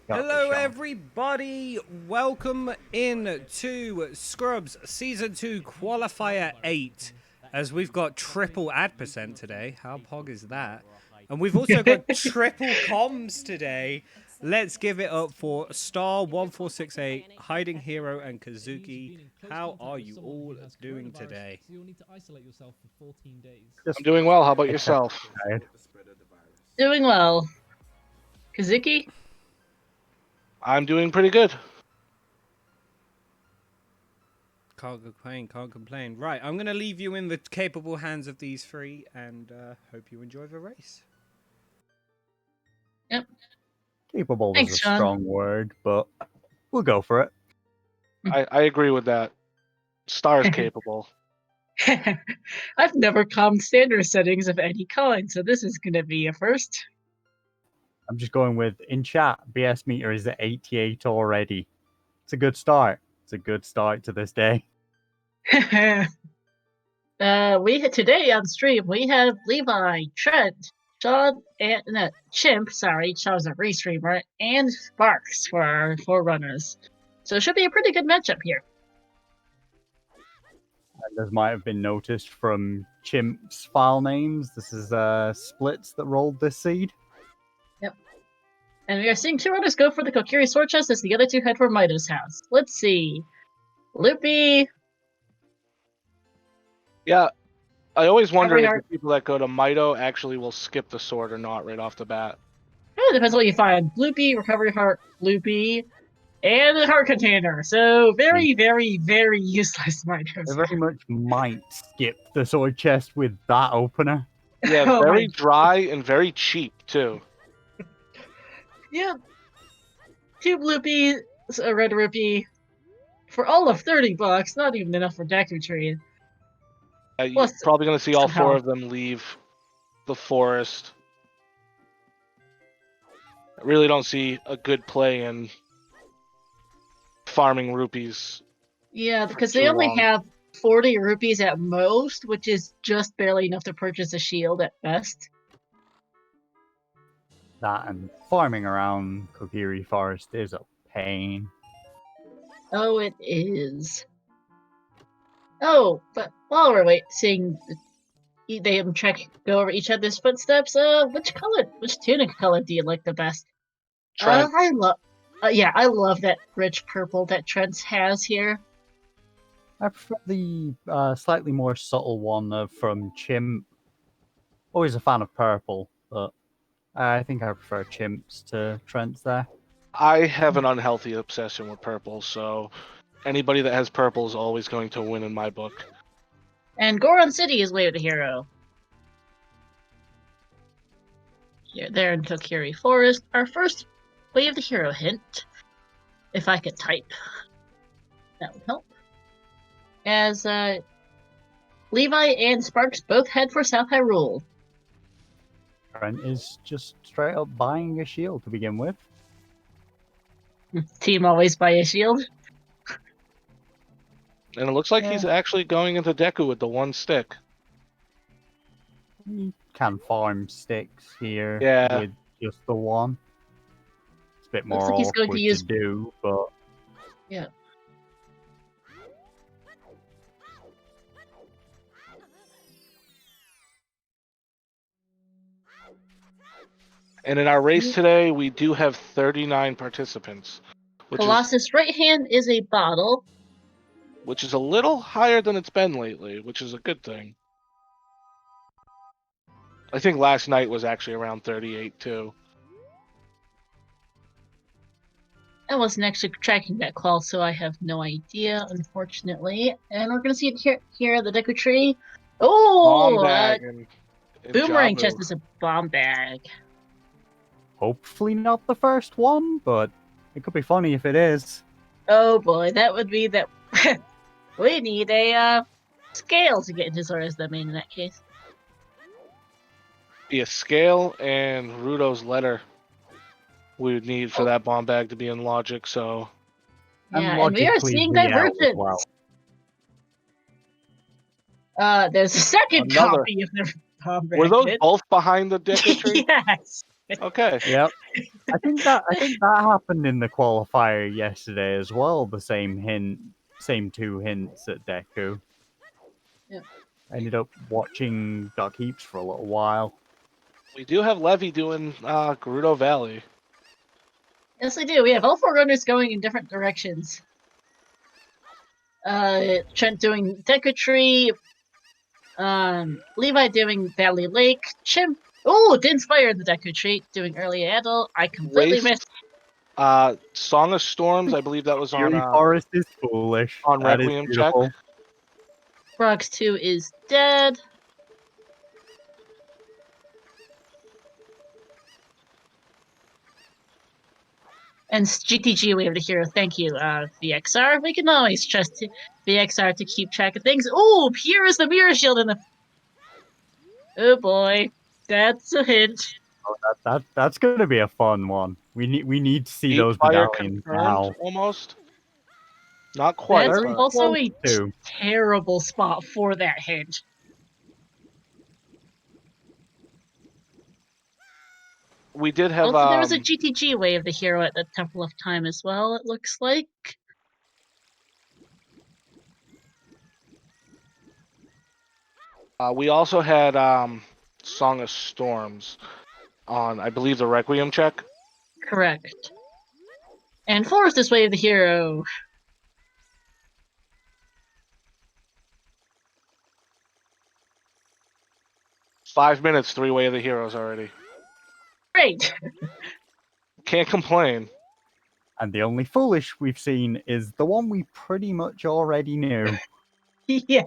Hello everybody, welcome in to Scrubs Season 2 Qualifier 8, as we've got triple ad percent today. How pog is that? And we've also got triple comms today. Let's give it up for Star1468, Hiding Hero, and Kazuki. How are you all doing today? I'm doing well. How about yourself? Doing well. Kazuki? I'm doing pretty good. Can't complain, can't complain. Right, I'm going to leave you in the capable hands of these three and hope you enjoy the race. Yep. Capable Thanks, is a Sean. strong word, but we'll go for it. I agree with that. Star's capable. I've never calmed standard settings of any kind, so this is gonna be a first. I'm just going with, in chat, BS meter is at 88 already. It's a good start. It's a good start to this day. Today on stream we have Levi, Trent, Sean, and Chimp. Sorry, Sean's a restreamer, and Sparks for our forerunners. So it should be a pretty good matchup here. And as might have been noticed from Chimp's file names, this is Splits that rolled this seed. And we are seeing two runners go for the Kokiri sword chest as the other two head for Mito's house. Let's see. Loopy. Yeah, I always wonder if Recovery the people that go to Mito actually will skip the sword or not right off the bat. It depends on what you find. Loopy, Recovery Heart, Loopy, and the Heart Container. So very, very, very useless Mito's. They very much might skip the sword chest with that opener. Yeah, Oh very my- dry and very cheap too. Yeah. Two Loopy, a Red Rupee, for all of $30. Not even enough for Deku Tree. You're Plus, probably going to see all somehow. four of them leave the forest. I really don't see a good play in farming rupees. Yeah, for because too they only long. have 40 rupees at most, which is just barely enough to purchase a shield at best. That and farming around Kokiri Forest is a pain. Oh, it is. Oh, but while we're seeing them go over each other's footsteps, which tunic color do you like the best? Trent. I love that rich purple that Trent has here. I prefer the slightly more subtle one from Chimp. Always a fan of purple, but I think I prefer Chimps to Trent's there. I have an unhealthy obsession with purple, so anybody that has purple is always going to win in my book. And Goron City is Way of the Hero. Here, there in Kokiri Forest. Our first Way of the Hero hint. If I could type, that would help. As Levi and Sparks both head for South Hyrule. Trent is just straight up buying a shield to begin with. Team always buy a shield. And it looks like he's actually going into Deku with the one stick. You can farm sticks here Yeah. with just the one. It's a bit more Looks like he's going to awkward use- do, but Yeah. And in our race today, we do have 39 participants, Colossus' right hand is a bottle. which is a little higher than it's been lately, which is a good thing. I think last night was actually around 38 too. I wasn't actually tracking that call, so I have no idea, unfortunately. And we're gonna see it here the Deku Tree. Bomb Oh, bag and Boomerang Jabu. chest is a bomb bag. hopefully not the first one, but it could be funny if it is. Oh boy, that would be that. We need a scale to get into Zora's domain in that case. Be a scale and Rudo's letter we would need for that bomb bag to be in logic, so Yeah, and we are logically seeing VL as divergence. well. There's a second Another- copy of the bomb bag. were those both behind the Deku tree? Yes. Okay. Yep. I think that happened in the qualifier yesterday as well. The same two hints at Deku. Yeah. I ended up watching Duck Heaps for a little while. We do have Levy doing Gerudo Valley. Yes, we do. We have all 4 runners going in different directions. Trent doing Deku Tree, Levi doing Valley Lake, Chimp. Oh, did inspire the Deku Tree doing Early Adult. I completely missed. Song of Storms, I believe that was Fury Forest is foolish. on That is Requiem beautiful. check. Frogs 2 is dead. And GTG, we have the hero. Thank you, VXR. We can always trust VXR to keep track of things. Oh, here is the mirror shield in the. Oh boy, that's a hint. Oh, that's going to be a fun one. We need to see Eight those fire medallions confirmed, now. almost. Not quite. That's Very also close a to. terrible spot for that hint. We did have Also, there was a GTG wave of the hero at the Temple of Time as well, it looks like. we also had Song of Storms on, I believe, the Requiem check. Correct. And Forest is wave of the hero. Five minutes, 3-way of the heroes already. Great. Can't complain. And the only foolish we've seen is the one we pretty much already knew. Yeah.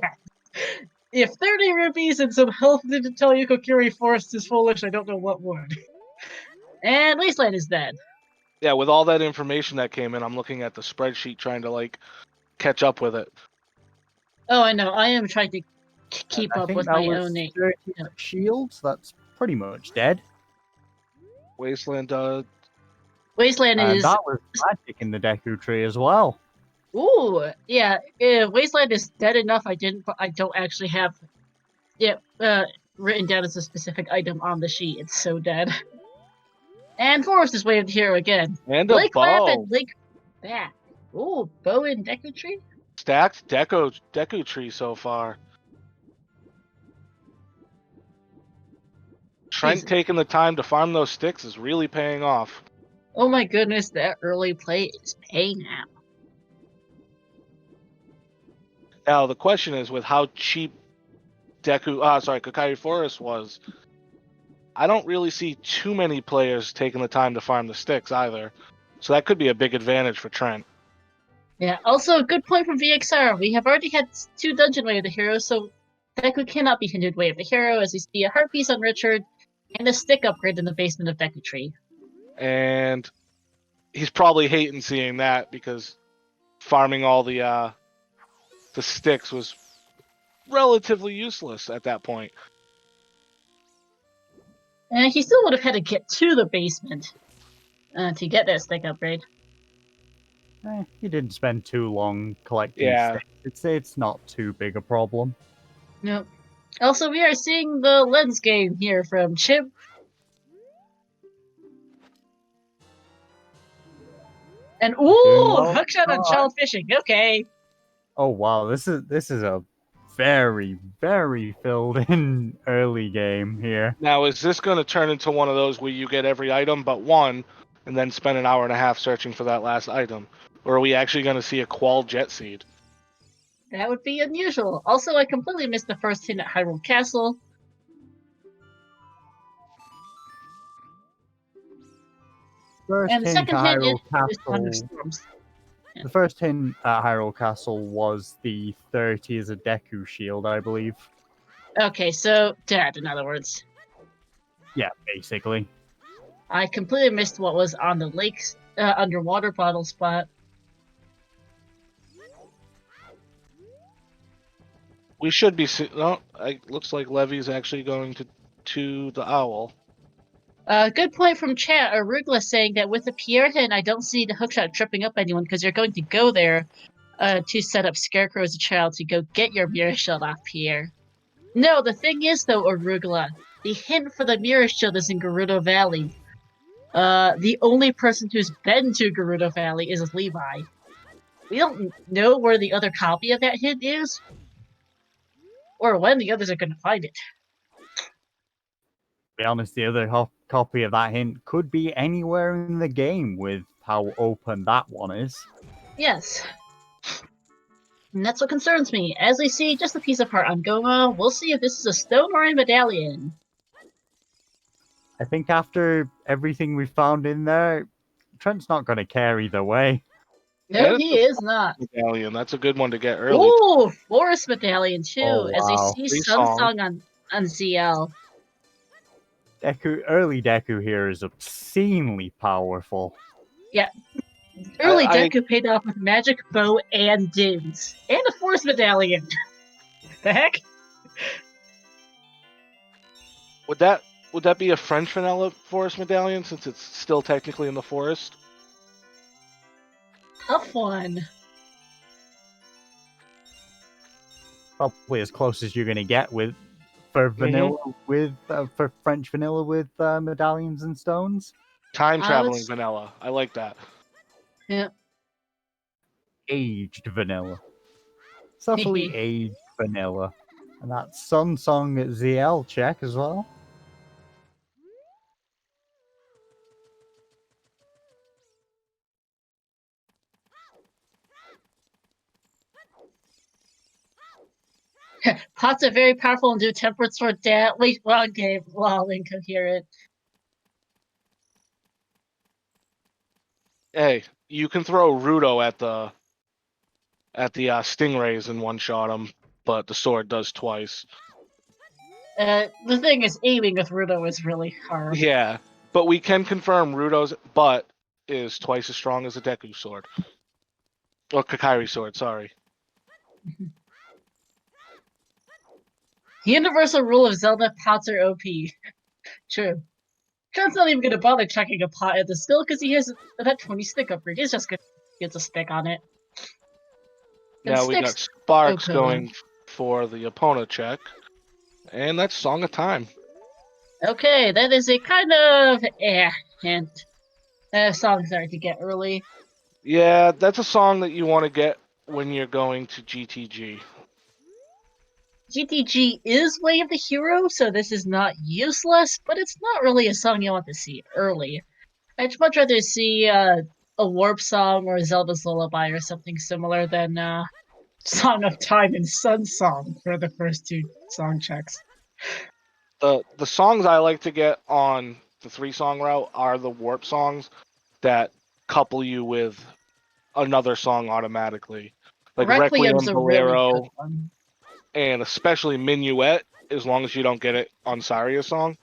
If 30 rupees and some health didn't tell you Kokiri Forest is foolish, I don't know what would. And Wasteland is dead. Yeah, with all that information that came in, I'm looking at the spreadsheet trying to catch up with it. Oh, I know. I am trying to keep I up think with that my was own name. 30 Yeah. shields. That's pretty much dead. Wasteland, Wasteland And is. that was magic in the Deku tree as well. Ooh, yeah. Wasteland is dead enough. I don't actually have it written down as a specific item on the sheet. It's so dead. And Forest is waved here again. and a Lake Lamp bow. and Lake Bat. Ooh, bow and Deku Tree? Stacked Deku tree so far. Trent Jesus. taking the time to farm those sticks is really paying off. Oh my goodness, that early play is paying out. Now the question is, with how cheap Kokiri Forest was, I don't really see too many players taking the time to farm the sticks either. So that could be a big advantage for Trent. Yeah, also a good point from VXR. We have already had 2 Dungeon Way of the Hero, so Deku cannot be hindered Way of the Hero as we see a Heart Piece on Richard and a stick upgrade in the basement of Deku Tree. And he's probably hating seeing that because farming all the sticks was relatively useless at that point. And he still would have had to get to the basement to get that stick upgrade. He didn't spend too long collecting Yeah. sticks. It's not too big a problem. Nope. Also, we are seeing the lens game here from Chip. And ooh, well. hookshot on child fishing. Okay. Oh wow, this is a very, very filled in early game here. Now, is this going to turn into one of those where you get every item but one, and then spend an hour and a half searching for that last item? Or are we actually going to see a Qual Jet Seed? That would be unusual. Also, I completely missed the first hint at Hyrule Castle. And the second hint is Thunderstorms. Yeah. The first hint at Hyrule Castle was the 30 as a Deku shield, I believe. Okay, so dead, in other words. Yeah, basically. I completely missed what was on the lake's underwater bottle spot. We should be. No, it looks like Levy's actually going to the owl. Good point from chat. Arugla saying that with the Pierre hint, I don't see the hookshot tripping up anyone because you're going to go there to set up Scarecrow as a child to go get your mirror shield off Pierre. No, the thing is though, Arugla, the hint for the mirror shield is in Gerudo Valley. The only person who's been to Gerudo Valley is Levi. We don't know where the other copy of that hint is, or when the others are going to find it. To be honest, the other copy of that hint could be anywhere in the game with how open that one is. Yes. And that's what concerns me. As we see just a piece of heart on Goma, we'll see if this is a stone or a medallion. I think after everything we found in there, Trent's not going to care either way. No, And he is not. Medallion. That's a good one to get early. Ooh, Forest Medallion too, Oh, as we wow. see Free Sun song. Song on ZL. Early Deku here is obscenely powerful. Early I- Deku paid off with Magic Bow and Dins. And a Forest Medallion. The heck? Would that be a French vanilla forest medallion since it's still technically in the forest? Tough one. Probably as close as you're going to get for vanilla for French vanilla with medallions and stones. Time traveling Let's- vanilla. I like that. Yeah. Aged vanilla. Subtly aged vanilla. And that's Sun Song at ZL check as well. Pots are very powerful and do temperate sword damage. Wait, wrong game. Wow, incoherent. Hey, you can throw Rudo at the stingrays and one shot them, but the sword does twice. The thing is, aiming with Rudo is really hard. Yeah, but we can confirm Rudo's butt is twice as strong as a Deku sword. Or Kakiri sword, sorry. Universal rule of Zelda, pots are OP. True. Trent's not even gonna bother checking a pot at the skill because he has that 20 stick upgrade. He's just gonna get a stick on it. And Now we got sticks Sparks okay. going for the opponent check. And that's Song of Time. Okay, that is a kind of hint. Song started to get early. Yeah, that's a song that you want to get when you're going to GTG. GTG is Way of the Hero, so this is not useless, but it's not really a song you want to see early. I'd much rather see a Warp Song or Zelda's Lullaby or something similar than Song of Time and Sun Song for the first two song checks. The songs I like to get on the 3-song route are the warp songs that couple you with another song automatically. Like Requiem, Requiem's a really Bolero, good one. and especially Minuet, as long as you don't get it on Saria's song.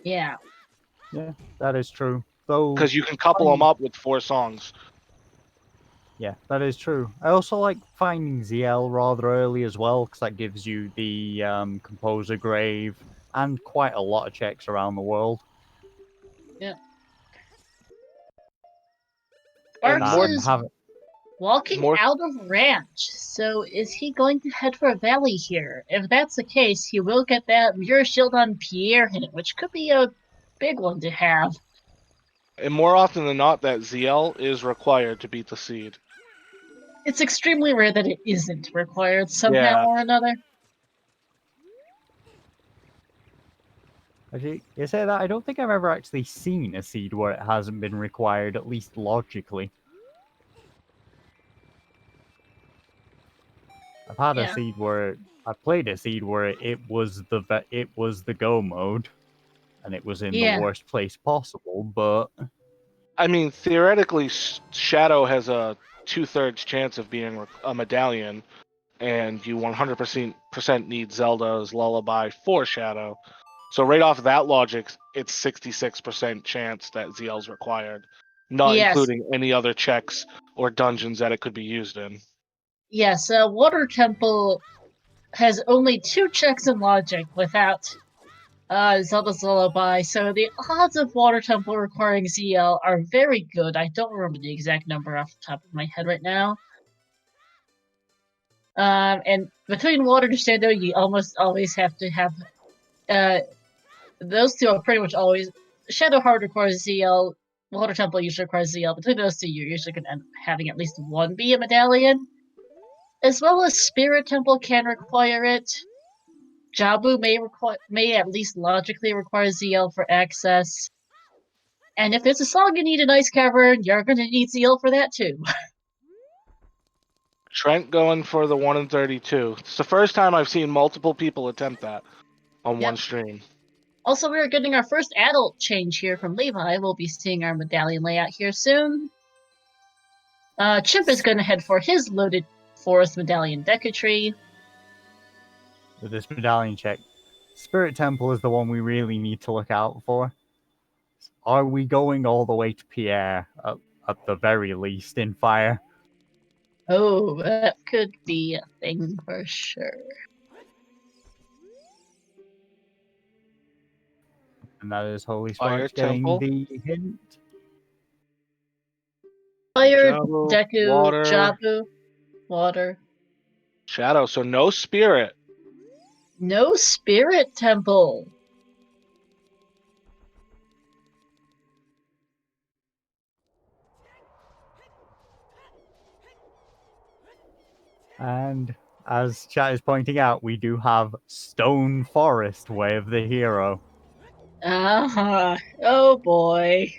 Yeah. Yeah, that is true. Though, Because you can couple them up with 4 songs. yeah, that is true. I also like finding ZL rather early as well, because that gives you the Composer Grave and quite a lot of checks around the world. Yeah. And Sparks more, is walking more out of ranch. So is he going to head for a valley here? If that's the case, he will get that mirror shield on Pierre hit, which could be a big one to have. and more often than not, that ZL is required to beat the seed. It's extremely rare that it isn't required somehow Yeah. or another. Actually, you say that, I don't think I've ever actually seen a seed where it hasn't been required, at least logically. I've had a Yeah. seed where I played a seed where it was the go mode, and it was in the Yeah. worst place possible. But I mean, theoretically, Shadow has a 2/3 chance of being a medallion, and you 100% need Zelda's Lullaby for Shadow. So right off that logic, it's 66% chance that ZL's required, not Yes. including any other checks or dungeons that it could be used in. Yes, Water Temple has only 2 checks in logic without Zelda's Lullaby, so the odds of Water Temple requiring ZL are very good. I don't remember the exact number off the top of my head right now. And between Water and Shadow, you almost always have to have those two are pretty much always Shadowheart requires ZL. Water Temple usually requires ZL. Between those two, you're usually going to end up having at least one be a medallion. As well as Spirit Temple can require it. Jabu may at least logically require ZL for access. And if there's a song you need an Ice Cavern, you're going to need ZL for that too. Trent going for the 1 in 32. It's the first time I've seen multiple people attempt that on one stream. Also, we're getting our first adult change here from Levi. We'll be seeing our medallion layout here soon. Chimp is going to head for his loaded forest medallion Deku Tree. With this medallion check, Spirit Temple is the one we really need to look out for. Are we going all the way to Pierre at the very least in fire? Oh, that could be a thing for sure. And that is Holy Fire Sparks getting Temple. the hint. Fire, Jabu, Deku, water. Jabu, water. Shadow, so no spirit. No Spirit Temple. And as chat is pointing out, we do have Stone Forest, Way of the Hero. Oh boy.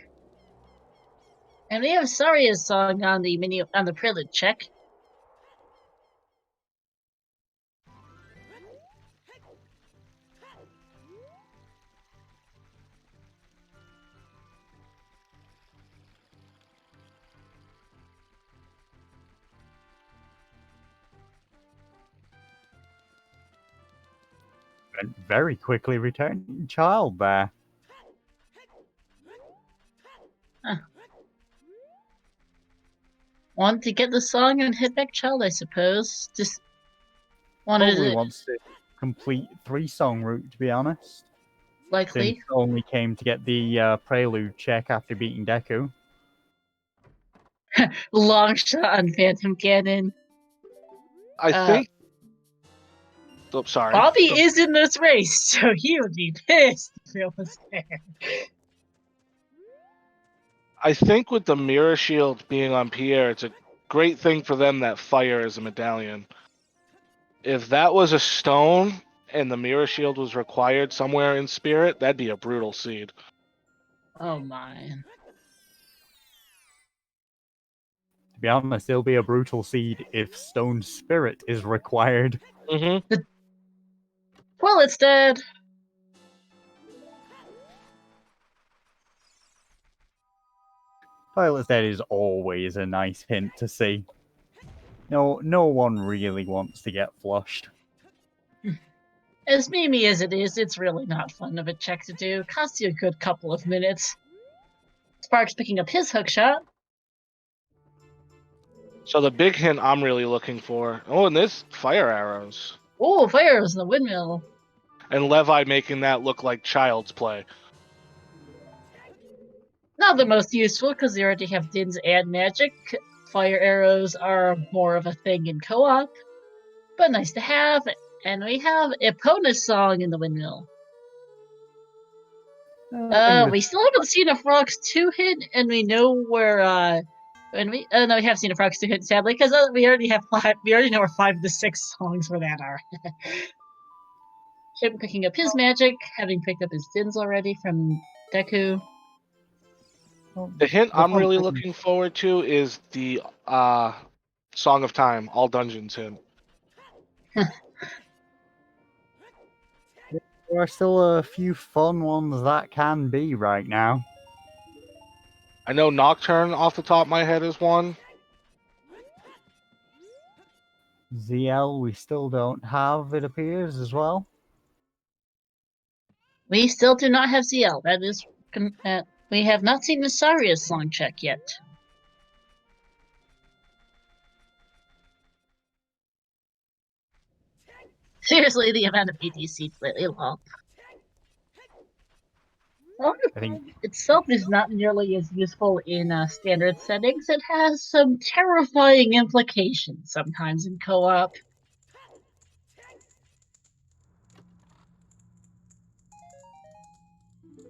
And we have Saria's song on the prelude check. And very quickly returning child there. Wanted to get the song and hit back child, I suppose. Just wanted Probably to wants to complete 3-song route, to be honest. likely. Since only came to get the prelude check after beating Deku. Long shot on Phantom Cannon. I think. Oh, sorry. Bobby is in this race, so he would be pissed if it was there. I think with the mirror shield being on Pierre, it's a great thing for them that fire is a medallion. If that was a stone and the mirror shield was required somewhere in spirit, that'd be a brutal seed. Oh my. To be honest, it'll be a brutal seed if Stone Spirit is required. Mm-hmm. Well, it's dead. Violet's Dead is always a nice hint to see. No one really wants to get flushed. As memey as it is, it's really not fun of a check to do. Costs you a good couple of minutes. Sparks picking up his hookshot. So the big hint I'm really looking for. Oh, and this fire arrows. Oh, fires in the windmill. And Levi making that look like child's play. Not the most useful because they already have Din's and magic. Fire arrows are more of a thing in co-op, but nice to have. And we have Epona's song in the windmill. We still haven't seen a Frogs 2 hit, and we know where. And we no, we have seen a Frogs 2 hit sadly because we already have 5. We already know where 5 of the 6 songs for that are. Chip picking up his magic, having picked up his Dins already from Deku. The hint I'm really looking forward to is the Song of Time, all dungeons hint. There are still a few fun ones that can be right now. I know Nocturne off the top of my head is one. ZL we still don't have, it appears, as well. We still do not have ZL. That is, we have not seen the Saria's song check yet. Seriously, the amount of ADC lately long. I think Itself is not nearly as useful in standard settings. It has some terrifying implications sometimes in co-op.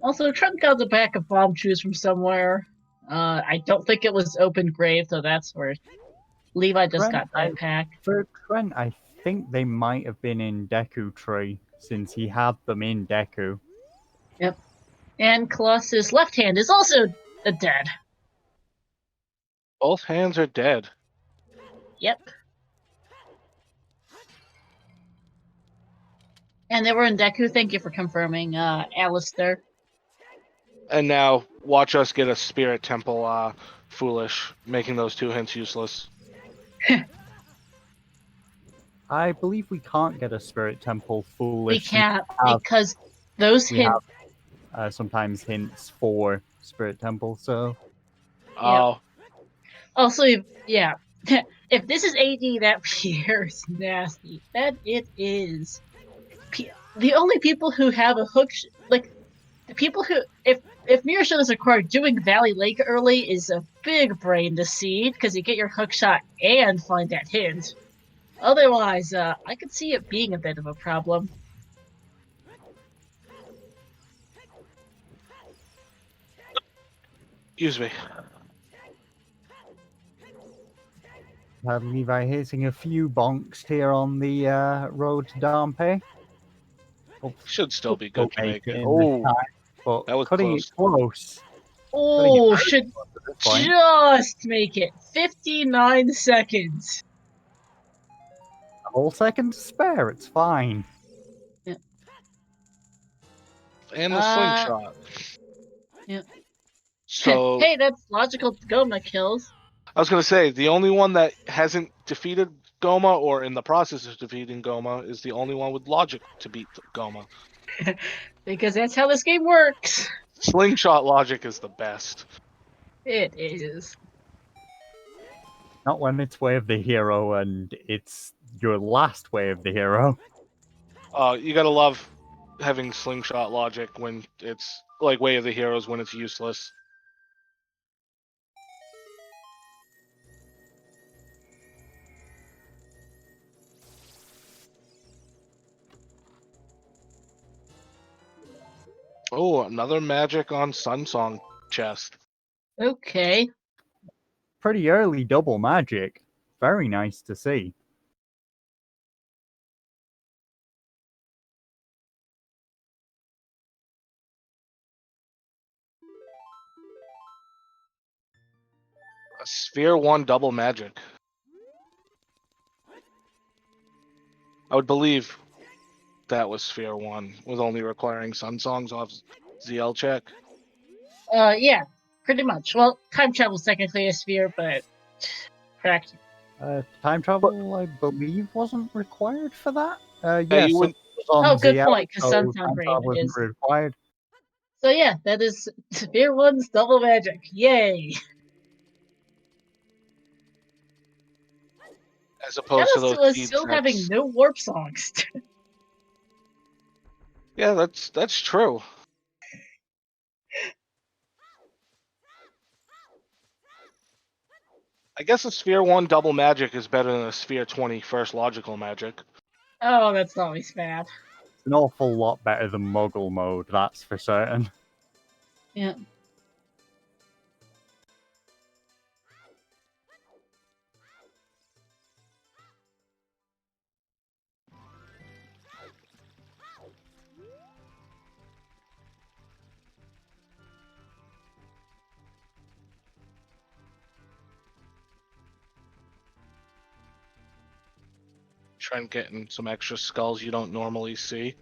Also, Trent got the back of bomb shoes from somewhere. I don't think it was open grave, so that's where Levi just got that pack. For Trent, I think they might have been in Deku Tree, since he had them in Deku. Yep. And Colossus' left hand is also dead. Both hands are dead. Yep. And they were in Deku. Thank you for confirming, Alistair. And now watch us get a Spirit Temple Foolish, making those 2 hints useless. I believe we can't get a Spirit Temple Foolish. We can't, have, because those we hints... have sometimes hints for Spirit Temple, so... Oh. Also, yeah. If this is AD, that appears nasty. That it is. The only people who have a hook... like, the people who... If Mirror Shot is required, doing Valley Lake early is a big brain to see, because you get your hook shot and find that hint. Otherwise, I could see it being a bit of a problem. Excuse me. Levi hitting a few bonks here on the road to Dampe. Should still be good to make it. Oh, but that was cutting close. it close. Oh, should just make it. 59 seconds. A whole second to spare, it's fine. Yeah. And the slingshot. Yeah. So hey, that's logical Goma kills. I was gonna say the only one that hasn't defeated Goma or in the process of defeating Goma is the only one with logic to beat Goma. Because that's how this game works. Slingshot logic is the best. It is. Not when it's Way of the Hero and it's your last Way of the Hero. You gotta love having slingshot logic when it's like Way of the Heroes when it's useless. Oh, another magic on Sunsong chest. Okay. Pretty early double magic. Very nice to see. A Sphere 1 double magic. I would believe that was Sphere 1, with only requiring Sunsongs off ZL check. Yeah, pretty much. Well, time travel is technically a sphere, but correct. Time travel, I believe, wasn't required for that. Yeah, you wouldn't. Good ZL, point, because so Sun's time Brain travel isn't is. required. So yeah, that is Sphere 1's double magic. Yay! As opposed to those seed still sets. having no warp songs. Yeah, that's true. I guess a Sphere 1 double magic is better than a Sphere 20 first logical magic. Oh, that's always bad. It's an awful lot better than Muggle mode, that's for certain. Yeah. Trent getting some extra skulls you don't normally see.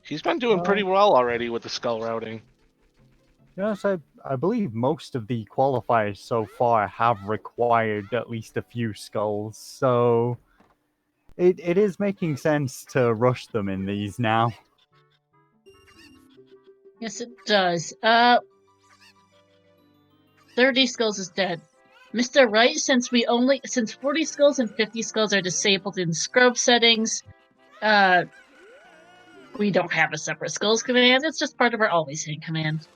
He's been doing pretty well already with the skull routing. Yes, I believe most of the qualifiers so far have required at least a few skulls, so it is making sense to rush them in these now. Yes, it does. 30 skulls is dead. Mr. Wright, since 40 skulls and 50 skulls are disabled in scrub settings, we don't have a separate skulls command. It's just part of our always hit command.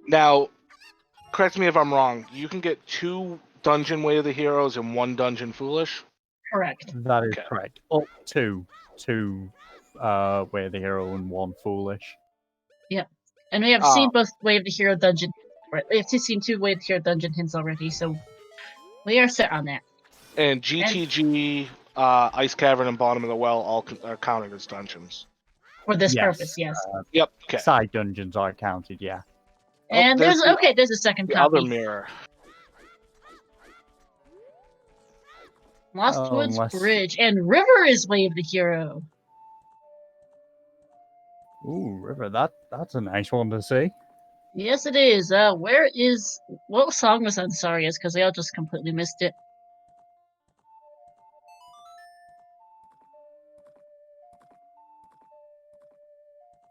Now, correct me if I'm wrong. You can get 2 dungeon Way of the Heroes and 1 dungeon Foolish. Correct. That is Okay. correct. Up to two Way of the Hero and one Foolish. And we have Ah. seen both Way of the Hero dungeon. Right, we have seen 2 Way of the Hero dungeon hints already, so we are set on that. And GTG, Ice Cavern, and Bottom of the Well all are counted as dungeons. For this Yes. purpose, yes. Yep. Okay. Side dungeons are counted, yeah. And there's there's a second the copy. other mirror. Lost Woods unless- Bridge and River is Way of the Hero. Ooh, River, that's a nice one to see. Yes, it is. What song was Ansaria's? Because I all just completely missed it.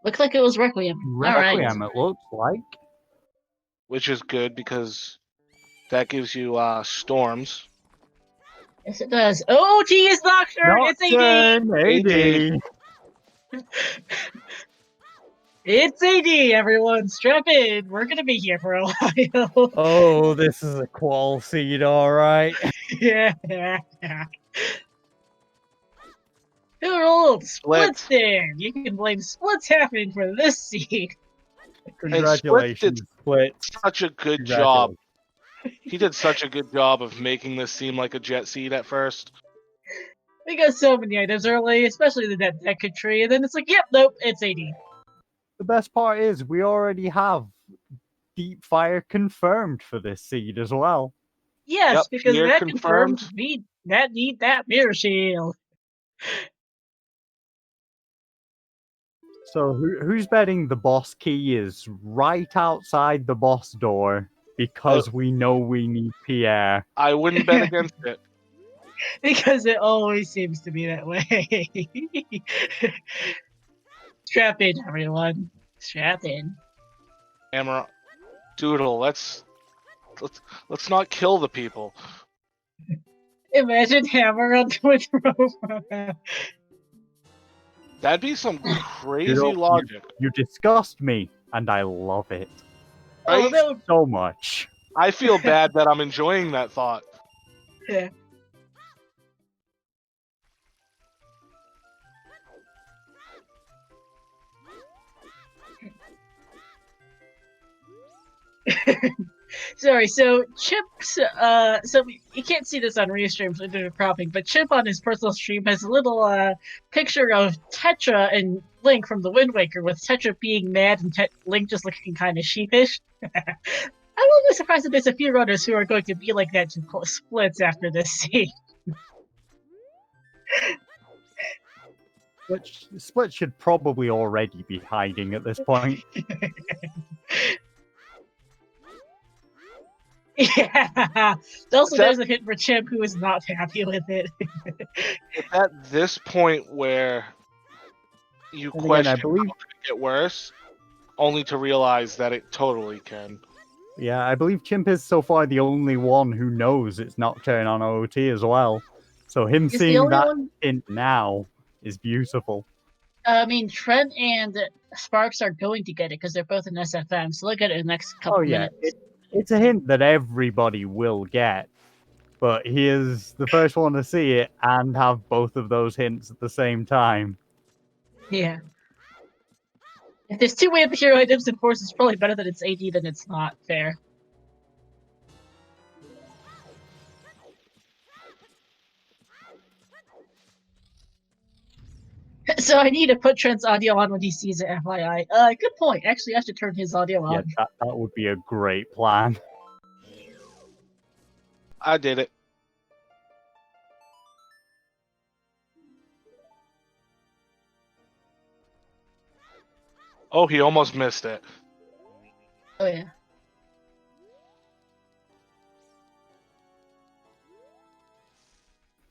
Looks like it was Requiem. Requiem, it looks like. Which is good because that gives you storms. Yes, it does. Oh, T is Nocturne. It's AD. Nocturne, AD. It's AD. Everyone, strap in. We're gonna be here for a while. Oh, this is a qual seed, alright. Yeah. Who rolled Splits. splits there? You can blame splits happening for this seed. Congratulations, Split. Such a good job. He did such a good job of making this seem like a jet seed at first. We got so many items early, especially the Deku tree, and then it's like, yep, nope, it's AD. The best part is we already have Deep Fire confirmed for this seed as well. Yes, Yep, because Pierre that confirmed. confirms we need that mirror shield. So who's betting the boss key is right outside the boss door because we know we need Pierre? I wouldn't bet against it. Because it always seems to be that way. Strap in, everyone. Strap in. Hammer, Doodle, let's not kill the people. Imagine Hammer on Twitch profile. That'd be some crazy You know, logic, You disgust me, and I love it Oh, right? that would, so much. I feel bad that I'm enjoying that thought. yeah. Sorry, so Chip's so you can't see this on Restream due to cropping, but Chip on his personal stream has a little picture of Tetra and Link from the Wind Waker, with Tetra being mad and Link just looking kind of sheepish. I won't be surprised if there's a few runners who are going to be like that to pull splits after this scene. Split should probably already be hiding at this point. Yeah. Also, there's a hint for Chip who is not happy with it. It's at this point where you And question again, I believe, how could it get worse, only to realize that it totally can. yeah, I believe Chimp is so far the only one who knows it's Nocturne on OT as well. So him He's the seeing only that one? hint now is beautiful. I mean, Trent and Sparks are going to get it because they're both in SFM, so they'll get it in the next couple minutes. It's a hint that everybody will get, but he is the first one to see it and have both of those hints at the same time. Yeah. If there's 2 Way of the Hero items in Force, it's probably better that it's AD than it's not. Fair. So I need to put Trent's audio on when he sees it, FYI. Good point. Actually, I should turn his audio on. Yeah, that would be a great plan. I did it. Oh, he almost missed it. Oh, yeah.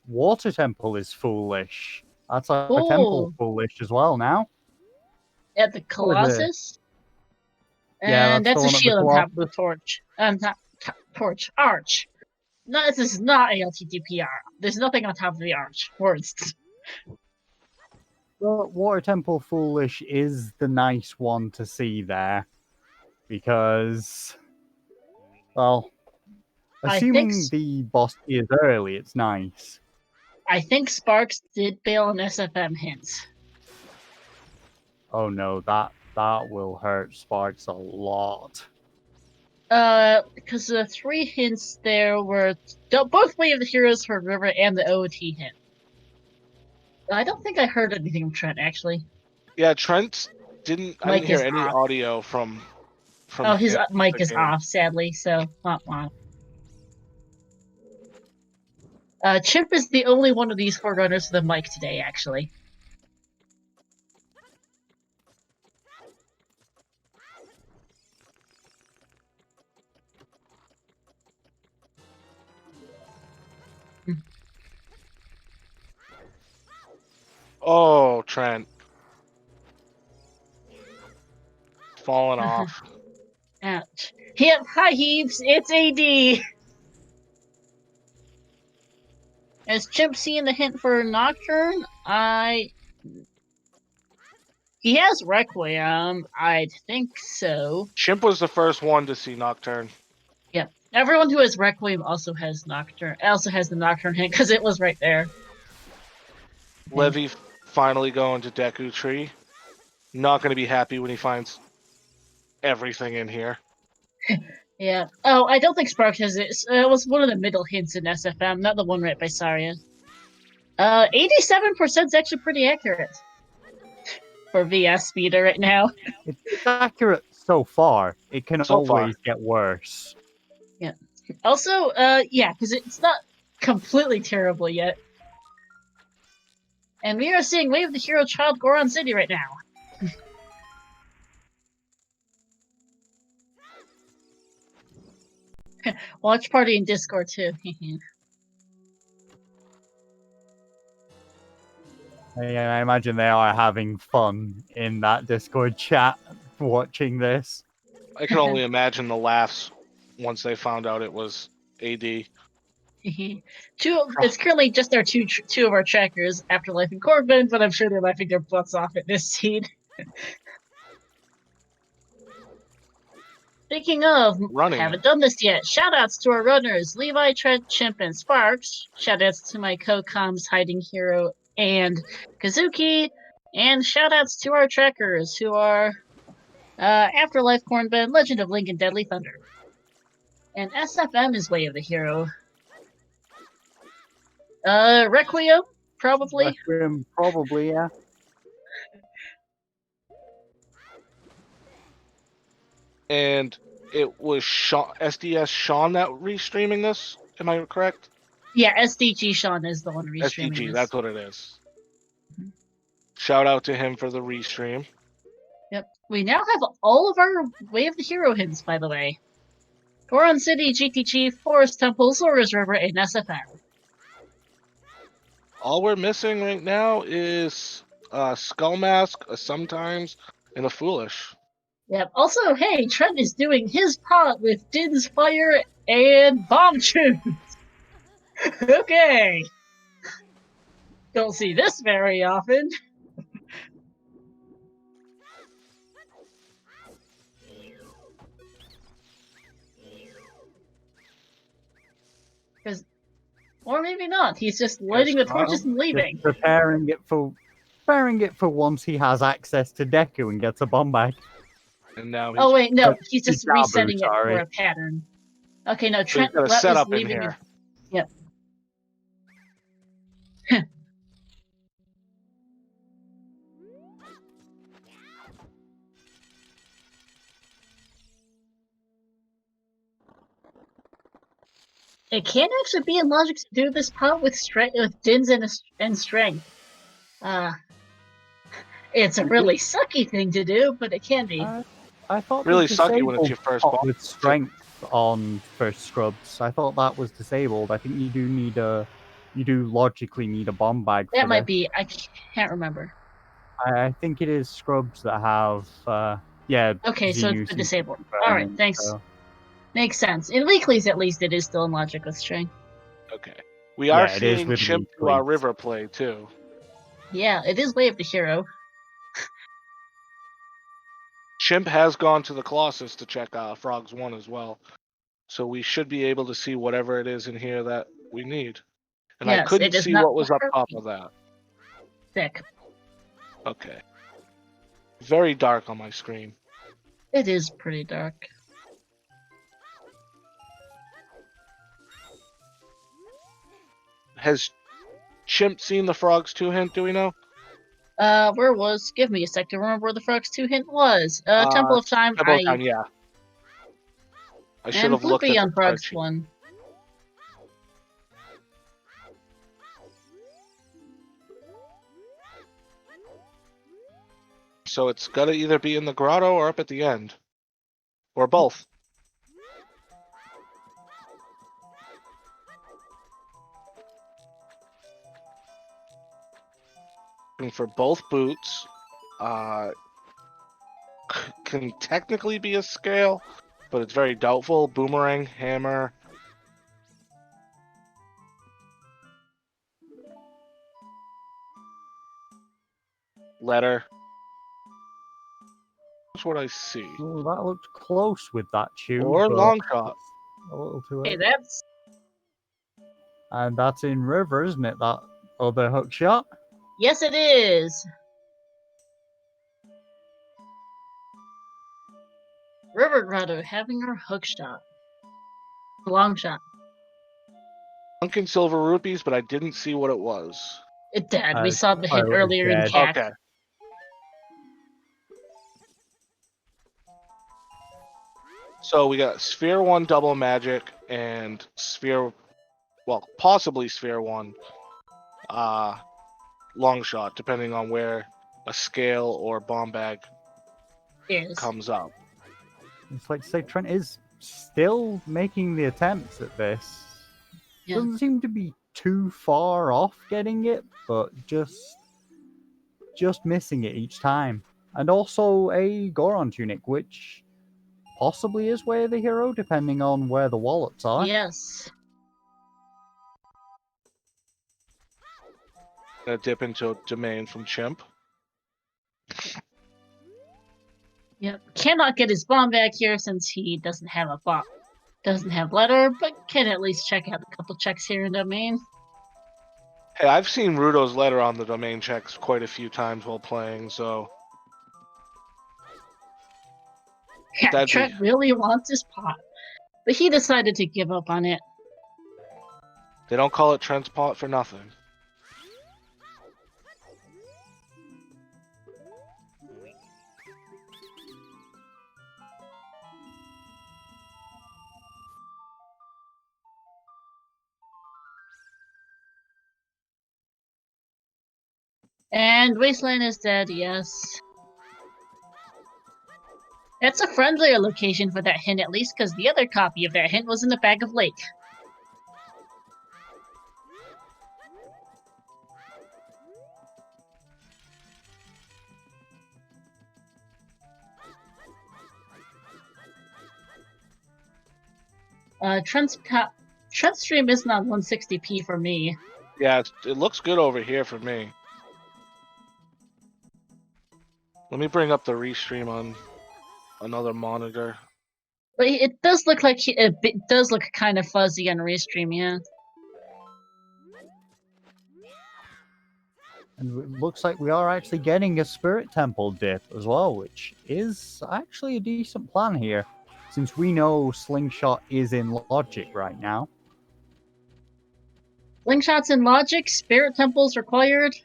Water Temple is foolish. That's a Cool. temple foolish as well now. At the What is it? Colossus. Yeah, And that's that's the a one at the shield on top of the Colossus. torch. Not torch. Arch. No, this is not ALTTPR. There's nothing on top of the arch. Words. But Water Temple foolish is the nice one to see there. Because, well, I assuming think the boss is early, it's nice. I think Sparks did bail on SFM hints. Oh no, that will hurt Sparks a lot. Because the 3 hints there were both Way of the Heroes for River and the OOT hint. I don't think I heard anything from Trent, actually. Yeah, Trent didn't. I Mic didn't hear is any off. audio from. Oh, his him mic the is game. off, sadly, so womp womp. Chimp is the only one of these 4 runners with a mic today, actually. Oh, Trent. Falling off. Ouch. Hip high heaves, it's AD! Is Chimp seeing the hint for Nocturne? He has Requiem, I think so. Chimp was the first one to see Nocturne. Yeah. Everyone who has Requiem also has Nocturne. Also has the Nocturne hint, because it was right there. Levy finally going to Deku Tree. Not going to be happy when he finds everything in here. Yeah. Oh, I don't think Sparks has it. It was one of the middle hints in SFM, not the one right by Saria. 87% is actually pretty accurate for VS Speeder right now. It's accurate so far. It can So far. always get worse. Yeah. Also, yeah, because it's not completely terrible yet. And we are seeing Wave of the Hero Child Goron City right now. Watch party in Discord too. I imagine they are having fun in that Discord chat watching this. I can only imagine the laughs once they found out it was AD. It's currently just our two of our trackers, Afterlife and Corbin, but I'm sure they're laughing their butts off at this scene. Speaking of, Running. haven't done this yet. Shoutouts to our runners, Levi, Trent, Chimp, and Sparks. Shoutouts to my co-coms, Hiding Hero and Kazuki. And shoutouts to our trackers, who are Afterlife, Cornbed, Legend of Link, and Deadly Thunder. And SFM is Way of the Hero. Requiem, probably. Requiem, probably, yeah. And it was SDS Sean that restreaming this. Am I correct? Yeah, SDG Sean is the one restreaming SDG, this. that's what it is. Shout out to him for the restream. Yep. We now have all of our Way of the Hero hints, by the way. Goron City, GTG, Forest Temple, Zora's River, and SFM. All we're missing right now is Skull Mask, a Sometimes, and a Foolish. Yep. Also, hey, Trent is doing his part with Din's Fire and Bomb Tunes. Okay. Don't see this very often. Or maybe not. He's just lighting the torches and leaving. Just preparing it for once he has access to Deku and gets a bomb bag. And now Oh wait, no, he's just Jabu, resetting it sorry. for a pattern. Okay, no, So he's Trent got a is setup in leaving. here. Yep. It can actually be in logic to do this part with Dins and strength. It's a really sucky thing to do, but it can be. I thought Really they sucky when it's your disabled first pot boss. with strength on first scrubs. I thought that was disabled. I think you do logically need a bomb bag. That for might this. be. I can't remember. I think it is scrubs that have yeah. Okay, so it's Xenu been disabled. confirming, All right, thanks. so- Makes sense. In weeklies, at least, it is still in logic with strength. Okay. We are Yeah, it is seeing with Chimp do our weeklies. river play too. Yeah, it is Way of the Hero. Chimp has gone to the Colossus to check Frogs 1 as well. So we should be able to see whatever it is in here that we need. And I Yes, couldn't it is see not what was up top perfect. of that. Thick. Okay. Very dark on my screen. It is pretty dark. Has Chimp seen the Frogs 2 hint, do we know? Where was? Give me a sec to remember where the Frogs 2 hint was. Temple of Time. Temple of Time, yeah. I should And have looked at Floopy the on Frogs spreadsheet. 1. So it's got to either be in the grotto or up at the end. Or both. Looking for both boots. Can technically be a scale, but it's very doubtful. Boomerang, hammer. Letter. That's what I see. Oh, that looked close with that tube. Or but long shot. A little too Hey, early. that's And that's in river, isn't it? That other hook shot. yes, it is. River Grotto having her hook shot. Long shot. Dunkin' silver rupees, but I didn't see what it was. It did. We It's saw the hint quite earlier in dead. CAC. Okay. So we got Sphere 1 double magic and Sphere, well, possibly Sphere 1 long shot, depending on where a scale or bomb bag Is. comes up. It's like to say Trent is still making the attempts at this. Yeah. Doesn't seem to be too far off getting it, but just missing it each time. And also a Goron tunic, which possibly is Way of the Hero, depending on where the wallets are. Yes. Gonna dip into a domain from Chimp. Yep. Cannot get his bomb back here since he doesn't have a bomb. Doesn't have letter, but can at least check out a couple checks here in domain. Hey, I've seen Rudo's letter on the domain checks quite a few times while playing, so Yeah, That'd Trent be- really wants his pot, but he decided to give up on it. they don't call it Trent's pot for nothing. And Wasteland is dead, yes. That's a friendlier location for that hint, at least, because the other copy of that hint was in the Bag of Lake. Trent's stream isn't on 160p for me. Yeah, it looks good over here for me. Let me bring up the restream on another monitor. But it does look like it does look kind of fuzzy on Restream, yeah. And it looks like we are actually getting a Spirit Temple dip as well, which is actually a decent plan here, since we know Slingshot is in Logic right now. Slingshots in Logic, Spirit Temples required,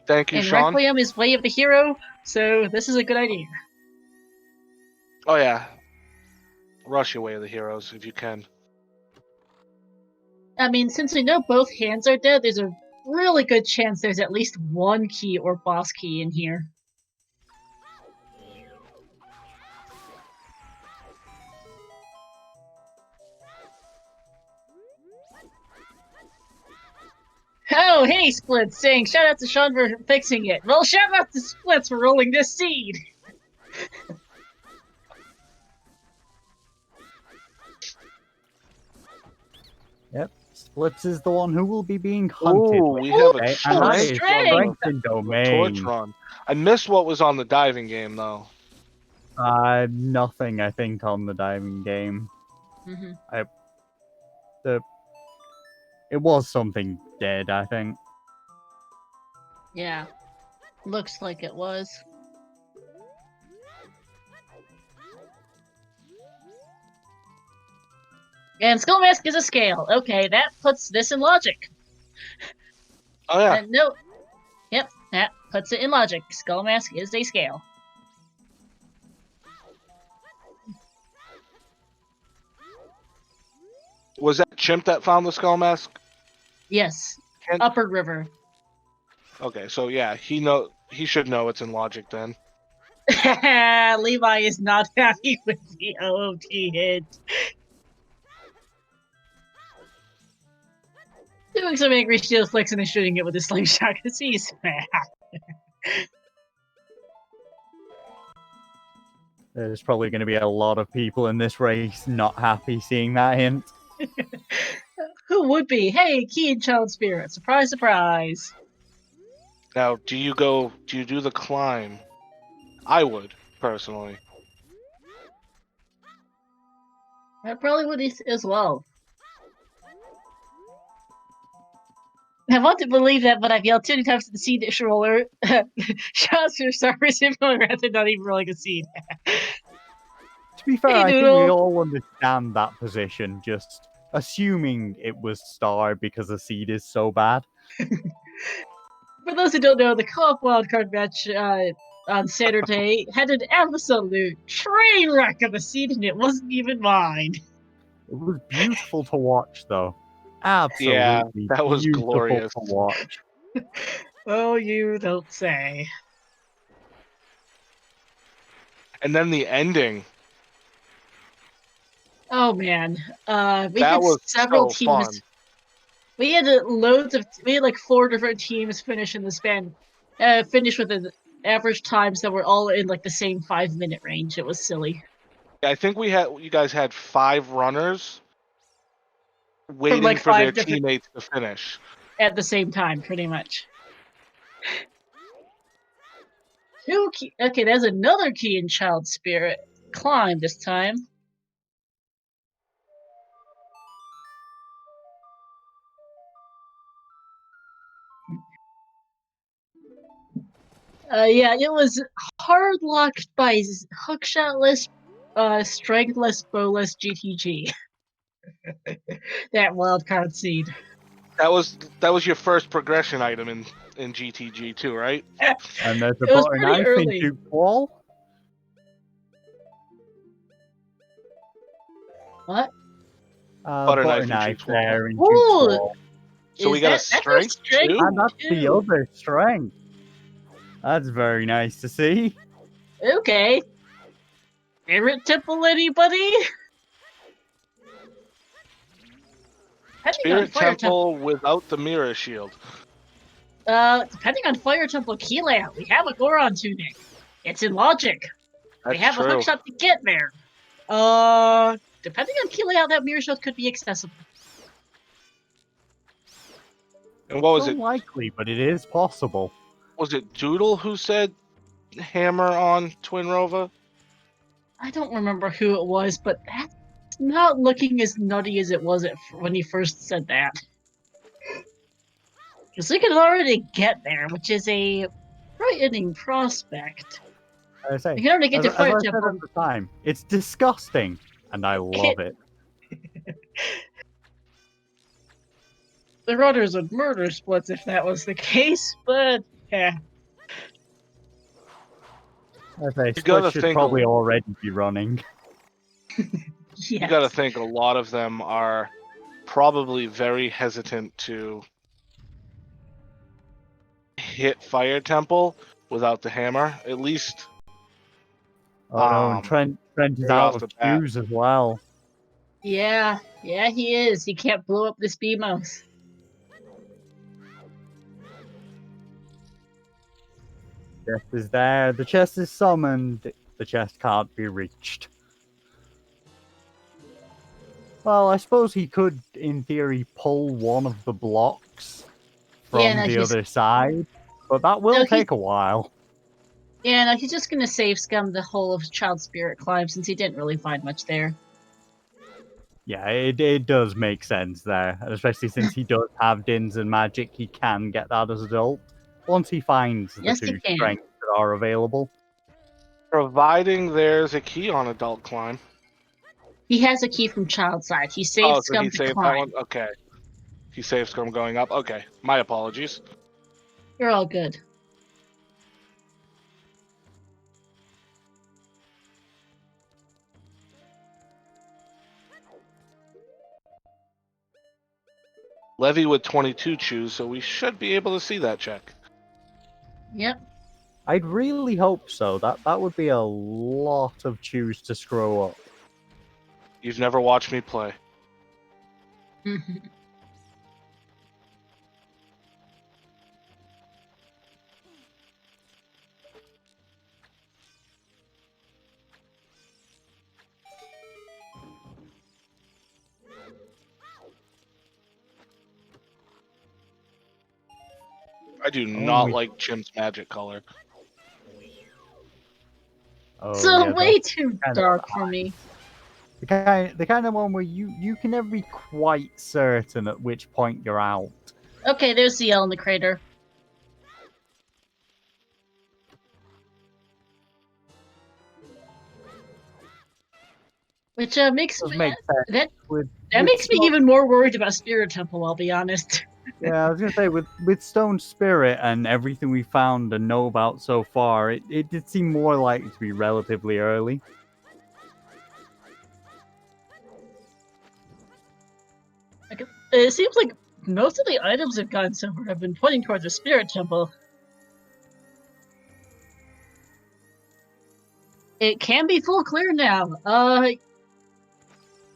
Thank you, and Sean. Requiem is Way of the Hero, so this is a good idea. Oh yeah. Rush your way of the heroes if you can. I mean, since we know both hands are dead, there's a really good chance there's at least one key or boss key in here. Oh, hey, Splits, saying shout out to Sean for fixing it. Well, shout out to Splits for rolling this seed. Yep, Splits is the one who will be being hunted. Ooh, we have a Okay, and that is strength. strength in domain. torch run. I missed what was on the diving game though. Nothing, I think, on the diving game. Mm-hmm. It was something dead, I think. Yeah. Looks like it was. And Skull Mask is a scale. Okay, that puts this in logic. Oh yeah. No. Yep, that puts it in logic. Skull Mask is a scale. Was that Chimp that found the skull mask? Yes. Can- Upper River. Okay, so yeah, he should know it's in logic then. Levi is not happy with the OOT hit. Doing some angry shield flicks and then shooting it with a slingshot because he's mad. There's probably going to be a lot of people in this race not happy seeing that hint. Who would be? Hey, key and child spirit. Surprise, surprise. Now, do you do the climb? I would, personally. I probably would as well. I want to believe that, but I've yelled too many times at the seed dish roller. Shots for starters, rather not even rolling a seed. To be fair, Hey, I think Noodle. we all understand that position, just assuming it was Star because the seed is so bad. For those who don't know, the co-op wildcard match on Saturday had an absolute train wreck of a seed, and it wasn't even mine. It was beautiful to watch, though. Absolutely Yeah, that was beautiful glorious. to watch. Oh, you don't say. And then the ending. Oh man, we That had was several so teams. fun. We had we had like 4 different teams finish in the span, finish with the average times that were all in like the same 5-minute range. It was silly. I think you guys had 5 runners waiting like for their 5 different teammates to finish. at the same time, pretty much. Okay, there's another key in Child Spirit. Climb this time. Yeah, it was hard locked by hookshotless, strengthless, bowless GTG. That wild card seed. That was your first progression item in GTG too, right? And there's a It was butter pretty knife early. in Duke Wall. What? Butter knife in knife Duke's Wall. there in Ooh, Duke's Wall. So we got a that's strength too? And that's the too. other strength. That's very nice to see. Okay. Spirit Temple, anybody? Depending on Spirit Fire Temple without the mirror shield. Depending on Fire Temple key layout, we have a Goron tunic. It's in logic. That's We have true. a hookshot to get there. Depending on key layout, that mirror shot could be accessible. And what was It's it? unlikely, but it is possible. Was it Doodle who said hammer on Twin Rova? I don't remember who it was, but that's not looking as nutty as it was when he first said that. Because we can already get there, which is a frightening prospect. I say, We can already get as to I Fire said Temple. at the time, it's disgusting, and I love it. The runners would murder splits if that was the case, but yeah. I say, You gotta Split should think probably already be running. Yes. You gotta think a lot of them are probably very hesitant to hit Fire Temple without the hammer. At least Oh no, and Trent is right out off of the bat. cues as well. Yeah, he is. He can't blow up this B-mouse. Chest is there. The chest is summoned. The chest can't be reached. Well, I suppose he could, in theory, pull one of the blocks from Yeah, no, the he's- other side, but that will No, take a while. Yeah, no, he's just gonna save scum the whole of Child Spirit Climb since he didn't really find much there. Yeah, it does make sense there, especially since he does have Dins and Magic. He can get that as adult once he finds the Yes, he two can. strengths that are available. Providing there's a key on Adult Climb. He has a key from Child Side. He saved Oh, so Scum he to saved that climb. one? Okay. He saved Scrum going up? Okay. My apologies. You're all good. Levy with 22 choose, so we should be able to see that check. Yep. I'd really hope so. That would be a lot of chews to screw up. You've never watched me play. Mhm. I do Oh, not we- like Jim's magic color. Oh, So yeah, way too kind of dark for me. the kind of one where you can never be quite certain at which point you're out. Okay, there's the L in the crater. Which makes Does me make sense that with makes me Stone- even more worried about Spirit Temple. I'll be honest. Yeah, I was gonna say with Stone Spirit and everything we found and know about so far, it did seem more likely to be relatively early. It seems like most of the items I've gotten so far have been pointing towards the Spirit Temple. It can be full clear now.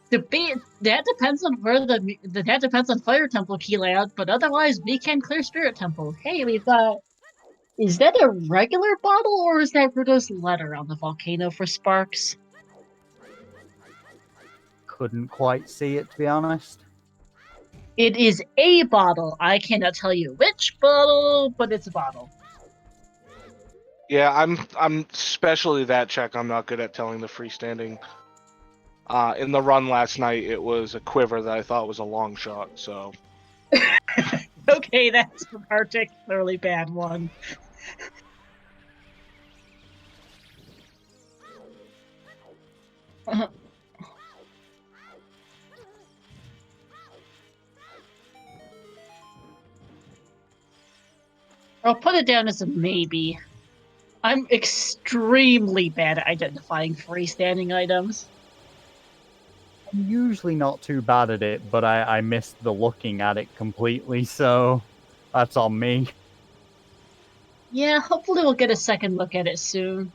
That depends on where that depends on Fire Temple key layout, but otherwise we can clear Spirit Temple. Hey, we've got. Is that a regular bottle or is that Rudo's letter on the volcano for sparks? Couldn't quite see it, to be honest. It is a bottle. I cannot tell you which bottle, but it's a bottle. Yeah, I'm especially that check. I'm not good at telling the freestanding. In the run last night, it was a quiver that I thought was a long shot. So Okay, that's a particularly bad one. I'll put it down as a maybe. I'm extremely bad at identifying freestanding items. I'm usually not too bad at it, but I missed the looking at it completely, so that's on me. Yeah, hopefully we'll get a second look at it soon.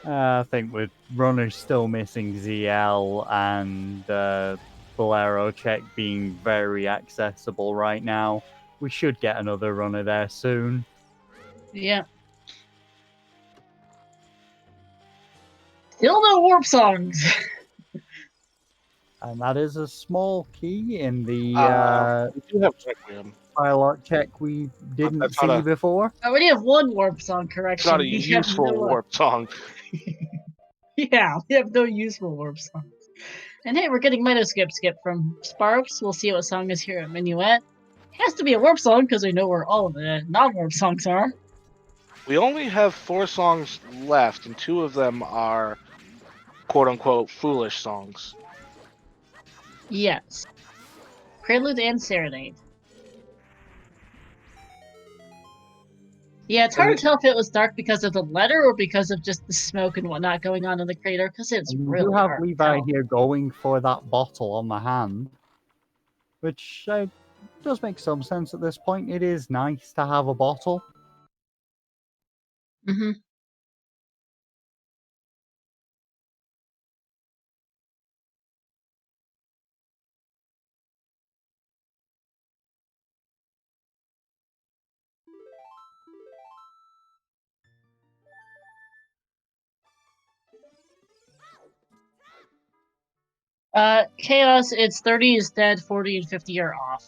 I think with runners still missing ZL and Bolero check being very accessible right now, we should get another runner there soon. Yeah. Still no warp songs. And that is a small key in the we do have Requiem. pilot check we didn't that's see not a- before. I already have one warp song It's correction. not a We have useful no- warp song. Yeah, we have no useful warp songs. And hey, we're getting Meadow Skip from Sparks. We'll see what song is here at Minuet. Has to be a warp song because we know where all of the non-warp songs are. We only have 4 songs left, and 2 of them are quote unquote foolish songs. Yes. Prelude and Serenade. Yeah, it's hard to tell if it was dark because of the letter or because of just the smoke and whatnot going on in the crater, because it's And we really do have hard to Levi tell. here going for that bottle on the hand, which does make some sense at this point. It is nice to have a bottle. Mm-hmm. Chaos, it's 30 is dead, 40 and 50 are off.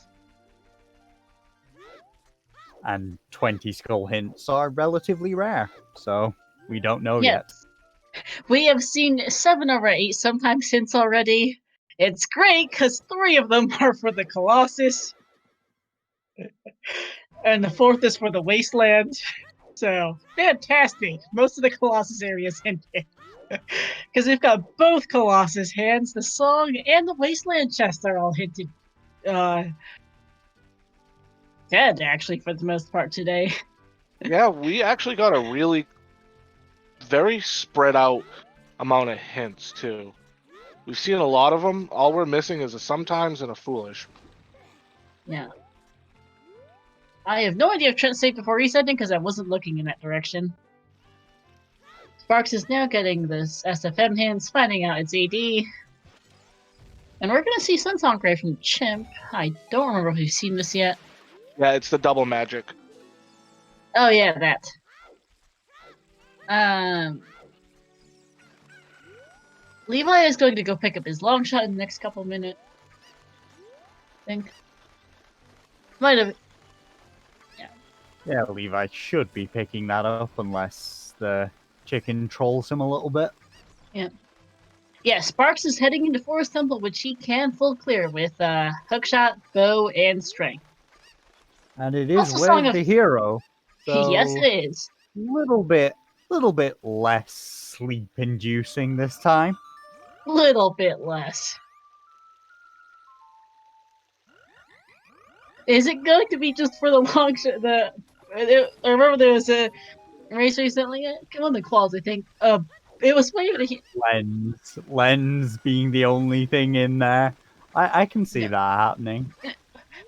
And 20 skull hints are relatively rare, so we don't know Yes. yet. We have seen 7 of our 8 sometimes since already. It's great because 3 of them are for the Colossus, and the 4th is for the Wasteland. So fantastic! Most of the Colossus areas hinted. Because we've got both Colossus hands, the song, and the Wasteland chest are all hinted. Dead, actually, for the most part today. Yeah, we actually got a really very spread out amount of hints too. We've seen a lot of them. All we're missing is a sometimes and a foolish. Yeah. I have no idea if Trent saved before resetting because I wasn't looking in that direction. Sparks is now getting this SFM hands, finding out it's AD. And we're gonna see Sunsong Grave from Chimp. I don't remember if we've seen this yet. Yeah, it's the double magic. Oh yeah, that. Levi is going to go pick up his long shot in the next couple minutes. I think. Might have. Yeah, Levi should be picking that up unless the chicken trolls him a little bit. Yeah, Sparks is heading into Forest Temple, which he can full clear with hookshot, bow, and strength. And it is Also with song of- the hero. So Yes, it is. little bit less sleep inducing this time. Little bit less. Is it going to be just for the long shot? I remember there was a race recently. Come on, the quals, I think. It was way Lens being the only thing in there. I can see Yeah. that happening.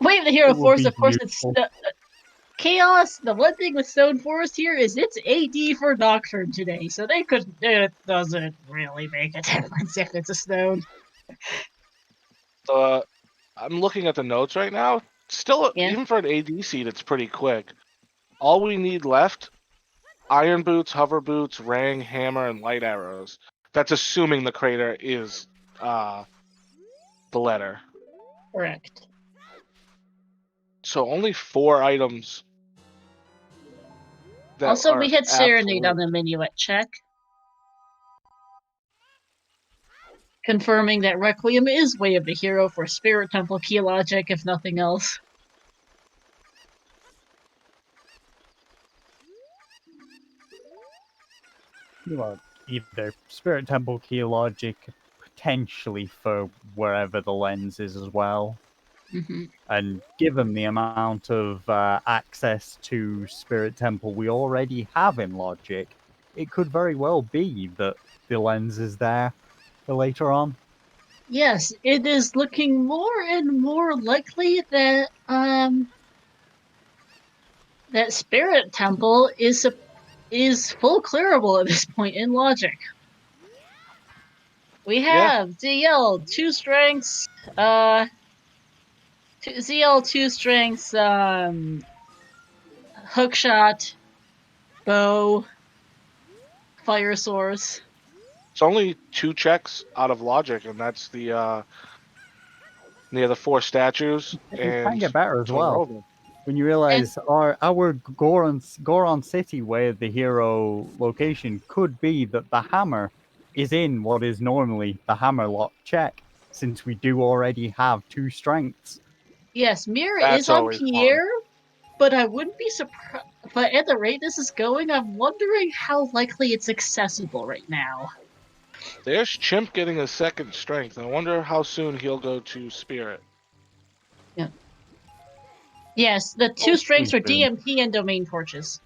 Wave the Hero It would Force, be of course, it's beautiful. Chaos. The one thing with Stone Forest here is it's AD for Nocturne today, so they could. It doesn't really make a difference if it's a Stone. I'm looking at the notes right now. Still, Yeah. even for an AD seed, it's pretty quick. All we need left: iron boots, hover boots, rang, hammer, and light arrows. That's assuming the crater is the letter. Correct. So only 4 items. That Also, are we had Serenade absolute. on the minuet check, confirming that Requiem is Way of the Hero for Spirit Temple key logic, if nothing else. Well, either Spirit Temple key logic, potentially for wherever the lens is as well. Mm-hmm. And given the amount of access to Spirit Temple we already have in Logic, it could very well be that the lens is there for later on. Yes, it is looking more and more likely that that Spirit Temple is full clearable at this point in Logic. We have ZL 2 strengths, ZL 2 strengths, hookshot, bow, fire source. It's only 2 checks out of logic, and that's the near the 4 statues. It and can get better as well. Torova. When you realize our Goron City, where the hero location could be that the hammer is in what is normally the hammer lock check, since we do already have 2 strengths. Yes, Mira That's is on always fun. Pierre, but I wouldn't be surprised. But at the rate this is going, I'm wondering how likely it's accessible right now. There's Chimp getting a second strength. I wonder how soon he'll go to Spirit. Yes, the 2 Oh, strengths are soon. DMP and Domain Torches.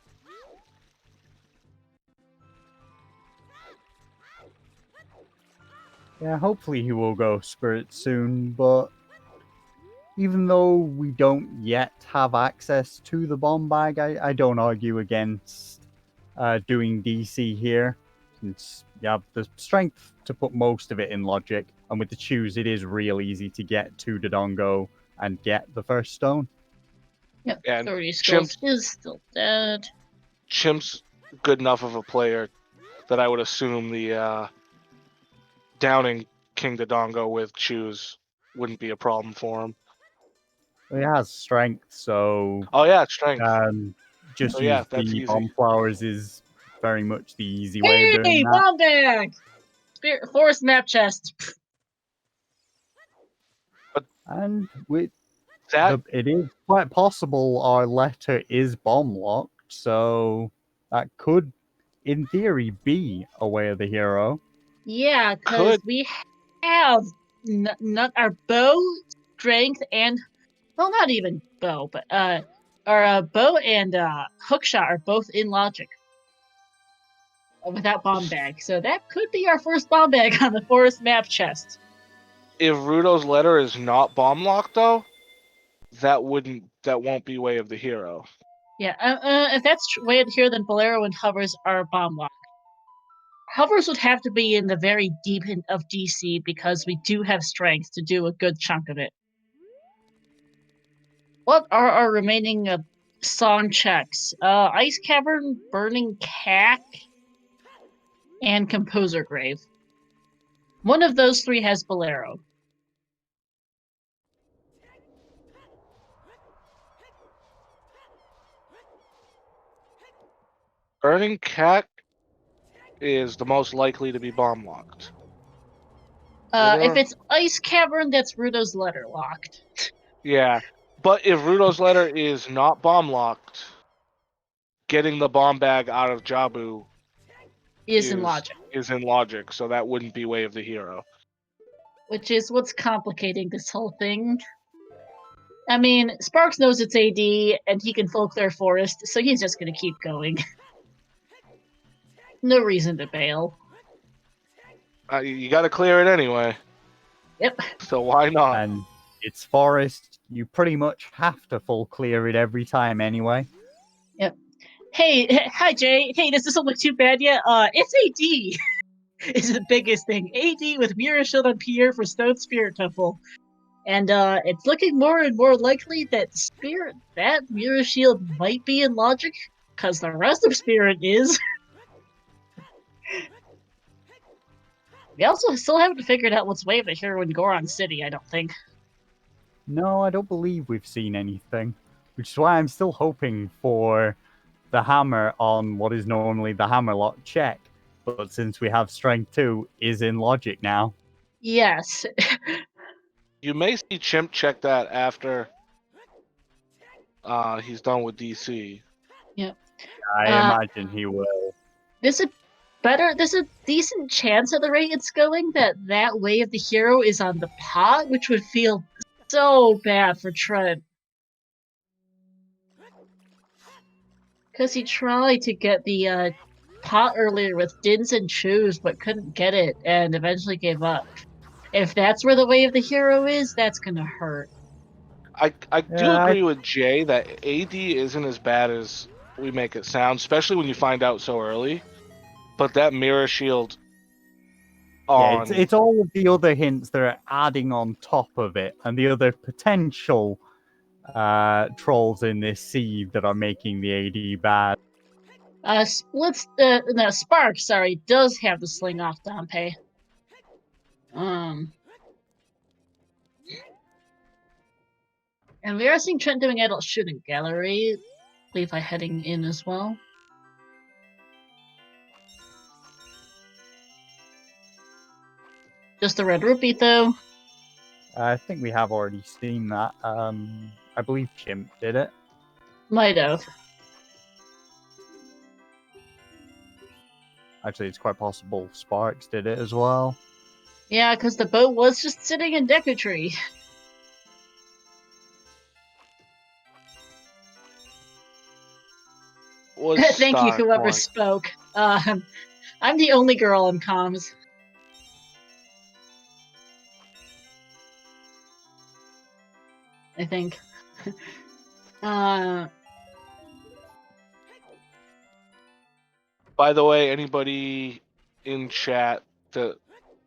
Yeah, hopefully he will go Spirit soon, but even though we don't yet have access to the bomb bag, I don't argue against doing DC here, since you have the strength to put most of it in Logic, and with the choose, it is real easy to get to Dodongo and get the first stone. Yep, And 30 Skulls is still dead. Chimp's good enough of a player that I would assume the downing King Dodongo with choose wouldn't be a problem for him. He has strength, so Oh yeah, strength. just So yeah, use that's the easy. bomb flowers is very much the easy way of doing Hey, that. bomb bag! Spirit Forest map chest. And with That it is quite possible our letter is bomb locked, so that could, in theory, be a way of the hero. Yeah, because could we have not our bow, strength, and well, not even bow, but our bow and hookshot are both in logic without bomb bag. So that could be our first bomb bag on the forest map chest. if Rudo's letter is not bomb locked though, that won't be way of the hero. Yeah, if that's way here, then Bolero and hovers are bomb lock. Hovers would have to be in the very deep end of DC because we do have strength to do a good chunk of it. What are our remaining song checks? Ice Cavern, Burning Cack, and Composer Grave. One of those three has Bolero. Burning Cat is the most likely to be bomb locked. If it's Ice Cavern, that's Rudo's letter locked. Yeah, but if Rudo's letter is not bomb locked, getting the bomb bag out of Jabu Is in logic. is in logic, so that wouldn't be way of the hero. Which is what's complicating this whole thing. I mean, Sparks knows it's AD, and he can full clear forest, so he's just gonna keep going. No reason to bail. You got to clear it anyway. Yep. So why not? And it's forest. You pretty much have to full clear it every time anyway. Yep. Hey, hi Jay. Hey, does this look too bad yet? It's AD is the biggest thing. AD with Mirror Shield on Pierre for Stone Spirit Temple. And it's looking more and more likely that Mirror Shield might be in logic, because the rest of Spirit is. We also still haven't figured out what's Wave the Hero in Goron City, I don't think. No, I don't believe we've seen anything. Which is why I'm still hoping for the hammer on what is normally the hammerlock check. But since we have strength 2, is in logic now. Yes. You may see Chimp check that after he's done with DC. Yep. I imagine he will. There's a decent chance at the rate it's going that way of the hero is on the pot, which would feel so bad for Trent. Because he tried to get the pot earlier with Dins and Chews, but couldn't get it, and eventually gave up. If that's where the way of the hero is, that's gonna hurt. I do agree with Jay that AD isn't as bad as we make it sound, especially when you find out so early. But that mirror shield on... Yeah, it's all of the other hints that are adding on top of it, and the other potential trolls in this seed that are making the AD bad. Spark, does have the sling off Dompe. And we are seeing Trent doing adult shooting gallery. Levi heading in as well. Just the red rupee though. I think we have already seen that. I believe Chimp did it. Might have. Actually, it's quite possible Sparks did it as well. Yeah, because the boat was just sitting in Deku Tree. Thank you, whoever spoke. I'm the only girl in comms. I think. By the way, anybody in chat,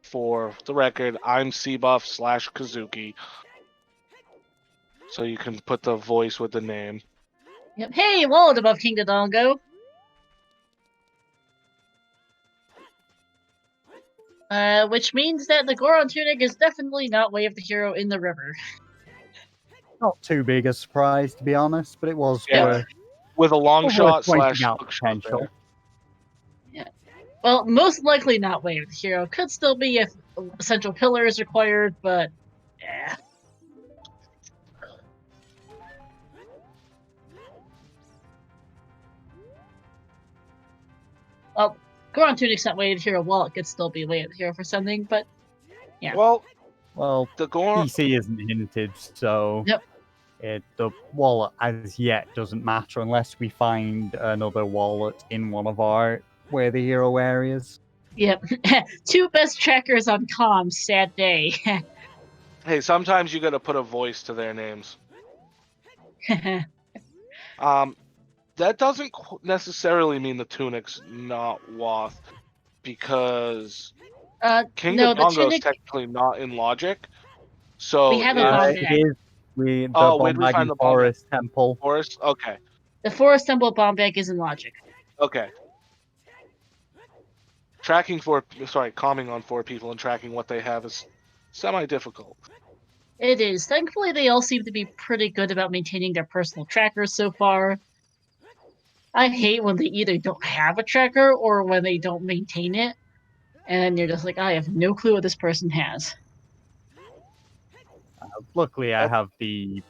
for the record, I'm cbuff/Kazuki. So you can put the voice with the name. Yep. Hey, Wallet above King Dodongo. Which means that the Goron tunic is definitely not Way of the Hero in the river. Not too big a surprise, to be honest, but it was with a long shot / pointing out hook shot potential. there. Well, most likely not Way of the Hero. Could still be if Essential Pillar is required, but yeah. Well, Goron to an extent, Way of the Hero. Well, it could still be Way of the Hero for something, but yeah. Well, Well, the Goron. PC isn't hinted, so Yep. The wallet as yet doesn't matter unless we find another wallet in one of our Where the Hero areas. Yep. 2 best trackers on comms. Sad day. Hey, sometimes you got to put a voice to their names. That doesn't necessarily mean the tunic's not Woth, because King no, of the Dongo is tunic. technically not in Logic. So We have a if, bomb It bag. is the where'd we find Bombagi the bomb bag? Forest Temple. Forest? Okay. The Forest Temple bomb bag is in Logic. Okay. Calming on 4 people and tracking what they have is semi-difficult. It is. Thankfully, they all seem to be pretty good about maintaining their personal trackers so far. I hate when they either don't have a tracker or when they don't maintain it, and you're just like, I have no clue what this person has. Luckily, I have the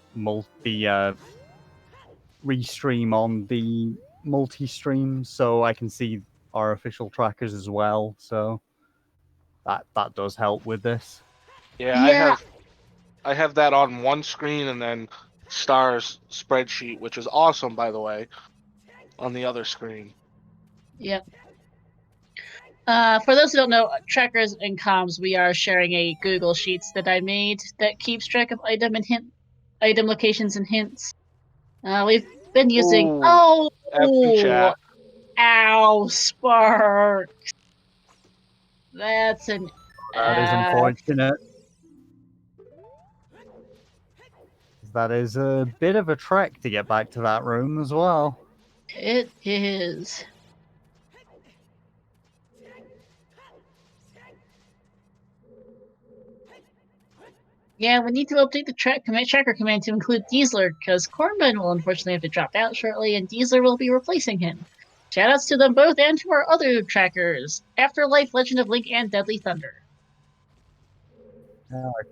restream on the multi-stream, so I can see our official trackers as well. So that does help with this. Yeah, Yeah. I have that on one screen and then Star's spreadsheet, which is awesome, by the way, on the other screen. Yep. For those who don't know, trackers and comms, we are sharing a Google Sheets that I made that keeps track of item locations and hints. We've been using. Ooh, Oh, F2 chat. ow, Spark. That's an. That is unfortunate. That is a bit of a trek to get back to that room as well. It is. Yeah, we need to update the tracker command to include Diesler, because Cornbun will unfortunately have to drop out shortly, and Diesler will be replacing him. Shoutouts to them both and to our other trackers, Afterlife, Legend of Link, and Deadly Thunder.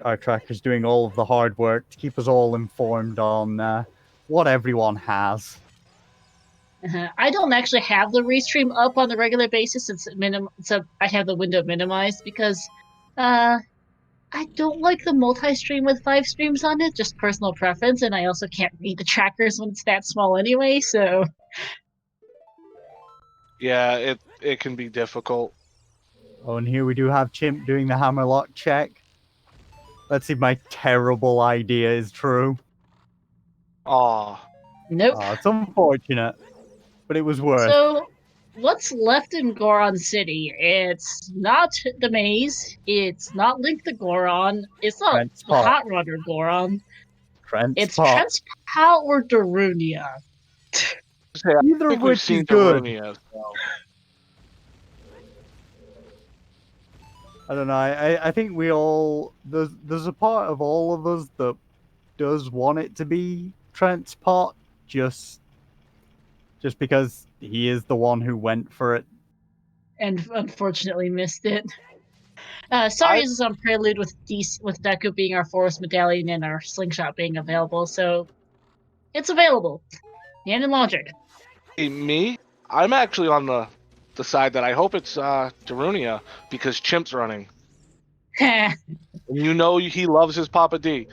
Our tracker's doing all of the hard work to keep us all informed on what everyone has. I don't actually have the restream up on the regular basis. So I have the window minimized because I don't like the multi-stream with 5 streams on it, just personal preference, and I also can't read the trackers when it's that small anyway, so... Yeah, it can be difficult. Oh, and here we do have Chimp doing the hammerlock check. Let's see if my terrible idea is true. Aw. Nope. It's unfortunate, but it was worth. So, what's left in Goron City? It's not the maze, it's not Link the Goron, it's not Trent's the Pot. Hot Runner Goron, it's Pot. Trent's Pot or Darunia. Either of which is good. Darunia, so. I don't know. I think we all there's a part of all of us that does want it to be Trent's Pot, just because he is the one who went for it. And unfortunately missed it. Sorry, this is on Prelude with Deku being our Forest Medallion and our Slingshot being available, so it's available. And in Logic. Hey, me? I'm actually on the side that I hope it's Darunia, because Chimp's running. And you know he loves his Papa D.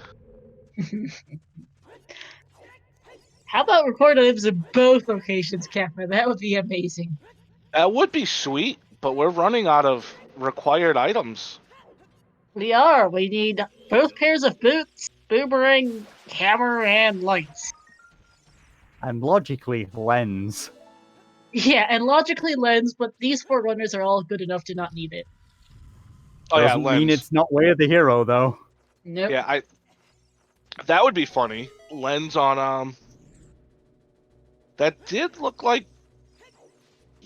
How about recorder in both locations, Kappa? That would be amazing. That would be sweet, but we're running out of required items. We are. We need both pairs of boots, boomerang, hammer, and lights. And logically, lens. Yeah, and logically lens, but these 4 runners are all good enough to not need it. Oh, Doesn't yeah, lens. mean it's not Way of the Hero, though. Nope. Yeah, that would be funny. Lens on, that did look like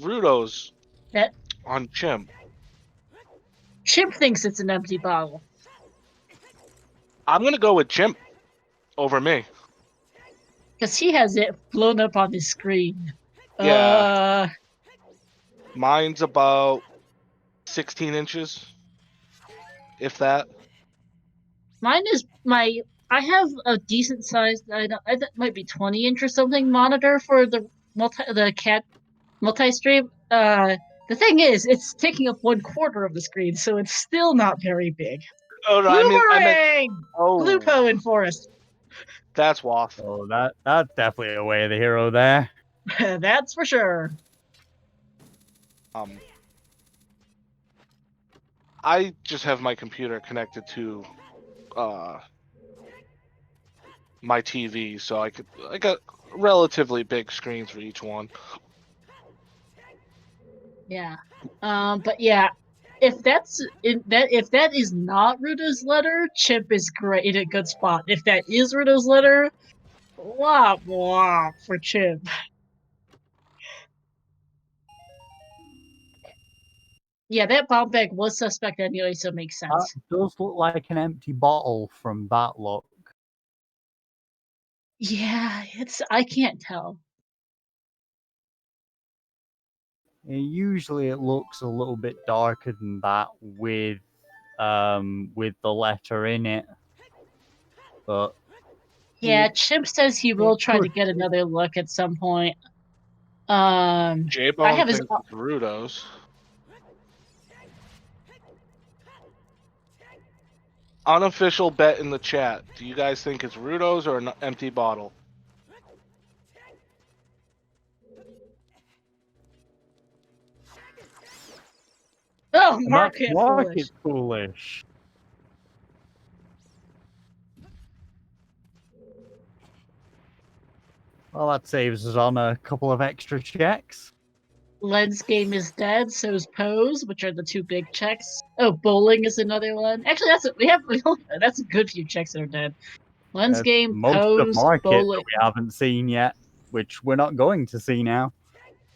Rudo's on Chimp. Chimp thinks it's an empty bottle. I'm going to go with Chimp over me. Because he has it blown up on his screen. Yeah. Mine's about 16 inches, if that. Mine is I have a decent sized. I that might be 20-inch or something monitor for the cat multi-stream. The thing is, it's taking up 1/4 of the screen, so it's still not very big. Oh no, I meant. Bloomerang! Oh, Glupo in Forest. that's Waff. Oh, that's definitely a way of the hero there. That's for sure. I just have my computer connected to my TV, so I got relatively big screens for each one. Yeah. But yeah, if that is not Ruto's letter, Chip is great in a good spot. If that is Ruto's letter, wop wop for Chip. Yeah, that bomb bag was suspect anyway, so it makes That sense. does look like an empty bottle from that look. Yeah, I can't tell. Usually it looks a little bit darker than that with the letter in it. But Yeah, Chip says he will try to get another look at some point. I J-Bone have his thinks it's Rudo's. Unofficial bet in the chat. Do you guys think it's Rudo's or an empty bottle? market foolish. Market foolish. Well, that saves us on a couple of extra checks. Lens game is dead, so is Pose, which are the two big checks. Oh, bowling is another one. Actually, that's a good few checks that are dead. Lens game, Most Pose, of market bowling. that we haven't seen yet, which we're not going to see now.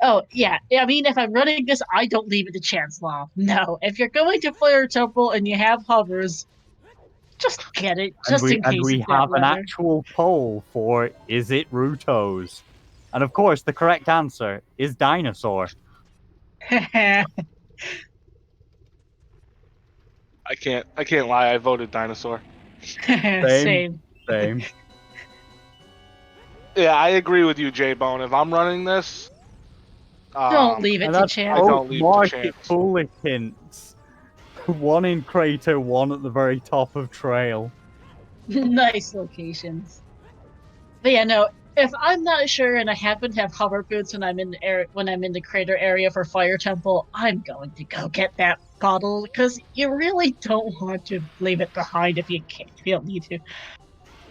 Oh yeah, I mean, if I'm running this, I don't leave it to chance law. No, if you're going to Fire Temple and you have hovers, just get it, just in case. And we it's that have an letter. actual poll for is it Ruto's? And of course, the correct answer is dinosaur. I can't lie. I voted dinosaur. Same. Same. Yeah, I agree with you, J-Bone. If I'm running this, Don't leave it And to that's chance. I don't leave it to market chance. foolish hints. One in crater, one at the very top of trail. Nice locations. But yeah, no. If I'm not sure and I happen to have hover boots when I'm in the crater area for Fire Temple, I'm going to go get that bottle because you really don't want to leave it behind if you can't, if you don't need to.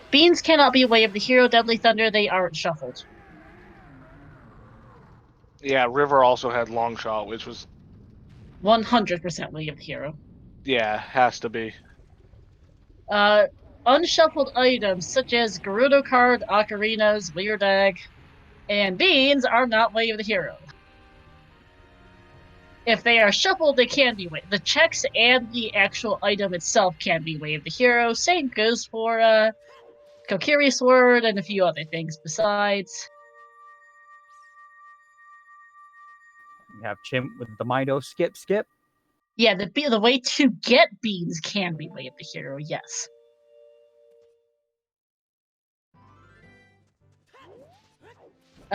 Beans cannot be Way of the Hero, Deadly Thunder. They aren't shuffled. Yeah, River also had long shot, which was 100% Way of the Hero. has to be. Unshuffled items such as Gerudo card, Ocarinas, Weird Egg, and Beans are not Way of the Hero. If they are shuffled, they can be Way. The checks and the actual item itself can be Way of the Hero. Same goes for Kokiri Sword and a few other things besides. We have Chimp with the Mido skip. Yeah, the way to get Beans can be Way of the Hero, yes.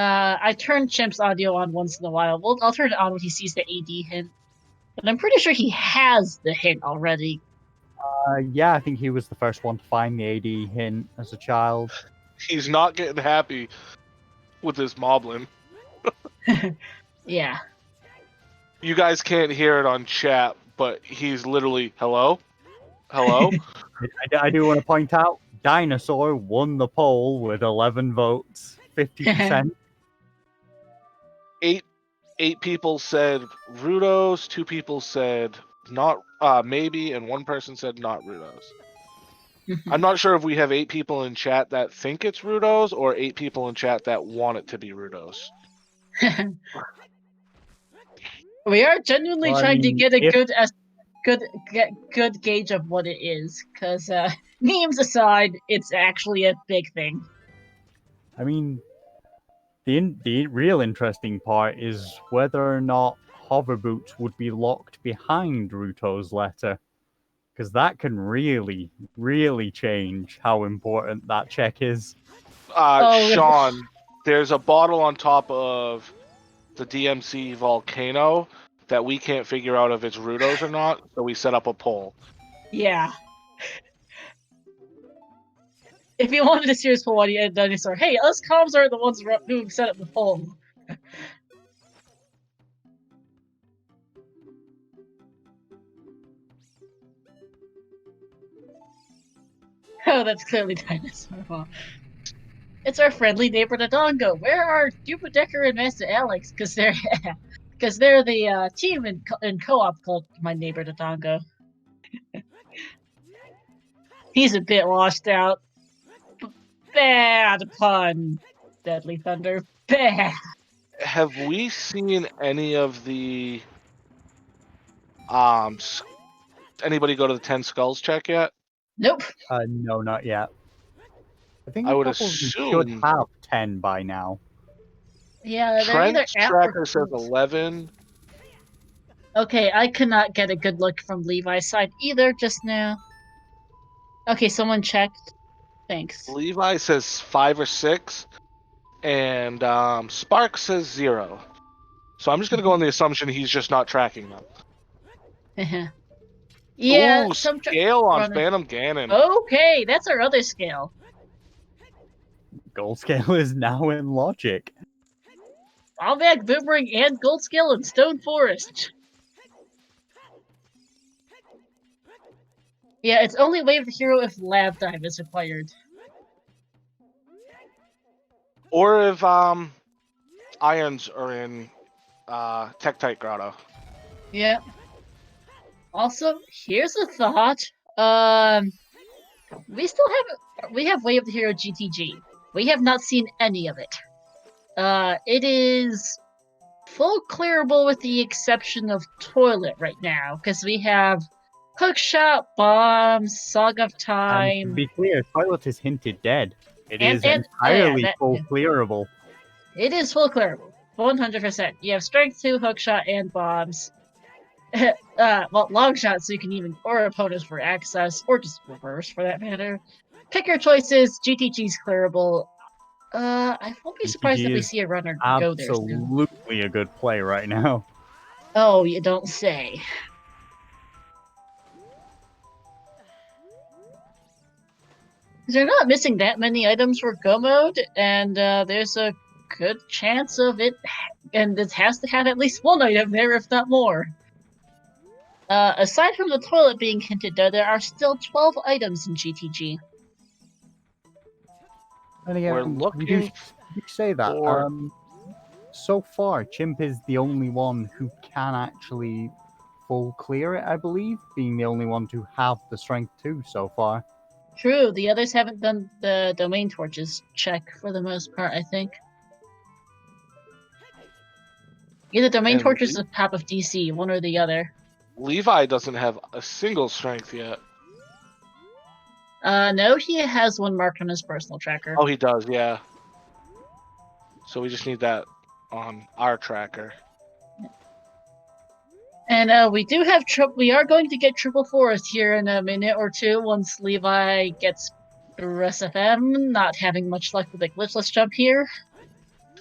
I turn Chimp's audio on once in a while. I'll turn it on when he sees the AD hint. But I'm pretty sure he has the hint already. Yeah, I think he was the first one to find the AD hint as a child. He's not getting happy with his Moblin. Yeah. You guys can't hear it on chat, but he's literally, hello? Hello? I do want to point out, Dinosaur won the poll with 11 votes, 50%. Eight people said Rudos, 2 people said not maybe, and 1 person said not Rudos. I'm not sure if we have 8 people in chat that think it's Rudos or 8 people in chat that want it to be Rudos. We are genuinely Well, I trying to mean, get a if- good gauge of what it is, because memes aside, it's actually a big thing. I mean, the real interesting part is whether or not hover boots would be locked behind Ruto's letter. Because that can really, really change how important that check is. Oh. Sean, there's a bottle on top of the DMC volcano that we can't figure out if it's Ruto's or not, so we set up a poll. Yeah. If you wanted a serious poll, why do you add dinosaur? Hey, us comms are the ones who set up the poll. Oh, that's clearly dinosaur. Well, it's our friendly neighbor Dodongo. Where are Dupadecker and Master Alex? Because they're the team in co-op called my neighbor Dodongo. He's a bit washed out. Bad pun. Deadly Thunder. Bad. Have we seen any of the anybody go to the 10 skulls check yet? Nope. No, not yet. I think I would a couple of them assume should have 10 by now. Yeah, they're either Trent's app tracker or says close. 11. Okay, I cannot get a good look from Levi's side either just now. Okay, someone checked. Thanks. Levi says 5 or 6, and Spark says 0. So I'm just gonna go on the assumption he's just not tracking them. Yeah, Ooh, some scale on runner. Phantom Ganon. Okay, that's our other scale. Gold scale is now in Logic. Almag, Boomerang, and Gold Scale in Stone Forest. Yeah, it's only Wave the Hero if Lab Dive is required. Or if irons are in Tektite Grotto. Yeah. Also, here's a thought. We have Way of the Hero GTG. We have not seen any of it. It is full clearable with the exception of Toilet right now, because we have Hookshot, Bombs, Song of And to Time, be clear, Toilet is hinted dead. It And- is and- entirely yeah, full clearable. It is full clearable. 100%. You have Strength 2, Hookshot, and Bombs. Well, long shot, so you can even, or opponents for access, or just reverse for that matter. Pick your choices. GTG's clearable. I won't be surprised if GTG we is see a runner go there soon. Absolutely a good play right now. Oh, you don't say. They're not missing that many items for Go Mode, and there's a good chance of it, and it has to have at least one item there, if not more. Aside from the toilet being hinted, though, there are still 12 items in GTG. And again, We're we do looking say that. for- So far, Chimp is the only one who can actually full clear it, I believe, being the only one to have the strength 2 so far. True, the others haven't done the domain torches check for the most part, I think. Either domain And torches or top of DC, one or the other. Levi doesn't have a single strength yet. No, he has one marked on his personal tracker. Oh, he does, yeah. So we just need that on our tracker. And we do have we are going to get Triple Forest here in a minute or two once Levi gets RSFM, not having much luck with the glitchless jump here.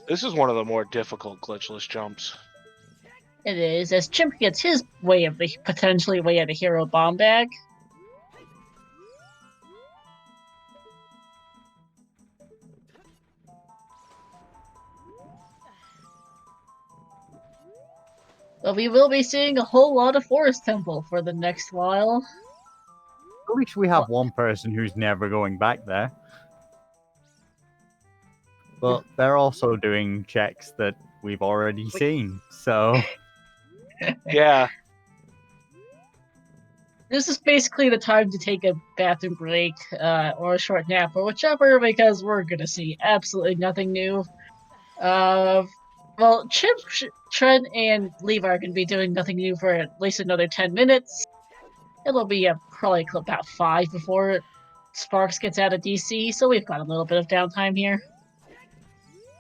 This is one of the more difficult glitchless jumps. It is, as Chimp gets his potentially way of the hero bomb bag. But we will be seeing a whole lot of Forest Temple for the next while. At least we have one person who's never going back there. But they're also doing checks that we've already seen, so... Yeah. This is basically the time to take a bathroom break, or a short nap, or whichever, because we're gonna see absolutely nothing new. Well, Chip, Trent, and Levi are gonna be doing nothing new for at least another 10 minutes. It'll be probably about 5 before Sparks gets out of DC, so we've got a little bit of downtime here.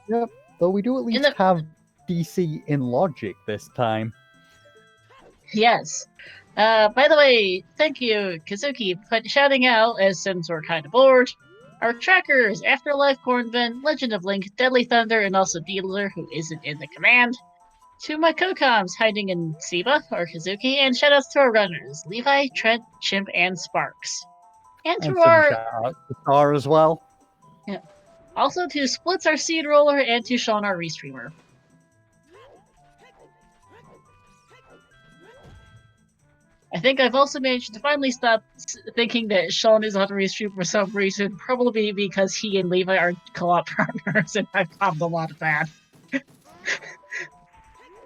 Yep, though we do at least have DC in Logic this time. Yes. By the way, thank you, Kazuki, for shouting out, as since we're kind of bored. Our trackers, Afterlife Cornvin, Legend of Link, Deadly Thunder, and also Dealer, who isn't in the command. To my co-coms hiding in Siba or Kazuki, and shoutouts to our runners, Levi, Trent, Chimp, and Sparks. And to And some our shout out to Star as well. also to Splits, our seed roller, and to Sean, our restreamer. I think I've also managed to finally stop thinking that Sean is on restream for some reason, probably because he and Levi are co-op partners, and I've popped a lot of that.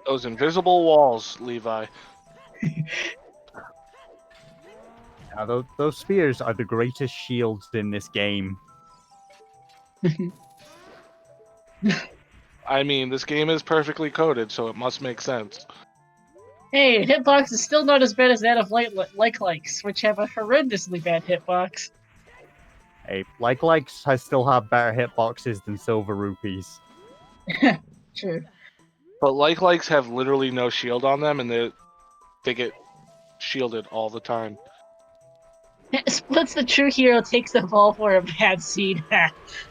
Those invisible walls, Levi. Those spheres are the greatest shields in this game. I mean, this game is perfectly coded, so it must make sense. Hey, hitbox is still not as bad as that of likes, which have a horrendously bad hitbox. Hey, likes I still have better hitboxes than silver rupees. True. But likes have literally no shield on them, and they get shielded all the time. Splits the true hero takes the ball for a bad seed.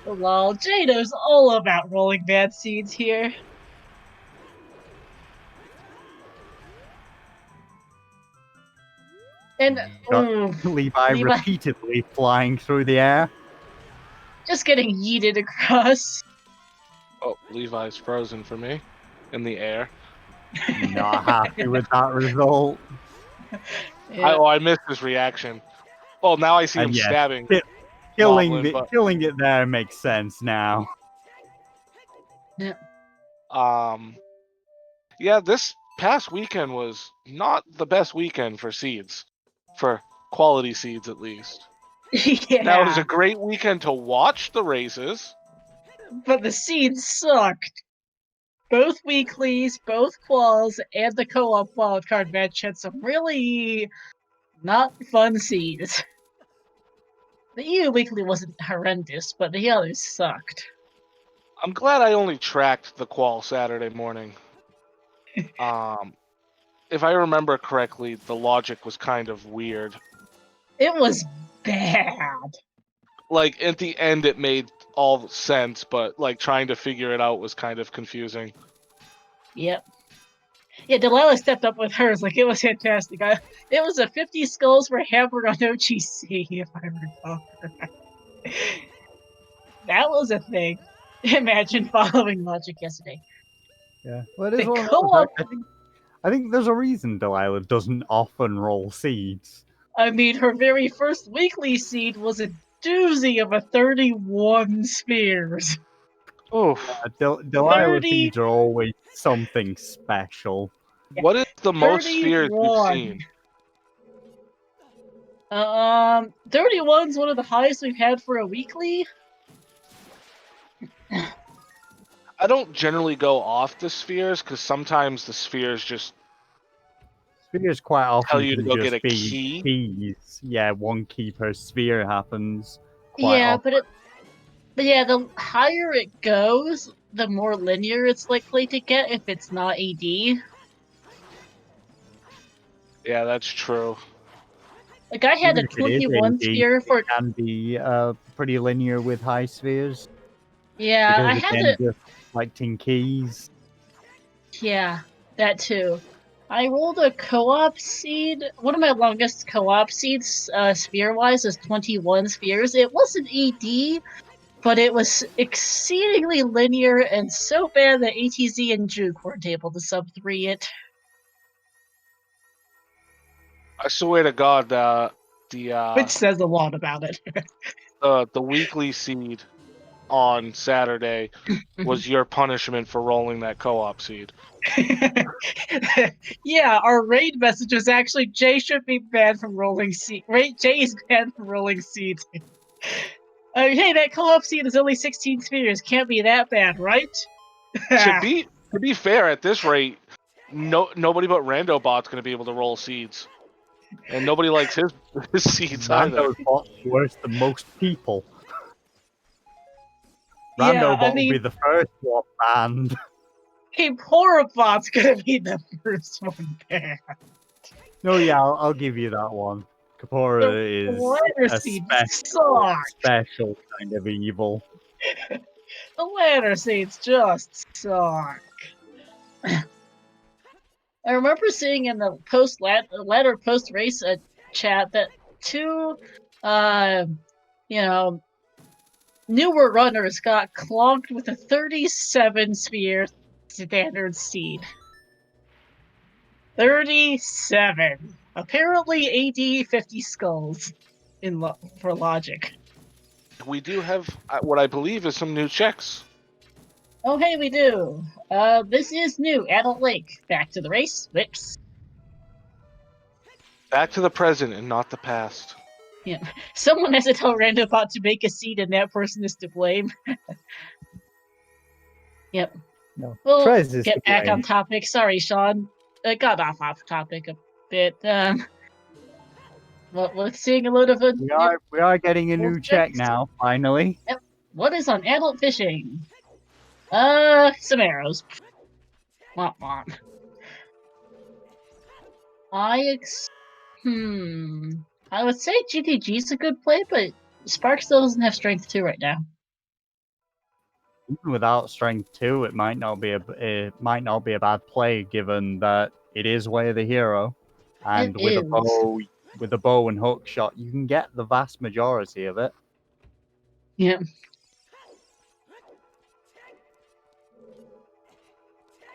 Lol, Jado's all about rolling bad seeds here. And Levi repeatedly flying through the air. just getting yeeted across. Oh, Levi's frozen for me in the air. Not happy with that result. Yeah. I missed his reaction. Well, now I see him Yeah, stabbing. killing Moblin, killing it there makes sense now. Yeah, this past weekend was not the best weekend for seeds, for quality seeds at least. Yeah. Now it was a great weekend to watch the races. But the seeds sucked. Both weeklies, both quals, and the co-op wildcard match had some really not fun seeds. The EU weekly wasn't horrendous, but the others sucked. I'm glad I only tracked the qual Saturday morning. If I remember correctly, the logic was kind of weird. It was bad. Like at the end, it made all sense, but like trying to figure it out was kind of confusing. Yep. Yeah, Delilah stepped up with hers. Like, it was fantastic. It was a 50 skulls for Hamburg on OGC, if I recall correctly. That was a thing. Imagine following logic yesterday. Yeah, well, it is The one of those. co-op. I think there's a reason Delilah doesn't often roll seeds. I mean, her very first weekly seed was a doozy of a 31 spheres. Oh, Delilah seeds are always something special. what is the most spheres you've 31. seen? 31's one of the highest we've had for a weekly. I don't generally go off the spheres because sometimes the spheres just Spheres quite often tell you to can go just get a be key. keys. Yeah, one key per sphere happens. Quite Yeah, often. but yeah, the higher it goes, the more linear it's likely to get if it's not AD. Yeah, that's true. Like, I had Even a if it is 21 AD, sphere for. it can be pretty linear with high spheres. Yeah, Because I had again, to. just collecting keys. Yeah, that too. I rolled a co-op seed. One of my longest co-op seeds, sphere-wise, is 21 spheres. It wasn't AD, but it was exceedingly linear and so bad that ATZ and Juke weren't able to sub 3 it. I swear to God, Which says a lot about it. the weekly seed on Saturday was your punishment for rolling that co-op seed. Yeah, our raid message was actually Jay should be banned from rolling seed. Jay is banned from rolling seeds. Hey, that co-op seed is only 16 spheres. Can't be that bad, right? to be fair, at this rate, nobody but Randobot's going to be able to roll seeds, and nobody likes his seeds either. Rando's bot worse than most people. Yeah, Randobot will be the first one banned. Hey, Porobot's gonna be the first one banned. No, yeah, I'll give you that one. Kapora is ladder a seed special, sucks. special kind of evil. The ladder seeds just suck. I remember seeing in the ladder post race chat that two, uh, you know, newer runners got clonked with a 37 sphere standard seed. 37. Apparently, AD 50 skulls for logic. We do have what I believe is some new checks. Oh, hey, we do. This is new. Adult Lake. Back to the race. Whips. Back to the present and not the past. Yeah. Someone has to tell Randobot to make a seed and that person is to blame. Yep. No, We'll Trez is get to back on blame. topic. Sorry, Sean. I got off topic a bit. Well, we're seeing a load of We are getting a new check checks. now, finally. Yep. What is on adult fishing? Some arrows. Womp womp. I would say GTG's a good play, but Spark still doesn't have strength 2 right now. Even without strength 2, it might not be a bad play, given that it is Way of the Hero, and It with is. a bow and hook shot, you can get the vast majority of it. Yeah.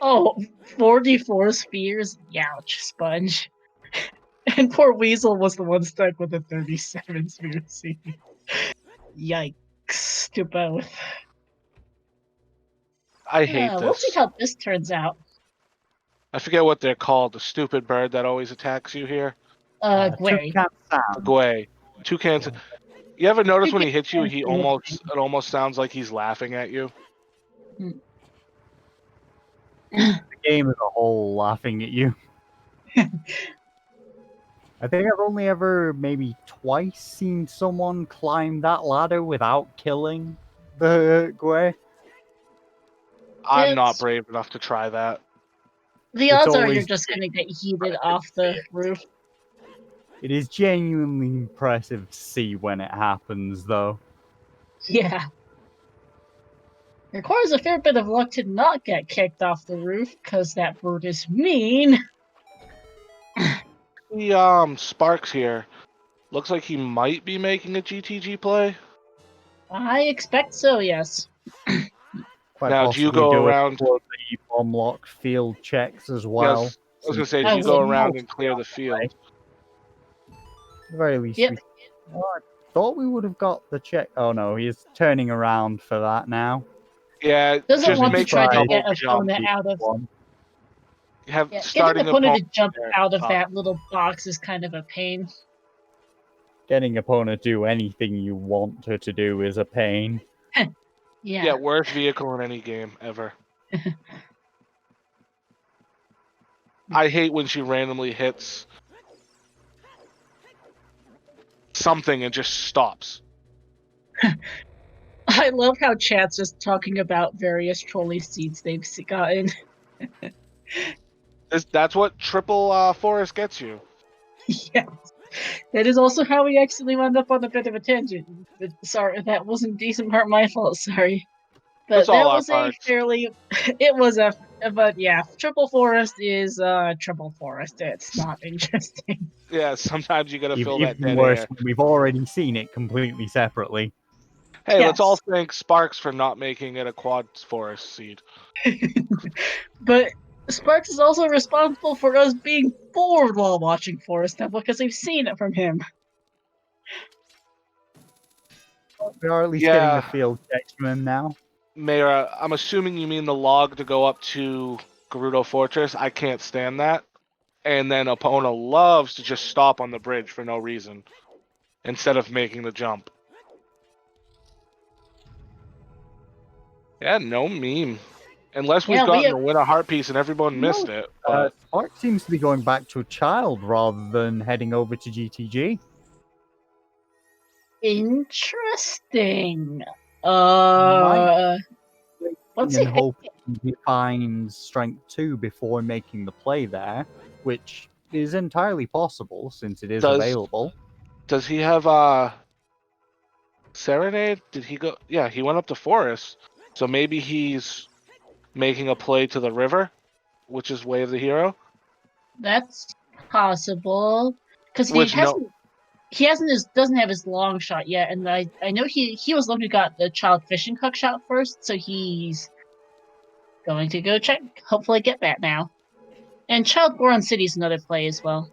Oh, 44 spheres? Youch, Sponge. And poor Weasel was the one stuck with a 37 sphere seed. Yikes to both. I hate We'll see this. how this turns out. I forget what they're called. The stupid bird that always attacks you here. Gwei. Toucan Sam. Gwei. Toucans. You ever notice when he hits you, Toucan it almost sounds like he's laughing at you? The game as a whole laughing at you. I think I've only ever maybe twice seen someone climb that ladder without killing the Gwei. I'm not It's- brave enough to try that. The It's odds are you're always just gonna get heated off the roof. It is genuinely impressive to see when it happens, though. Yeah. Requires a fair bit of luck to not get kicked off the roof, because that bird is mean. The Sparks here. Looks like he might be making a GTG play. I expect so, yes. Quite Now, do you possibly go do around? a couple of the bomb lock field checks as well. Yes, I was gonna say, I do you go would. around and clear the field? At the very least, Yep. I thought we would have got the check. Oh no, he's turning around for that now. Yeah, Doesn't just want to make try a to double get jump. opponent out of. One. Have Yeah, getting starting opponent to jump there. out of that little box is kind of a pain. Getting opponent to do anything you want her to do is a pain. Yeah, worst vehicle in any game ever. I hate when she randomly hits something and just stops. I love how chat's just talking about various trolley seeds they've gotten. That's what triple forest gets you. Yeah. That is also how we actually wound up on a bit of a tangent. But sorry, that wasn't decent part my fault, sorry. But That's all that our was a parts. fairly it was a but yeah, triple forest is triple forest. It's not interesting. Yeah, sometimes you gotta fill that Even dead worse, air. we've already seen it completely separately. Hey, let's all Yes. thank Sparks for not making it a quad forest seed. But Sparks is also responsible for us being bored while watching Forest Temple because we've seen it from him. We are at least getting the field checks from him now. Mayra, I'm assuming you mean the log to go up to Gerudo Fortress. I can't stand that. And then Epona loves to just stop on the bridge for no reason instead of making the jump. Yeah, no meme. Unless we've gotten a win a heart piece and everyone missed it. But Spark seems to be going back to a child rather than heading over to GTG. Interesting. Let's see. Hope he finds strength 2 before making the play there, which is entirely possible since it is Does- available. Does he have Serenade? Did he go? Yeah, he went up to Forest. So maybe he's making a play to the river, which is Way of the Hero. That's possible because Which doesn't have his long shot yet, and I know he was the one who got the child fishing hook shot first, so he's going to go check. Hopefully, get that now. And Child Goron City is another play as well.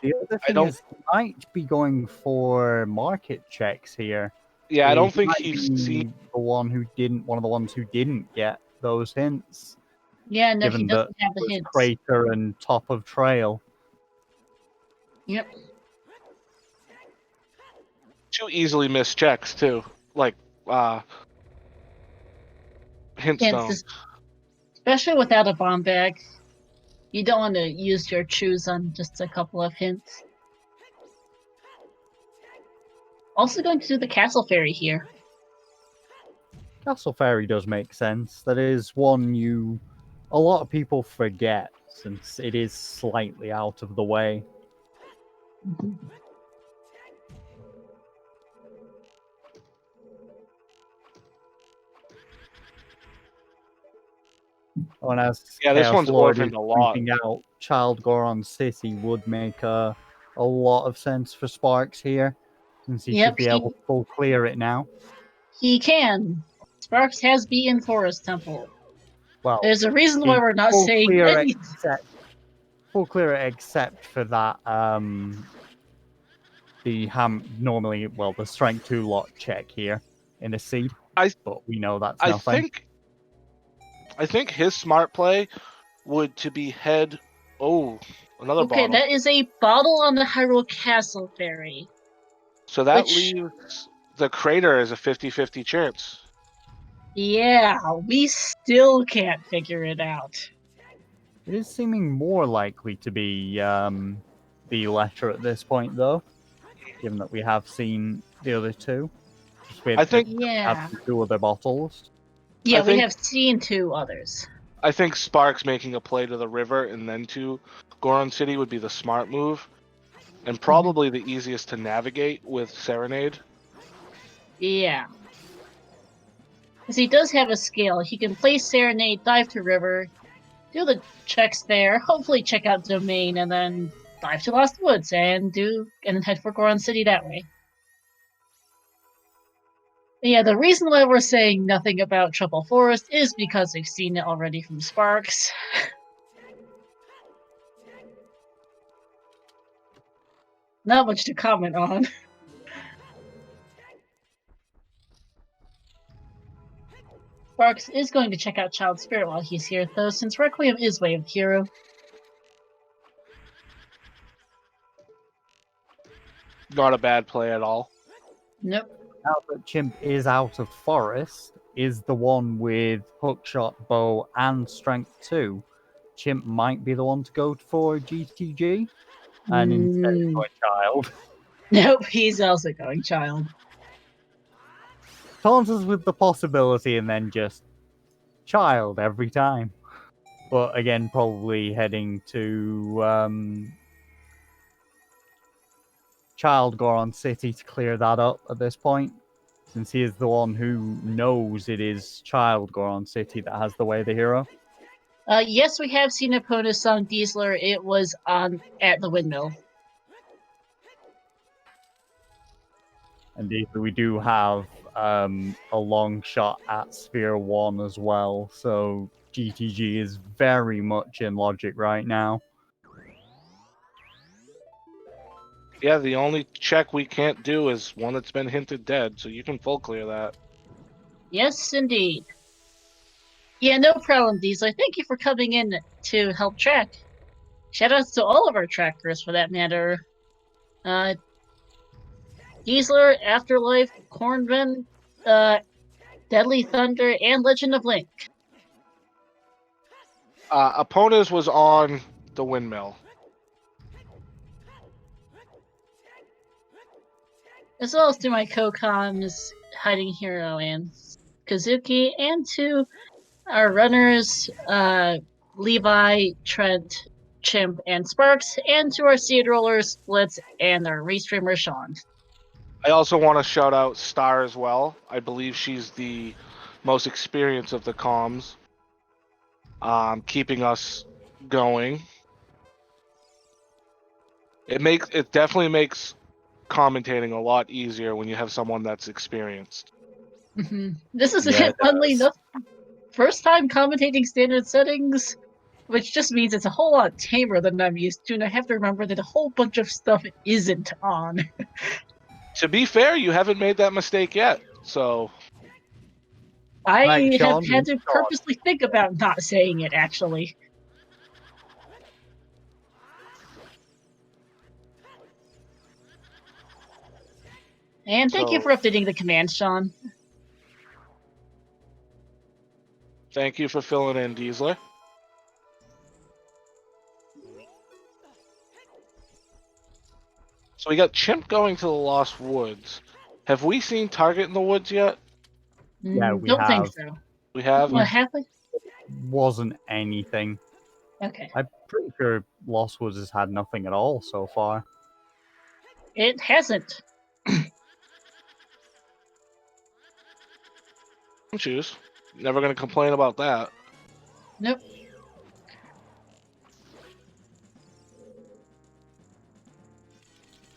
The other thing don't- is, he might be going for market checks here. Yeah, I don't He think might he's be seen. one of the ones who didn't get those hints. Yeah, no, he Given that doesn't have the was hints. Crater and Top of Trail. Yep. Too easily missed checks too, like hint Hints, stone. especially without a bomb bag. You don't want to use your choose on just a couple of hints. Also going to do the Castle Fairy here. Castle Fairy does make sense. That is one a lot of people forget since it is slightly out of the way. And as Yeah, this Chaos one's Lord is orphaned a lot. pointing out, Child Goron City would make a lot of sense for Sparks here, since he Yep, should be able to full clear it now. He can. Sparks has beaten Forest Temple. Well, There's a reason why he we're not full saying clear anything. full clear it except for that normally the strength 2 lot check here in a seed. But we know that's nothing. I think his smart play would to be head. Oh, another Okay, bottle. that is a bottle on the Hyrule Castle Fairy. So that which- leaves the Crater as a 50-50 chance. Yeah, we still can't figure it out. It is seeming more likely to be the letter at this point, though, given that we have seen the other two. I think Yeah. have 2 other bottles. Yeah, I we think- have seen 2 others. I think Sparks making a play to the river and then to Goron City would be the smart move, and probably the easiest to navigate with Serenade. Yeah. Because he does have a skill. He can play Serenade, dive to River, do the checks there, hopefully check out Domain, and then dive to Lost Woods and then head for Goron City that way. Yeah, the reason why we're saying nothing about Trouble Forest is because we've seen it already from Sparks. Not much to comment on. Sparks is going to check out Child Spirit while he's here, though, since Requiem is Way of the Hero. Not a bad play at all. Nope. Now that Chimp is out of Forest, is the one with Hookshot, Bow, and Strength 2. Chimp might be the one to go for GTG, and instead go Child. Nope, he's also going Child. Taunts us with the possibility and then just Child every time. But again, probably heading to Child Goron City to clear that up at this point, since he is the one who knows it is Child Goron City that has the Way of the Hero. Yes, we have seen Epona's song Diesler. It was at the windmill. Indeed, we do have a long shot at Sphere 1 as well, so GTG is very much in logic right now. Yeah, the only check we can't do is one that's been hinted dead, so you can full clear that. Yes, indeed. Yeah, no problem, Diesel. Thank you for coming in to help track. Shoutouts to all of our trackers, for that matter. Diesler, Afterlife, Cornven, Deadly Thunder, and Legend of Link. Apona's was on the windmill. As well as to my co-coms, Hiding Hero and Kazuki, and to our runners, Levi, Trent, Chimp, and Sparks, and to our seed rollers, Blitz, and our restreamer, Sean. I also want to shout out Star as well. I believe she's the most experienced of the comms, keeping us going. It definitely makes commentating a lot easier when you have someone that's experienced. This is, Yeah, it funnily does. enough, first time commentating standard settings, which just means it's a whole lot tamer than I'm used to, and I have to remember that a whole bunch of stuff isn't on. To be fair, you haven't made that mistake yet, so I Right, have Sean, had to Sean. purposely think about not saying it, actually. And thank you So- for updating the command, Sean. thank you for filling in, Diesler. So we got Chimp going to the Lost Woods. Have we seen Target in the woods yet? Yeah, we Don't think have. so. We have. What happened? Wasn't anything. Okay. I'm pretty sure Lost Woods has had nothing at all so far. It hasn't. Choose. Never gonna complain about that. Nope.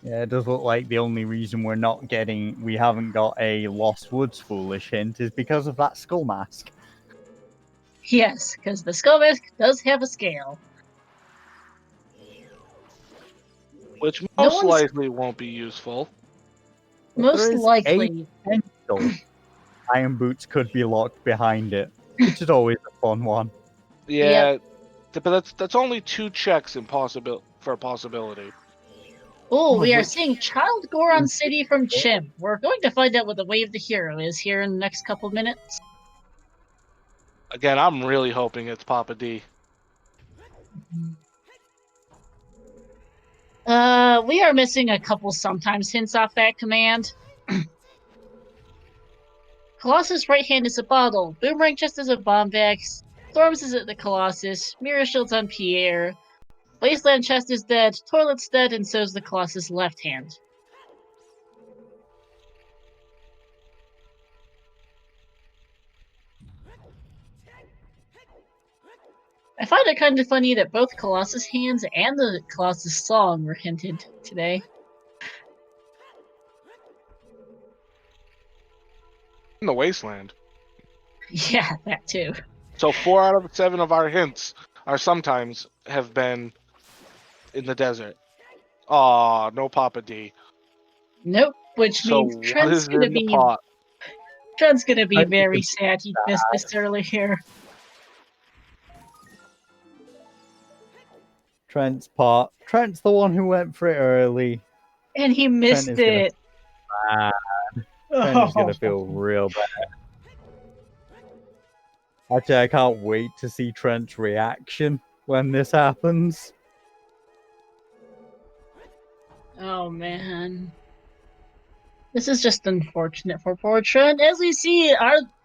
Yeah, it does look like the only reason we haven't got a Lost Woods Foolish hint is because of that skull mask. Yes, because the skull mask does have a scale. Which No most one's- likely won't be useful. But Most there is likely. a potential Iron Boots could be locked behind it, which is always a fun one. Yeah, but that's only 2 checks for a possibility. Oh, we are Which- seeing Child Goron City from Chimp. We're going to find out what the Way of the Hero is here in the next couple minutes. Again, I'm really hoping it's Papa D. We are missing a couple sometimes hints off that command. Colossus' right hand is a bottle. Boomerang chest is a bomb bag. Storms is at the Colossus. Mirror shield's on Pierre. Wasteland chest is dead. Toilet's dead, and so's the Colossus' left hand. I find it kind of funny that both Colossus hands and the Colossus song were hinted today. In the Wasteland. Yeah, that too. So 4 out of 7 of our hints are sometimes have been in the desert. Aw, no Papa D. Nope, which So means what Trent's is gonna in the be pot? very sad he missed this earlier. Trent's part. Trent's the one who went for it early. And he missed is gonna- it. Trent is gonna feel real bad. Actually, I can't wait to see Trent's reaction when this happens. Oh man. This is just unfortunate for poor Trent. As we see,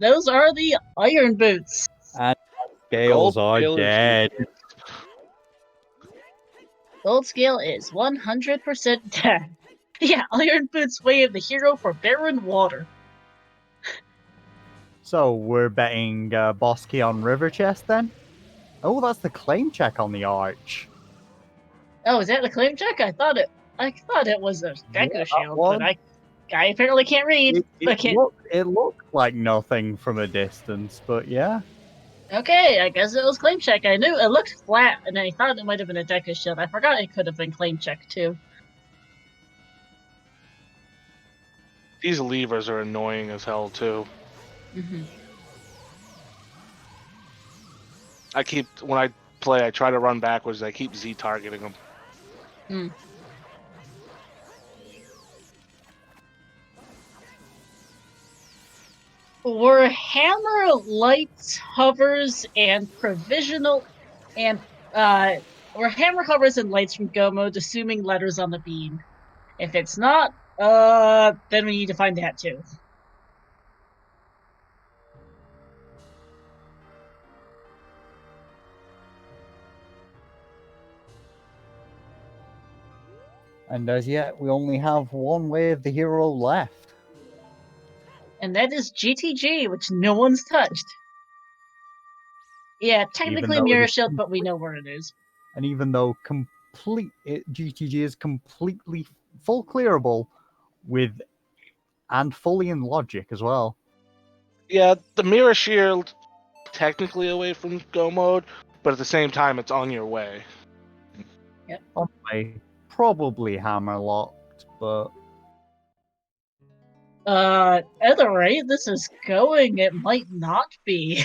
those are the iron boots. Scales Gold are Killer dead. Gold scale is 100% dead. Yeah, iron boots way of the hero for barren water. So we're betting Bosky on River Chest then? Oh, that's the claim check on the arch. Oh, is that the claim check? I thought it was a Deku that shield, one. but I apparently can't read. It looked like nothing from a distance, but yeah. Okay, I guess it was claim check. I knew it looked flat, and I thought it might have been a Deku shield. I forgot it could have been claim check too. These levers are annoying as hell too. Mm-hmm. When I play, I try to run backwards. I keep Z targeting them. Mm. Were hammer, lights, hovers, and provisional, and were hammer, hovers, and lights from Go mode assuming letters on the beam? If it's not, then we need to find that too. And as yet, we only have one way of the hero left. And that is GTG, which no one's touched. Yeah, technically though it Mirror is Shield, but we know where it is. And even though GTG is completely full clearable with and fully in logic as well. Yeah, the mirror shield technically away from go mode, but at the same time it's on your way. On the way, probably hammer locked, but At the rate this is going, it might not be.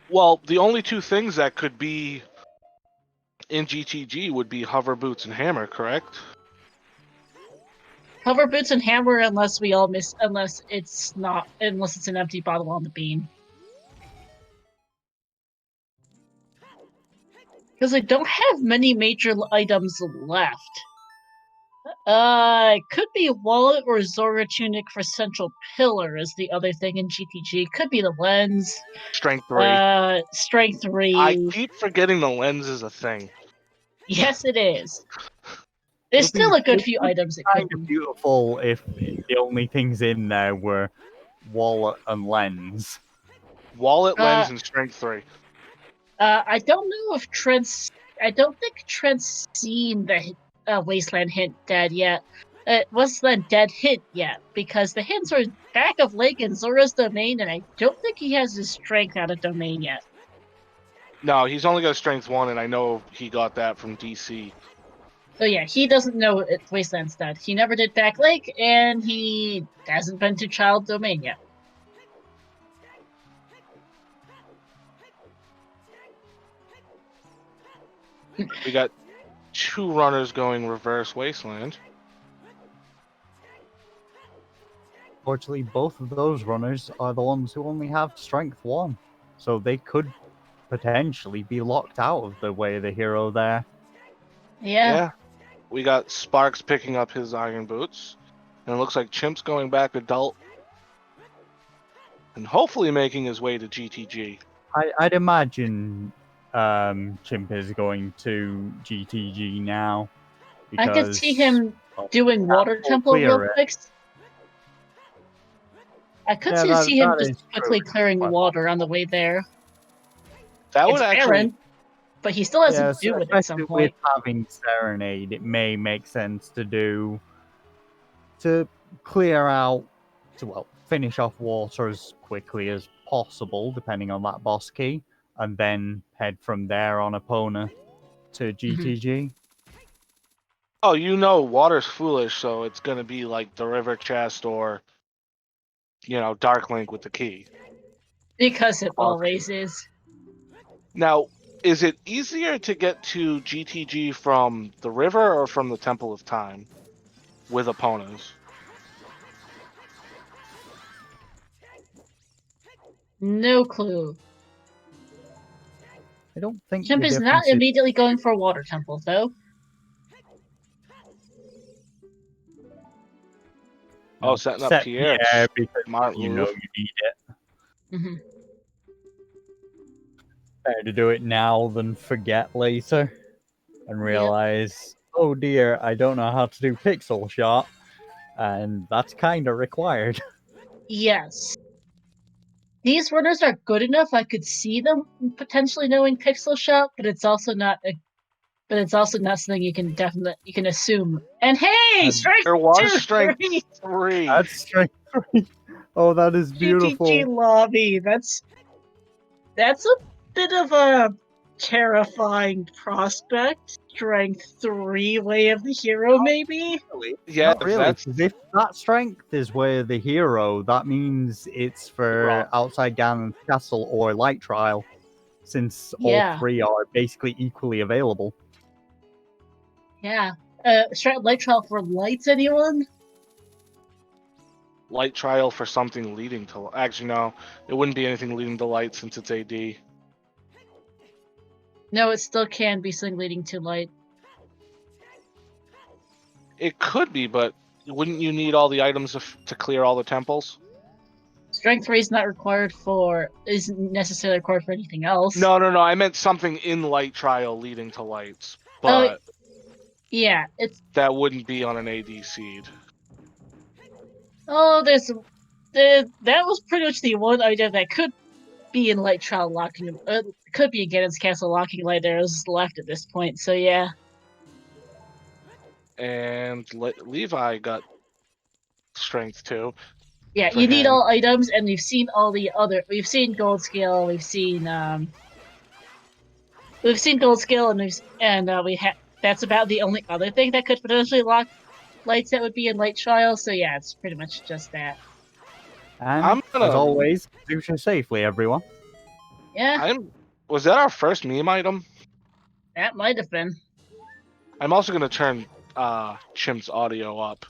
Well, the only two things that could be in GTG would be hover boots and hammer, correct? Hover boots and hammer, unless we all miss, unless it's an empty bottle on the beam. Because I don't have many major items left. It could be wallet or Zora tunic for central pillar is the other thing in GTG. Could be the lens. Strength 3. Strength 3. I keep forgetting the lens is a thing. Yes, it is. There's still a good few items it could be. Beautiful if the only things in there were wallet and lens. Wallet, lens, and strength 3. I don't know if Trent's. I don't think Trent's seen the Wasteland hint dead yet. Wasteland dead hint yet, because the hints are back of Lake and Zora's domain, and I don't think he has his strength out of domain yet. No, he's only got strength 1, and I know he got that from DC. So yeah, he doesn't know Wasteland's dead. He never did Back Lake, and he hasn't been to Child Domain yet. We got 2 runners going reverse Wasteland. Fortunately, both of those runners are the ones who only have strength 1, so they could potentially be locked out of the way of the hero there. Yeah. We got Sparks picking up his iron boots, and it looks like Chimp's going back adult, and hopefully making his way to GTG. I'd imagine Chimp is going to GTG now. I could see him doing Water Temple real quick. I could see him just quickly clearing water on the way there. That would actually... barren, but he still has to do it at some point. With having Serenade, it may make sense to clear out, finish off water as quickly as possible, depending on that boss key, and then head from there on Epona to GTG. Oh, you know water's foolish, so it's going to be like the river chest or, Dark Link with the key. Because it always is. Now, is it easier to get to GTG from the river or from the Temple of Time with Eponas? No clue. I don't think Chimp is not immediately going for Water Temple, though. Oh, setting up Pierre because you know you need it. Better to do it now than forget later and realize, oh dear, I don't know how to do pixel shot, and that's kind of required. Yes. These runners are good enough. I could see them potentially knowing pixel shot, but it's also not something you can assume. And hey, strength there was 2, strength 3. 3. That's strength 3. Oh, that is beautiful. GTG lobby. That's a bit of a terrifying prospect. Strength 3 way of the hero, maybe? Yeah, not really. If that strength is way of the hero, that means it's for Outside Ganon's Castle or Light Trial, since all 3 are basically equally available. Yeah. Light Trial for lights, anyone? Light Trial for something leading to... Actually, no. It wouldn't be anything leading to light since it's AD. No, it still can be something leading to light. It could be, but wouldn't you need all the items to clear all the temples? Strength 3 is not required for isn't necessarily required for anything else. No. I meant something in light trial leading to lights, Oh, but yeah, it's that wouldn't be on an AD seed. that was pretty much the one item that could be in light trial locking. Could be in Ganon's Castle locking light arrows left at this point. So yeah. And Levi got strength 2. Yeah, For you need him. all items, and we've seen all the other. We've seen Gold Scale. We've seen Gold Scale, and we have. That's about the only other thing that could potentially lock lights that would be in light trial. So yeah, it's pretty much just that. And as always, do so safely, everyone. Yeah, Was that our first meme item? that might have been. I'm also gonna turn Chimp's audio up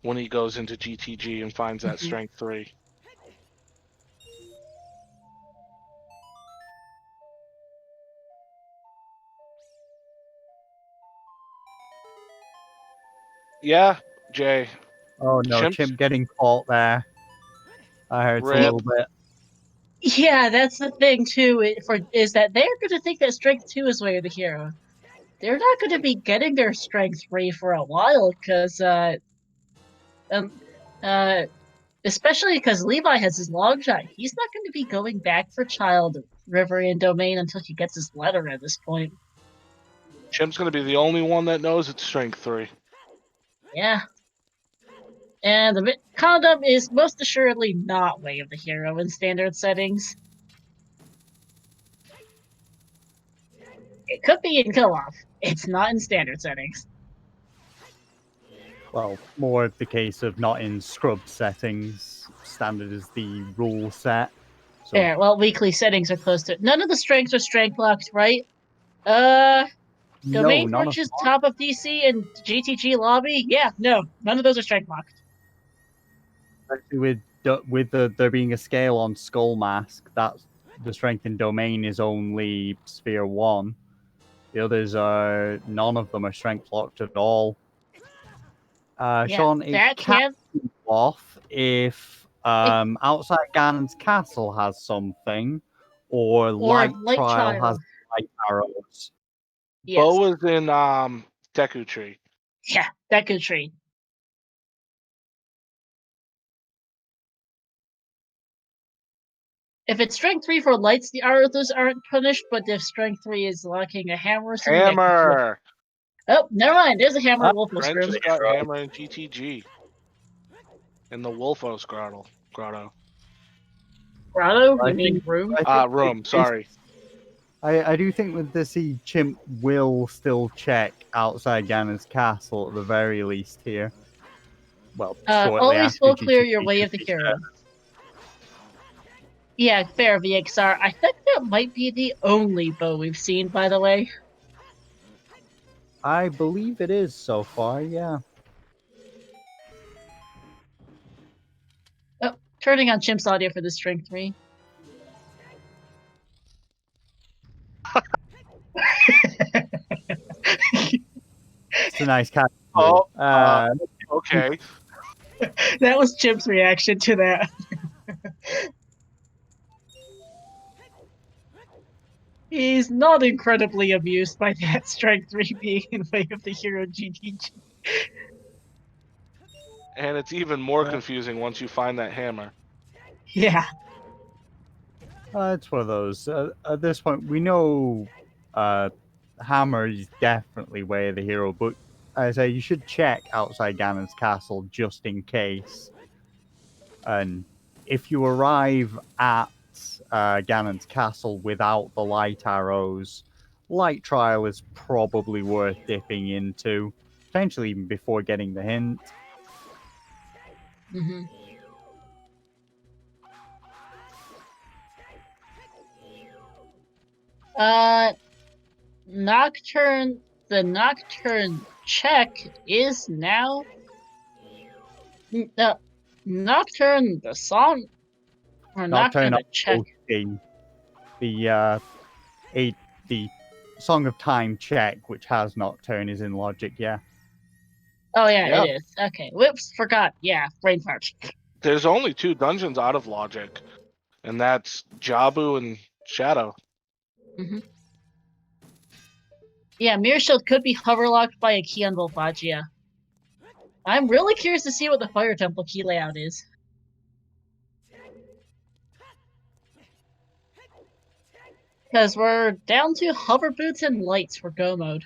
when he goes into GTG and finds that strength 3. Yeah, Jay. Oh no, Chimp getting caught there. I heard a little bit. Yeah, that's the thing too. Is that they're going to think that Strength 2 is way of the hero. They're not going to be getting their Strength 3 for a while because especially because Levi has his long shot. He's not going to be going back for Child, River, and Domain until he gets his letter at this point. Chimp's going to be the only one that knows it's strength 3. Yeah. And the condom is most assuredly not way of the hero in standard settings. It could be in co-op. It's not in standard settings. Well, more the case of not in scrub settings. Standard is the rule set. So... Yeah, well, weekly settings are close to... None of the strengths are strength locked, right? Domain Fortune's top of DC and GTG lobby? Yeah, no, none of those are strength locked. Actually, with there being a scale on Skull Mask, that's the strength in Domain is only Sphere 1. The others are... None of them are strength locked at all. Sean, it can be off if outside Ganon's Castle has something, or Light Trial has light arrows. Yes. Bo was in Deku Tree. Yeah, Deku Tree. If it's strength 3 for lights, the arrows aren't punished, but if strength 3 is locking a hammer or something... Hammer! Oh, never mind. There's a hammer. Wolfos French got hammer in GTG. In the Wolfos grotto. Grotto? I mean room? Room, sorry. I do think with the sea, Chimp will still check outside Ganon's Castle at the very least here. Well, always will clear your way of the hero. Yeah, fair, VXR. I think that might be the only bow we've seen, by the way. I believe it is so far, yeah. Oh, turning on Chimp's audio for the strength 3. It's a nice cat. Okay. That was Chimp's reaction to that. He's not incredibly amused by that strength 3 being in way of the hero GTG. And it's even more confusing once you find that hammer. Yeah. It's one of those. At this point, we know hammer is definitely way of the hero, but as I say, you should check outside Ganon's Castle just in case. And if you arrive at Ganon's Castle without the light arrows, light trial is probably worth dipping into, potentially even before getting the hint. Mm-hmm. Nocturne. The Nocturne check is now. Nocturne, the song. Or Nocturne, the check. The Song of Time check, which has Nocturne, is in Logic, yeah. Oh, yeah, it is. Okay. Whoops, forgot. Yeah, brain fart. There's only 2 dungeons out of logic, and that's Jabu and Shadow. Yeah, Mirror Shield could be hoverlocked by a key on Volvagia. I'm really curious to see what the Fire Temple key layout is. Because we're down to hover boots and lights for Go mode.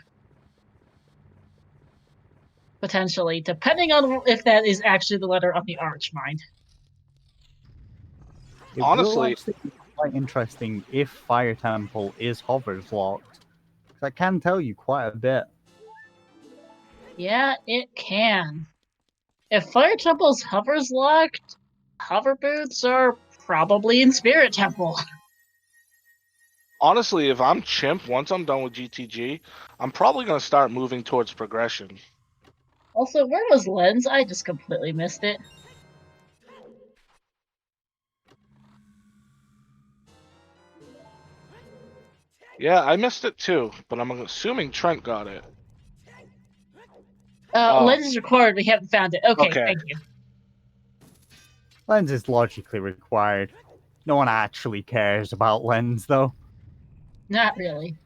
Potentially, depending on if that is actually the letter on the arch, mind. It will Honestly, actually be quite interesting if Fire Temple is hovers locked. That can tell you quite a bit. Yeah, it can. If Fire Temple's hovers locked, hover boots are probably in Spirit Temple. honestly, if I'm Chimp, once I'm done with GTG, I'm probably going to start moving towards progression. Also, where was Lens? I just completely missed it. Yeah, I missed it too, but I'm assuming Trent got it. Lens is required. We haven't found it. Okay, thank you. Lens is logically required. No one actually cares about Lens, though. Not really.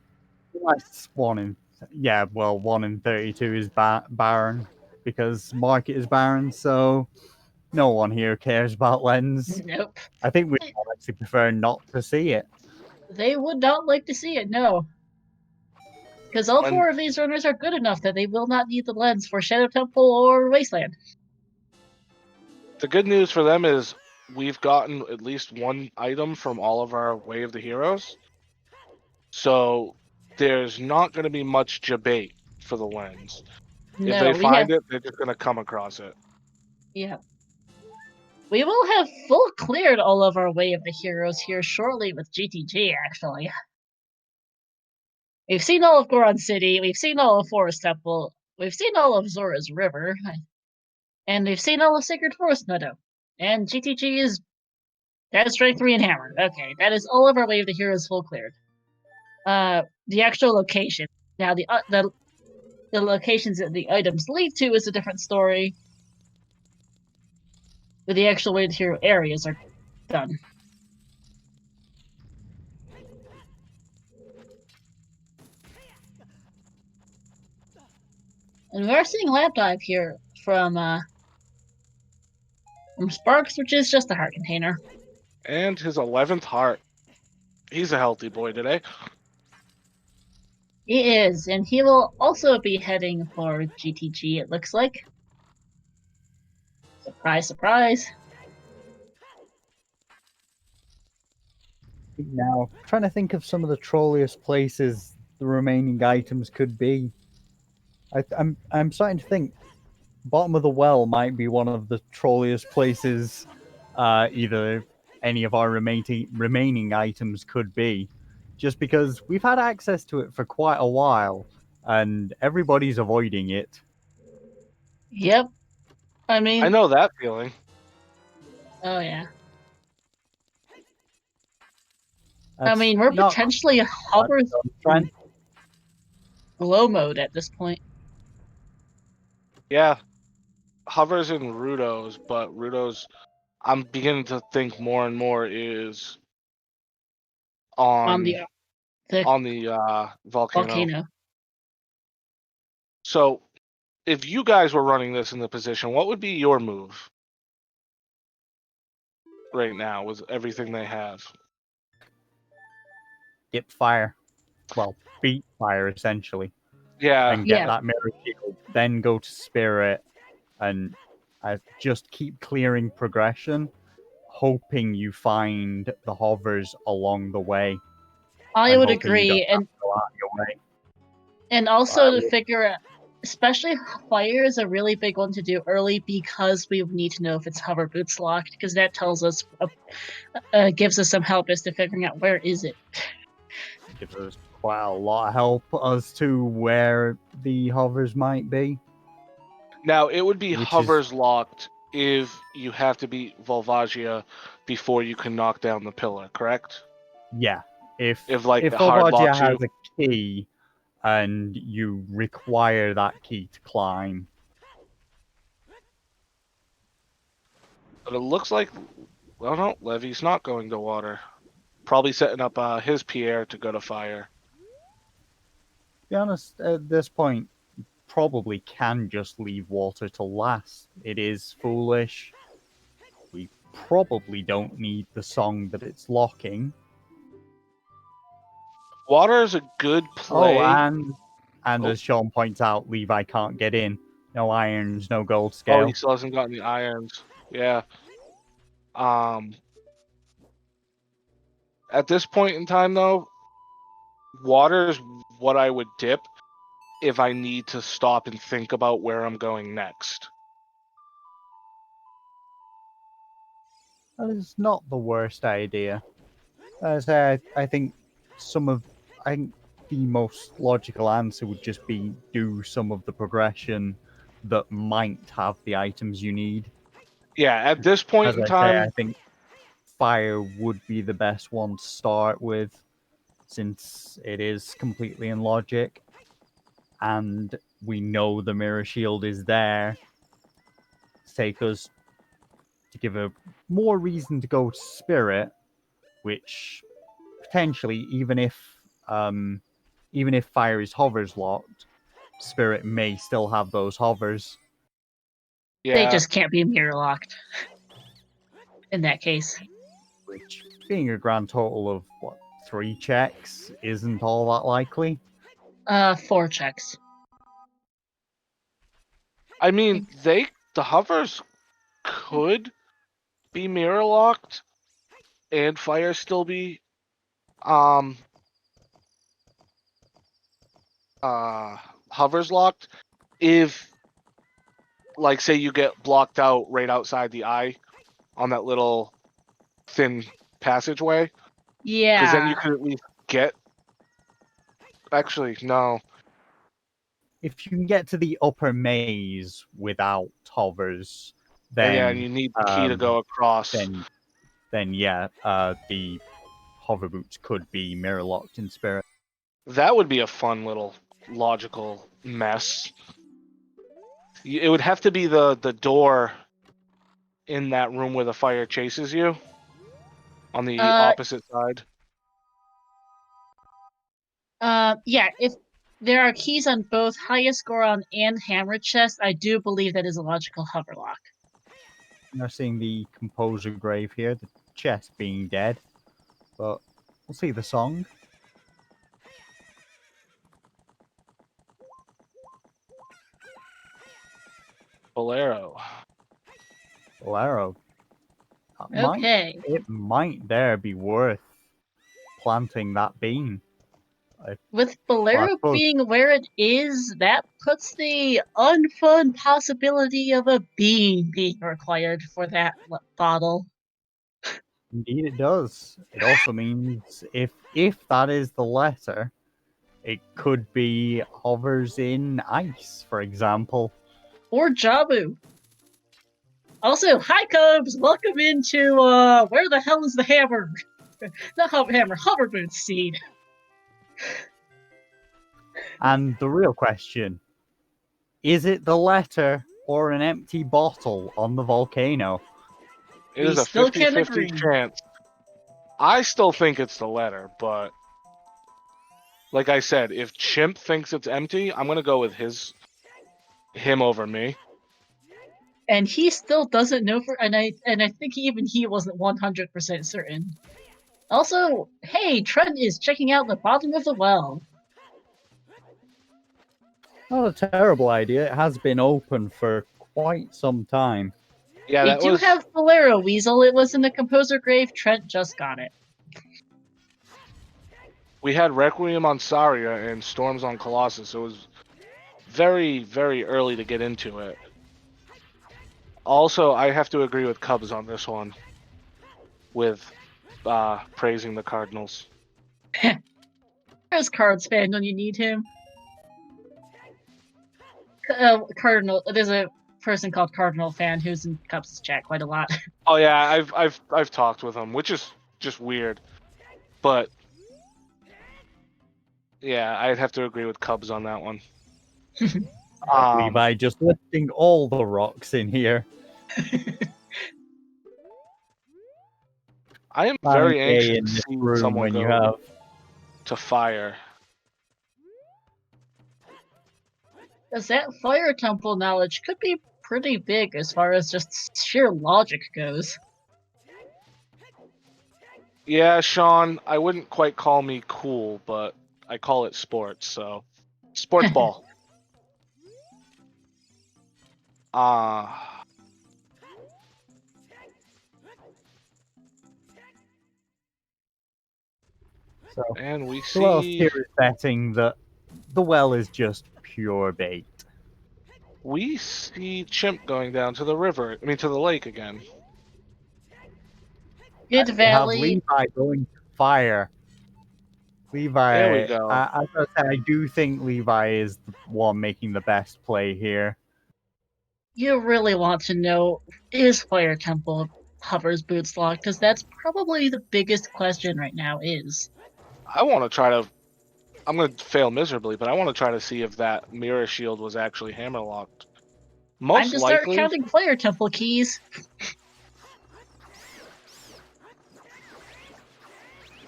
Unless 1 in 32 is Baron, because Market is Baron, so no one here cares about Lens. Nope. I think we'd actually prefer not to see it. They would not like to see it, no. Because all 4 of these runners are good enough that they will not need the lens for Shadow Temple or Wasteland. The good news for them is we've gotten at least 1 item from all of our Way of the Heroes. So there's not going to be much debate for the lens. No, if they find it, they're just going to come across it. Yeah. We will have full cleared all of our Way of the Heroes here shortly with GTG, actually. We've seen all of Goron City, we've seen all of Forest Temple, we've seen all of Zora's River, and we've seen all of Sacred Forest Meadow. And GTG is... that is Strength 3 and Hammer. Okay, that is all of our Way of the Heroes full cleared. The actual location. Now, the locations that the items lead to is a different story. But the actual Way of the Hero areas are done. And we are seeing Lab Dive here from Sparks, which is just a heart container. And his 11th heart. He's a healthy boy today. He is, and he will also be heading for GTG, it looks like. Surprise, surprise. Now, trying to think of some of the trolliest places the remaining items could be. I'm starting to think bottom of the well might be one of the trolliest places either any of our remaining items could be, just because we've had access to it for quite a while and everybody's avoiding it. Yep. I mean... I know that feeling. Oh, yeah. That's I mean, we're not potentially hover glow mode at this point. Yeah. Hovers in Rudos, but Rudos, I'm beginning to think more and more is on the volcano. So, if you guys were running this in the position, what would be your move right now with everything they have? Get fire. Well, beat fire, essentially. Yeah. And get that mirror shield, then go to spirit, and just keep clearing progression, hoping you find the hovers along the way. I would agree, and also to figure out, especially fire is a really big one to do early because we need to know if it's hover boots locked, because that tells us, gives us some help as to figuring out where is it. Gives us quite a lot of help as to where the hovers might be. Now, it would be hovers locked if you have to beat Volvagia before you can knock down the pillar, correct? Yeah. If Volvagia has a key and you require that key to climb. But it looks like, well, no, Levy's not going to water. Probably setting up his Pierre to go to fire. To be honest, at this point, probably can just leave water to last. It is foolish. We probably don't need the song that it's locking. Water is a good play. Oh, and as Sean points out, Levi can't get in. No irons, no gold Oh, scale. he still hasn't gotten the irons. Yeah. At this point in time, though, water is what I would dip if I need to stop and think about where I'm going next. That is not the worst idea. As I think I think the most logical answer would just be do some of the progression that might have the items you need. Yeah, at this point As in I say, time, I think fire would be the best one to start with, since it is completely in logic, and we know the mirror shield is there to take us to give a more reason to go to spirit, which potentially, even if fire is hovers locked, spirit may still have those hovers. They yeah, just can't be mirror locked. In that case. Which, being a grand total of what 3 checks, isn't all that likely. 4 checks. I mean, the hovers could be mirror locked and fire still be hovers locked if, like, say you get blocked out right outside the eye on that little thin passageway, because then you Yeah. could at least get. Actually, no. If you can get to the upper maze without hovers, And yeah, and you then need the key to go across. then yeah, the hover boots could be mirror locked in spirit. That would be a fun little logical mess. It would have to be the door in that room where the fire chases you on the opposite side. Yeah, if there are keys on both highest Goron and Hammer chest, I do believe that is a logical hover lock. Now seeing the composer grave here, the chest being dead, but we'll see the song. Bolero. Bolero. Okay. It might there be worth planting that bean. With Well, I Bolero suppose being where it is, that puts the unfun possibility of a bean being required for that bottle. indeed it does. It also means if that is the letter, it could be hovers in ice, for example. Or Jabu. Also, hi Cubs! Welcome into where the hell is the hammer? Not hammer, hover boot seed. And the real question, is it the letter or an empty bottle on the volcano? It We is a still can't 50-50 agree. chance. I still think it's the letter, but like I said, if Chimp thinks it's empty, I'm gonna go with him over me. And he still doesn't know and I think even he wasn't 100% certain. Also, hey, Trent is checking out the bottom of the well. Not a terrible idea. It has been open for quite some time. Yeah, We that do was. have Bolero Weasel. It was in the composer grave. Trent just got it. We had Requiem on Saria and Storms on Colossus. So it was very, very early to get into it. Also, I have to agree with Cubs on this one with praising the Cardinals. There's Cards fan when you need him. Cardinal. There's a person called Cardinal fan who's in Cubs chat quite a lot. Oh yeah, I've talked with him, which is just weird, but yeah, I'd have to agree with Cubs on that one. Levi just lifting all the rocks in here. I am Planning very day anxious in to this see room someone when you go have to fire. Because that fire temple knowledge could be pretty big as far as just sheer logic goes. Yeah, Sean, I wouldn't quite call me cool, but I call it sports, so sports ball. Ah, so. and we Who else see here is betting that the well is just pure bait? Chimp going down to the river. I mean, to the lake again. Good We have Valley. Levi going to fire. Levi, There we go. as I said, I do think Levi is the one making the best play here. You really want to know, is Fire Temple Hover's boots locked? Because that's probably the biggest question right now is. I want to try to. I'm going to fail miserably, but I want to try to see if that mirror shield was actually hammer locked. Time Most to start likely. counting Fire Temple keys.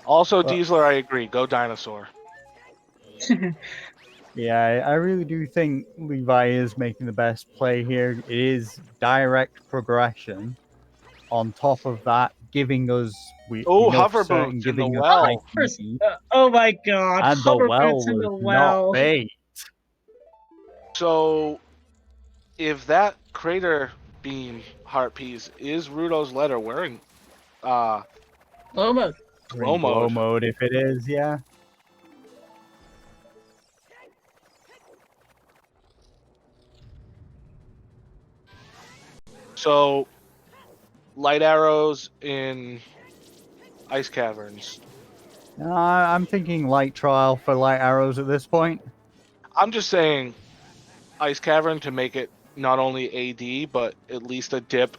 Also, Diesler, I agree. Go dinosaur. Yeah, I really do think Levi is making the best play here. It is direct progression. On top of that, giving us Oh, enough hover certain, boots in the giving us well. IP, Oh my god, and the hover well boots in was the not well. bait. So, if that crater beam heart piece is Rudo's letter wearing Low mode. glow Glow mode. mode, if it is, yeah. So, light arrows in ice caverns. I'm thinking light trial for light arrows at this point. I'm just saying ice cavern to make it not only AD, but at least a dip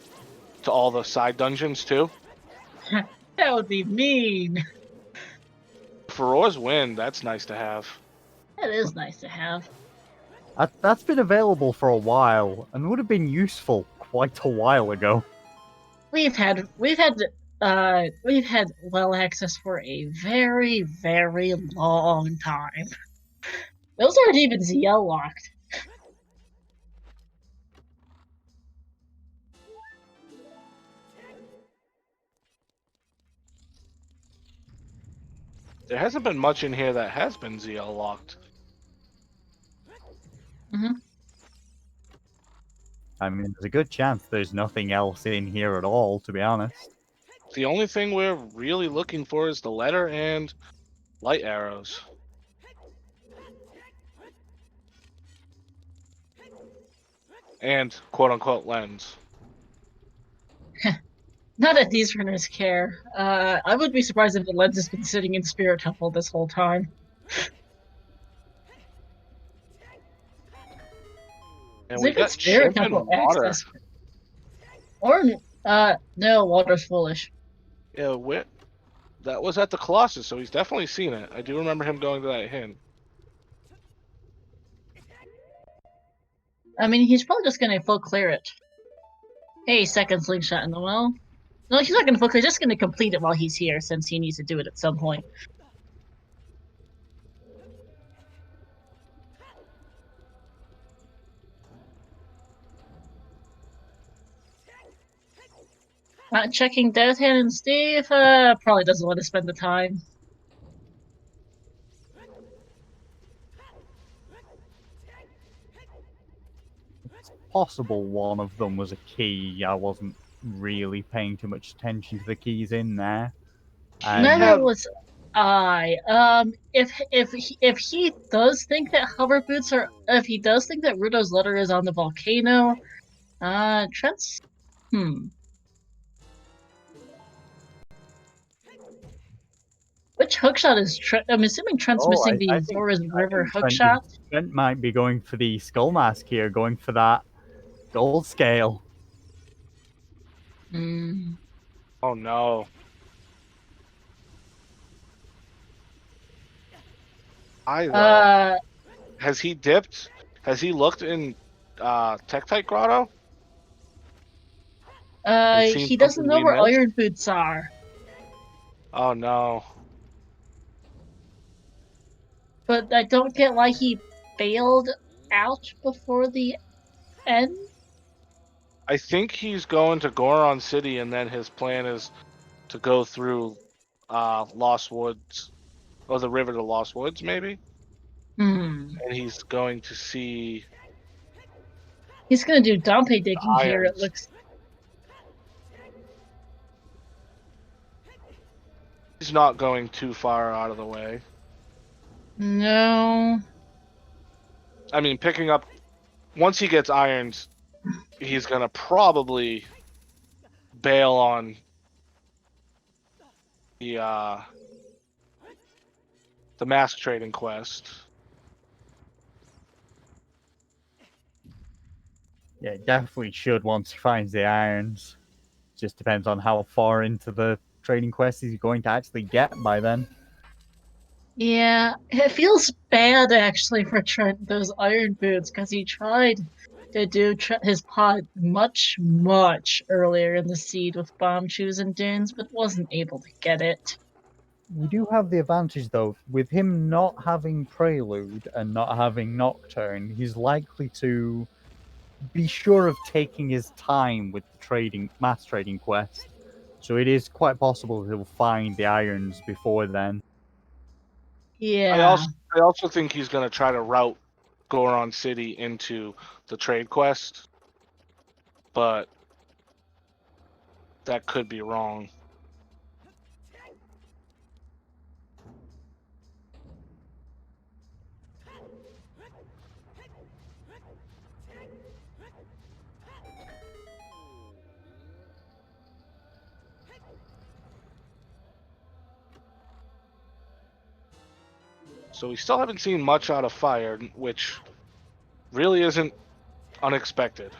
to all the side dungeons too. That would be mean. Feroz win, that's nice to have. That is nice to have. That's been available for a while and would have been useful quite a while ago. We've had well access for a very, very long time. Those aren't even ZL locked. There hasn't been much in here that has been ZL locked. Mm-hmm. I mean, there's a good chance there's nothing else in here at all, to be honest. The only thing we're really looking for is the letter and light arrows. And quote unquote lens. Not that these runners care. I would be surprised if the lens has been sitting in Spirit Temple this whole time. And As we if it's got Spirit Chimp and Temple water. access. Or no, water's foolish. Yeah, that was at the Colossus, so he's definitely seen it. I do remember him going to that hint. I mean, he's probably just gonna full clear it. Hey, second slingshot in the well. No, he's not gonna full clear. He's just gonna complete it while he's here, since he needs to do it at some point. Not checking Death Hand and Steve. Probably doesn't want to spend the time. It's possible one of them was a key. I wasn't really paying too much attention to the keys in there. Neither was I. If he does think that hover boots are, if he does think that Rudo's letter is on the volcano, Trent's, Which hookshot is Trent? I'm assuming Trent's missing the Zora's River hookshot. Trent might be going for the skull mask here, going for that gold scale. Oh no. Has he dipped? Has he looked in Tektite Grotto? He doesn't know where Iron Boots are. Oh no. But I don't get why he bailed out before the end. I think he's going to Goron City, and then his plan is to go through Lost Woods, or the river to Lost Woods, maybe. Hmm. And he's going to see He's gonna do Dante digging here, it irons. looks. He's not going too far out of the way. No. I mean, picking up once he gets irons, he's gonna probably bail on the mask trading quest. Yeah, definitely should once he finds the irons. Just depends on how far into the trading quest he's going to actually get by then. Yeah, it feels bad actually for Trent those iron boots because he tried to do his pod much earlier in the seed with bomb shoes and dunes, but wasn't able to get it. We do have the advantage, though, with him not having Prelude and not having Nocturne, he's likely to be sure of taking his time with the mass trading quest. So it is quite possible he'll find the irons before then. Yeah. I also think he's gonna try to route Goron City into the trade quest, but that could be wrong. So we still haven't seen much out of Fire, which really isn't unexpected.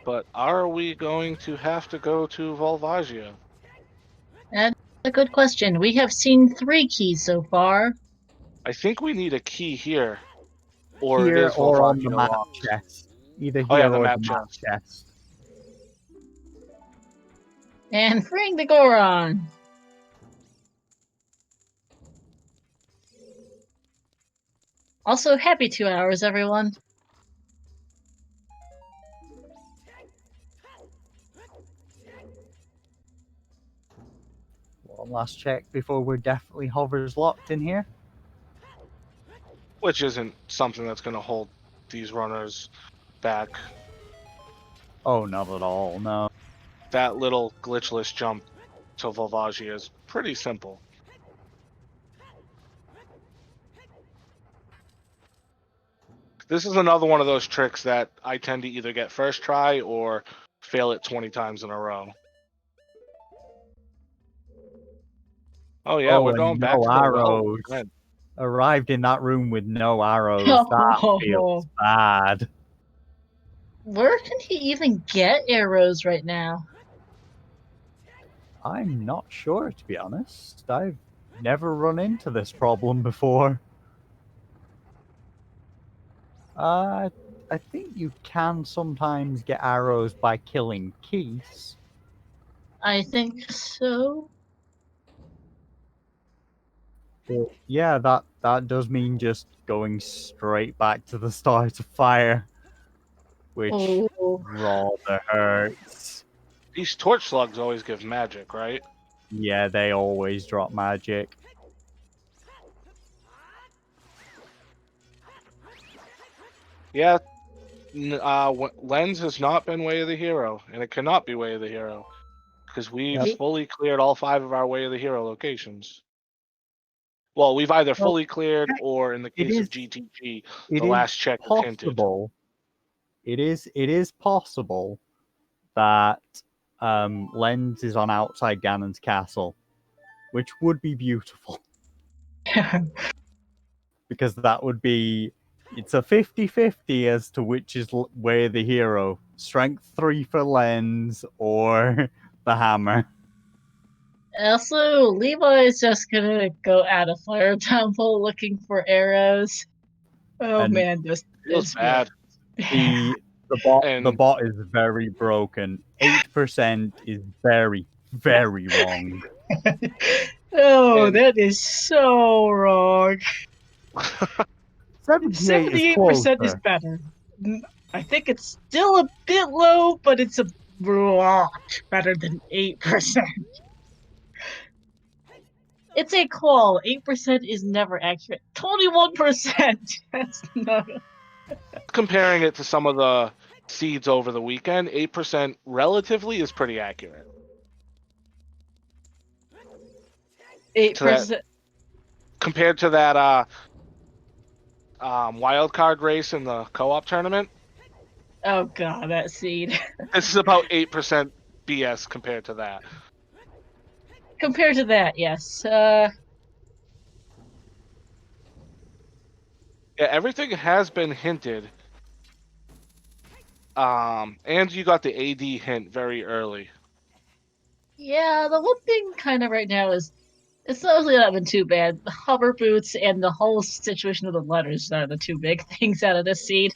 But are we going to have to go to Volvagia? That's a good question. We have seen 3 keys so far. I think we need a key here, or it Here is or on the Volvagia map locked. chest. Either Oh yeah, here the or map the map chest. chest. And freeing the Goron. Also, happy 2 hours, everyone. One last check before we're definitely hovers locked in here. Which isn't something that's going to hold these runners back. Oh, not at all, no. That little glitchless jump to Volvagia is pretty simple. This is another one of those tricks that I tend to either get first try or fail it 20 times in a row. Oh yeah, we're going and back no to the well. arrows. Good. Arrived in that room with no arrows. That feels bad. Where can he even get arrows right now? I'm not sure, to be honest. I've never run into this problem before. I think you can sometimes get arrows by killing Keith. I think so. But yeah, that does mean just going straight back to the start of Fire, which Oh. rather hurts. These torch slugs always give magic, right? Yeah, they always drop magic. Yeah, Lens has not been Way of the Hero, and it cannot be Way of the Hero, because we've Yep. fully cleared all 5 of our Way of the Hero locations. Well, we've either Well, fully cleared, or in the it case of is GTG, it the is last check is hinted. possible. It is possible that Lens is on outside Ganon's castle, which would be beautiful because that would be it's a 50-50 as to which is where the hero. Strength 3 for Lens or the hammer. Also, Levi's just gonna go out of Fire Temple looking for arrows. Oh And man, this Feels is bad. the The bot is very broken. 8% is very, very wrong. Oh, And- that is so wrong. 78 is 78% is closer. better. I think it's still a bit low, but it's a lot better than 8%. It's a qual. 8% is never accurate. 21%! That's not. Comparing it to some of the seeds over the weekend, 8% relatively is pretty accurate. 8%. Compared to that wild card race in the co-op tournament, Oh god, that seed. this is about 8% BS compared to that. Compared to that, yes. Yeah, everything has been hinted. And you got the AD hint very early. Yeah, the one thing kind of right now is it's mostly not been too bad. The hover boots and the whole situation of the letters are the two big things out of this seed.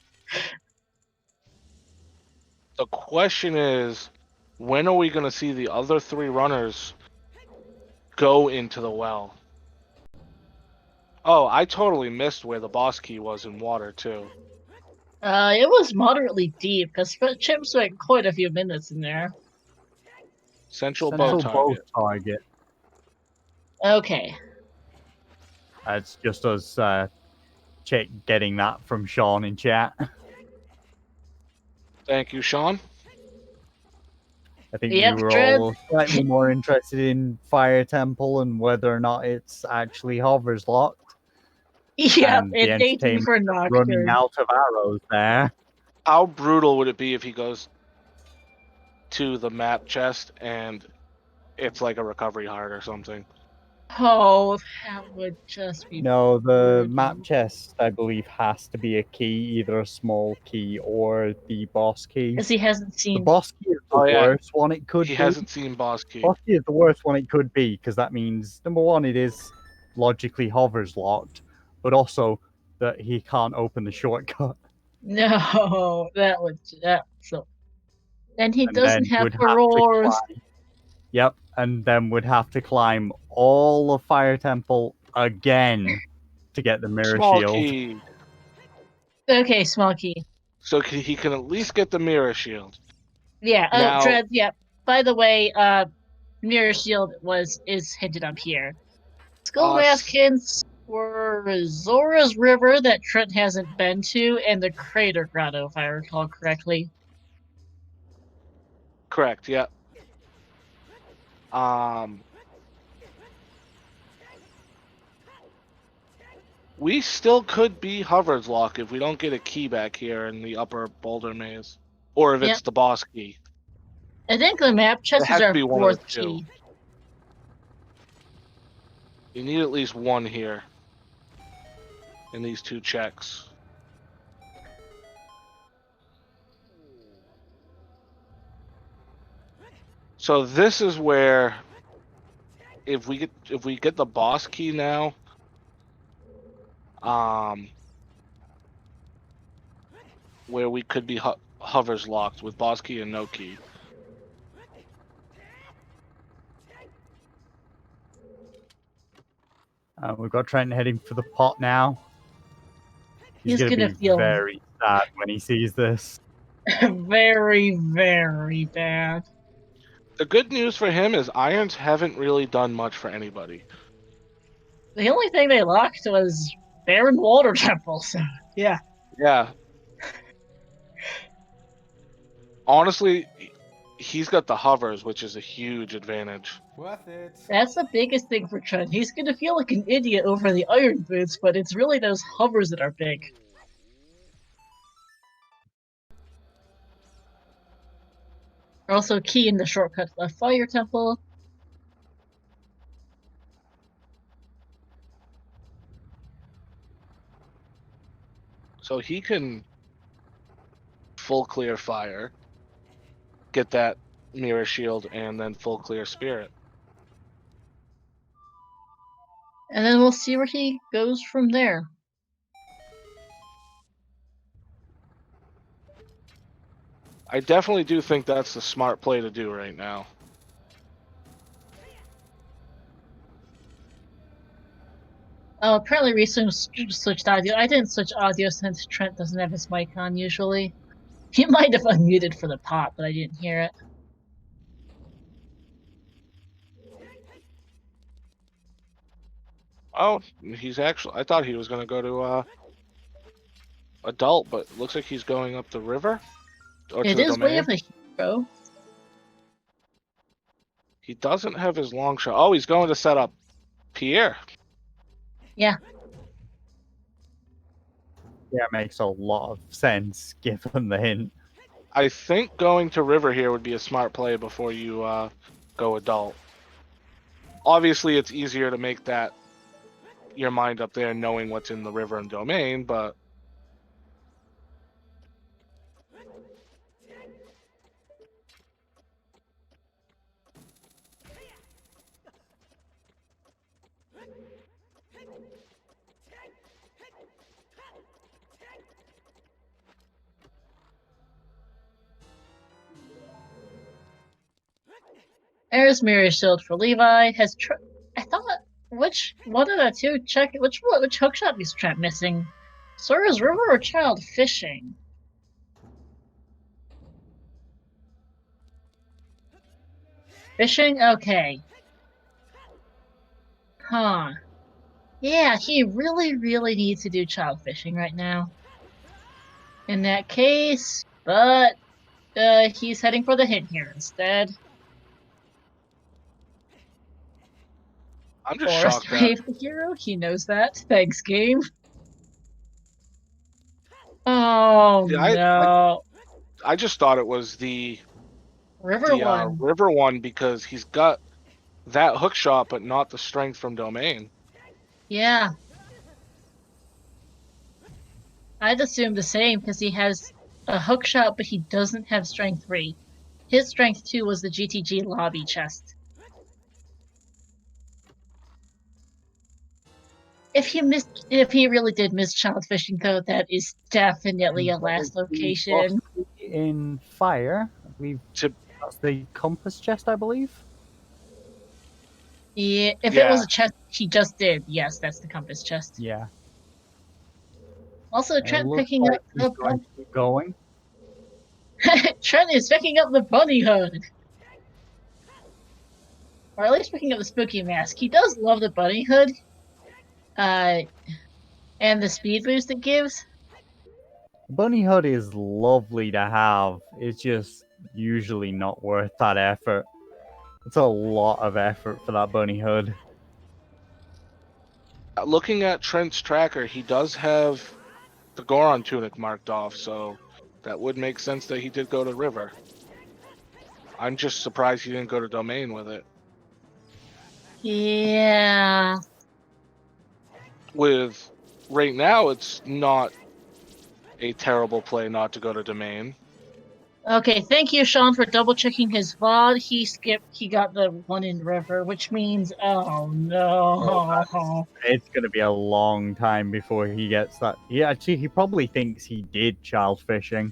The question is, when are we going to see the other 3 runners go into the well? Oh, I totally missed where the boss key was in water, too. It was moderately deep, because Chip spent quite a few minutes in there. Central bow Central bow target. target. Okay. It's just us getting that from Sean in chat. Thank you, Sean. I think Yep, we were Dread. all slightly more interested in Fire Temple and whether or not it's actually hovers locked. Yep, And the and thank you entertainment for running Nocturne. out of arrows there. How brutal would it be if he goes to the map chest and it's like a recovery heart or something? Oh, that would just be No, the brutal. map chest, I believe, has to be a key, either a small key or the boss key. Because he hasn't The seen. boss key is the Oh, yeah. worst one it could He be. hasn't seen boss key. Boss key is the worst one it could be, because that means, number one, it is logically hovers locked, but also that he can't open the shortcut. No, so. And he And doesn't then have would have to heroes. climb. Yep, and then would have to climb all of Fire Temple again to get the mirror Small shield. key. Okay, small key. So he can at least get the mirror shield. Yeah, Now- Dread, yeah. By the way, Mirror Shield is hinted up here. Skull Maskins were Zora's River that Trent hasn't been to, and the Crater Grotto, if I recall correctly. Correct, yeah. We still could be Hover's Lock if we don't get a key back here in the upper boulder maze. Or if it's Yep. the boss key. I think the map chest has is to our be one of the fourth two. key. You need at least one here. In these 2 checks. So this is where if we get the boss key now, where we could be hovers locked with boss key and no key. We've got Trent heading for the pot now. He's He's going to gonna be feel very sad when he sees this. very, very bad. The good news for him is irons haven't really done much for anybody. The only thing they locked was Baron Water Temple, so yeah. Yeah. Honestly, he's got the hovers, which is a huge advantage. Worth it. That's the biggest thing for Trent. He's gonna feel like an idiot over the iron boots, but it's really those hovers that are big. Also key in the shortcut to the Fire Temple. So he can full clear fire, get that mirror shield, and then full clear spirit. And then we'll see where he goes from there. I definitely do think that's the smart play to do right now. Oh, apparently Reese switched audio. I didn't switch audio since Trent doesn't have his mic on usually. He might have unmuted for the pot, but I didn't hear it. Oh, he's actually. I thought he was going to go to adult, but it looks like he's going up the river or to It the is Way domain. of the Hero. He doesn't have his long shot. Oh, he's going to set up Pierre. Yeah. Yeah, it makes a lot of sense given the hint. I think going to river here would be a smart play before you go adult. Obviously, it's easier to make that your mind up there knowing what's in the river and domain, but There's Mirror Shield for Levi. I thought which one of the two check which hookshot is Trent missing? Sora's River or Child Fishing? Fishing? Okay. Huh. Yeah, he really needs to do child fishing right now. In that case, but he's heading for the hint here instead. I'm just Forest shocked that Wave the hero. He knows that. Thanks, game. Oh yeah, no. I just thought it was the River one. river one because he's got that hook shot, but not the strength from domain. Yeah. I'd assume the same because he has a hook shot, but he doesn't have strength 3. His strength 2 was the GTG lobby chest. If he really did miss child fishing, though, that is definitely a last location. In fire, that's the compass chest, I believe. Yeah, if it was a chest he just did, yes, that's the compass chest. Yeah. Also, Trent picking like up the going to keep going. Trent is picking up the bunny hood, or at least picking up the spooky mask. He does love the bunny hood, and the speed boost it gives. Bunny hood is lovely to have. It's just usually not worth that effort. It's a lot of effort for that bunny hood. Looking at Trent's tracker, he does have the Goron tunic marked off, so that would make sense that he did go to river. I'm just surprised he didn't go to domain with it. Yeah. With right now, it's not a terrible play not to go to domain. Okay, thank you, Sean, for double checking his VOD. He got the one in river, which means, oh no. It's going to be a long time before he gets that. Yeah, actually, he probably thinks he did child fishing.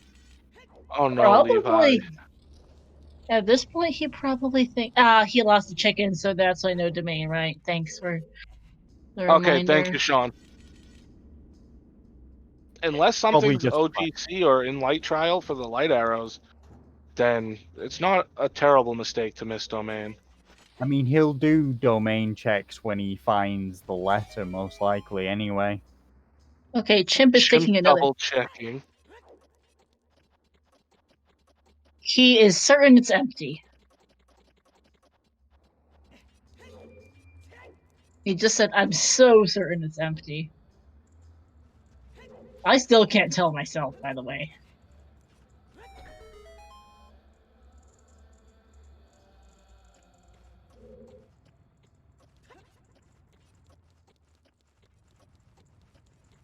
Oh no, Probably. Levi. At this point, he probably he lost the chicken, so that's why no domain, right? Thanks for the reminder. Okay, thank you, Sean. Unless something's OGC or in light trial for the light arrows, then it's not a terrible mistake to miss domain. I mean, he'll do domain checks when he finds the letter, most likely, anyway. Okay, Chimp is taking another. Double checking. He is certain it's empty. He just said, I'm so certain it's empty. I still can't tell myself, by the way.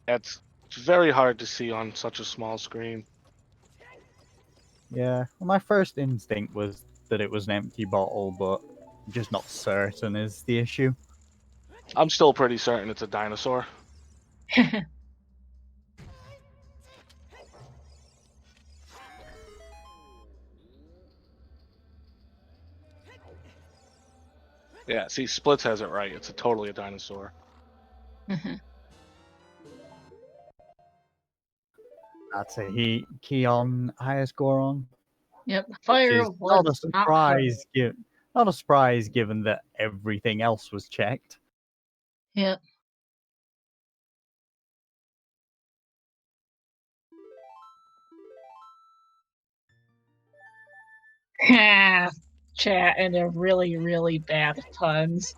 It's very hard to see on such a small screen. Yeah, well, my first instinct was that it was an empty bottle, but just not certain is the issue. I'm still pretty certain it's a dinosaur. Yeah, see, Splits has it right. It's totally a dinosaur. Mhm. That's a key on highest score on. Yep, Which fire is was not a surprise. Not a surprise given that everything else was checked. Yep. Chat, and they're really, really bad puns.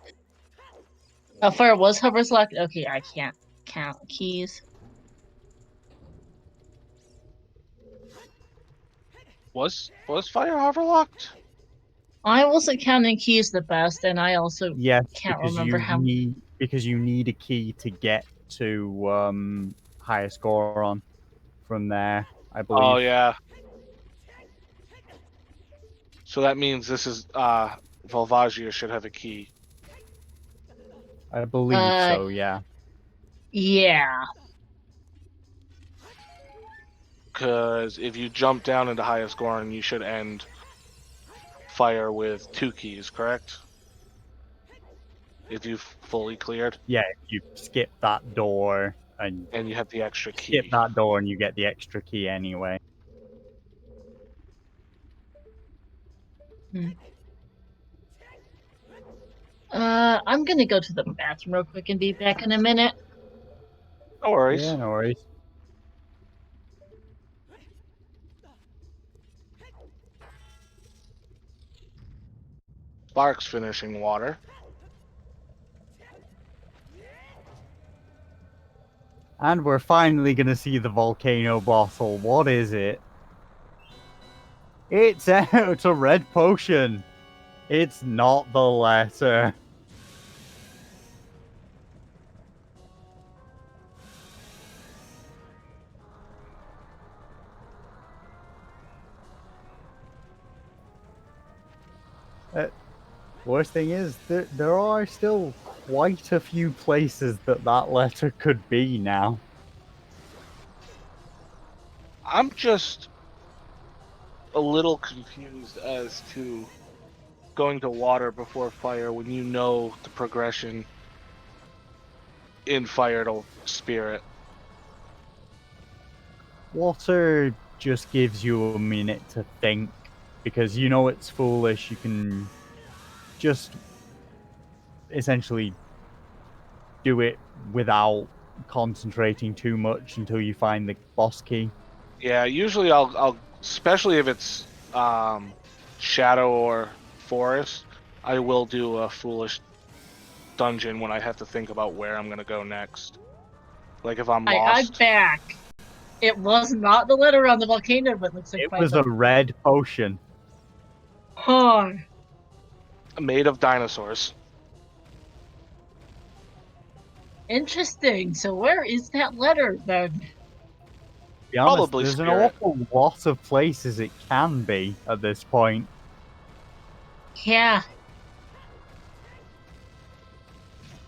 Fire was hovers locked. Okay, I can't count keys. Was Fire Hoverlocked? I wasn't counting keys the best, and I also Yes, can't because remember how. you need a key to get to highest score on from there, I believe. Oh yeah. So that means this is Volvagia should have a key. I believe so, yeah. Yeah. Because if you jump down into highest scoring, you should end Fire with 2 keys, correct? If you've fully cleared. Yeah, you skip that door and you have the extra skip key. that door and you get the extra key anyway. I'm gonna go to the bathroom real quick and be back in a minute. No worries. Yeah, no worries. Spark's finishing water. And we're finally going to see the volcano bottle. What is it? It's out, a red potion. It's not the letter. Worst thing is, there are still quite a few places that letter could be now. I'm just a little confused as to going to water before fire when you know the progression in fire to spirit. Water just gives you a minute to think, because you know it's foolish. You can just essentially do it without concentrating too much until you find the boss key. Yeah, usually I'll especially if it's shadow or forest, I will do a foolish dungeon when I have to think about where I'm gonna go next. Like if I'm I'm lost. back. It was not the letter on the volcano, but looks like It was a red potion. Huh. Made of dinosaurs. Interesting. So where is that letter then? To be honest, Probably there's spirit. an awful lot of places it can be at this point. Yeah.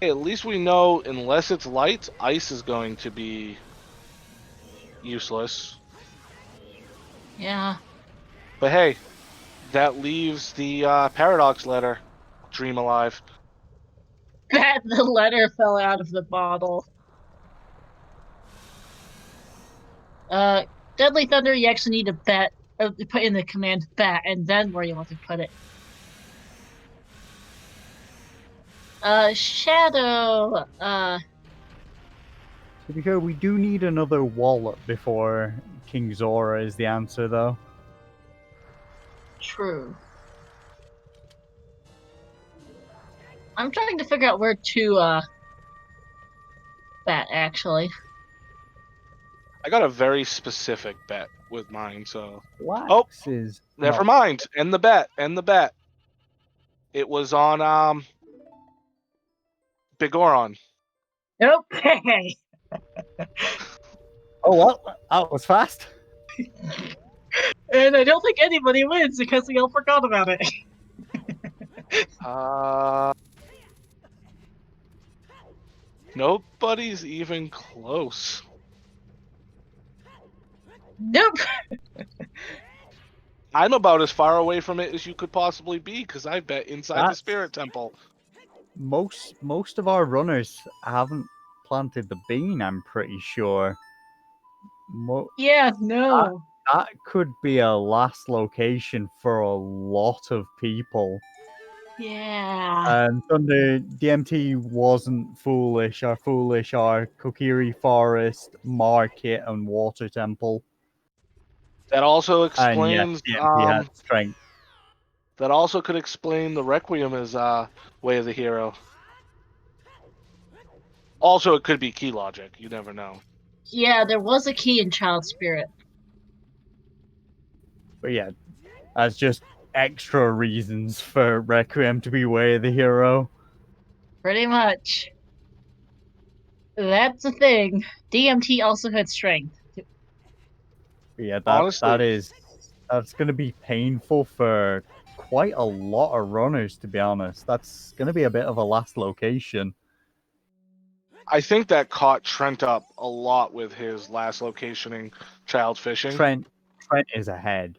Hey, at least we know, unless it's light, ice is going to be useless. Yeah. But hey, that leaves the paradox letter. Dream alive. That the letter fell out of the bottle. Deadly Thunder, you actually need to put in the command bat, and then where you want to put it. Shadow, To be fair, we do need another wallet before King Zora is the answer, though. true. I'm trying to figure out where to, bat, actually. I got a very specific bet with mine, so. Wax is Never not- mind. End the bet. End the bet. It was on Bigoron. Okay. Oh well, that was fast. And I don't think anybody wins because we all forgot about it. Nobody's even close. Nope. I'm about as far away from it as you could possibly be because I bet inside the That's- Spirit Temple. most of our runners haven't planted the bean. I'm pretty sure. Yeah, no. That could be a last location for a lot of people. Yeah. And Thunder DMT wasn't foolish. Our foolish are Kokiri Forest, Market, and Water Temple. That also And yes, explains DMT had strength. that also could explain the Requiem as Way of the Hero. Also, it could be key logic. You never know. Yeah, there was a key in Child Spirit. But yeah, that's just extra reasons for Requiem to be Way of the Hero. Pretty much. That's the thing. DMT also had strength. But yeah, Honestly, that's gonna be painful for quite a lot of runners, to be honest. That's gonna be a bit of a last location. I think that caught Trent up a lot with his last locationing child fishing. Trent is ahead.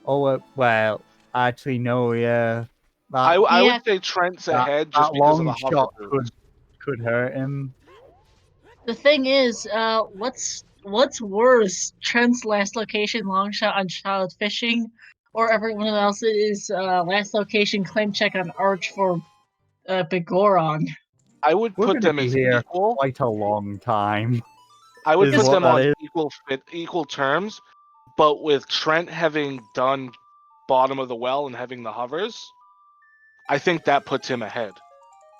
Oh well, actually no, yeah. I Yeah. would say Trent's ahead just That because of long the hover shot boots. could hurt him. The thing is, what's worse, Trent's last location long shot on Child Fishing, or everyone else's last location claim check on Arch for Begoron? I would We're put gonna them be as here equal. quite a long time. I would is put what them that on is. equal terms, but with Trent having done bottom of the well and having the hovers, I think that puts him ahead.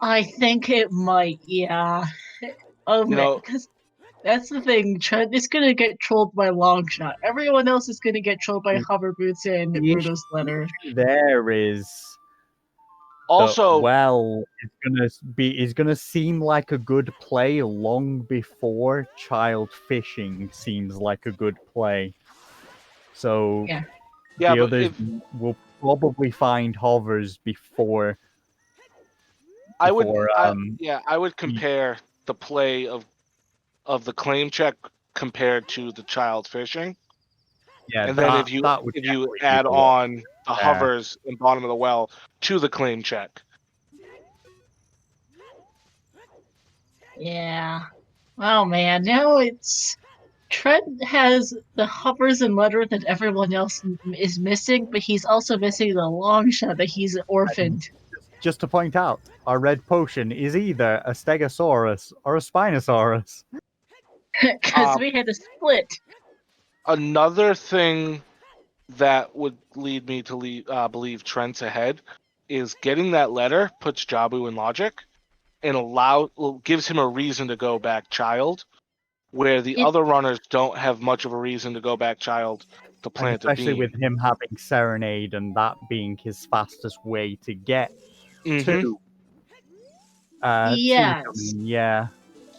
I think it might, yeah. You know, Because that's the thing. Trent is gonna get trolled by long shot. Everyone else is gonna get trolled by hover boots and The issue Bruno's letter. there is also, well is gonna seem like a good play long before child fishing seems like a good play. So Yeah. yeah, the but others will probably find hovers before I would compare the play of the claim check compared to the child fishing. yeah, And then if that would you definitely be add the one. on the hovers in bottom of the well to the claim check. Yeah. Oh man, now it's Trent has the hovers and letter that everyone else is missing, but he's also missing the long shot that he's orphaned. Just to point out, our red potion is either a Stegosaurus or a Spinosaurus. Because we had to split. Another thing that would lead me to believe Trent's ahead is getting that letter puts Jabu in logic and gives him a reason to go back child, where the other runners don't have much of a reason to go back child to And plant a especially beam. with him having Serenade and that being his fastest way to get to Yes. yeah.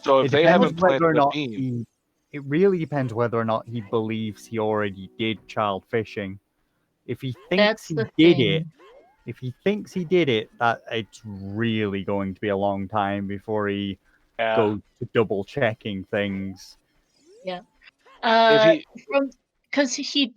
So if It they depends haven't planted whether or a not beam, it really depends whether or not he believes he already did child fishing. If he thinks That's he the did thing. it, if he thinks he did it, that it's really going to be a long time before he goes to double checking things. Yeah. if Because he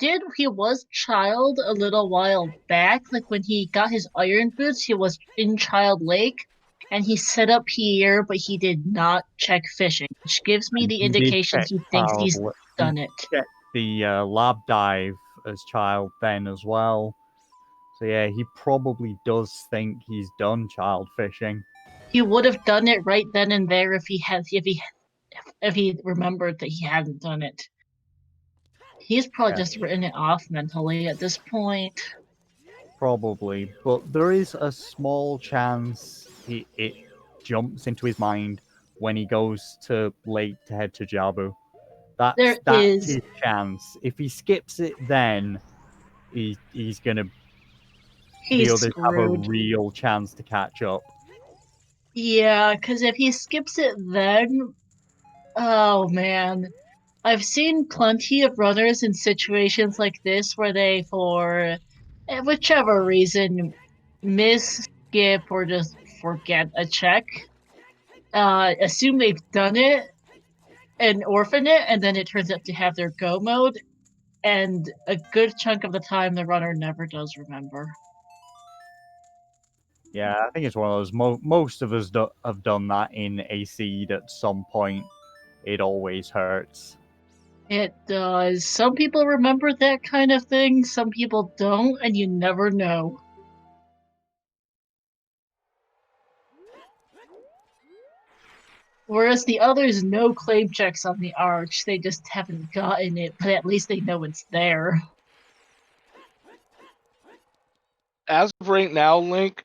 was child a little while back. Like when he got his iron boots, he was in Child Lake, and he set up here, but he did not check fishing, which gives me And the he did indication check he thinks he's child, done it. checked the lab dive as child then as well. So yeah, he probably does think he's done child fishing. He would have done it right then and there if he remembered that he hadn't done it. He's probably just written it off mentally at this point. Probably, but there is a small chance it jumps into his mind when he goes to late to head to Jabu. That's his chance. If he skips it, then he's gonna the others have a real chance to catch up. Yeah, because if he skips it then, oh man. I've seen plenty of runners in situations like this where they, for whichever reason, miss, skip, or just forget a check. Assume they've done it and orphan it, and then it turns out to have their go mode, and a good chunk of the time the runner never does remember. Yeah, I think it's one of those. Most of us have done that in a seed at some point. It always hurts. It does. Some people remember that kind of thing, some people don't, and you never know. Whereas the others no claim checks on the arch, they just haven't gotten it, but at least they know it's there. As of right now, Link,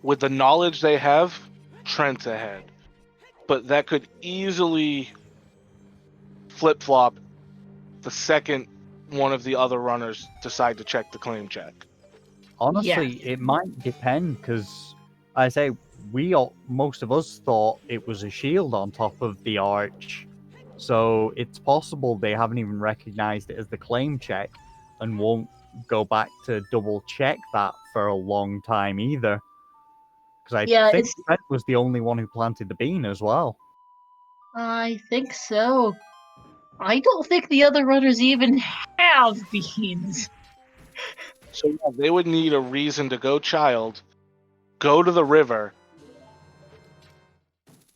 with the knowledge they have, Trent's ahead. But that could easily flip-flop the second one of the other runners decide to check the claim check. Honestly, it might depend because I say most of us thought it was a shield on top of the arch, so it's possible they haven't even recognized it as the claim check and won't go back to double check that for a long time either. Because I think Trent was the only one who planted the bean as well. I think so. I don't think the other runners even have beans. So yeah, they would need a reason to go child, go to the river,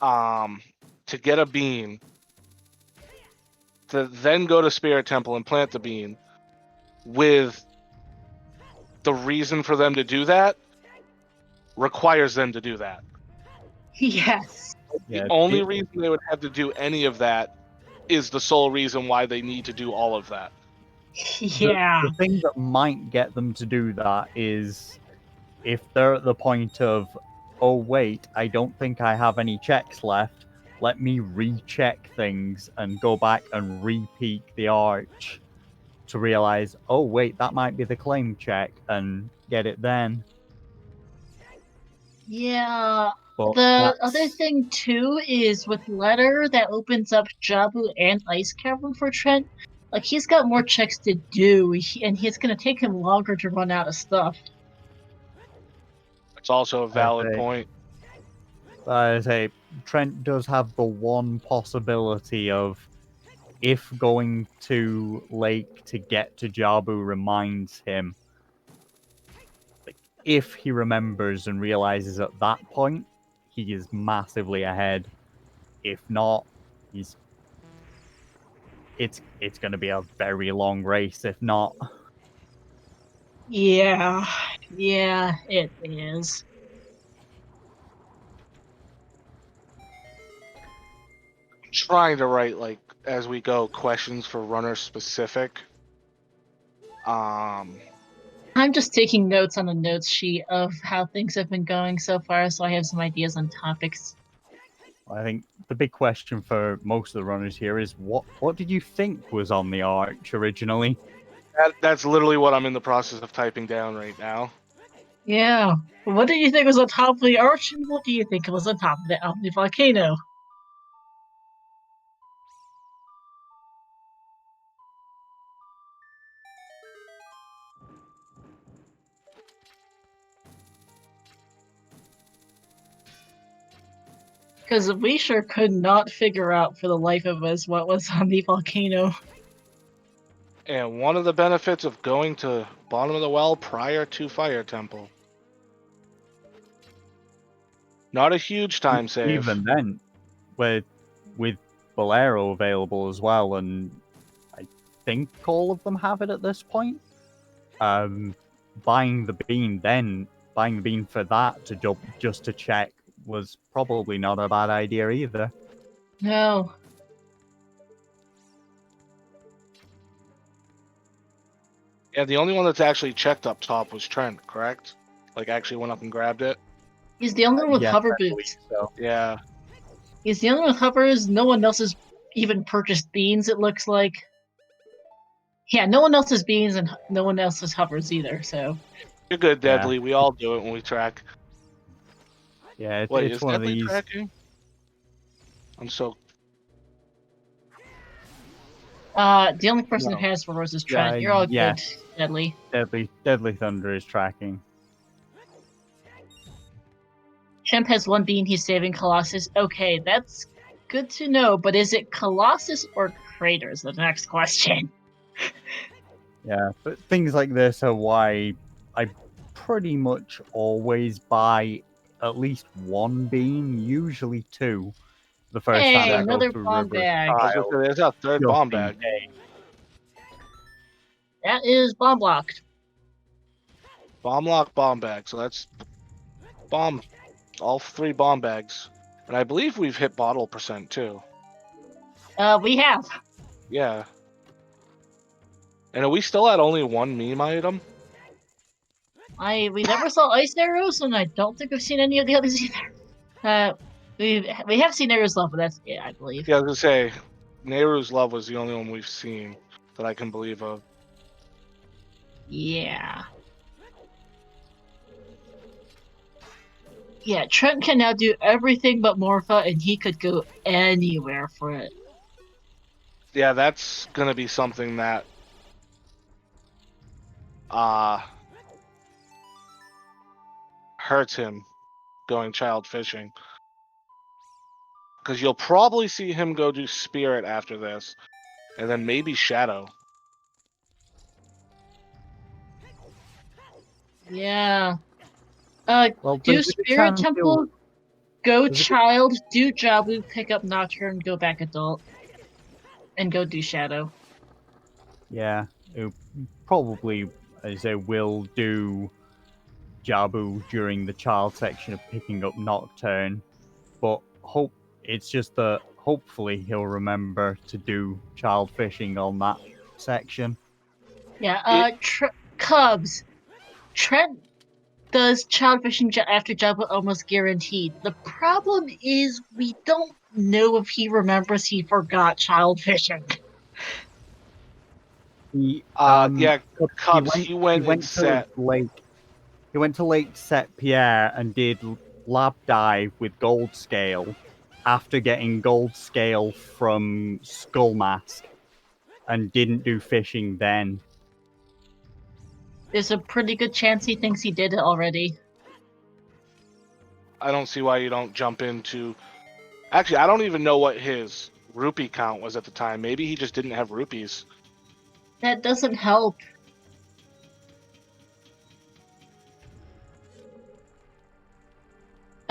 to get a bean, to then go to Spirit Temple and plant the bean, with the reason for them to do that requires them to do that. Yes. The only reason they would have to do any of that is the sole reason why they need to do all of that. Yeah. The thing that might get them to do that is if they're at the point of, oh wait, I don't think I have any checks left, let me recheck things and go back and re-peek the arch to realize, oh wait, that might be the claim check, and get it then. Yeah. But the other thing too is with Letter that opens up Jabu and Ice Cavern for Trent. Like he's got more checks to do, and it's gonna take him longer to run out of stuff. It's also a valid point. I say Trent does have the one possibility of if going to Lake to get to Jabu reminds him, like, if he remembers and realizes at that point, he is massively ahead. If not, it's going to be a very long race. If not, yeah, it is. Trying to write, like, as we go, questions for runner specific. I'm just taking notes on the notes sheet of how things have been going so far, so I have some ideas on topics. I think the big question for most of the runners here is what did you think was on the arch originally? That's literally what I'm in the process of typing down right now. Yeah. What do you think was on top of the arch, and what do you think was on top of the Omni Volcano? Because we sure could not figure out for the life of us what was on the volcano. And one of the benefits of going to bottom of the well prior to Fire Temple. Not a huge time save. Even then, with Bolero available as well, and I think all of them have it at this point. Buying the bean for that just to check was probably not a bad idea either. No. Yeah, the only one that's actually checked up top was Trent, correct? Like, actually went up and grabbed it? He's the only one with hover boots. So. Yeah. He's the only one with hovers. No one else has even purchased beans, it looks like. Yeah, no one else has beans, and no one else has hovers either, so. You're good, Deadly. Yeah. We all do it when we track. Yeah, Wait, it's is one Deadly of these. Tracking? I'm so... The only person who has hovers is Trent. You're all good, Deadly. Deadly Thunder is tracking. Shemp has one bean he's saving Colossus. Okay, that's good to know, but is it Colossus or Crater is the next question. Yeah, but things like this are why I pretty much always buy at least one beam, usually two, the first Hey, time I go another through bomb River bag. I was gonna say, there's a third just bomb in bag. case. That is bomb blocked. Bomb lock, bomb bag. So that's bomb, all 3 bomb bags. And I believe we've hit bottle percent too. We have. Yeah. And are we still at only 1 meme item? We never saw ice arrows, and I don't think we've seen any of the others either. We have seen arrows love, but that's it, I believe. Yeah, I was gonna say, Nehru's Love was the only one we've seen that I can believe of. Yeah. Yeah, Trent can now do everything but Morpha, and he could go anywhere for it. Yeah, that's gonna be something that hurts him going child fishing. Because you'll probably see him go do Spirit after this, and then maybe Shadow. Yeah. Well, Do there's a good Spirit chance Temple, go there's a good- Child, do Jabu, pick up Nocturne, go back Adult, and go do Shadow. Yeah, it probably, as I will do Jabu during the child section of picking up Nocturne, but it's just that hopefully he'll remember to do child fishing on that section. Yeah, Cubs. Trent does child fishing after Jabu almost guaranteed. The problem is we don't know if he remembers he forgot child fishing. He, Yeah, Cubs, he went and to set. Lake. He went to Lake Set Pierre and did lab dive with gold scale after getting gold scale from Skull Mask, and didn't do fishing then. There's a pretty good chance he thinks he did it already. I don't see why you don't jump into. Actually, I don't even know what his rupee count was at the time. Maybe he just didn't have rupees. That doesn't help.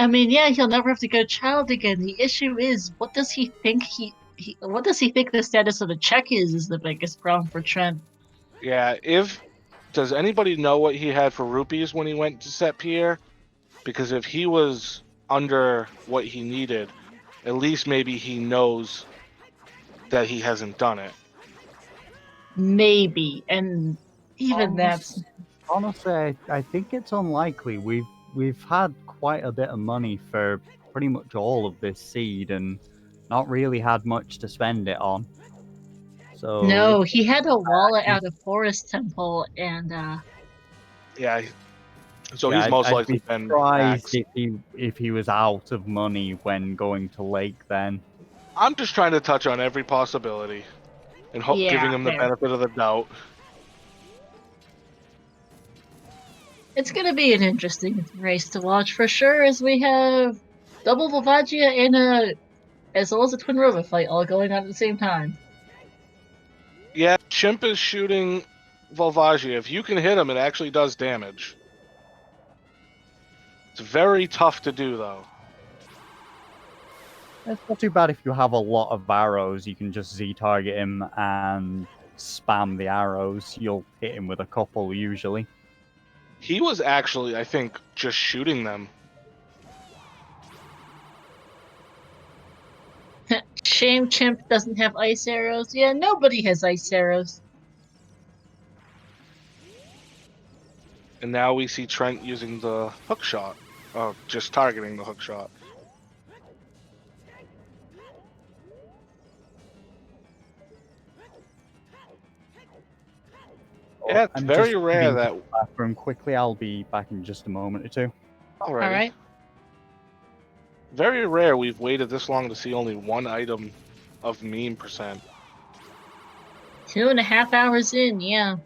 I mean, yeah, he'll never have to go child again. The issue is, what does he think what does he think the status of the check is the biggest problem for Trent. Yeah, does anybody know what he had for rupees when he went to set Pierre? Because if he was under what he needed, at least maybe he knows that he hasn't done it. Maybe, and even that's Honestly, I think it's unlikely. We've had quite a bit of money for pretty much all of this seed, and not really had much to spend it on. So no. He had a wallet out of Forest Temple, and Yeah, so yeah, he's most I'd likely be been surprised axed. if he was out of money when going to Lake. Then I'm just trying to touch on every possibility and yeah, giving him the fair. benefit of the doubt. It's gonna be an interesting race to watch for sure, as we have double Volvagia and as well as a Twin Rover fight all going on at the same time. Yeah, Chimp is shooting Volvagia. If you can hit him, it actually does damage. It's very tough to do, though. it's not too bad if you have a lot of arrows. You can just Z-target him and spam the arrows. You'll hit him with a couple usually. He was actually, I think, just shooting them. Shame Chimp doesn't have ice arrows. Yeah, nobody has ice arrows. And now we see Trent using the hook shot. Oh, just targeting the hook shot. Yeah, it's I'm very just rare heading that. to the bathroom quickly. I'll be back in just a moment or two. Alrighty. All right. Very rare we've waited this long to see only one item of meme percent. 2.5 hours in, yeah.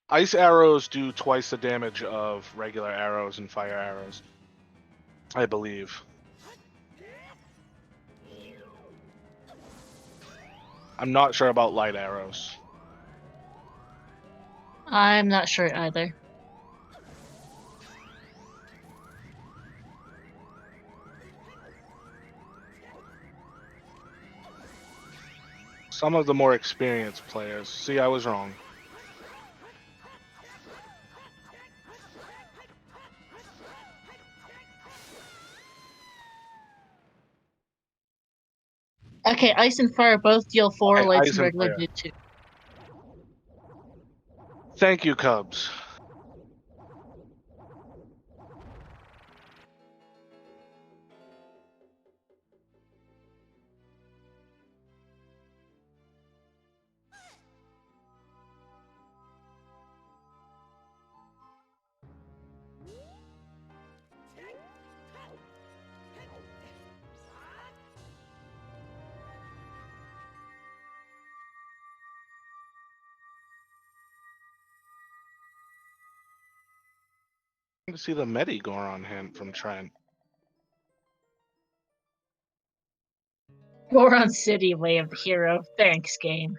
Ice arrows do twice the damage of regular arrows and fire arrows, I believe. I'm not sure about light arrows. I'm not sure either. Some of the more experienced players. See, I was wrong. Okay, ice and fire both deal 4, Okay, lights ice and and regular fire. do 2. Thank you, Cubs. To see the Medigoron hint from Trent. Goron City, Way of the Hero. Thanks, game.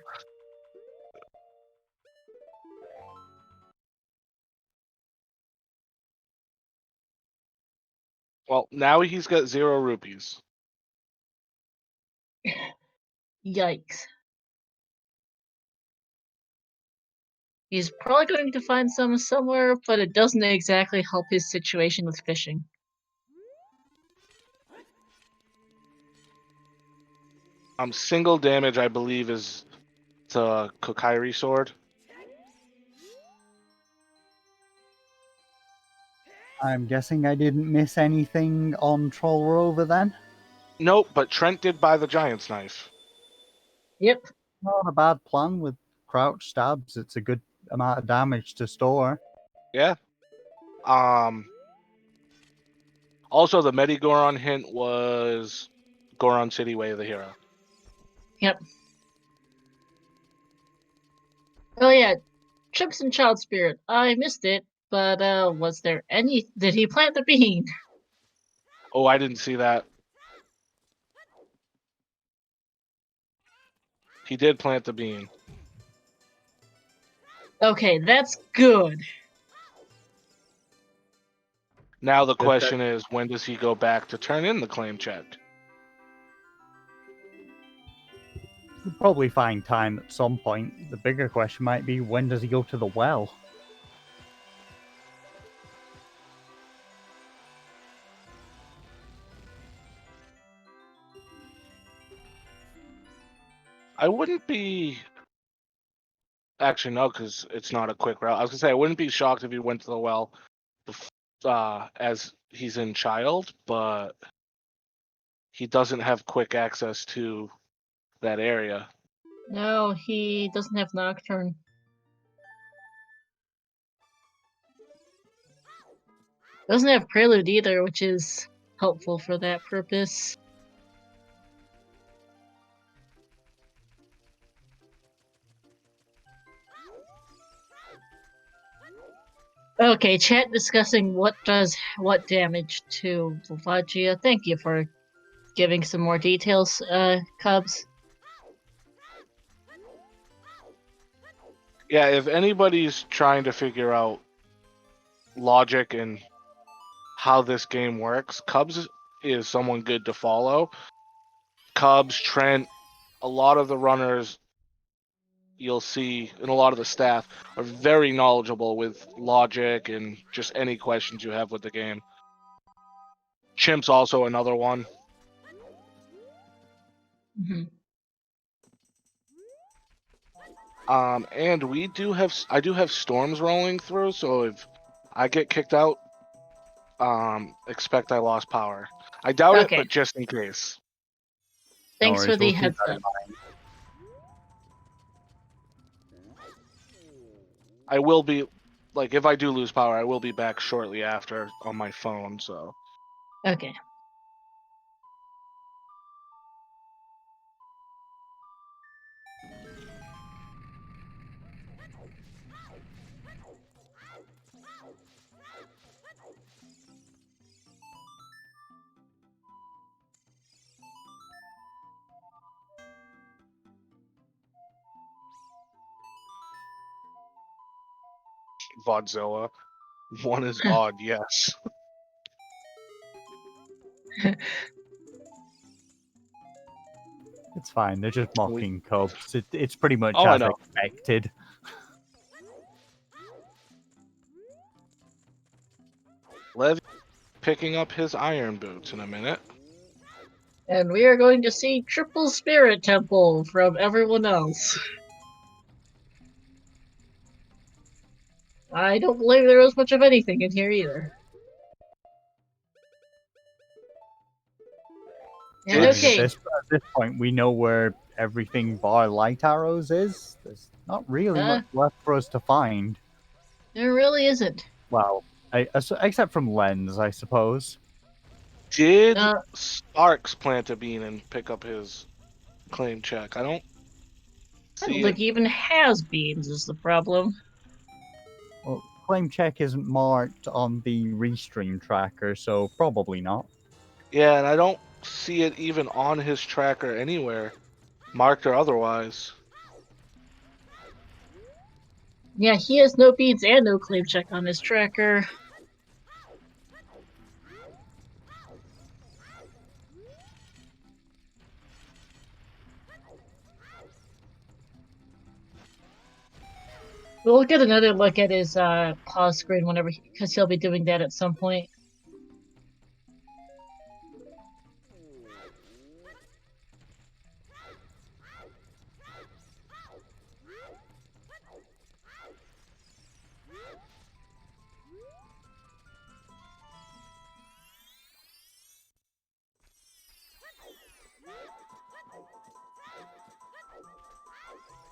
Well, now he's got 0 rupees. Yikes. He's probably going to find some somewhere, but it doesn't exactly help his situation with fishing. Single damage, I believe, is the Kokairi sword. I'm guessing I didn't miss anything on Troll Rover then? Nope, but Trent did buy the Giant's knife. Yep. Not a bad plan with crouch stabs. It's a good amount of damage to store. Yeah. Also, the Medigoron hint was Goron City, Way of the Hero. Yep. Oh yeah, Chips and Child Spirit. I missed it, but was there any? Did he plant the bean? Oh, I didn't see that. He did plant the bean. Okay, that's good. Now the question is, when does he go back to turn in the claim check? He'll probably find time at some point. The bigger question might be, when does he go to the well? I wouldn't be... Actually, no, because it's not a quick route. I was going to say, I wouldn't be shocked if he went to the well as he's in Child, but he doesn't have quick access to that area. No, he doesn't have Nocturne. Doesn't have Prelude either, which is helpful for that purpose. Okay, chat discussing what does what damage to Volvagia. Thank you for giving some more details, Cubs. Yeah, if anybody's trying to figure out logic and how this game works, Cubs is someone good to follow. Cubs, Trent, a lot of the runners you'll see, and a lot of the staff are very knowledgeable with logic and just any questions you have with the game. Chimp's also another one. Mm-hmm. And I do have storms rolling through, so if I get kicked out, expect I lost power. I doubt it, Okay. but just in case. Thanks No for worries, the we'll keep heads that in up. mind. I will be, like, if I do lose power, I will be back shortly after on my phone, so. Okay. Vodzilla. One is odd, yes. It's fine. They're just mocking cubs. It's pretty much Oh, I as know. expected. Levi picking up his iron boots in a minute. And we are going to see triple spirit temple from everyone else. I don't believe there was much of anything in here either. And It's- okay, At this point, we know where everything bar light arrows is. There's not really much left for us to find. there really isn't. Well, except from Lens, I suppose. Did Uh, Sparks plant a bean and pick up his claim check? I don't I don't see think it. he even has beans is the problem. Well, claim check isn't marked on the restream tracker, so probably not. Yeah, and I don't see it even on his tracker anywhere, marked or otherwise. Yeah, he has no beads and no claim check on his tracker. We'll get another look at his pause screen whenever, because he'll be doing that at some point.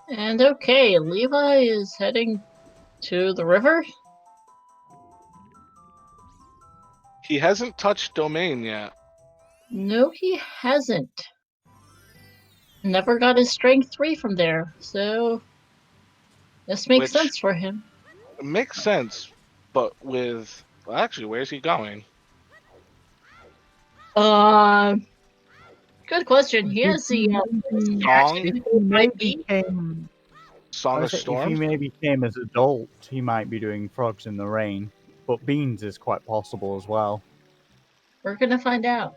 And okay, Levi is heading to the river. He hasn't touched domain yet. No, he hasn't. Never got his strength 3 from there, so this makes Which- sense for him. It makes sense, but with... Well, actually, where's he going? Good question. He has the Song? If he might maybe be. came, Song of if he Storms? maybe came as adult, he might be doing Frogs in the Rain. But Beans is quite possible as well. We're gonna find out.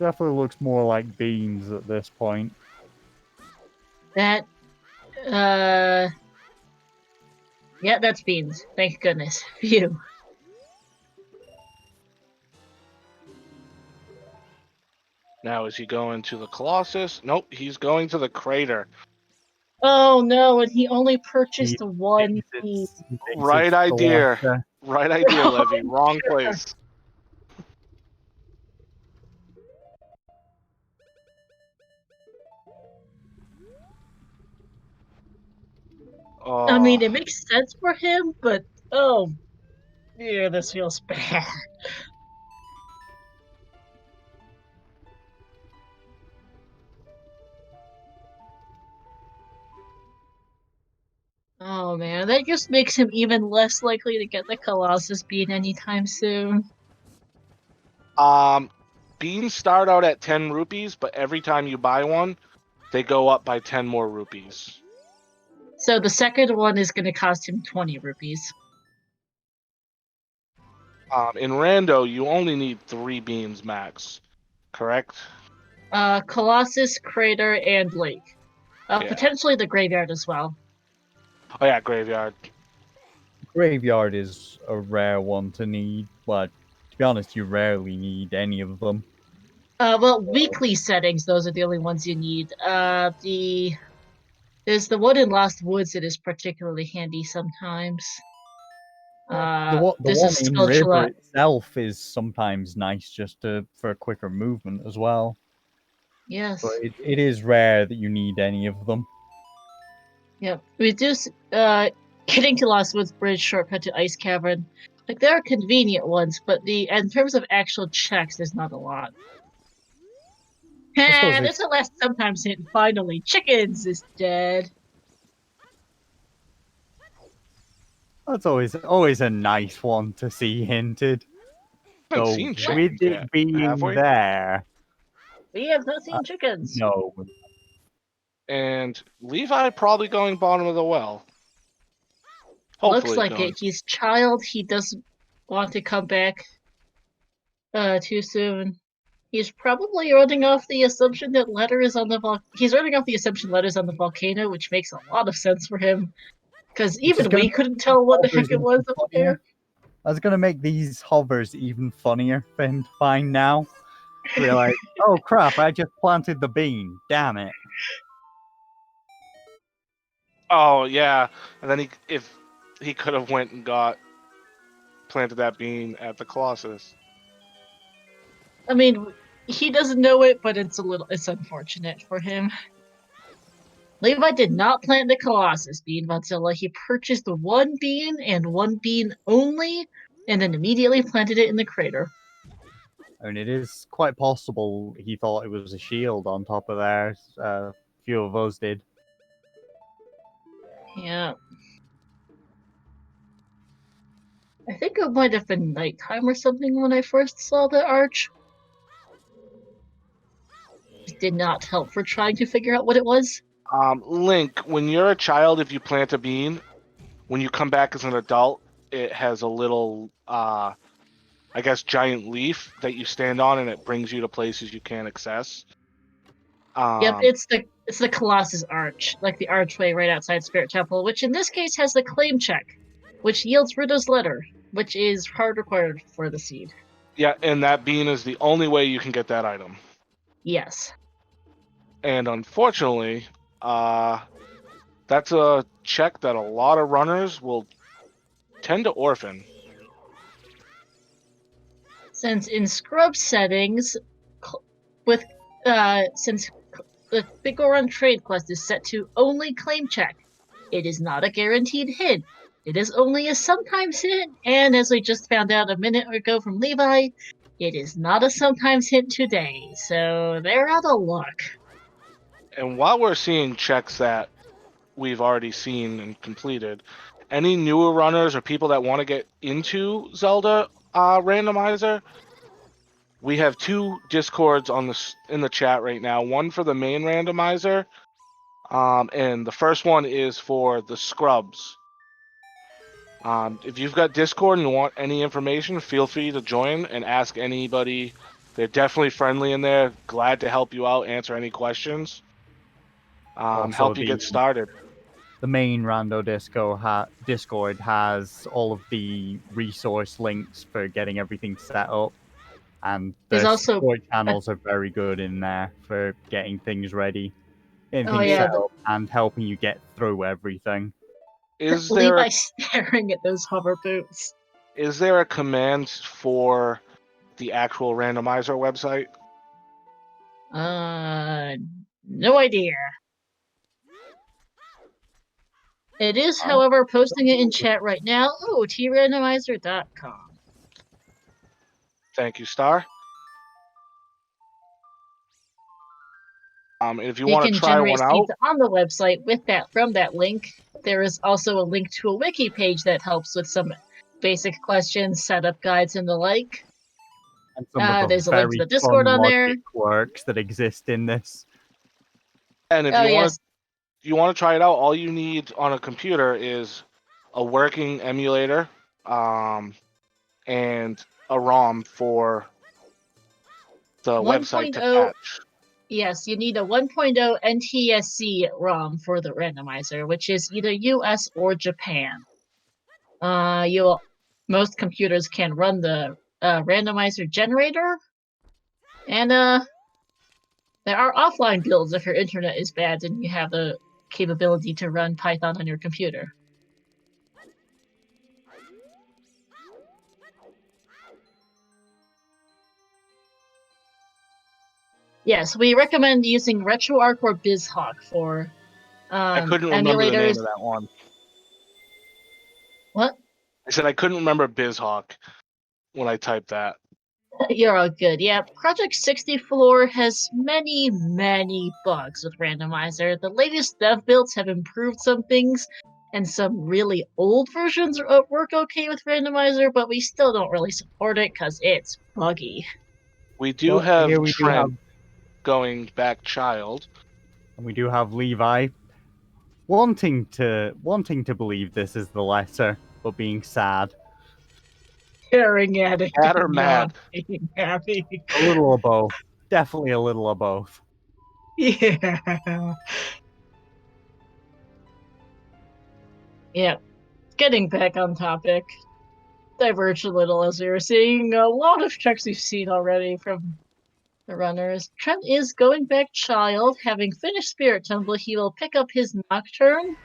Definitely looks more like Beans at this point. That, yeah, that's beans. Thank goodness. Phew. Now, is he going to the Colossus? Nope, he's going to the crater. Oh no, and he only purchased He one thinks bead. he thinks Right it's the idea. water. Right idea, Levy. Wrong place. Oh, I mean, it makes sense for him, but oh, yeah, this feels bad. Oh man, that just makes him even less likely to get the Colossus bead anytime soon. beans start out at 10 rupees, but every time you buy one, they go up by 10 more rupees. So the second one is gonna cost him 20 rupees. In Rando, you only need 3 beans max, correct? Colossus, Crater, and Lake. Yeah. Potentially the Graveyard as well. Oh yeah, Graveyard. Graveyard is a rare one to need, but to be honest, you rarely need any of them. Well, weekly settings, those are the only ones you need. There's the one in Lost Woods that is particularly handy sometimes. The this one is in Sculptula. River itself is sometimes nice just for a quicker movement as well. Yes. But it is rare that you need any of them. Yep. We do. Getting to Lost Woods Bridge shortcut to Ice Cavern. Like there are convenient ones, but in terms of actual checks, there's not a lot. suppose There's a last sometimes hit. Finally, chickens is dead. That's always a nice one to see hinted. I haven't So seen with chickens it yet, being have we? there, We have not seen chickens. no. And Levi probably going bottom of the well. Looks Hopefully it like does. it. He's child. He doesn't want to come back too soon. He's probably running off the assumption that letter is on the He's running off the assumption letters on the volcano, which makes a lot of sense for him. Because Which is even gonna we make couldn't these tell what the heck hovers it was even up funnier. there. That's gonna make these hovers even funnier for him to find now. We're like, oh crap! I just planted the bean. Damn it! Oh yeah, and then if he could have went and planted that bean at the Colossus. I mean, he doesn't know it, but it's unfortunate for him. Levi did not plant the Colossus bean, Godzilla. He purchased one bean and one bean only, and then immediately planted it in the crater. I mean, it is quite possible he thought it was a shield on top of there. A few of us did. Yeah. I think it might have been nighttime or something when I first saw the arch. It did not help for trying to figure out what it was. Link, when you're a child, if you plant a bean, when you come back as an adult, it has a little, I guess, giant leaf that you stand on, and it brings you to places you can't access. Yep, it's the Colossus Arch, like the archway right outside Spirit Temple, which in this case has the claim check, which yields Rita's letter, which is hard required for the seed. Yeah, and that bean is the only way you can get that item. Yes. And unfortunately, that's a check that a lot of runners will tend to orphan. Since in scrub settings, since the Big Run trade quest is set to only claim check, it is not a guaranteed hit. It is only a sometimes hit, and as we just found out a minute ago from Levi, it is not a sometimes hit today, so they're out of luck. And while we're seeing checks that we've already seen and completed, any newer runners or people that want to get into Zelda randomizer, we have two discords in the chat right now. One for the main randomizer, and the first one is for the scrubs. If you've got Discord and want any information, feel free to join and ask anybody. They're definitely friendly in there. Glad to help you out, answer any questions, Also, help you get started. The main Rando Discord has all of the resource links for getting everything set up, and There's the also support channels are very good in there for getting things ready, getting Oh, things yeah, set up, and helping you get through everything. Is there Levi staring at those hover boots. is there a command for the actual randomizer website? No idea. It is, however, posting it in chat right now. Oh, trandomizer.com. Thank you, Star. If you You want can to try generate one out, seeds on the website from that link. There is also a link to a wiki page that helps with some basic questions, setup guides, and the like. And some of the There's a link to very the Discord fun on there. logic quirks that exist in this. and if Oh, you want yes. to try it out, all you need on a computer is a working emulator, and a ROM for the website to 1.0. patch. Yes, you need a 1.0 NTSC ROM for the randomizer, which is either US or Japan. Most computers can run the randomizer generator, and there are offline builds if your internet is bad and you have the capability to run Python on your computer. Yes, we recommend using RetroArch or BizHawk for I couldn't remember the name emulators. of that one. What? I said I couldn't remember BizHawk when I typed that. You're all good. Yeah, Project 64 has many, many bugs with randomizer. The latest dev builds have improved some things, and some really old versions work okay with randomizer, but we still don't really support it because it's buggy. We do But have here we Trent going back child. we do have Levi wanting to believe this is the letter, but being sad. Staring at it, Mad or and mad? not being happy. A little of both. Definitely a little of both. Yeah. Yeah. Getting back on topic. Diverge a little as we were seeing a lot of checks we've seen already from the runners. Trent is going back child. Having finished Spirit Temple, he will pick up his Nocturne.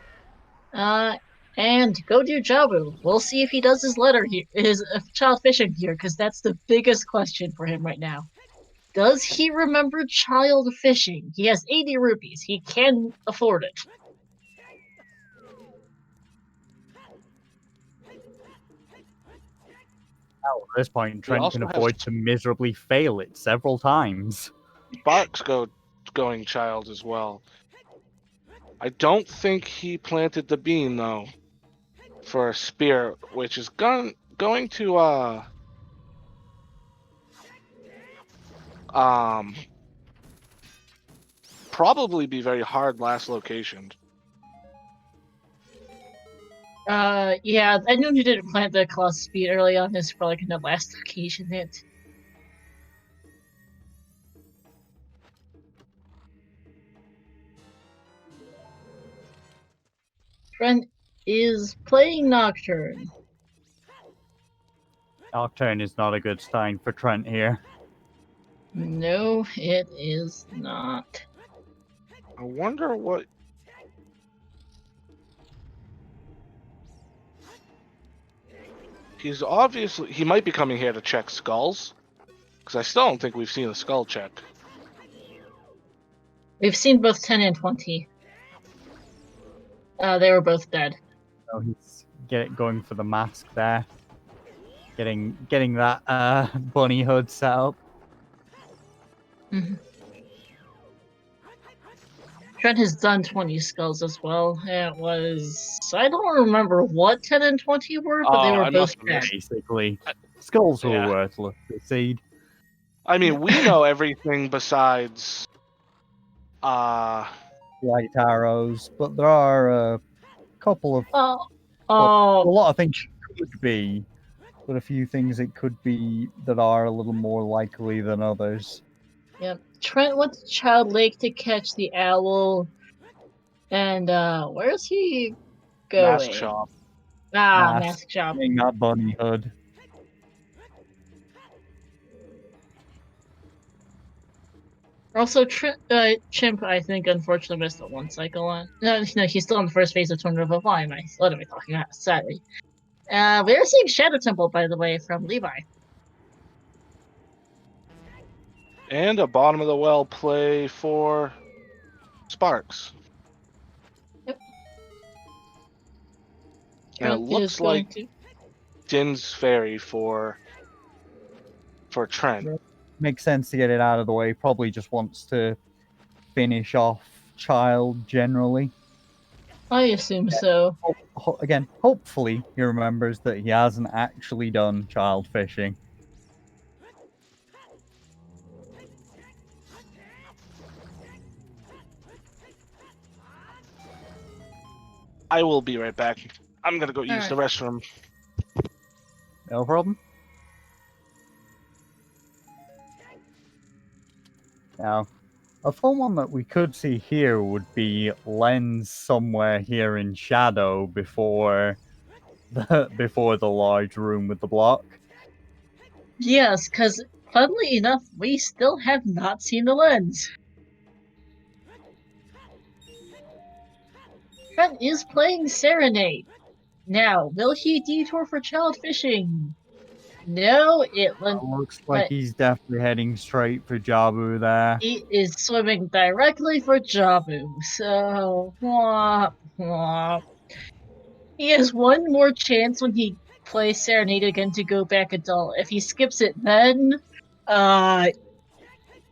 And go do Jabu. We'll see if he does his letter here, his child fishing here, because that's the biggest question for him right now. Does he remember child fishing? He has 80 rupees. He can afford it. At this point, Trent also can has- afford to miserably fail it several times. Sparks going child as well. I don't think he planted the bean though for a spear, which is going to probably be very hard last location. Yeah, I knew he didn't plant the Colossus Speed early on. This is probably gonna last occasion hit. Trent is playing Nocturne. Nocturne is not a good sign for Trent here. No, it is not. I wonder what. He might be coming here to check skulls, because I still don't think we've seen a skull check. We've seen both 10 and 20. They were both dead. So he's going for the mask there. Getting that bunny hood set up. Mm-hmm. Trent has done 20 skulls as well. It was... I don't remember what 10 and 20 were, but they were I both must have dead. Basically, skulls were Yeah. worthless to seed. I mean, we know everything besides. Light arrows, but there are a couple of a Oh, lot of things it could be, but a few things it could be that are a little more likely than others. yep. Trent went to Child Lake to catch the owl. And, where's he going? Mask shop. Mask shop. Getting that bunny hood. Also, Chimp, I think, unfortunately missed the one cycle on. No, he's still in the first phase of Tournament of Why am I? What am I talking about? Sadly. We're seeing Shadow Temple, by the way, from Levi. And a bottom of the well play for Sparks. Yep. And it Trent looks is going like to... Din's Ferry for Trent. Makes sense to get it out of the way. Probably just wants to finish off Child generally. I assume so. Again, hopefully he remembers that he hasn't actually done child fishing. I will be right back. I'm gonna go use Alright. the restroom. No problem. Now, a fun one that we could see here would be Lens somewhere here in shadow before the large room with the block. Yes, because, funnily enough, we still have not seen the lens. Trent is playing Serenade. Now, will he detour for child fishing? No, Looks like he's definitely heading straight for Jabu there. he is swimming directly for Jabu. So, womp, womp. He has one more chance when he plays Serenade again to go back adult. If he skips it then,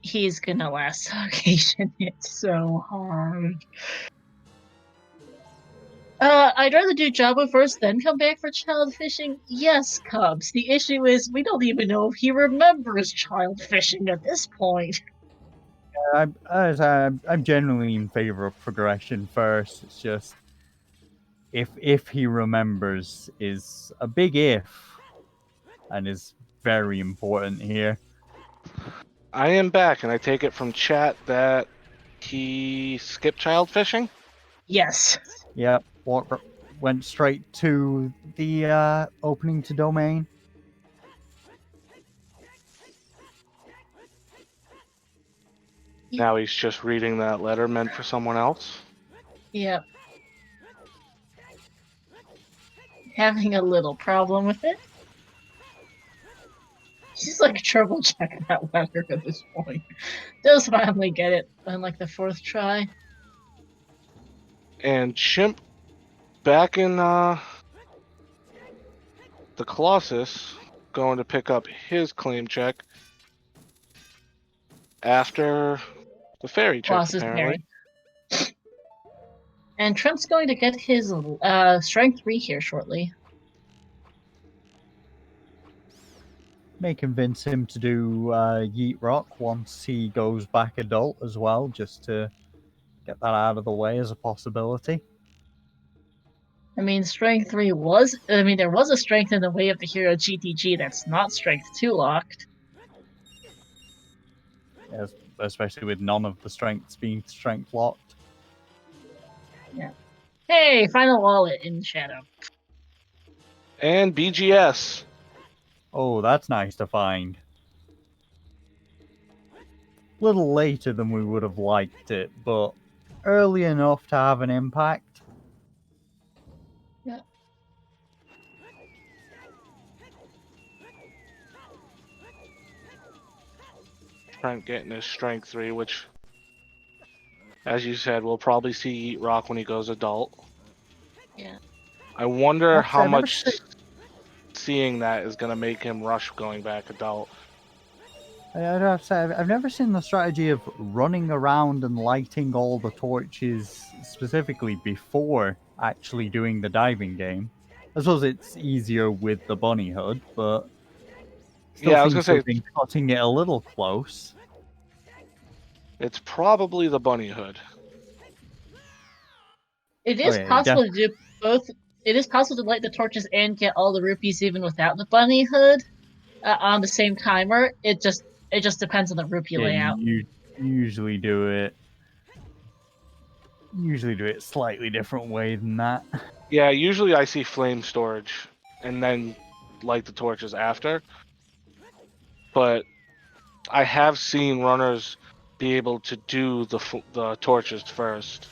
he's gonna last occasion it so hard. I'd rather do Jabba first, then come back for child fishing. Yes, Cubs. The issue is we don't even know if he remembers child fishing at this point. I'm generally in favor of progression first. It's just if he remembers is a big if, and is very important here. I am back, and I take it from chat that he skipped child fishing. Yes. Yep, went straight to the opening to domain. Now he's just reading that letter meant for someone else. Yep. Having a little problem with it. He's like triple check that letter at this point. Does finally get it on like the 4th try. And Chimp back in the Colossus, going to pick up his claim check after the fairy check, Colossus apparently. Mary. And Trent's going to get his strength 3 here shortly. May convince him to do Yeet Rock once he goes back adult as well, just to get that out of the way as a possibility. I mean, strength 3 was. I mean, there was a strength in the way of the hero GTG that's not strength 2 locked. Yes, especially with none of the strengths being strength locked. Yeah. Hey, final wallet in shadow. And BGS. Oh, that's nice to find. Little later than we would have liked it, but early enough to have an impact. Yeah. Trent getting his strength 3, which, as you said, we'll probably see Eat Rock when he goes adult. Yeah. I wonder how I've never much seeing that is going to make him rush going back adult. I'd have to say, I've never seen the strategy of running around and lighting all the torches specifically before actually doing the diving game. I suppose it's easier with the bunny hood, but still Yeah, I was going seems to to say, have been cutting it a little close. it's probably the bunny hood. It is Okay, possible to do both. It is possible to light the torches and get all the rupees even without the bunny hood on the same timer. It just depends on the rupee Yeah, layout. you usually do it. Usually do it slightly different way than that. Yeah, usually I see flame storage and then light the torches after. But I have seen runners be able to do the torches first.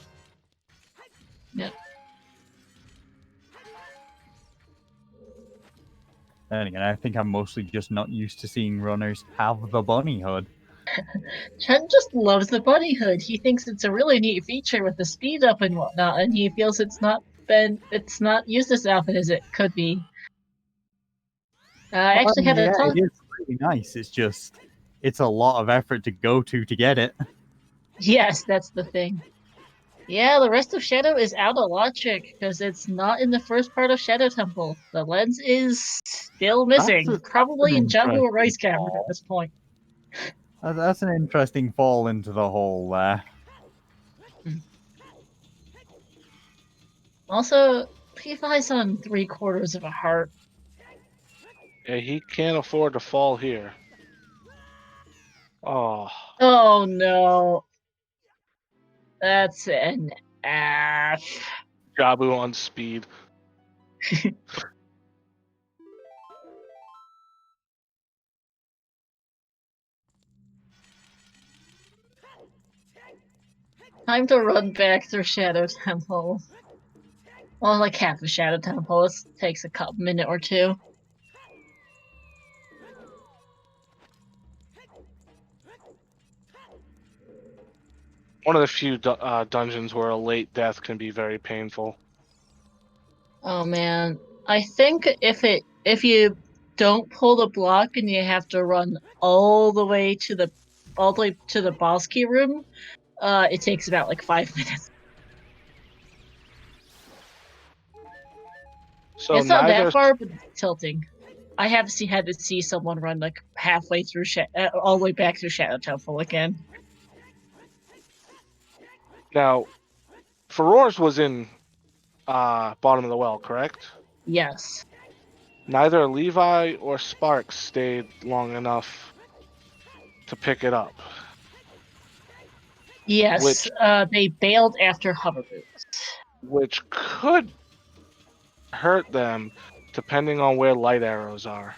Yep. Then again, I think I'm mostly just not used to seeing runners have the bunny hood. Trent just loves the bunny hood. He thinks it's a really neat feature with the speed up and whatnot, and he feels it's not used as often as it could be. I actually had a talk. It is really nice. It's just it's a lot of effort to go to get it. Yes, that's the thing. Yeah, the rest of Shadow is out of logic because it's not in the first part of Shadow Temple. The lens is still missing, That's probably an in Jabu or Rice interesting Cavern at fall. this point. That's an interesting fall into the hole there. Also, Levi's on 3/4 of a heart. Yeah, he can't afford to fall here. Oh, Oh no. That's an F. Jabu on speed. Time to run back through Shadow Temple. Well, like half of Shadow Temple. It takes a couple minute or two. One of the few dungeons where a late death can be very painful. Oh man, I think if you don't pull the block and you have to run all the way to the boss key room, it takes about like 5 minutes. So It's not that neither. far, but it's tilting. I have had to see someone run like halfway through all the way back through Shadow Temple again. Now, Feroz was in bottom of the well, correct? Yes. Neither Levi or Sparks stayed long enough to pick it up, Yes. which They bailed after hover boots. could hurt them depending on where light arrows are.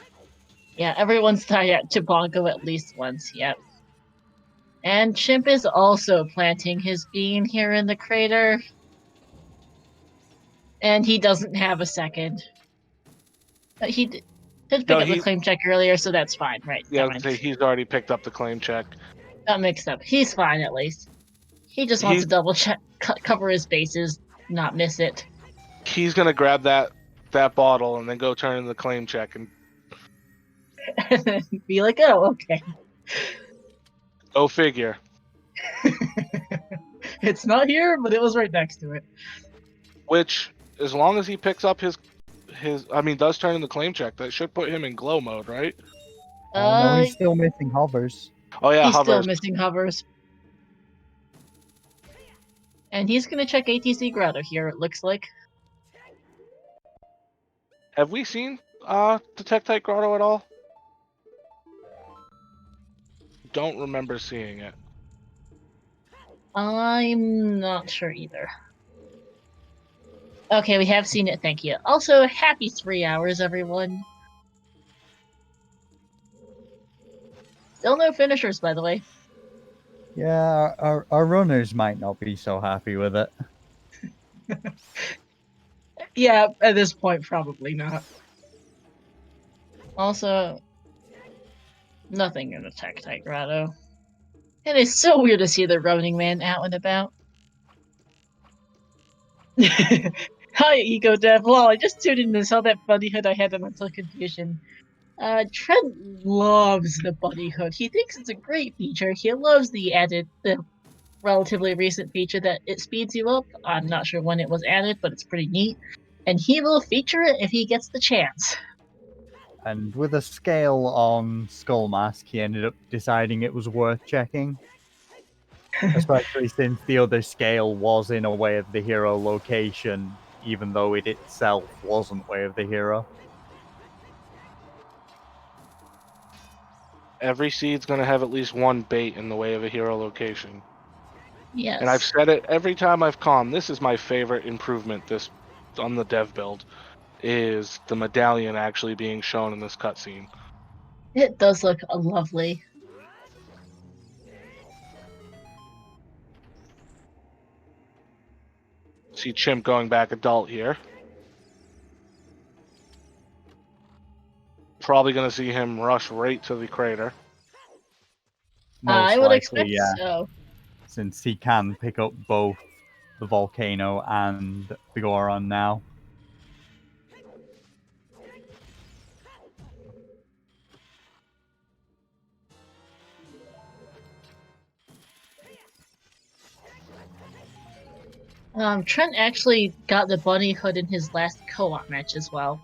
Yeah, everyone's died at Toboggo at least once, yep. And Chimp is also planting his bean here in the crater. And he doesn't have a second. But he did pick No, up the claim check earlier, so that's fine, right? yeah, I Never would mind. say he's already picked up the claim check. Got mixed up. He's fine at least. He just wants He's to double check, cover his bases, not miss it. he's gonna grab that bottle and then go turn in the claim check and And then be like, oh, okay. go figure. It's not here, but it was right next to it. Which, as long as he picks up does turn in the claim check, that should put him in glow mode, right? No, he's still missing hovers. Oh yeah, He's still hovers. missing hovers. And he's gonna check ATC Grotto here, it looks like. Have we seen Detectite Grotto at all? Don't remember seeing it. I'm not sure either. Okay, we have seen it, thank you. Also, happy 3 hours, everyone. Still no finishers, by the way. Yeah, our runners might not be so happy with it. Yeah, at this point, probably not. Also, nothing in Attack Tight Grotto. It is so weird to see the Running Man out and about. Hi, Ego Dev. Lol, I just tuned in and saw that buddy hood I had a mental confusion. Trent loves the buddy hood. He thinks it's a great feature. He loves the relatively recent feature that it speeds you up. I'm not sure when it was added, but it's pretty neat. And he will feature it if he gets the chance. And with a scale on Skull Mask, he ended up deciding it was worth checking. Especially since the other scale was in a Way of the Hero location, even though it itself wasn't Way of the Hero. Every seed's gonna have at least one bait in the Way of a Hero location. Yes. And I've said it every time I've calmed. This is my favorite improvement on the dev build, is the medallion actually being shown in this cutscene. It does look lovely. See Chimp going back adult here. Probably gonna see him rush right to the crater. Most I would likely, expect yeah, so. since he can pick up both the volcano and the Goron now. Trent actually got the bunny hood in his last co-op match as well.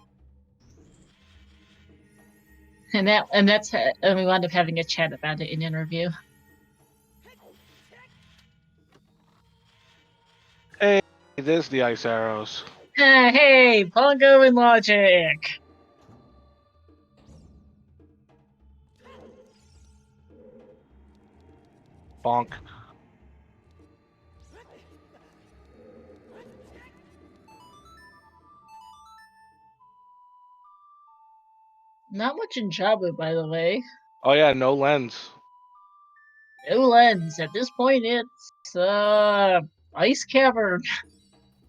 And we wound up having a chat about it in interview. Hey, there's the ice arrows. Hey, Pongo and Logic! Bonk. Not much in Jabu, by the way. Oh yeah, no lens. No lens. At this point, it's Ice Cavern.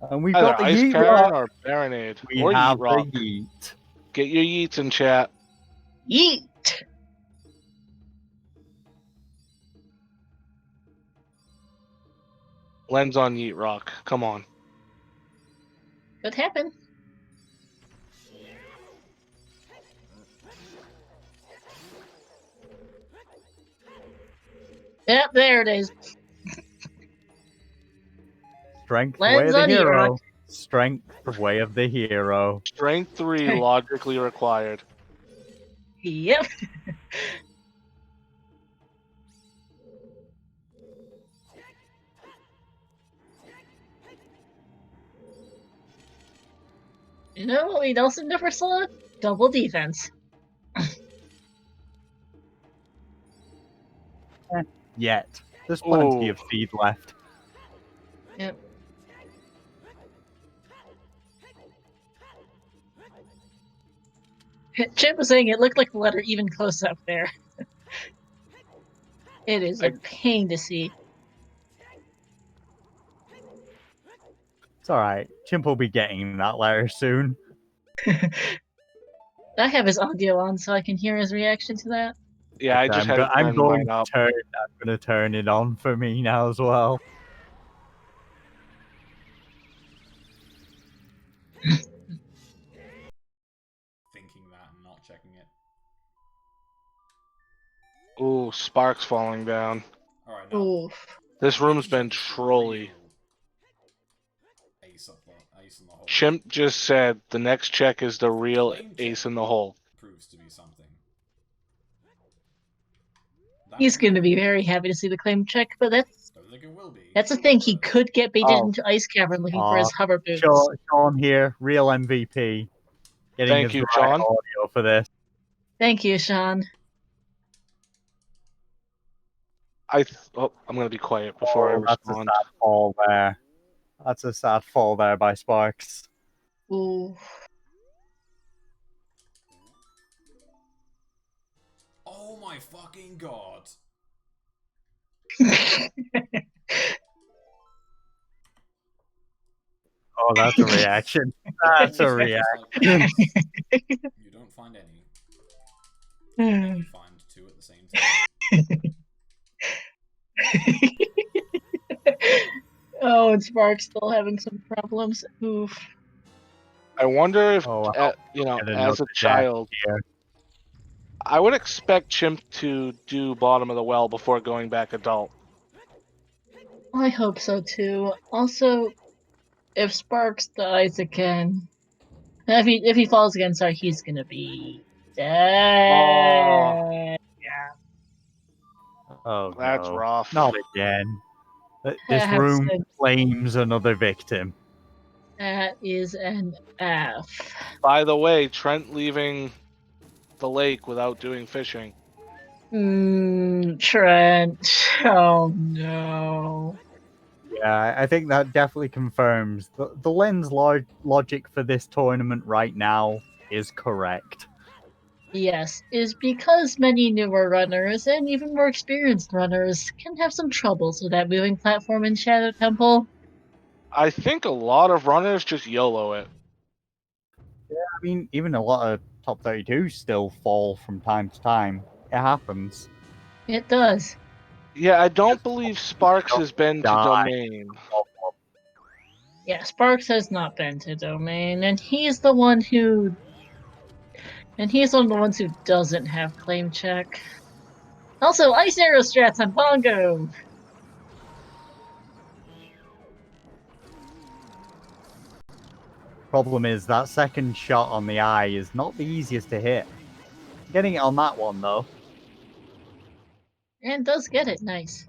And we've Either got the ice Yeet cavern Rock. or Baronade. We Or have Yeet Rock. the Yeet. Get your Yeets in chat. Yeet! Lens on Yeet Rock. Come on. Could happen. Yep, there it is. Strength, Lens Way of the on Yeet Hero. Rock. Strength, Way of the Hero. Strength 3 logically required. Yep. You know what we also never saw? Double defense. Yet. There's plenty Ooh. of seed left. Yep. Chip was saying it looked like the letter even close up there. It is a pain to see. It's alright. Chimp will be getting that letter soon. I have his audio on so I can hear his reaction to that. Yeah, I just had to I'm turn going mine up. I'm gonna turn it on for me now as well. Thinking that and not checking it. Ooh, sparks falling down. Alright, now. Oof. This room's been Maybe the trolly. real Ace in the hole. Chimp just said the next check is the real Claim ace check in the hole. proves to be something. He's going to be very happy to see the claim check, but Don't think it will be. that's the thing. He could get baited Oh. into Ice Cavern looking for his hover boots. Sean here, real MVP. Getting Thank us you, the right Sean. audio for this. Thank you, Sean. I'm gonna be quiet before I That's a respond. sad fall there. That's a sad fall there by Sparks. Ooh. Oh my fucking god. Oh, that's a reaction. That's a reaction. You don't find any. And you find two at the same time. Oh, and Spark's still having some problems. Oof. I wonder if, Oh, as a child, here. I would expect Chimp to do bottom of the well before going back adult. I hope so too. Also, if Sparks dies again, if he falls again, sorry, he's gonna be dead. Oh, That's no. rough. Not again. This That's room a- claims another victim. That is an F. By the way, Trent leaving the lake without doing fishing. Trent. Oh no. Yeah, I think that definitely confirms the lens logic for this tournament right now is correct. Yes, is because many newer runners and even more experienced runners can have some troubles with that moving platform in Shadow Temple. I think a lot of runners just YOLO it. I mean, even a lot of top 32 still fall from time to time. It happens. It does. Yeah, I don't believe Sparks has been to Die. Domain. Yeah, Sparks has not been to Domain, and he's the one who. And he's one of the ones who doesn't have claim check. Also, Ice Arrow strats on Bongo! Problem is, that second shot on the eye is not the easiest to hit. Getting it on that one, though. And does get it, nice.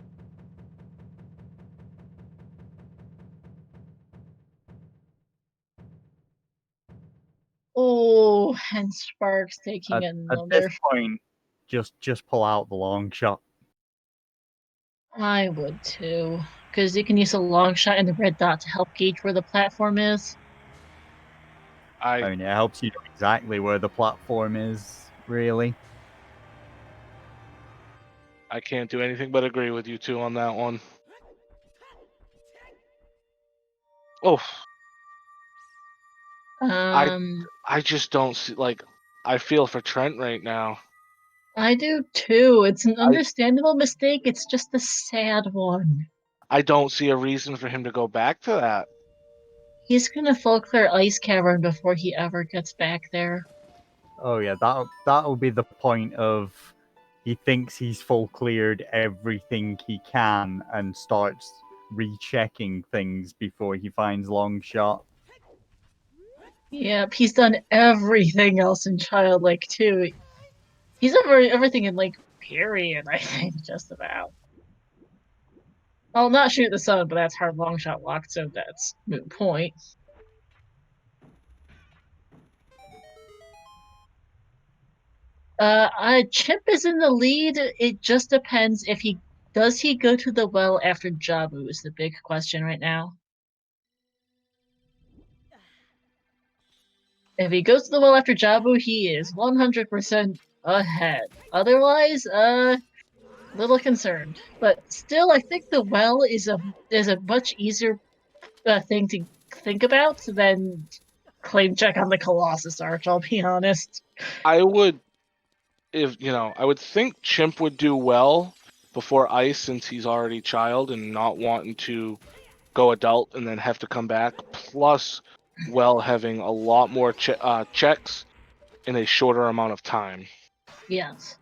Oh, and Sparks taking At another. this point, just pull out the long shot. I would too, because you can use a long shot and the red dot to help gauge where the platform is. I mean, it helps you know exactly where the platform is, really. I can't do anything but agree with you two on that one. Oh, I just don't see, I feel for Trent right now. I do too. It's an understandable mistake. It's just a sad one. I don't see a reason for him to go back to that. He's gonna full clear Ice Cavern before he ever gets back there. Oh yeah, that'll be the point of he thinks he's full cleared everything he can and starts rechecking things before he finds long shot. Yep, he's done everything else in Childlike too. He's over everything in like period, I think, just about. I'll not shoot the sun, but that's hard long shot locked, so that's moot point. Chip is in the lead. It just depends if he does he go to the well after Jabu is the big question right now. If he goes to the well after Jabu, he is 100% ahead. Otherwise, little concerned. But still, I think the well is a much easier thing to think about than claim check on the Colossus Arch. I'll be honest. I would, I would think Chimp would do well before Ice since he's already child and not wanting to go adult and then have to come back. Plus, well having a lot more checks in a shorter amount of time. Yes.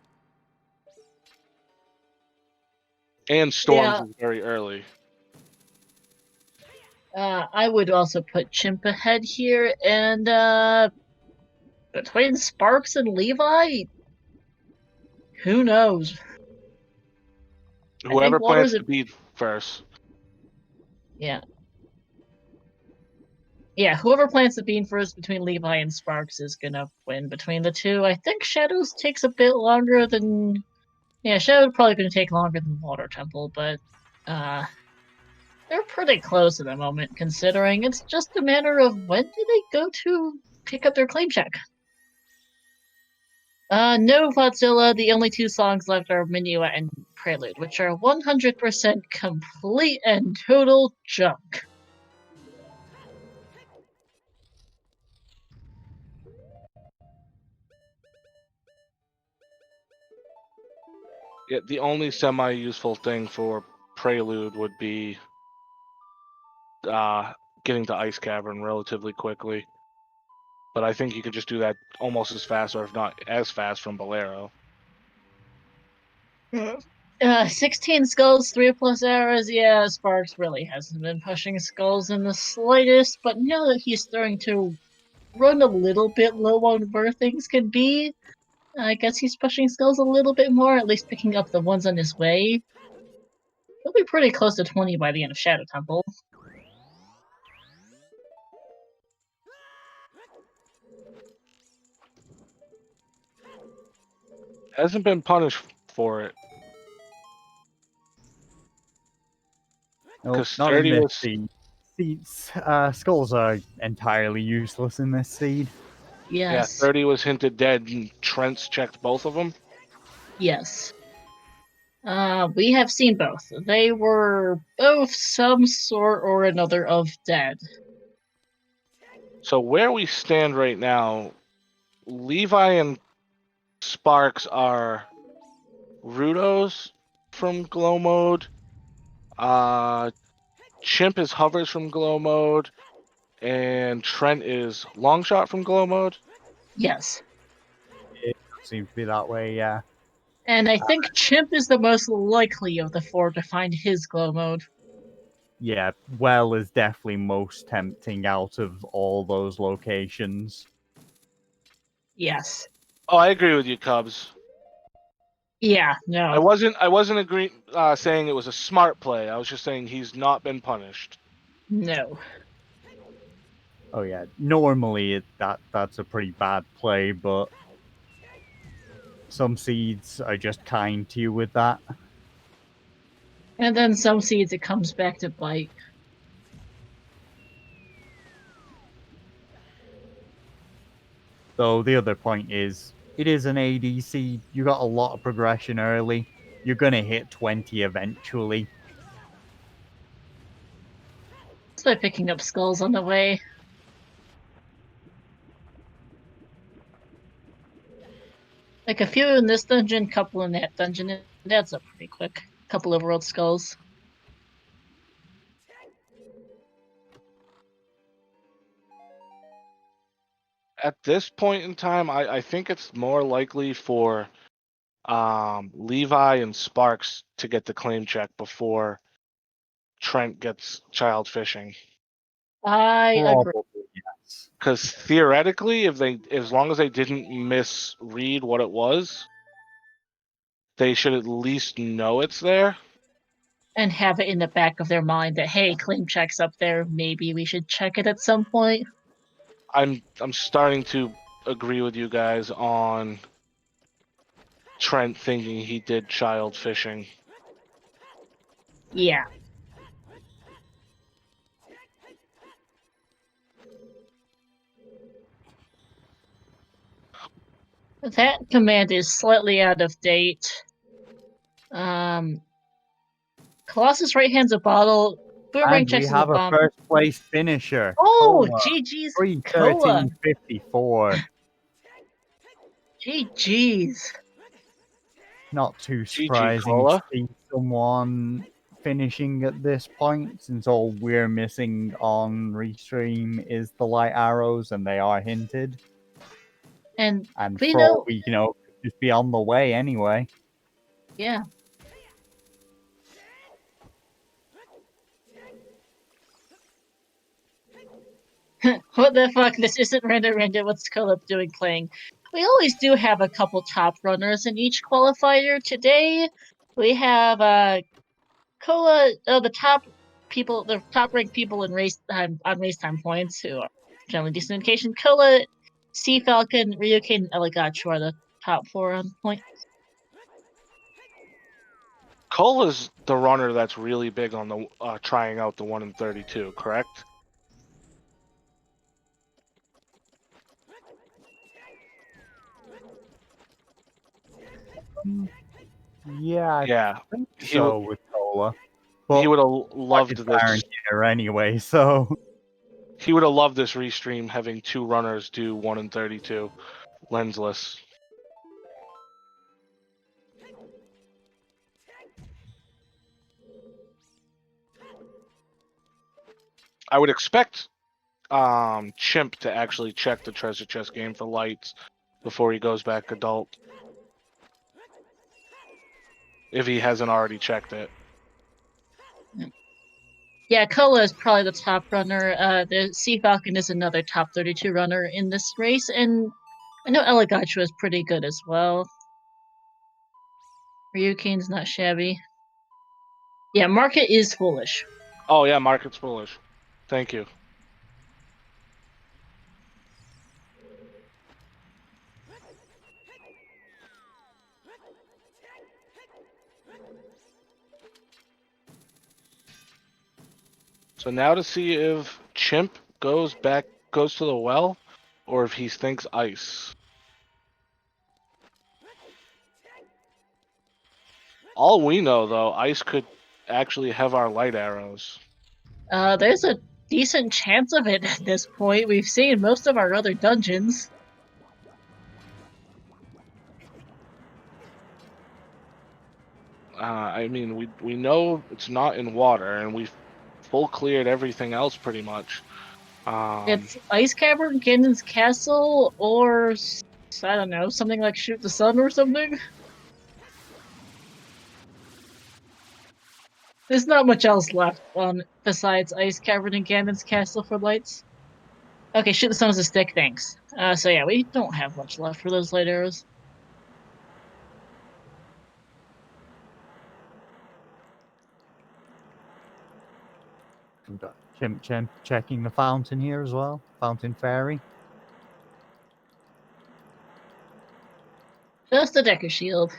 And Storms Yeah. is very early. I would also put Chimp ahead here, and between Sparks and Levi, who knows? Whoever Waters. plants the bead first. Yeah. Yeah, whoever plants the bean first between Levi and Sparks is gonna win between the two. I think Shadows takes a bit longer than. Yeah, Shadow's probably gonna take longer than Water Temple, but they're pretty close at the moment, considering it's just a matter of when do they go to pick up their claim check. No, Godzilla. The only two songs left are Minuet and Prelude, which are 100% complete and total junk. Yeah, the only semi-useful thing for Prelude would be getting to Ice Cavern relatively quickly. But I think you could just do that almost as fast, or if not as fast, from Bolero. 16 skulls, 3+ arrows. Yeah, Sparks really hasn't been pushing skulls in the slightest, but now that he's starting to run a little bit low on where things can be, I guess he's pushing skulls a little bit more, at least picking up the ones on his way. He'll be pretty close to 20 by the end of Shadow Temple. Hasn't been punished for it. Nope, 'Cause not in 30 this was- seed. Skulls are entirely useless in this seed. Yes. Yeah, 30 was hinted dead, and Trent's checked both of them. Yes. We have seen both. They were both some sort or another of dead. So where we stand right now, Levi and Sparks are Rudos from Glow Mode. Chimp is Hovers from Glow Mode. And Trent is Longshot from Glow Mode. Yes. It seems to be that way, yeah. And I think Chimp is the most likely of the four to find his glow mode. Yeah, well is definitely most tempting out of all those locations. Yes. Oh, I agree with you, Cubs. Yeah, no. I wasn't agreeing saying it was a smart play. I was just saying he's not been punished. No. Oh yeah, normally that's a pretty bad play, but some seeds are just kind to you with that. And then some seeds it comes back to bite. Though the other point is, it is an ADC. You got a lot of progression early. You're gonna hit 20 eventually. Just by picking up skulls on the way. Like a few in this dungeon, couple in that dungeon, and that's up pretty quick. Couple of world skulls. At this point in time, I think it's more likely for Levi and Sparks to get the claim check before Trent gets child fishing. I agree. Probably, yes. Because theoretically, as long as they didn't misread what it was, they should at least know it's there. And have it in the back of their mind that, hey, claim check's up there, maybe we should check it at some point. I'm starting to agree with you guys on Trent thinking he did child fishing. Yeah. That command is slightly out of date. Colossus right hands a bottle. Boomerang And we checks as a have a bomb. first place finisher. Oh, Cola, GG's Cola. 3:13:54. GG's. Not too GG surprising Cola. to see someone finishing at this point, since all we're missing on Restream is the light arrows, and they are hinted. And And we for all know, we could just be on the way anyway. yeah. What the fuck? This isn't Randa. What's Cola doing playing? We always do have a couple top runners in each qualifier. Today, we have Cola, the top ranked people in race time on race time points who are generally decent indication. Cola, Sea Falcon, Ryukin, and Elagachu are the top 4 on point. Cola's the runner that's really big on the trying out the 1 in 32, correct? Yeah, I Yeah. think He, so with Cola. he But would have loved it's this. Baron here anyway, so He would have loved this restream having 2 runners do 1 in 32 lensless. I would expect Chimp to actually check the treasure chest game for lights before he goes back adult. If he hasn't already checked it. Yeah, Cola is probably the top runner. The Sea Falcon is another top 32 runner in this race, and I know Elagachu is pretty good as well. Ryukin's not shabby. Yeah, Market is foolish. Oh yeah, Market's foolish. Thank you. So now to see if Chimp goes to the well, or if he thinks ice. All we know though, ice could actually have our light arrows. There's a decent chance of it at this point. We've seen most of our other dungeons. I mean, we know it's not in water, and we've full cleared everything else pretty much. It's Ice Cavern, Ganon's Castle, or I don't know, something like Shoot the Sun or something. There's not much else left on besides Ice Cavern and Ganon's Castle for lights. Okay, Shoot the Sun is a stick, thanks. So yeah, we don't have much left for those light arrows. we've got Chimp checking the fountain here as well. Fountain Fairy. Just a Decker Shield.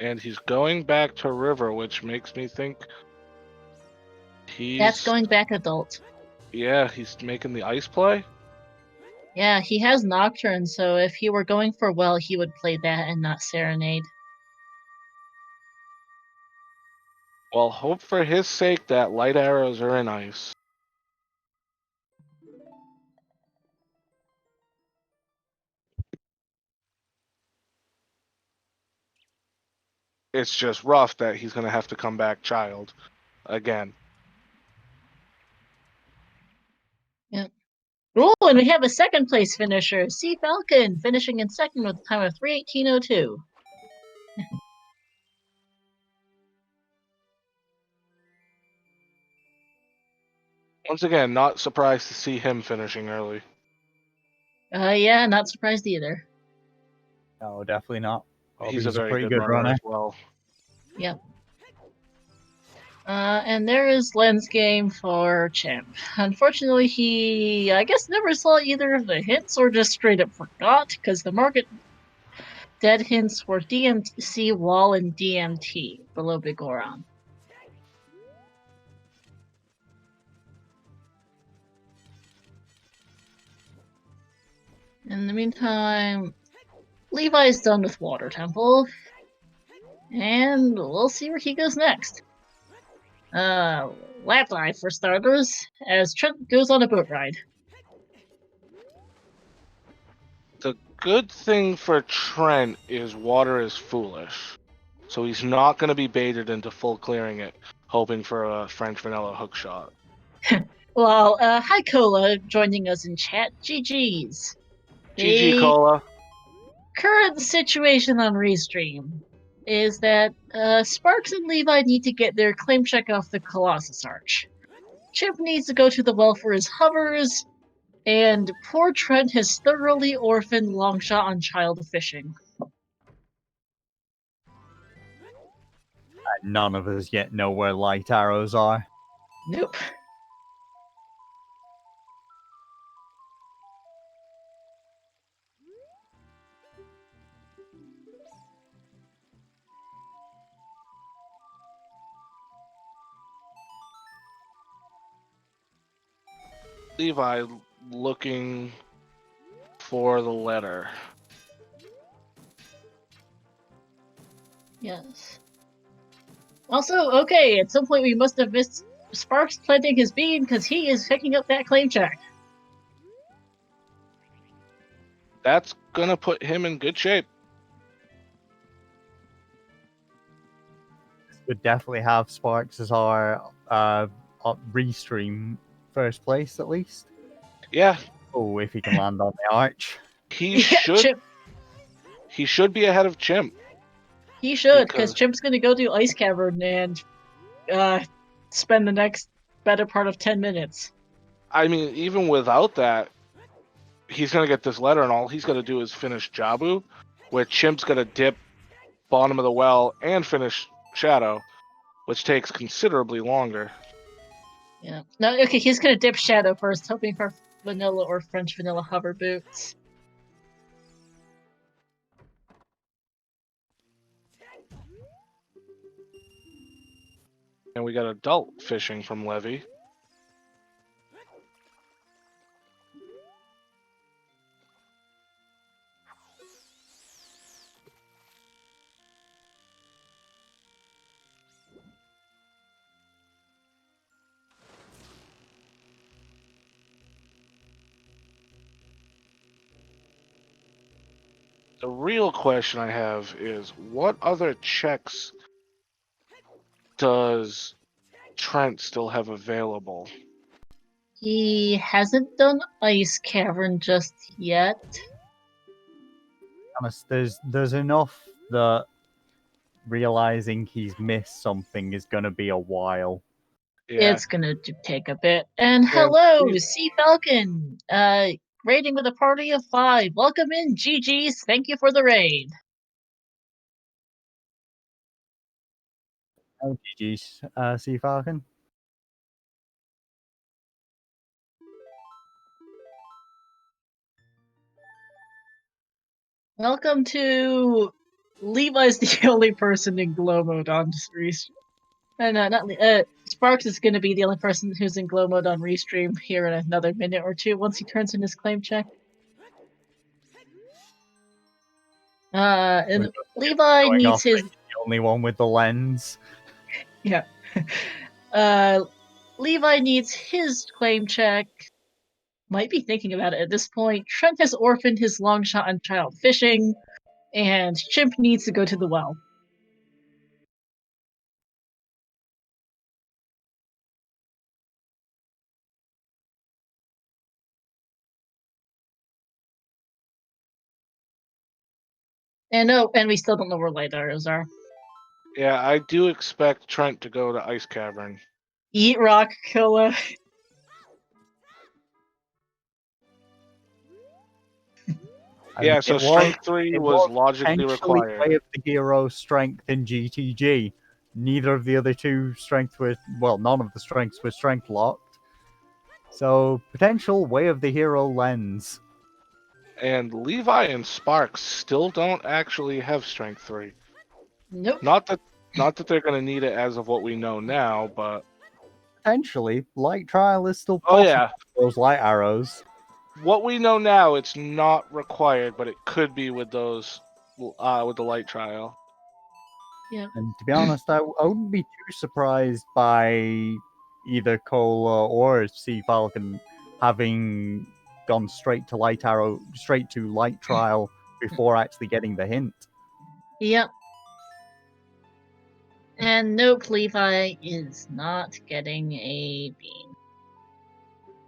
And he's going back to river, which makes me think That's going back adult. Yeah, he's making the ice play. Yeah, he has Nocturne, so if he were going for well, he would play that and not Serenade. Well, hope for his sake that light arrows are in ice. It's just rough that he's going to have to come back child again. Oh, and we have a second place finisher, Sea Falcon, finishing in second with a time of 3:18:02. Once again, not surprised to see him finishing early. Yeah, not surprised either. No, definitely not. He's a very pretty good runner as well. Yep. And there is Len's game for Chimp. Unfortunately, he, I guess, never saw either of the hints or just straight up forgot, because the market dead hints for DMC Wall and DMT below Bigoron. In the meantime, Levi's done with Water Temple, and we'll see where he goes next. Lap dive for starters, as Trent goes on a boat ride. The good thing for Trent is water is foolish. So he's not going to be baited into full clearing it, hoping for a French vanilla hook shot. Well, hi Cola joining us in chat. GG's. GG, Cola. Current situation on Restream is that Sparks and Levi need to get their claim check off the Colossus Arch. Chip needs to go to the well for his hovers, and poor Trent has thoroughly orphaned Longshot on child fishing. None of us yet know where light arrows are. Nope. Levi looking for the letter. Yes. Also, okay, at some point we must have missed Sparks planting his bean because he is picking up that claim check. That's going to put him in good shape. Would definitely have Sparks as our restream first place at least. Yeah. Oh, if he can land on the arch. He should be ahead of Chimp. He should, because Chimp's going to go to Ice Cavern and spend the next better part of 10 minutes. I mean, even without that, he's going to get this letter, and all he's got to do is finish Jabu, where Chimp's going to dip bottom of the well and finish Shadow, which takes considerably longer. Yeah. No, okay, he's going to dip Shadow first, hoping for vanilla or French vanilla hover boots. And we got adult fishing from Levy. The real question I have is, what other checks does Trent still have available? He hasn't done Ice Cavern just yet. Honest, there's enough that realizing he's missed something is going to be a while. Yeah. It's gonna take a bit. And hello, Sea Falcon! Raiding with a party of 5. Welcome in, GG's. Thank you for the raid. Oh, GG's, Sea Falcon. Welcome to Levi's the only person in glow mode on Restream. Not Sparks is going to be the only person who's in glow mode on Restream here in another minute or two once he turns in his claim check. And Levi needs his... The only one with the lens. Yeah. Levi needs his claim check. Might be thinking about it at this point. Trent has orphaned his long shot on child fishing, and Chimp needs to go to the well. And we still don't know where light arrows are. Yeah, I do expect Trent to go to Ice Cavern. Eat rock, Killa. Yeah, so Strength 3 was logically required. Way of the hero strength in GTG. Neither of the other two strengths were, well, none of the strengths were strength locked. So, potential way of the hero lens. And Levi and Sparks still don't actually have Strength 3. Nope. Not that they're going to need it as of what we know now, but Potentially, light trial is still oh possible. yeah, Those light arrows. what we know now, it's not required, but it could be with those with the light trial. Yeah. And to be honest, I wouldn't be too surprised by either Cola or Sea Falcon having gone straight to light arrow, straight to light trial before actually getting the hint. Yep. And nope, Levi is not getting a bean.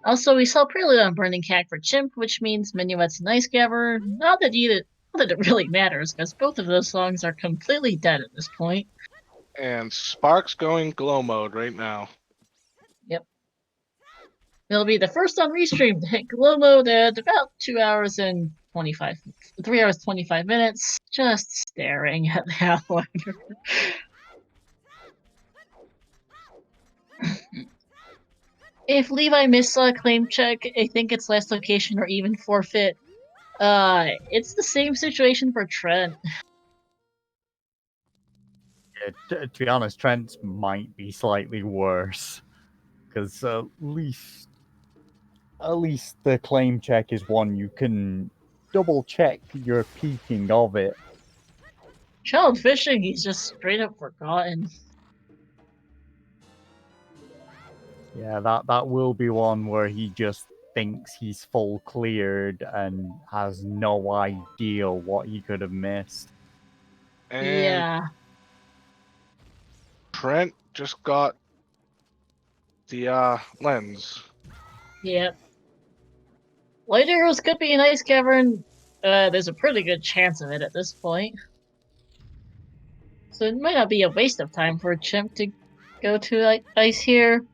Also, we saw Prelude on Burning Cat for Chimp, which means Minuet's and Ice Gaver. Not that it really matters, because both of those songs are completely dead at this point. And Sparks going glow mode right now. Yep. It'll be the first on Restream to hit glow mode at about 3 hours 25 minutes, just staring at the Outliner. If Levi missed a claim check, I think it's last location or even forfeit. It's the same situation for Trent. Yeah, to be honest, Trent's might be slightly worse because at least the claim check is one you can double check your peaking of it. Child fishing, he's just straight up forgotten. Yeah, that will be one where he just thinks he's full cleared and has no idea what he could have missed. And Yeah. Trent just got the lens. Yep. Light arrows could be an ice cavern. There's a pretty good chance of it at this point. So it might not be a waste of time for a chimp to go to ice here.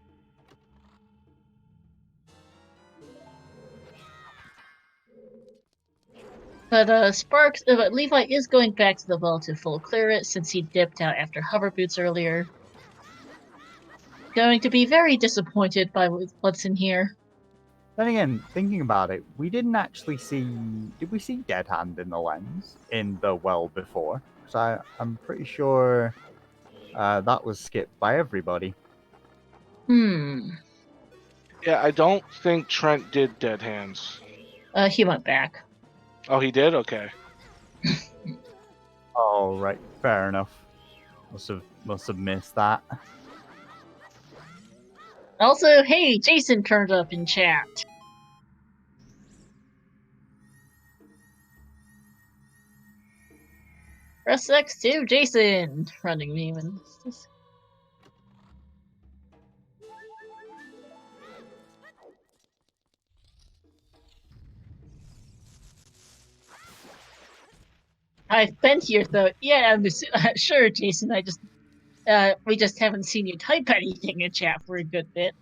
But but Levi is going back to the well to full clear it since he dipped out after hover boots earlier. Going to be very disappointed by what's in here. Then again, thinking about it, we didn't actually see. Did we see Dead Hand in the lens in the well before? Because I'm pretty sure that was skipped by everybody. Yeah, I don't think Trent did Dead Hands. He went back. Oh, he did? Okay. Oh right, fair enough. Must have missed that. Also, hey, Jason turned up in chat. Press X2, Jason! Running meme and I've been here though. Yeah, I'm sure, Jason. We just haven't seen you type anything in chat for a good bit.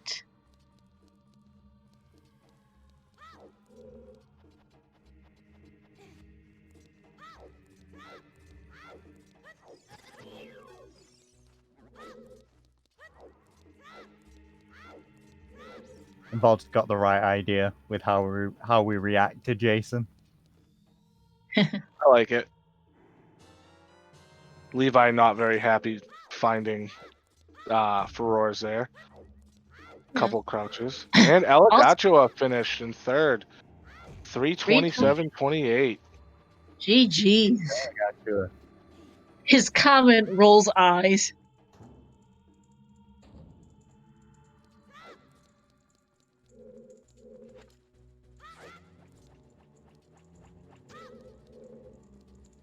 And Vod's got the right idea with how we react to Jason. I like it. Levi not very happy finding Furores there. Couple crouches. And Eligachua finished in third. 327.28. GG's. Gotcha. His comment rolls eyes.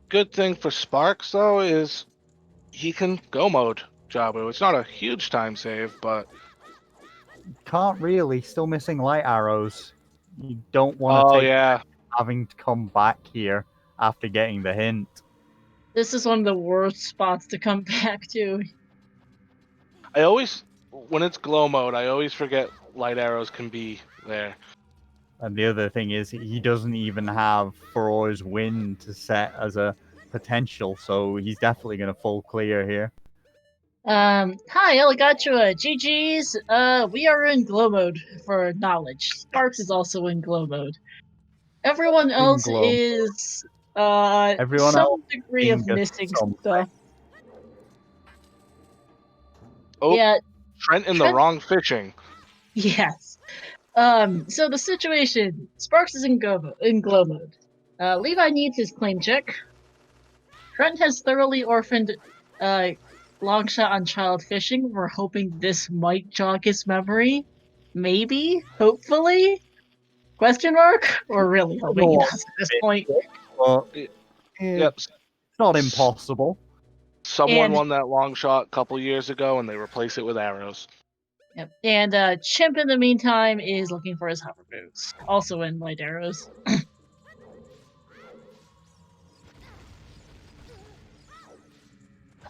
Good thing for Sparks, though, is he can go mode Jabu. It's not a huge time save, but... Can't really. Still missing light arrows. You don't want to take having to come back here after getting the hint. This is one of the worst spots to come back to. I always, when it's glow mode, I always forget light arrows can be there. And the other thing is, he doesn't even have Furore's win to set as a potential, so he's definitely going to full clear here. Hi, Eligachua, GG's. We are in glow mode for knowledge. Sparks is also in glow mode. Everyone else glow. is Everyone some else degree of being missing something. stuff. Oh, Yeah, Trent in the Trent- wrong fishing. yes. So the situation: Sparks is in glow mode. Levi needs his claim check. Trent has thoroughly orphaned Longshot on child fishing. We're hoping this might jog his memory. Maybe, hopefully? Question mark? We're really hoping he No. does at this point. But Yep. it's not impossible. Someone And- won that long shot a couple years ago, and they replace it with arrows. Yep. And Chimp in the meantime is looking for his hover boots, also in light arrows.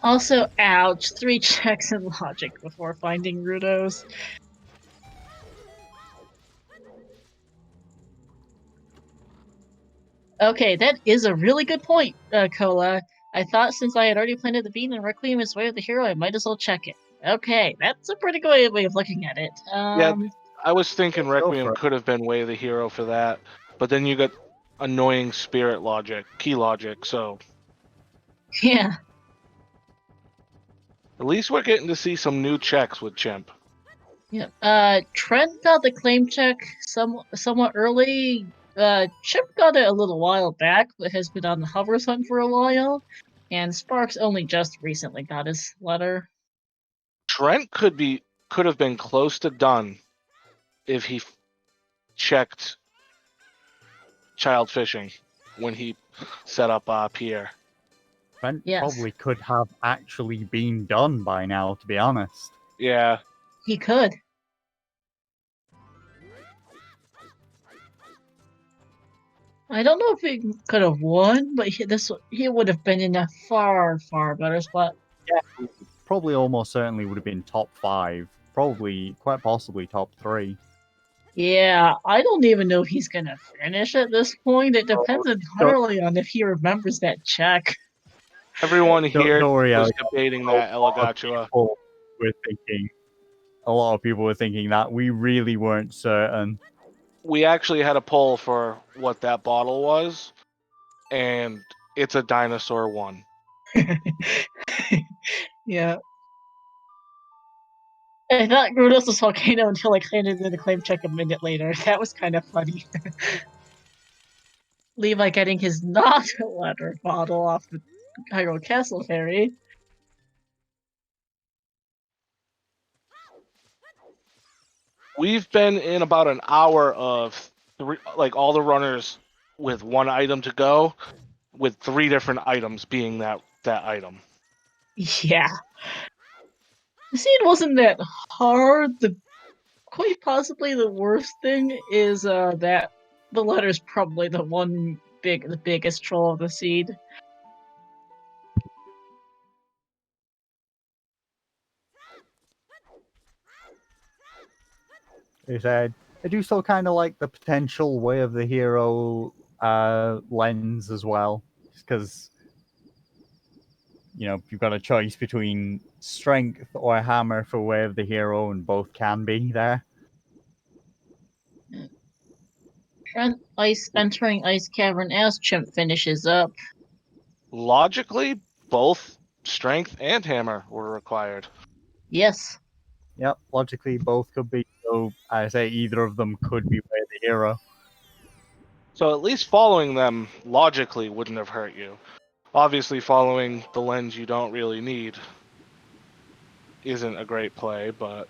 Also, ouch, 3 checks in logic before finding Rudos. Okay, that is a really good point, Cola. I thought since I had already planted the bean and Requiem is way of the hero, I might as well check it. Okay, that's a pretty good way of looking at it. Yeah, I was thinking Go Requiem for it. could have been Way of the Hero for that, but then you got annoying spirit logic, key logic, so Yeah. at least we're getting to see some new checks with Chimp. Yeah. Trent got the claim check somewhat early. Chip got it a little while back, but has been on the hovers hunt for a while. And Sparks only just recently got his letter. Trent could have been close to done if he checked child fishing when he set up Pierre. Trent Yes. probably could have actually been done by now, to be honest. Yeah, He could. I don't know if he could have won, but he would have been in a far, far better spot. Probably almost certainly would have been top 5. Probably, quite possibly top 3. Yeah, I don't even know if he's gonna finish at this point. It depends entirely on if he remembers that check. everyone here Don't worry, was Alex. debating that Elagatua. A lot of people were thinking that. We really weren't certain. We actually had a poll for what that bottle was, and it's a dinosaur one. Yeah. I thought Grudos was Volcano until I handed in the claim check a minute later. That was kind of funny. Levi getting his not letter bottle off the Hyrule Castle ferry. We've been in about an hour of all the runners with one item to go, with 3 different items being that item. Yeah. The scene wasn't that hard. Quite possibly the worst thing is that the letter's probably the biggest troll of the seed. They said, I do still kind of like the potential Way of the Hero lens as well. Because, you've got a choice between strength or hammer for Way of the Hero, and both can be there. Trent entering Ice Cavern as Chimp finishes up. Logically, both strength and hammer were required. Yes. Yep, logically both could be. So I say either of them could be Way of the Hero. So at least following them logically wouldn't have hurt you. Obviously, following the lens you don't really need isn't a great play, but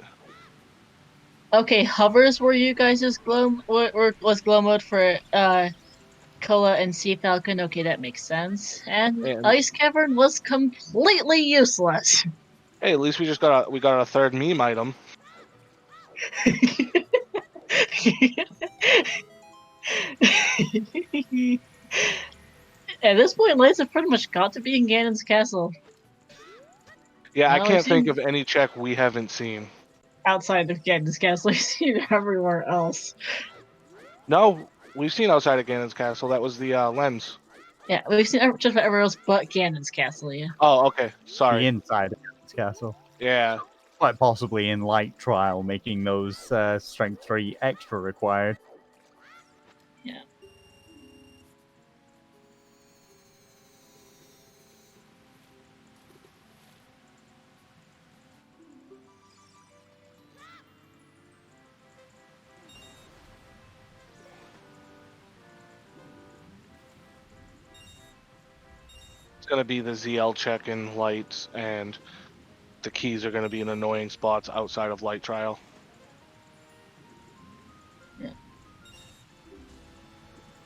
Okay, hovers were you guys' was glow mode for Koa and Sea Falcon? Okay, that makes sense. And and Ice Cavern was completely useless. hey, at least we got a third meme item. At this point, lights have pretty much got to be in Ganon's castle. Yeah, I Well, can't think of any check we haven't seen. Outside of Ganon's castle, we've seen it everywhere else. No, we've seen outside of Ganon's castle. That was the lens. Yeah, we've seen just about everywhere else but Ganon's castle, yeah. Oh, okay. The Sorry. inside of his castle. Yeah. Quite possibly in Light Trial, making those Strength 3 extra required. Yeah. It's going to be the ZL check in lights, and the keys are going to be in annoying spots outside of light trial.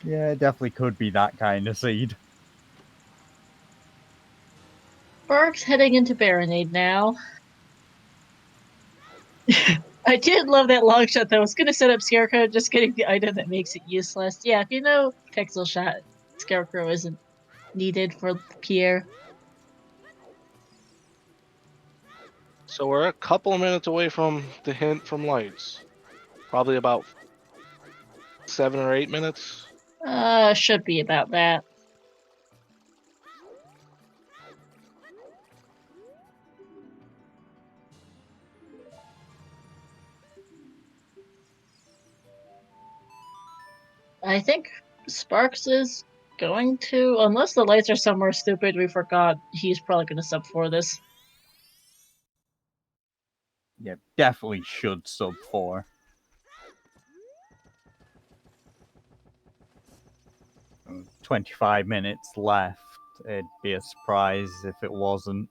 Yeah, it definitely could be that kind of seed. Sparks heading into Baronade now. I did love that long shot though. I was gonna set up Scarecrow, just getting the item that makes it useless. Yeah, if you know Pixel Shot, Scarecrow isn't needed for Pierre. So we're a couple of minutes away from the hint from lights. Probably about 7 or 8 minutes. Should be about that. I think Sparks is going to, unless the lights are somewhere stupid we forgot, he's probably gonna sub for this. Yeah, definitely should sub 4. Mm, 25 minutes left. It'd be a surprise if it wasn't.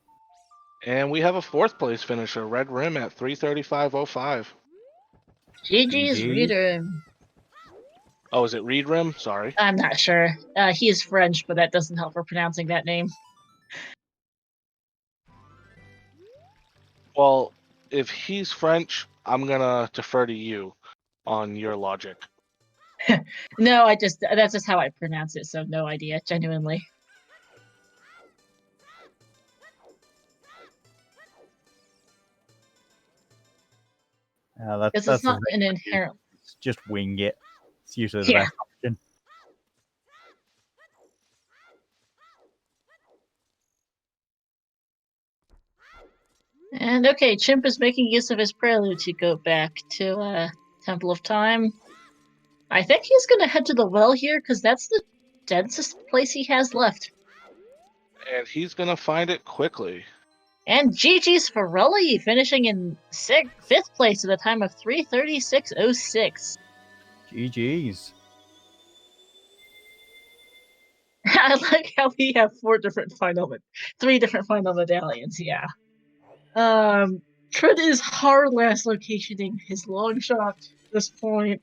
And we have a 4th place finisher, Red Rim, at 3:35:05. GG's GG. reader. Oh, is it Reed Rim? Sorry. I'm not sure. He is French, but that doesn't help for pronouncing that name. Well, if he's French, I'm going to defer to you on your logic. No, that's just how I pronounce it, so no idea, genuinely. That's It's not the an thing. inherent. Just wing it. It's usually the Yeah. best option. And okay, Chimp is making use of his prelude to go back to Temple of Time. I think he's gonna head to the well here, because that's the densest place he has left. And he's going to find it quickly. And GG's Forelli finishing in 5th place at a time of 3:36:06. GG's. I like how we have 3 different final medallions. Yeah. Trent is hard last locationing his long shot at this point.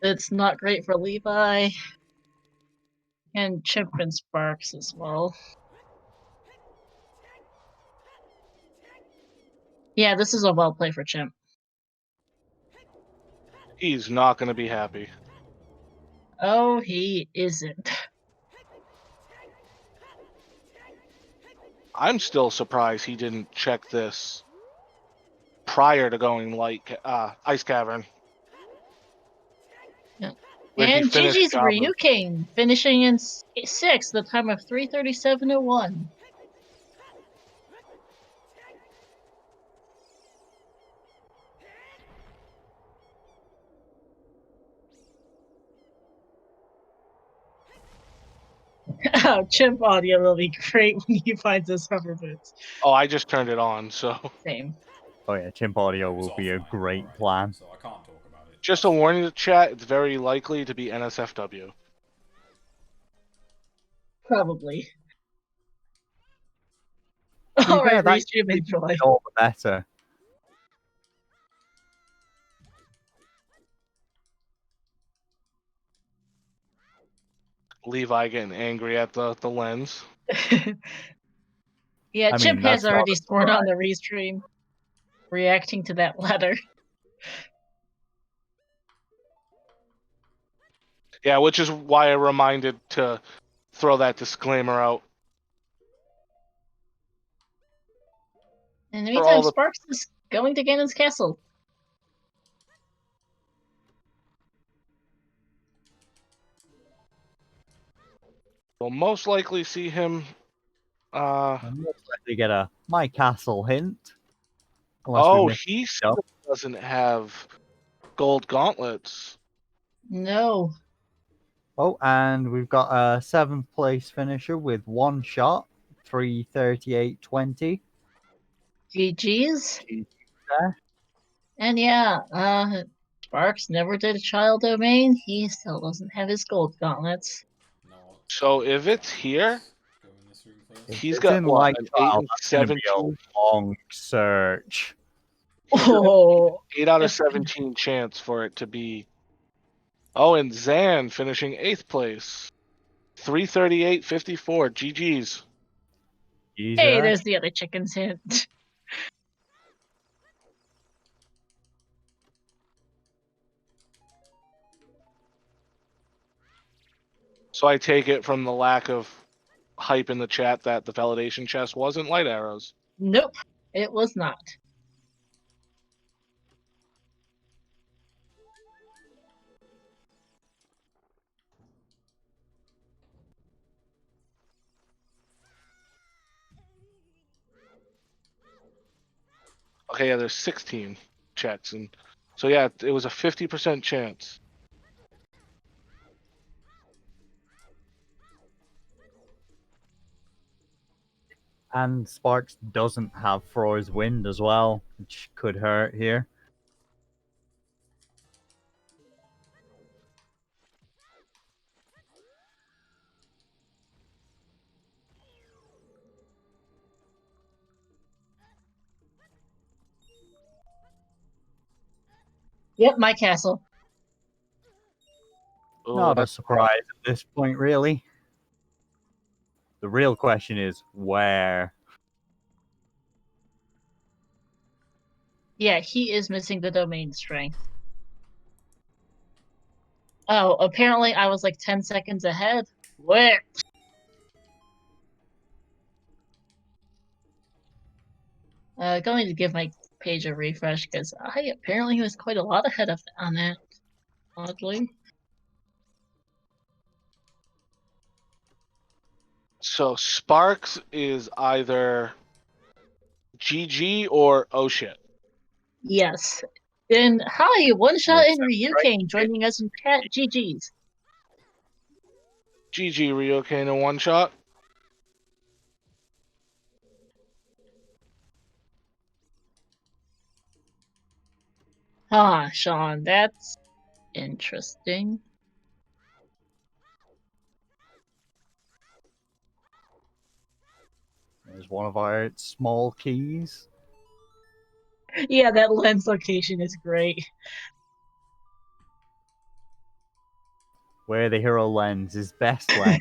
It's not great for Levi and Chimp and Sparks as well. Yeah, this is a well play for Chimp. He's not going to be happy. Oh, he isn't. I'm still surprised he didn't check this prior to going Ice Cavern. Yeah. Where he And finished GG's job of- Ryuking finishing in 6th, the time of 3:37:01. Oh, Chimp audio will be great when he finds his hover boots. Oh, I just turned it on, so Same. Oh yeah, Chimp Audio It was will be a offline, great right, plan. So I can't talk about it. just a warning to chat, it's very likely to be NSFW. Probably. To be fair, Alright, that Restream, enjoy. all the better. Levi getting angry at the lens. Yeah, I Chimp mean, has that's not already a sworn on the Restream, reacting to that letter. Yeah, which is why I reminded to throw that disclaimer out. In the For all meantime, the- Sparks is going to Ganon's castle. We'll most likely see him. I'm most likely get a My Castle hint. Unless we Oh, miss he it still up. doesn't have gold gauntlets. No. Oh, and we've got a 7th place finisher with 1 shot, 3:38:20. GG's. There. And yeah, Sparks never did a child domain. He still doesn't have his gold gauntlets. No, So if it's here, go in this room first. If he's it's got in what, Light an 8 Child, and that's going to be 17? a long search. Oh, 8 out of if- 17 chance for it to be. Oh, and Zan finishing 8th place. 338.54. GG's. Easy hey, there. there's the other chicken's hint. So I take it from the lack of hype in the chat that the validation chest wasn't light arrows. Nope, it was not. Okay, yeah, there's 16 checks, and so yeah, it was a 50% chance. And Sparks doesn't have Froy's Wind as well, which could hurt here. Yep, my castle. Oh, Not a that's surprise at this point, really. The real question is where. Yeah, he is missing the domain strength. Oh, apparently I was like 10 seconds ahead. Where? Going to give my page a refresh because I apparently was quite a lot ahead of on that. Oddly. so Sparks is either GG or oh shit. Yes. And hi, one shot Yes, in Ryukane joining us in chat. GG's. GG Ryokane in one shot. Ah, Sean, that's interesting. There's one of our small keys. Yeah, that lens location is great. Where the hero lens is best lens.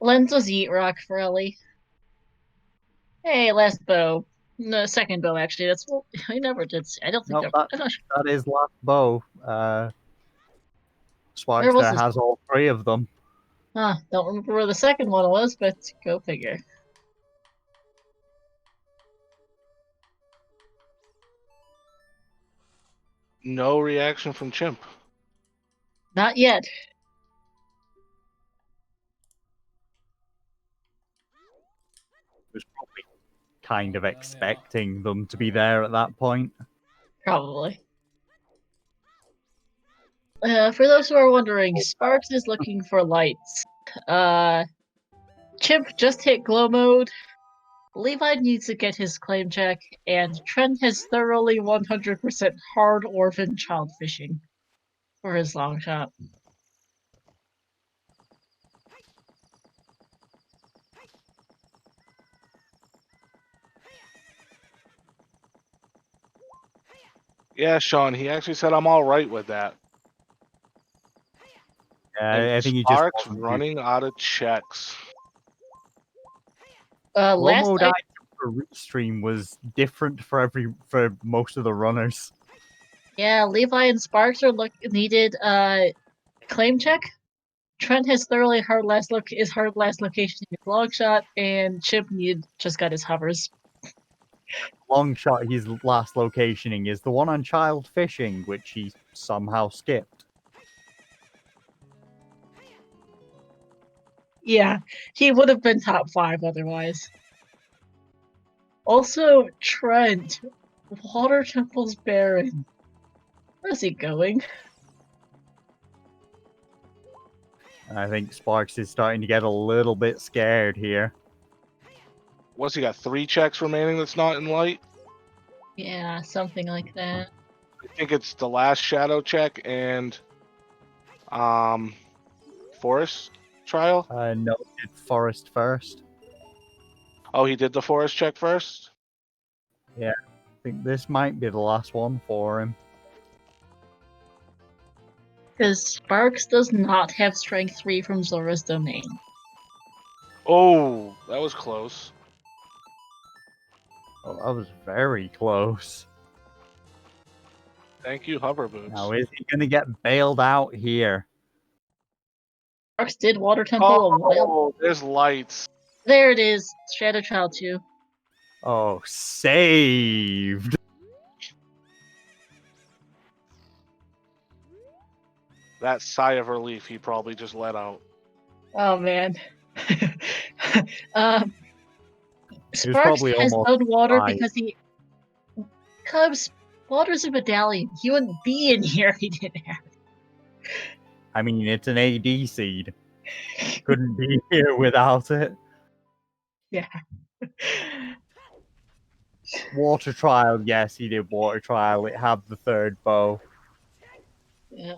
Lens was Yeet Rock for Ellie. Hey, last bow. No, second bow actually. That's what I never did see. I don't think Nope, I'm not sure. that is last bow. Where Sparks was there this? has all three of them. Don't remember where the second one was, but go figure. No reaction from Chimp. Not yet. Was probably kind of expecting them to be there at that point. Probably. For those who are wondering, Sparks is looking for lights. Chimp just hit glow mode. Levi needs to get his claim check, and Trent has thoroughly 100% hard orphan child fishing for his long shot. Yeah, Sean, he actually said I'm all right with that. And I think he just Sparks wasn't running out of checks. Glow Last mode I item for Restream was different for most of the runners. Yeah, Levi and Sparks are needed claim check. Trent has thoroughly hard last location in his long shot, and Chip just got his hovers. Long shot his last locationing is the one on child fishing, which he somehow skipped. Yeah, he would have been top 5 otherwise. Also, Trent, Water Temple's Baron. Where's he going? I think Sparks is starting to get a little bit scared here. what's he got? 3 checks remaining that's not in light. Yeah, something like that. I think it's the last shadow check and forest trial. No, did Forest first. Oh, he did the forest check first. I think this might be the last one for him. Because Sparks does not have Strength 3 from Zora's Domain. Oh, that was close. Oh, that was very close. Thank you, hover boots. Now, is he going to get bailed out here? Sparks did Water Temple a while. Oh, there's lights. There it is. Shadow Child 2. Oh, saved. That sigh of relief he probably just let out. Oh man. Sparks probably has almost owned water died. because he. Cubs, water's a medallion. He wouldn't be in here if he didn't have it. I mean, it's an AD seed. Couldn't be here without it. Yeah. Water trial, yes, he did water trial. It had the 3rd bow. Yeah.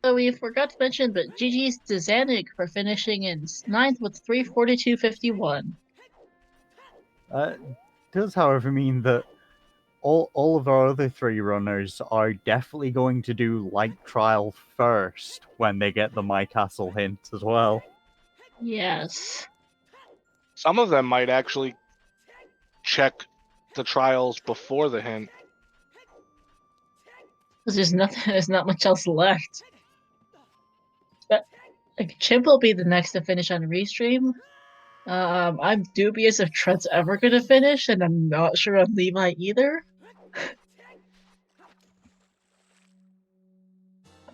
So we forgot to mention, but GG's to Zanuck for finishing in 9th with 342.51. Does, however, mean that all of our other 3 runners are definitely going to do light trial first when they get the My Castle hint as well. Yes. Some of them might actually check the trials before the hint. Because there's not much else left. But Chimp will be the next to finish on Restream. I'm dubious if Trent's ever gonna finish, and I'm not sure on Levi either.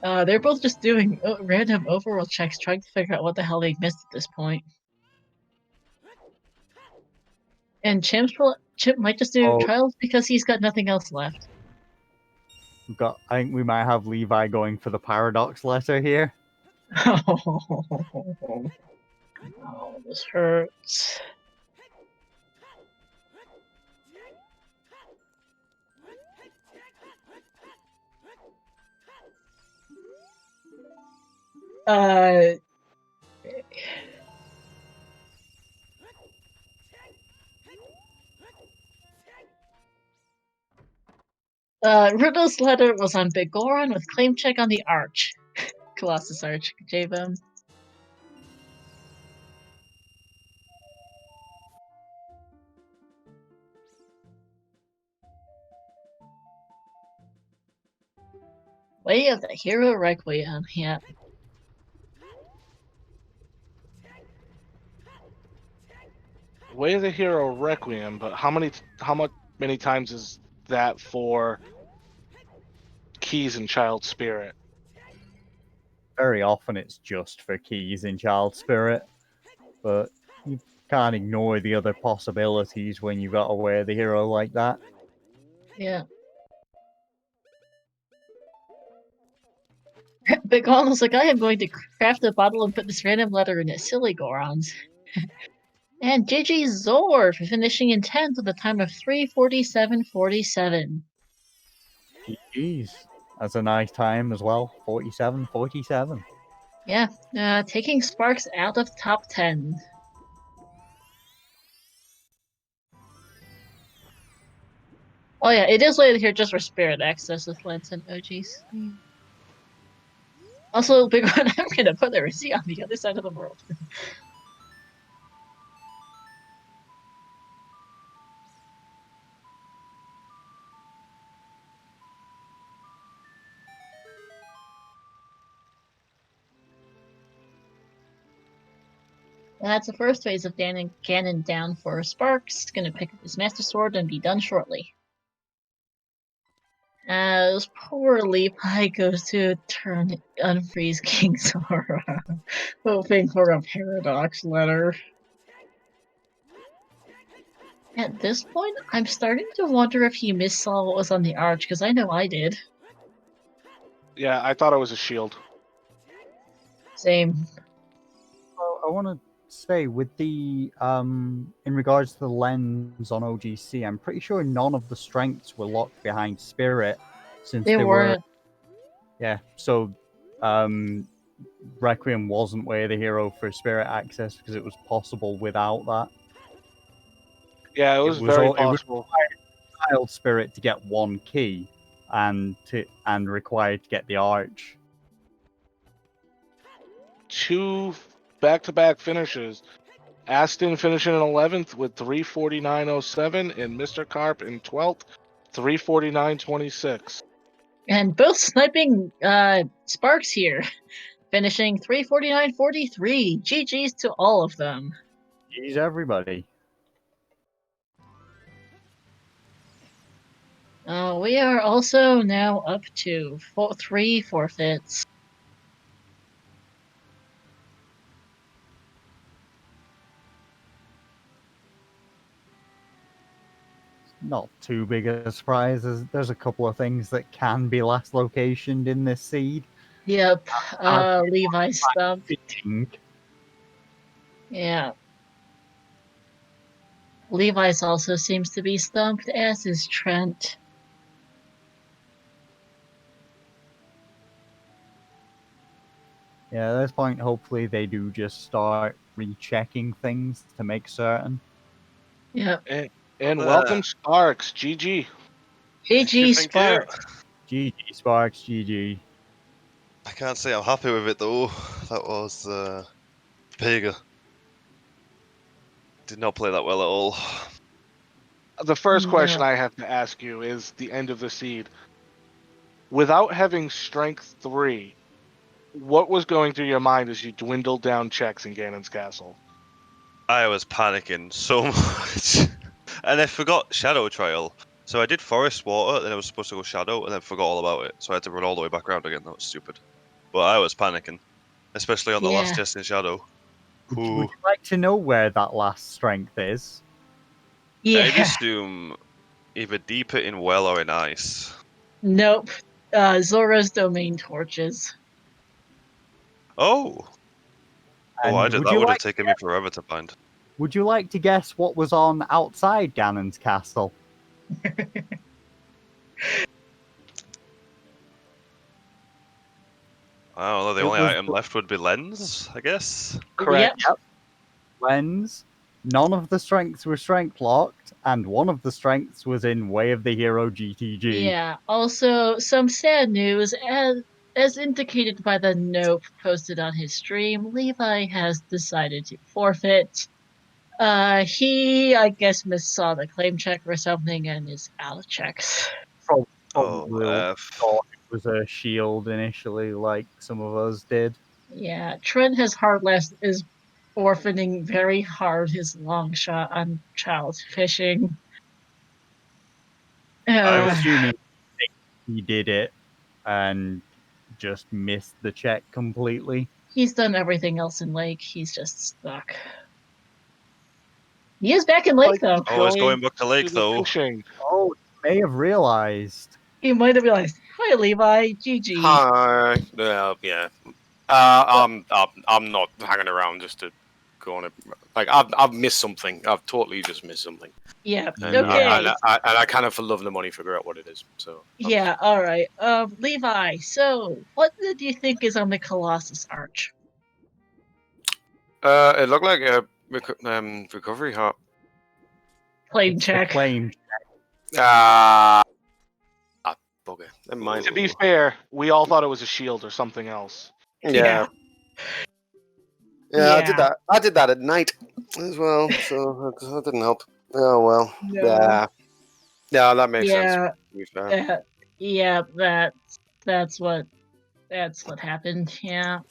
They're both just doing random overworld checks, trying to figure out what the hell they missed at this point. And Chimp might just do trials because he's got nothing else left. I think we might have Levi going for the paradox letter here. Oh, this hurts. Riddle's letter was on Big Goron with claim check on the Arch. Colossus Arch, J-Bone. Way of the Hero Requiem, yeah. Way of the Hero Requiem, but how many times is that for keys and Child Spirit? Very often it's just for keys in Child Spirit, but you can't ignore the other possibilities when you've got a Way of the Hero like that. Yeah. Big Goron was like, I am going to craft a bottle and put this random letter in it. Silly Gorons. And JJ Zor for finishing in 10th with a time of 3:47.47. GG's. That's a nice time as well. 47-47. Yeah, taking Sparks out of top 10. Oh yeah, it is later here just for spirit access with Lance and OGs. Also, Big One, I'm gonna put the receipt on the other side of the world. And that's the first phase of Ganon down for Sparks. Gonna pick up his Master Sword and be done shortly. As poor Levi goes to turn unfreeze King Zora, hoping for a paradox letter. At this point, I'm starting to wonder if he missaw what was on the arch, because I know I did. Yeah, I thought it was a shield. Same. Well, I want to say with the in regards to the lens on OGC, I'm pretty sure none of the strengths were locked behind Spirit, since They they weren't. yeah. So, Requiem wasn't Way of the Hero for Spirit access because it was possible without that. Yeah, it was very It was possible. Child Spirit to get one key, and required to get the arch. 2 back-to-back finishes. Aston finishing in 11th with 349.07, and Mr. Carp in 12th, 349.26. And both sniping Sparks here, finishing 349.43. GG's to all of them. Jeez, everybody. We are also now up to 3 forfeits. Not too big a surprise. There's a couple of things that can be last locationed in this seed. Yep, Levi stumped. Fitting. Yeah. Levi's also seems to be stumped, as is Trent. Yeah, at this point, hopefully they do just start rechecking things to make certain. Yep. And welcome Sparks, GG. GG Thank Sparks. GG Sparks, GG. I can't say I'm happy with it though. That was Pega. Did not play that well at all. The first question No. I have to ask you is the end of the seed. Without having strength 3, what was going through your mind as you dwindled down checks in Ganon's Castle? I was panicking so much. And I forgot Shadow Trial. So I did Forest Water, then I was supposed to go Shadow, and then forgot all about it. So I had to run all the way back around again. That was stupid. But I was panicking. Especially on the last Yeah. test in Shadow. Would Ooh. you like to know where that last strength is? I Yeah. assume either deeper in well or in ice. Nope. Zora's domain torches. Oh! Oh, And that would have taken me forever to find. Would you like to guess what was on outside Ganon's castle? I don't know, the It only was item left would be lens, I guess. Correct. Yep. Lens. None of the strengths were strength locked, and one of the strengths was in Way of the Hero GTG. Yeah. Also, some sad news, as indicated by the note posted on his stream, Levi has decided to forfeit. He, I guess, missaw the claim check or something and is out of checks. Probably F. thought it was a shield initially, like some of us did. Yeah, Trent has is orphaning very hard his long shot on child fishing. I'm Uh, assuming he did it and just missed the check completely. He's done everything else in Lake. He's just stuck. He is back in Lake, though. Oh, it's going back to Lake, To the though. fishing. Oh, you may have realized. He might have realized, hi, Levi, GG. Hi. Yeah. I'm not hanging around just to go on it. Like I've missed something. I've totally just missed something. Yeah, And, okay. I kind of for love of the money figure out what it is. So Yeah, all right. Levi, so what did you think is on the Colossus Arch? it looked like a recovery heart. Claim It's the check. claim. Bugger. Never mind. To be fair, we all thought it was a shield or something else. Yeah. Yeah. I did that at night as well, so that didn't help. Oh well. No. Yeah, that makes sense. Yeah. To be fair. Yeah, that's what happened. Yeah.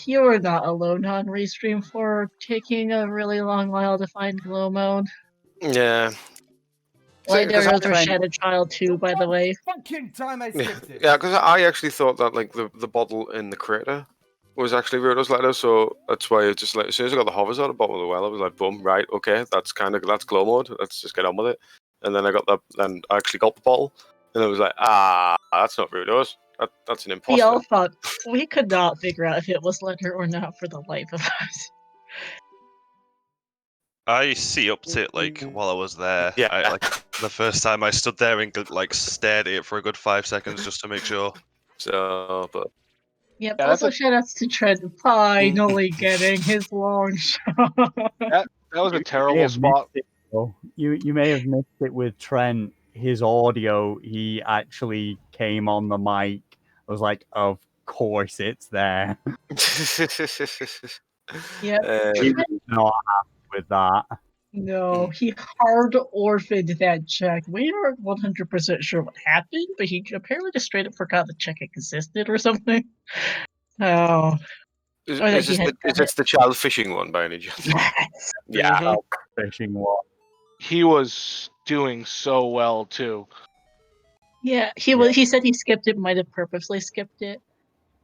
You were not alone on Restream for taking a really long while to find glow mode. Yeah. Legendaries were Shadow Child too, by the way. Fucking time I Yeah, skipped it. yeah, because I actually thought that like the bottle in the crater was actually Rudo's letter, so that's why it just like as soon as I got the hovers out of the bottom of the well, I was like, boom, right, okay, that's glow mode. Let's just get on with it. And then I actually got the bottle, and I was like, that's not Rudo's. That's an We all imposter. thought we could not figure out if it was Letter or not for the life of us. I see up to it like while I was there. Yeah. I, like the first time I stood there and like stared at it for a good 5 seconds just to make sure. So, but Yep. Yeah, Also, shoutouts to Trent finally getting his long shot. That was a You may terrible have spot. missed it, though. You may have missed it with Trent. His audio, he actually came on the mic. I was like, of course it's there. Yep. He was not happy with that. No, he hard orphaned that check. We aren't 100% sure what happened, but he apparently just straight up forgot the check existed or something. Oh. Is Or that this the child fishing one by any chance? Yes. Yeah. Mhm. Fishing one. He was doing so well too. Yeah, he said he skipped it, might have purposely skipped it,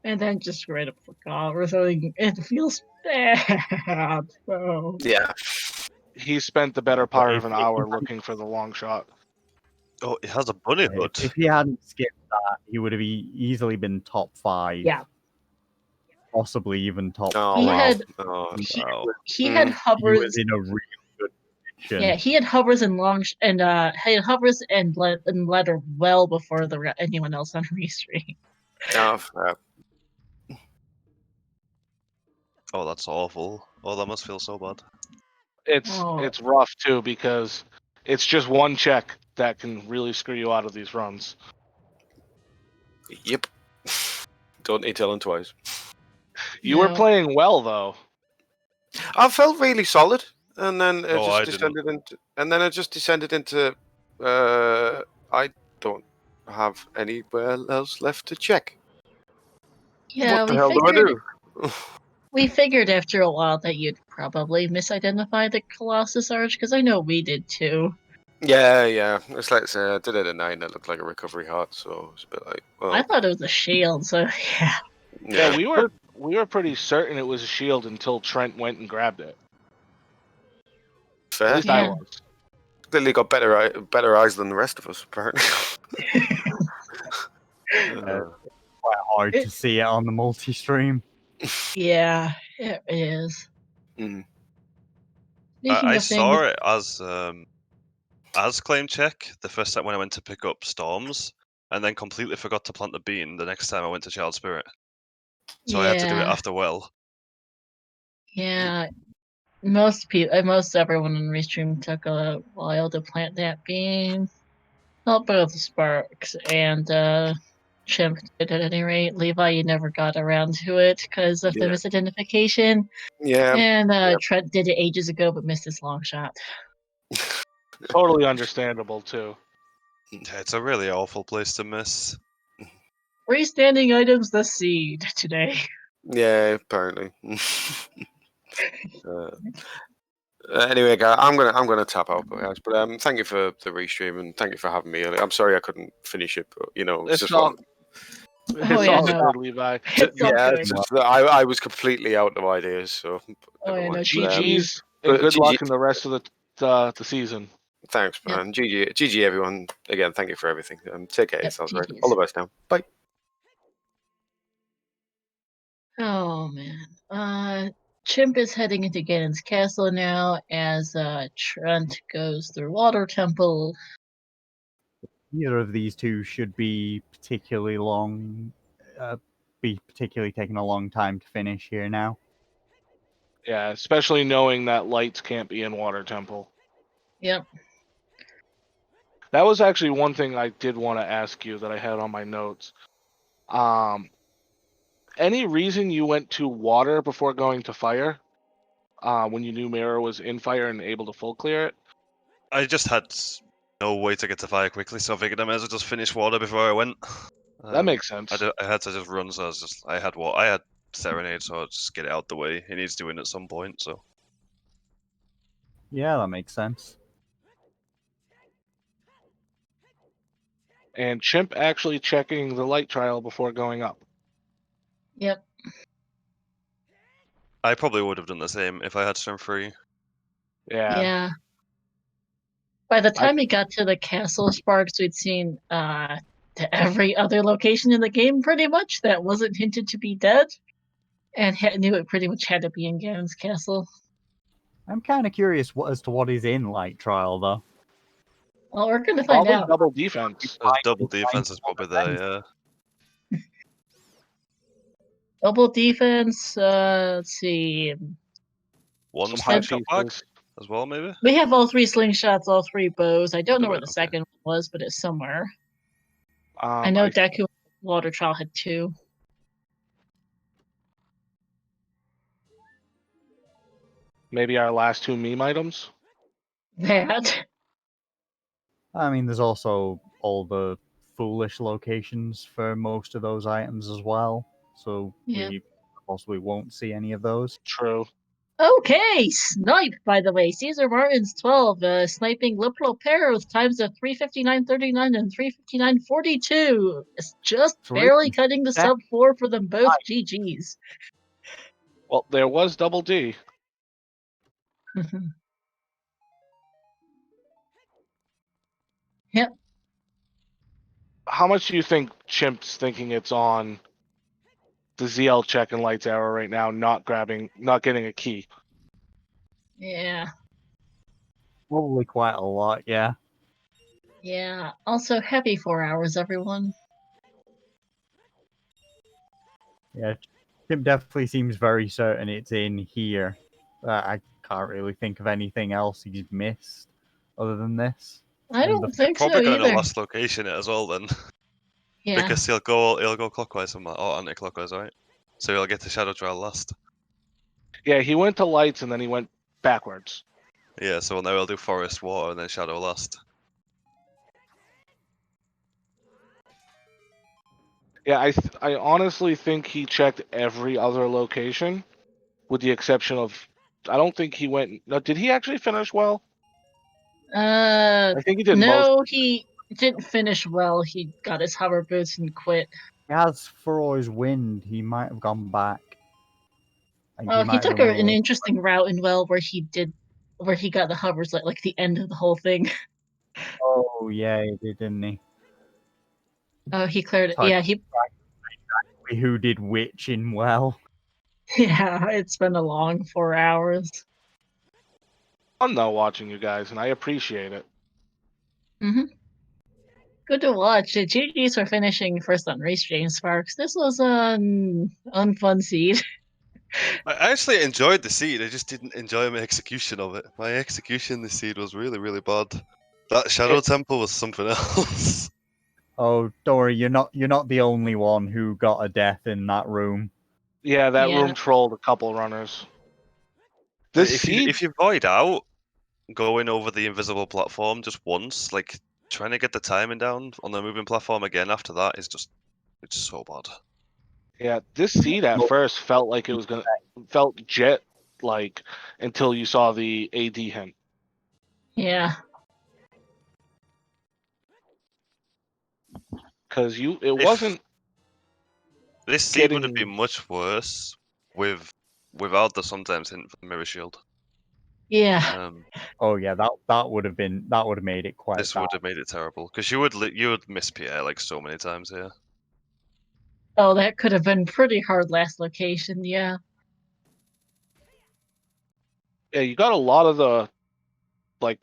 and then just straight up forgot or something. It feels bad. So. Yeah. He spent the better part of an hour looking for the long shot. Oh, it has a bunny hood. If he hadn't skipped that, he would have easily been top 5. Yeah. Possibly even top Oh, 3. He wow. had Oh, Wow. he had He hovers. was in a really good position. Yeah, he had hovers and letter well before anyone else on Restream. fair. Oh, that's awful. Oh, that must feel so bad. It's rough too because it's just one check that can really screw you out of these runs. Yep. Don't need telling twice. You were playing well though. I felt really solid, and then it Oh, I just didn't. descended into. I don't have anywhere else left to check. Yeah, What the hell do I do? We figured after a while that you'd probably misidentified the Colossus Arch, because I know we did too. Yeah. It's like I did it at 9. That looked like a recovery heart, so it's a bit like. Well, I thought it was a shield, so yeah. Yeah, we were pretty certain it was a shield until Trent went and grabbed it. Fair. At least I was. Clearly got better eyes than the rest of us, apparently. Quite hard to see it on the multi-stream. Yeah, it is. Mm. I saw it as claim check the first time when I went to pick up storms, and then completely forgot to plant the bean the next time I went to Child Spirit. So I had to do it after well. Yeah, most everyone in Restream took a while to plant that bean. Not both Sparks and Chimp did at any rate. Levi, you never got around to it because of the misidentification. Yeah. And Trent did it ages ago but missed his long shot. Totally understandable too. It's a really awful place to miss. Freestanding items, the seed today. Yeah, apparently. Anyway, guys, I'm gonna tap out, guys. But thank you for the restream and thank you for having me. I'm sorry I couldn't finish it, but it's just all, one. It's all good, Levi. It's just that I was completely out of ideas. So GG's and good luck in the rest of the season. Thanks, man. GG, everyone. Again, thank you for everything. Take care of yourselves, right? All the best now. Bye. Oh man. Chimp is heading into Ganon's castle now as Trent goes through Water Temple. Neither of these two should be particularly long, taking a long time to finish here now. Yeah, especially knowing that lights can't be in Water Temple. Yep. That was actually one thing I did want to ask you that I had on my notes. Any reason you went to water before going to fire? When you knew Mirror was in fire and able to full clear it? I just had no way to get to fire quickly, so I figured I may as well just finish water before I went. That makes sense. I had to just run, so I had Serenade, so I'll just get it out the way. He needs doing at some point, so. Yeah, that makes sense. and Chimp actually checking the light trial before going up. Yep. I probably would have done the same if I had strength 3. Yeah. By the time we got to the castle Sparks, we'd seen to every other location in the game pretty much that wasn't hinted to be dead, and knew it pretty much had to be in Ganon's castle. I'm kind of curious as to what is in Light Trial, though. Well, we're gonna find Probably out. double defense. Double defense is probably there, yeah. Double defense. Let's see. One Some high slingshot pieces. back as well, maybe? We have all 3 slingshots, all 3 bows. I don't know where the Okay. second one was, but it's somewhere. I I know Deku Water Trial had 2. Maybe our last 2 meme items. That. I mean, there's also all the foolish locations for most of those items as well, so Yeah. we possibly won't see any of those. True. Okay, snipe, by the way. Caesar Martin's 12, sniping Liplo pair with times of 359.39 and 359.42. It's just Sweet. barely cutting the Yeah. sub 4 for them both. GG's. Well, there was double D. Yep. How much do you think Chimp's thinking it's on the ZL check and Lights Arrow right now, not getting a key? Yeah. Probably quite a lot, yeah. Yeah. Also, happy 4 hours, everyone. Yeah, Tim definitely seems very certain it's in here. I can't really think of anything else he's missed other than this. I And don't think Probably so going to either. last location it as well then. Yeah. Because he'll go clockwise or anti-clockwise, right? So he'll get to Shadow Trial last. Yeah, he went to Lights and then he went backwards. Yeah, so now he'll do Forest, Water, and then Shadow last. Yeah, I honestly think he checked every other location, with the exception of, I don't think he went. No, did he actually finish well? I think he did most. No, he didn't finish well. He got his hover boots and quit. as for all his wind, he might have gone back. Like, Oh, he might have took done an one. interesting route in well where he got the hovers at like the end of the whole thing. Oh yeah, he did, didn't he? Oh, he cleared it. Sorry. Yeah, he. Who did which in well? Yeah, it's been a long 4 hours. Fun though watching you guys, and I appreciate it. Good to watch. The GGs for finishing first on Race James Sparks. This was an unfun seed. I actually enjoyed the seed, I just didn't enjoy my execution of it. My execution this seed was really, really bad. That Shadow Temple was something else. Oh, don't worry, you're not the only one who got a death in that room. Yeah, that Yeah. room trolled a couple runners. This If you void out going over the invisible platform just once, like trying to get the timing down on the moving platform again after that is it's so bad. Yeah, this seed at first felt like it was felt jet like until you saw the AD hint. Yeah. Because it wasn't. This seed would have been much worse without the sometimes hint for the mirror shield. Yeah. Oh yeah, that would have made it quite. This would have made it terrible because you would miss Pierre like so many times here. Oh, that could have been pretty hard last location. Yeah. Yeah, you got a lot of the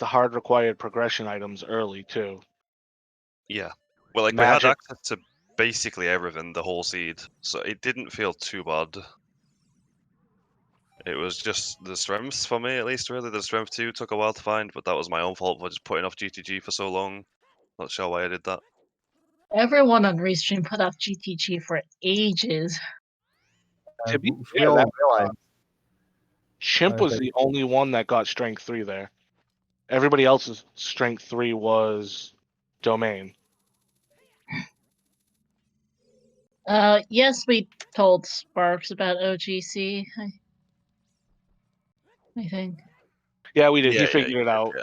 hard required progression items early too. Yeah. Well, like Magic. we had access to basically everything the whole seed, so it didn't feel too bad. It was just the strengths for me, at least. Really, the strength 2 took a while to find, but that was my own fault for just putting off GTG for so long. Not sure why I did that. Everyone on Restream put off GTG for ages. To be we fair, all realized Chimp was the only one that got strength 3 there. Everybody else's strength 3 was domain. Yes, we told Sparks about OGC. I think. Yeah, we did. Yeah, he figured it out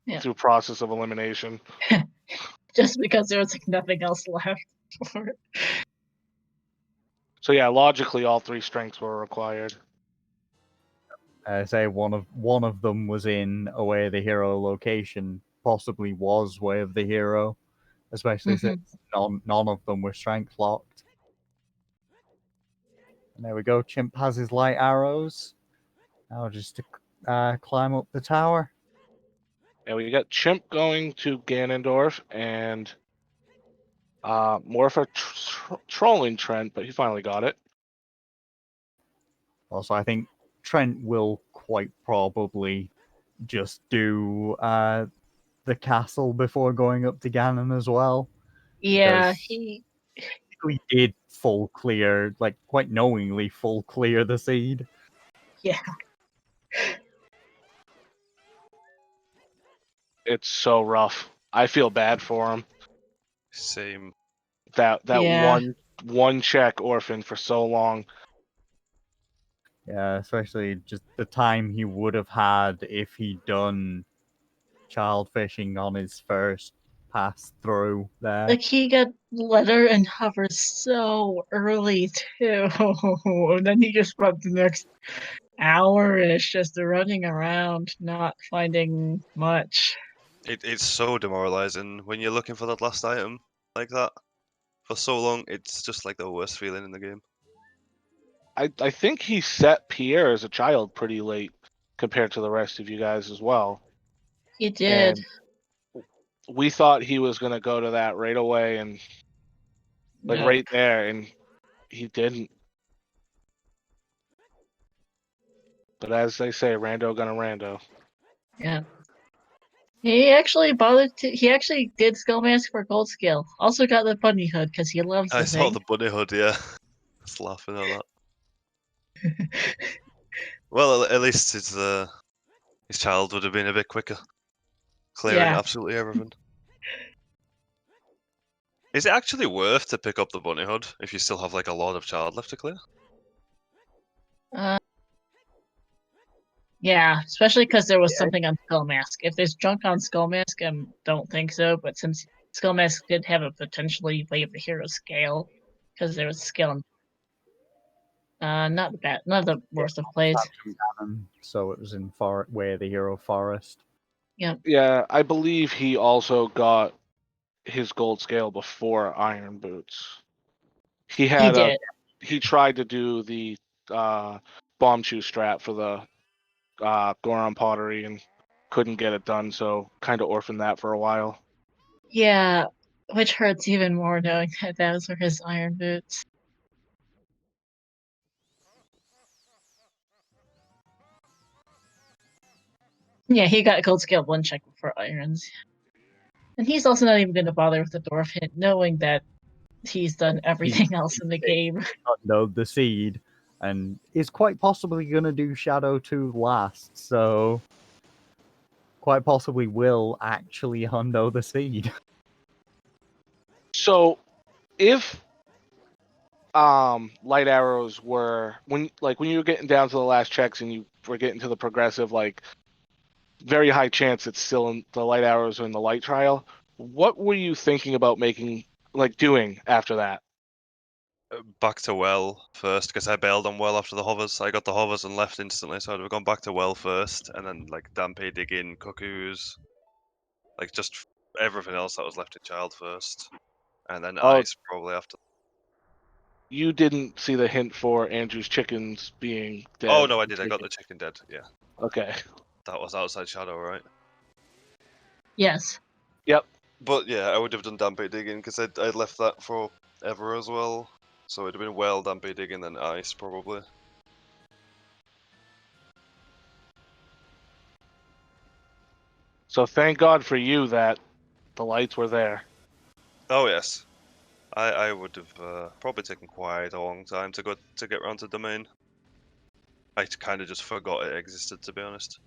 Yeah. through process of elimination. just because there was like nothing else left for it. So yeah, logically, all 3 strengths were required. Say one of them was in a Way of the Hero location, possibly was Way of the Hero, especially since none of them were strength locked. And there we go. Chimp has his light arrows. Now just to climb up the tower. And we got Chimp going to Ganondorf and Morpha trolling Trent, but he finally got it. Also, I think Trent will quite probably just do the castle before going up to Ganon as well. Yeah, Because he did full clear, like quite knowingly full clear the seed. yeah. It's so rough. I feel bad for him. Same. That Yeah. one check orphan for so long. Yeah, especially just the time he would have had if he'd done child fishing on his first pass through there. Like he got letter and hover so early too. And then he just spent the next hour-ish just running around, not finding much. It's so demoralizing when you're looking for that last item like that for so long. It's just like the worst feeling in the game. I think he set Pierre as a child pretty late compared to the rest of you guys as well. He did. And we thought he was gonna go to that right away and like Nope. right there, and he didn't. But as they say, rando gonna rando. Yeah. He actually bothered to. He actually did Skull Mask for Gold Skill. Also got the bunny hood because he loves the I saw thing. the bunny hood, yeah. Just laughing at that. Well, at least his child would have been a bit quicker, clearing Yeah. absolutely everything. Is it actually worth to pick up the bunny hood if you still have like a lot of child left to clear? Yeah, especially because there was something on Skull Mask. If there's junk on Skull Mask, I don't think so. But since Skull Mask did have a potentially Way of the Hero scale, because there was skill. Not bad, not the worst of plays. Ganon, so it was in Way of the Hero Forest. Yep. Yeah, I believe he also got his gold scale before Iron Boots. He had did. he tried to do the bomb shoe strat for the Goron pottery and couldn't get it done, so kind of orphaned that for a while. Yeah, which hurts even more knowing that those were his Iron Boots. Yeah, he got gold scale 1 check before Irons. And he's also not even going to bother with the Dwarf hint, knowing that he's done everything else in the game. The seed, and is quite possibly going to do Shadow 2 last, so quite possibly will actually hundo the seed. So if light arrows were when you were getting down to the last checks and you were getting to the progressive, like very high chance it's still in the light arrows or in the light trial, what were you thinking about doing after that? Back to well first, because I bailed on well after the hovers. I got the hovers and left instantly, so I'd have gone back to well first, and then like Dampe, Diggin, Cuckoos, like just everything else that was left in child first, and then ice probably after. You didn't see the hint for Andrew's chickens being dead. Oh no, I did. I got the chicken dead. Yeah. Okay. That was outside shadow, right? Yes. Yep. But yeah, I would have done Dampe Digging because I'd left that for ever as well. So it'd have been well Dampe Digging then ice probably. So thank God for you that the lights were there. Oh yes, I would have probably taken quite a long time to get around to domain. I kind of just forgot it existed, to be honest.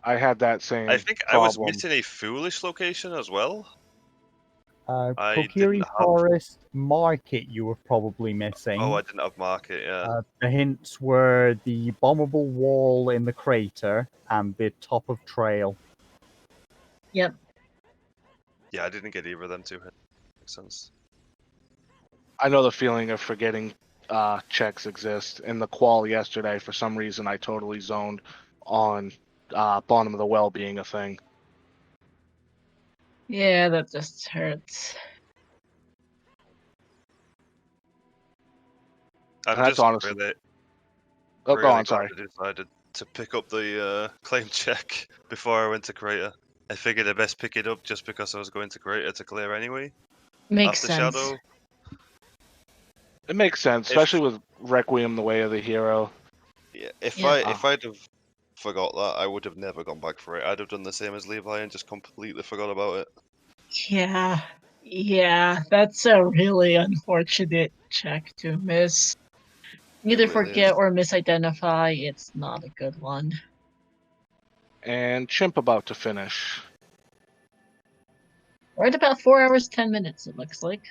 I had that same. I think problem. I was missing a foolish location as well. I Kokiri didn't have. Forest Market you were probably missing. Oh, I didn't have market. Yeah. The hints were the bombable wall in the crater and the top of trail. Yep. Yeah, I didn't get either of them two hits. Makes sense. I know the feeling of forgetting checks exist. In the qual yesterday, for some reason, I totally zoned on bottom of the well being a thing. Yeah, that just hurts. I'm That's just honestly- really, Oh, go really on, glad sorry. I decided to pick up the claim check before I went to Crater. I figured I best pick it up just because I was going to Crater to clear anyway. Makes After sense. Shadow. It makes sense, especially with Requiem, the way of the hero. Yeah, if Yeah. I'd have forgot that, I would have never gone back for it. I'd have done the same as Levi and just completely forgot about it. Yeah, that's a really unfortunate check to miss. Either really forget is. or misidentify, it's not a good one. And Chimp about to finish. We're at about 4 hours, 10 minutes, it looks like.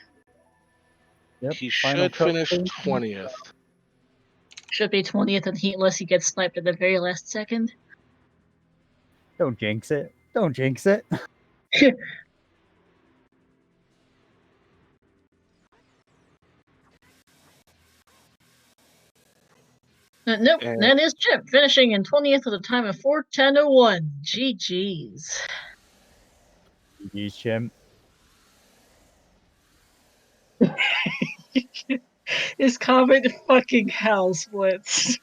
Yep. He final should finish cutscene. 20th. Should be 20th unless he gets sniped at the very last second. Don't jinx it. Don't jinx it. Nope, And- that is Chip, finishing in 20th with a time of 4:10:01. GG's. GG's, Chimp. His comment fucking hell splits.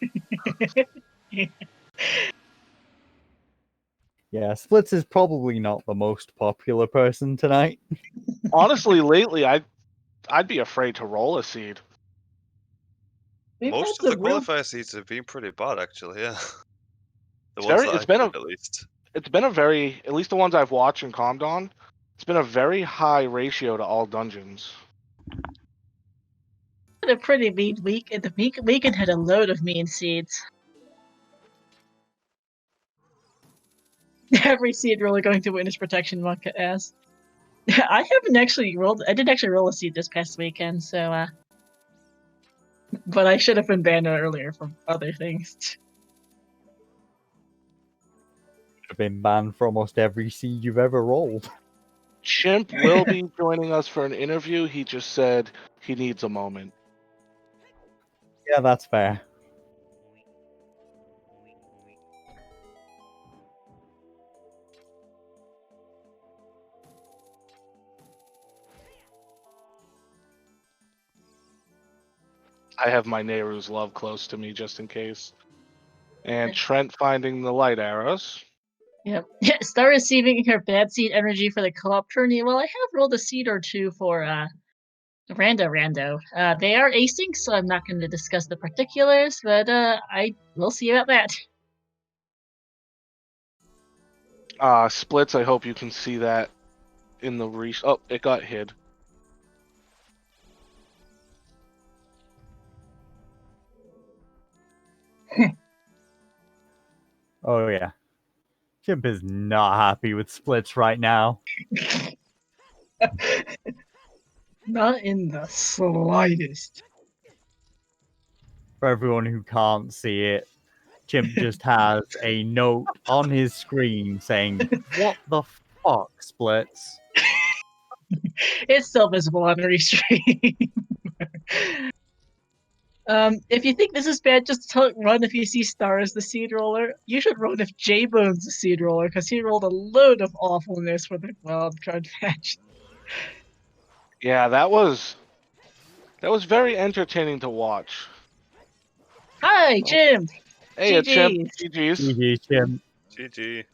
Yeah, Splits is probably not the most popular person tonight. Honestly, lately, I'd be afraid to roll a seed. We've Most had of the some real- qualifier seeds have been pretty bad, actually. Yeah, the It's ones very- that it's I've been played, a- at least. It's been a very, at least the ones I've watched and calmed on, it's been a very high ratio to all dungeons. had a pretty mean week, and the weekend had a load of mean seeds. Every seed really going to witness protection monk ass. I haven't actually rolled. I did actually roll a seed this past weekend, so but I should have been banned earlier from other things. Have been banned for almost every seed you've ever rolled. Chimp will be joining us for an interview. He just said he needs a moment. Yeah, that's fair. I have my Nehru's love close to me just in case. And Trent finding the light arrows. Yep. Start receiving her bad seed energy for the co-op tourney. Well, I have rolled a seed or two for Rando. They are async, so I'm not going to discuss the particulars, but I will see about that. Splits, I hope you can see that in the oh, it got hid. Oh yeah. Chimp is not happy with Splits right now. Not in the slightest. For everyone who can't see it, Chimp just has a note on his screen saying, "What the fuck, Splits?" It's still visible on restream. If you think this is bad, just run if you see Star as the seed roller. You should run if J-Bone's the seed roller, because he rolled a load of awfulness for the wild card match. Yeah, that was very entertaining to watch. Hi, Jim! Hey, it's Chimp. GG's. GG's. GG, Chimp. GG.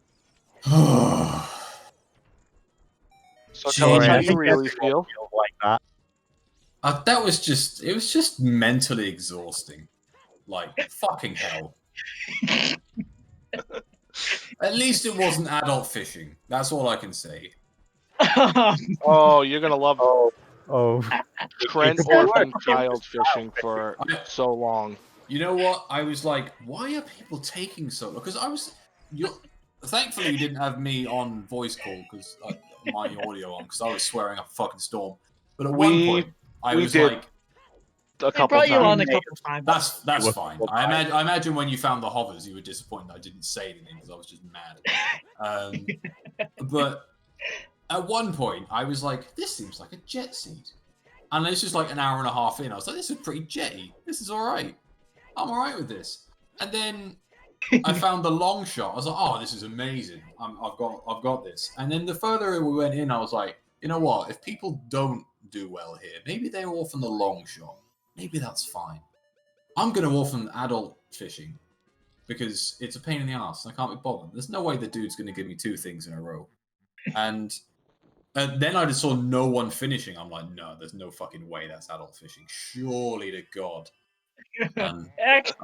So tell us Gee, how I you think really feel. Feels like that. That was just, it was just mentally exhausting. Like, fucking hell. At least it wasn't adult fishing. That's all I can say. Oh, you're gonna love Oh, Trent Jacob orphan Wood. child fishing for so long. You know what? I was like, why are people taking so long? Because thankfully you didn't have me on voice call because my audio on because I was swearing up a fucking storm. But at one point, I we was did like, a I couple brought you on times. a couple times. that's fine. I imagine when you found the hovers, you were disappointed I didn't say anything because I was just mad. But at one point, I was like, this seems like a jet seed. And it's just like an hour and a half in. I was like, this is pretty jetty. This is all right. I'm all right with this. And then I found the long shot. I was like, oh, this is amazing. I've got this. And then the further we went in, I was like, you know what? If people don't do well here, maybe they're orphan the long shot. Maybe that's fine. I'm going to orphan adult fishing because it's a pain in the ass. I can't be bothered. There's no way the dude's going to give me 2 things in a row. And then I just saw no one finishing. I'm like, no, there's no fucking way that's adult fishing. Surely to God. I'm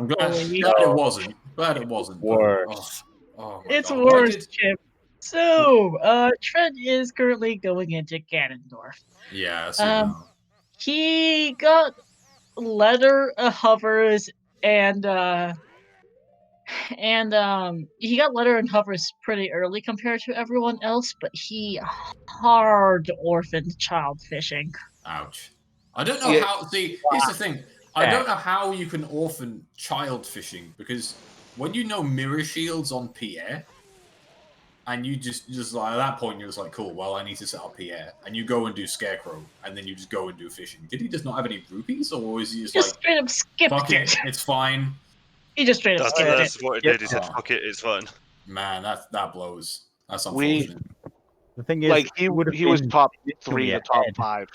glad Actually, it wasn't. Glad it wasn't. But, Worse. oh my it's God. worse, Chip. So, Trent is currently going into Ganondorf. Yeah, I see Um, now. He got letter hovers and he got letter and hovers pretty early compared to everyone else, but he hard orphaned child fishing. Ouch. I don't know Yeah. how. See, here's the thing. I don't know how you can orphan child fishing because when you know mirror shields on Pierre, and you just like at that point you're just like, cool. Well, I need to set up Pierre, and you go and do Scarecrow, and then you just go and do fishing. Did he just not have any rupees, or was he just like, Straight up fuck skipped it, it. it's fine? He just straight up skipped it. That's what he did. He said, Oh. "Fuck it, it's fine." Man, that blows. That's We- unfortunate. The thing is, Like he was been top literally 3 to top ahead. 5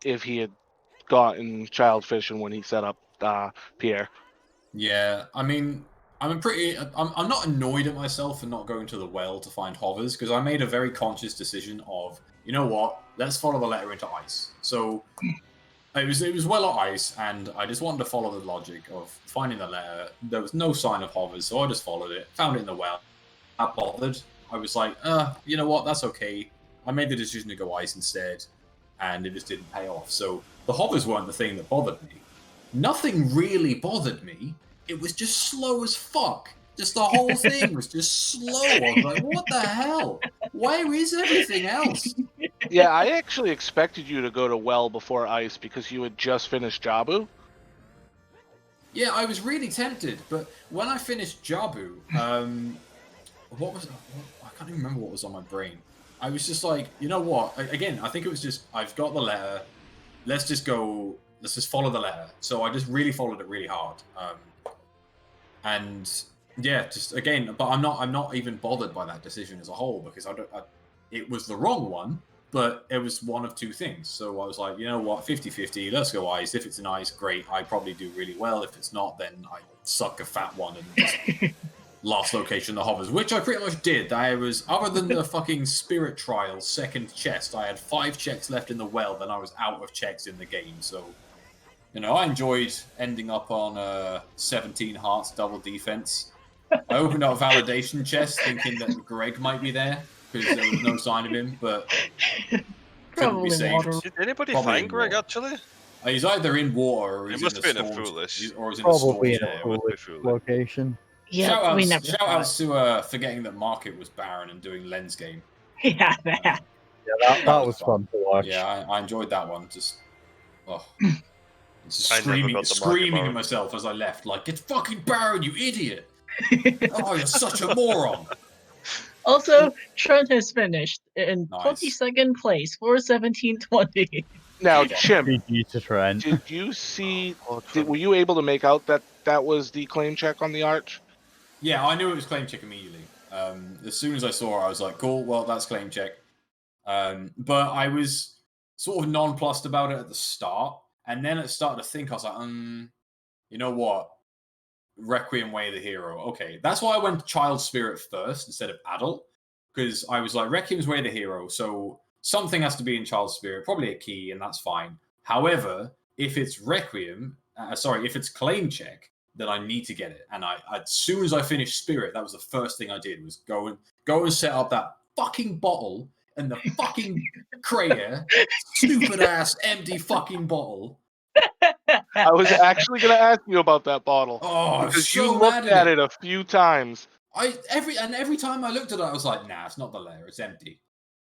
if he had gotten child fishing when he set up Pierre. Yeah, I mean, I'm not annoyed at myself for not going to the well to find hovers because I made a very conscious decision of, you know what, let's follow the letter into ice. So it was well at ice, and I just wanted to follow the logic of finding the letter. There was no sign of hovers, so I just followed it, found it in the well. Not bothered. I was like, you know what, that's okay. I made the decision to go ice instead, and it just didn't pay off. So the hovers weren't the thing that bothered me. Nothing really bothered me. It was just slow as fuck. Just the whole thing was just slow. I was like, what the hell? Where is everything else? Yeah, I actually expected you to go to well before ice because you had just finished Jabu. Yeah, I was really tempted, but when I finished Jabu, what was I can't even remember what was on my brain. I was just like, you know what? Again, I think it was just I've got the letter. Let's just follow the letter. So I just really followed it really hard. And yeah, just again, but I'm not even bothered by that decision as a whole because it was the wrong one, but it was one of 2 things. So I was like, you know what, 50-50, let's go ice. If it's an ice, great. I probably do really well. If it's not, then I suck a fat one and just last location the hovers, which I pretty much did. I was, other than the fucking spirit trial second chest, I had 5 checks left in the well, then I was out of checks in the game. So, you know, I enjoyed ending up on 17 hearts double defense. I opened up a validation chest thinking that Greg might be there because there was no sign of him, but couldn't be Probably saved. water. Did anybody Probably find Greg more. actually? He's either in water or He he's must in have a been a storm, foolish. or he's in a Probably storm. in a it would be foolish foolish. location. Yeah, we never Shout saw outs to forgetting that Market was barren and doing lens game. it. Yeah, that. Yeah, that was fun to watch. Yeah, I enjoyed that one. Just, just I never screaming, got the screaming Market at Baron. myself as I left, like, "It's fucking barren, you idiot! Oh, you're such a moron!" Also, Trent has finished in Nice. 22nd place for 1720. Now, Yeah. Chimp, GG to Trent. did you see? Oh, Were you able to make out that was the claim check on the arch? Yeah, I knew it was claim check immediately. As soon as I saw it, I was like, "Cool, well, that's claim check." But I was sort of nonplussed about it at the start, and then it started to think. I was like, you know what? Requiem Way of the Hero. Okay, that's why I went Child Spirit first instead of Adult, because I was like, Requiem's Way of the Hero, so something has to be in Child Spirit, probably a key, and that's fine. However, if it's Requiem, if it's Claim Check, then I need to get it. And as soon as I finished Spirit, that was the first thing I did, was go and set up that fucking bottle and the fucking crater, stupid ass empty fucking bottle. I was actually going to ask you about that bottle Oh, I'm because so you mad looked at it a few times. Every time I looked at it, I was like, nah, it's not the lair, it's empty.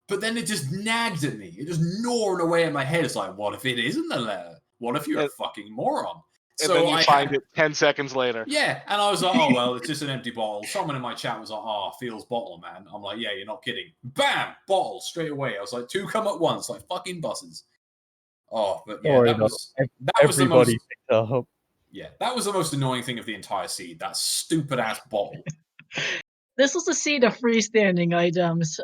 But then it just nagged at me. It just gnawed away at my head. It's like, what if it isn't the lair? What if you're a fucking moron? And So then you I find had- it 10 seconds later. Yeah, and I was like, oh, well, it's just an empty bottle. Someone in my chat was like, oh, feels bottle, man. I'm like, yeah, you're not kidding. Bam! Bottle, straight away. I was like, 2 come at once, like fucking buses. Oh, but yeah, Sorry, that though. was the most... Everybody picked it up. Yeah, that was the most annoying thing of the entire seed. That stupid-ass bottle. This was the seed of freestanding items.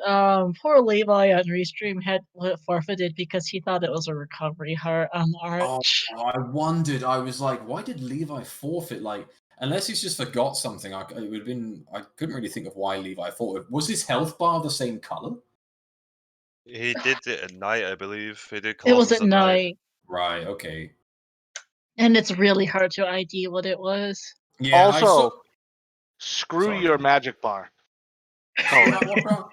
Poor Levi on Restream had forfeited because he thought it was a recovery heart on Arch. Oh, I wondered. I was like, why did Levi forfeit? Like, unless he's just forgot something, it would have been... I couldn't really think of why Levi forfeited. Was his health bar the same color? He did it at night, I believe. He did It was Colossus at night, Right, okay. and it's really hard to ID what it was. Yeah, Also, screw Sorry. your magic bar color.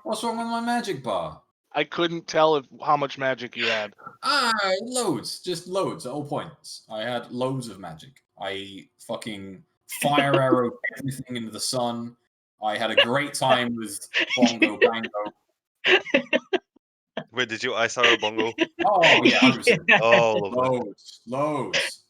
What's wrong with my magic bar? I couldn't tell how much magic you had. Loads. Just loads at all points. I had loads of magic. I fucking fire arrow everything into the sun. I had a great time with Bongo Bango. Wait, did you Ice Arrow Bongo? Oh, yeah, 100%. Oh, lovely. Loads.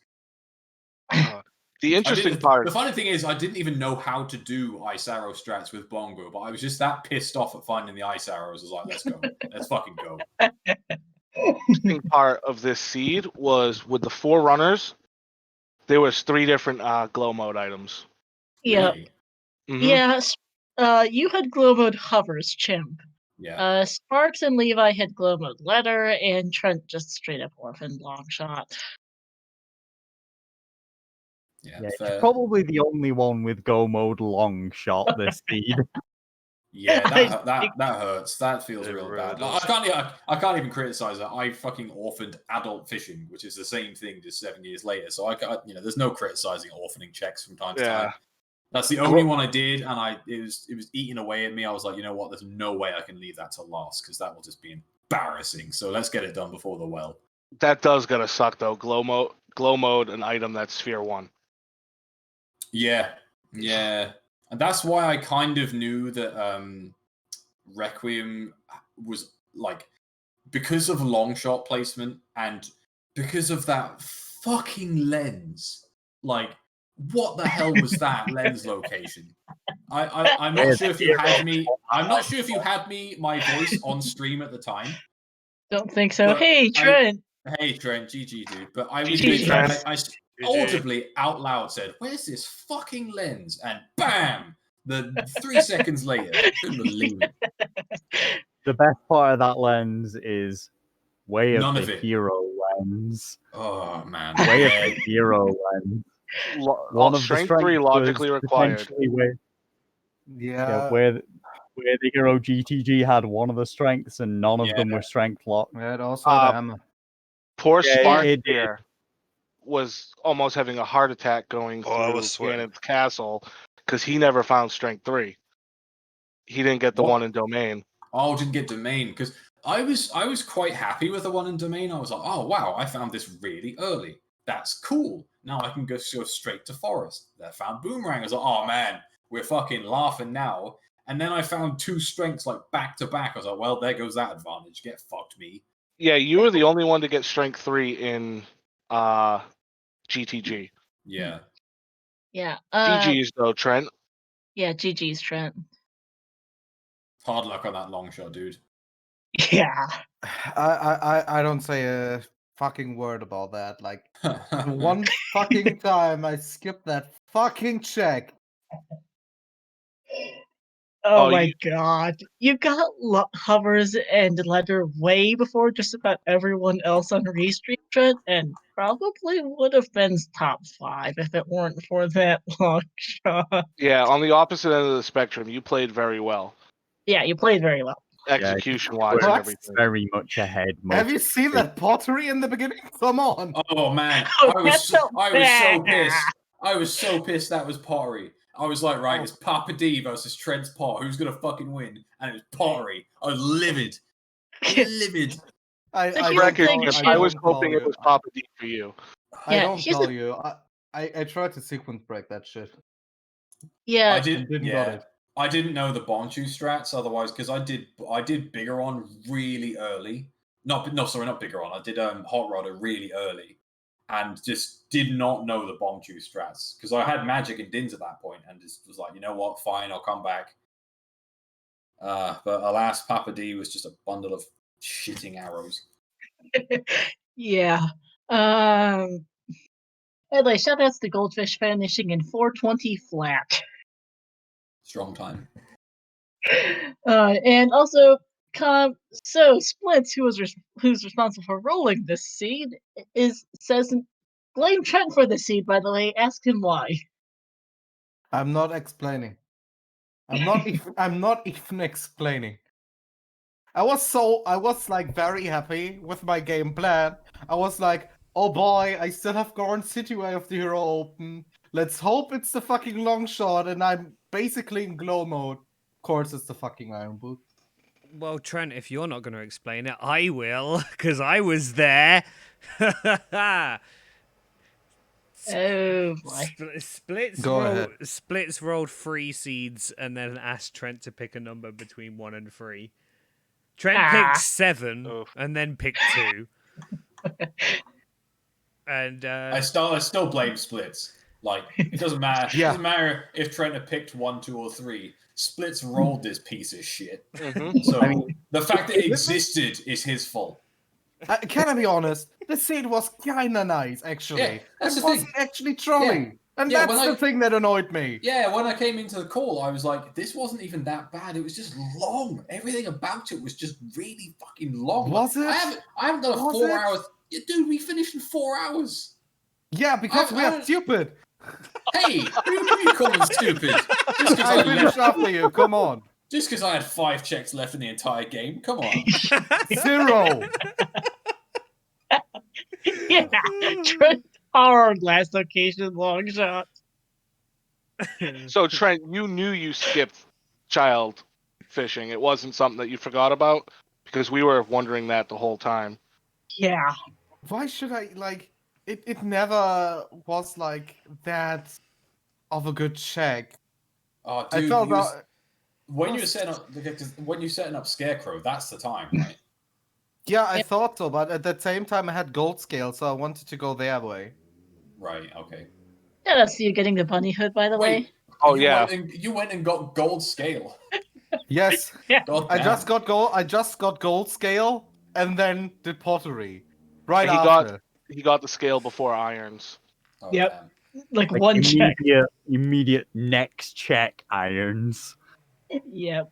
The interesting part. The funny thing is, I didn't even know how to do ice arrow strats with Bongo, but I was just that pissed off at finding the ice arrows. I was like, let's go. Let's fucking go. Interesting part of this seed was with the 4 runners, there was 3 different glow mode items. Yeah, Really? Mhm. yeah. You had glow mode hovers, Chimp. Yeah. Sparks and Levi had glow mode letter, and Trent just straight up orphaned long shot. Yeah, Yeah, fair. it's probably the only one with go mode long shot this seed. Yeah, that hurts. That feels It real really bad. Like, I can't even criticize that. I fucking orphaned adult fishing, which is the same thing just 7 years later. So there's no criticizing orphaning checks from time to Yeah. time. That's the only one I did, and it was eating away at me. I was like, you know what? There's no way I can leave that to last because that will just be embarrassing. So let's get it done before the well. That does gotta suck though. Glow mode, an item that's sphere 1. Yeah, and that's why I kind of knew that Requiem was like, because of long shot placement and because of that fucking lens. Like, what the hell was that lens location? I'm not sure if you had me. I'm not sure if you had me my voice on stream at the time. Don't think so. But Hey, Trent. Hey Trent, GG dude. But I was GG, Trent. I audibly out loud said, "Where's this fucking lens?" And bam! The 3 seconds later, couldn't believe it. The best part of that lens is Way of None the of it. Hero lens. Oh man, Way of yeah. the Hero lens. One of strength 3 was logically required. potentially where Yeah. where the hero GTG had one of the strengths and none of them Yeah. were strength locked. Yeah, it also had hammer. Poor Yeah, Spark it did. here was almost having a heart attack going Oh, I through was sweating. Ganon's castle because he never found strength 3. He didn't get the What? one in domain. Oh, didn't get domain because I was quite happy with the one in domain. I was like, oh wow, I found this really early. That's cool. Now I can go straight to forest. I found boomerang. I was like, oh man, we're fucking laughing now. And then I found 2 strengths like back to back. I was like, well, there goes that advantage. Get fucked, me. Yeah, you were the only one to get strength 3 in GTG. Yeah. Yeah. GG's though, Trent. Yeah, GG's, Trent. Hard luck on that long shot, dude. Yeah. I don't say a fucking word about that. Like, the one fucking time I skipped that fucking check. Oh, Oh, my god. You got hovers and letter way before just about everyone else on Restream, Trent, and probably would have been top 5 if it weren't for that long shot. Yeah, on the opposite end of the spectrum, you played very well. Yeah, you played very well. Execution-wise and What? everything. Very much ahead. Have you seen that pottery in the beginning? Come on. Oh man, Oh, I was that's so bad. pissed. I was so pissed that was pottery. I was like, right, it's Papa D versus Trent's pot. Who's gonna fucking win? And it was pottery. I was livid. Livid. I The don't record, call- Chip, I don't was call hoping you. it was Papa D for you. I Yeah, don't here's call the- you. I tried to sequence break that shit. Yeah, I did. Didn't Yeah, got it. I didn't know the Bonchu strats otherwise because I did Bigoron really early. Not Bigoron. I did Hot Rodder really early, and just did not know the bomb juice strats because I had magic and dins at that point, and just was like, you know what, fine, I'll come back. But alas, Papa D was just a bundle of shitting arrows. Yeah. Anyway, shout outs to Goldfish finishing in 420 flat. Strong time. And also, so Splits, who's responsible for rolling this seed, says blame Trent for the seed. By the way, ask him why. I'm not explaining. I'm not even explaining. I was like very happy with my game plan. I was like, oh boy, I still have Goron City Way of the Hero open. Let's hope it's the fucking long shot, and I'm basically in glow mode. Of course, it's the fucking Iron Boot. Well, Trent, if you're not going to explain it, I will, because I was there. Oh boy. Splits rolled 3 seeds and then asked Trent to pick a number between 1 and 3. Trent picked 7 and then picked 2. And I still blame Splits. Like, it doesn't matter. Yeah. It doesn't matter if Trent had picked 1, 2, or 3. Splits rolled this piece of shit. So I mean, the fact that it existed is his fault. Can I be honest? The seed was kinda nice, actually. Yeah, that's it the wasn't thing. actually trolly. And Yeah, that's the thing that annoyed me. Yeah, when I came into the call, I was like, this wasn't even that bad. It was just long. Everything about it was just really fucking long. Was it? I haven't done a Was 4 it? hours. Yeah, dude, we finished in 4 hours. Yeah, because we are stupid. Hey, who you calling stupid? Just because I finished after you, come on. Just because I had 5 checks left in the entire game. Come on. 0. Yeah, Trent hard last occasion long shot. So Trent, you knew you skipped child fishing. It wasn't something that you forgot about because we were wondering that the whole time. Yeah. Why should I like it never was like that of a good check. Oh, I dude, felt when you were setting up Scarecrow, that's the time, right? yeah, I thought so, but at the same time I had gold scale, so I wanted to go their way. Right. Okay. Shout outs to you getting the bunny hood, by the way. Wait. Oh yeah. You went and got gold scale. Yes. Yeah. God I damn. just got gold scale and then did pottery. Right He after. got the scale before irons. Oh, Yep. damn. Like one check. immediate next check irons. Yep.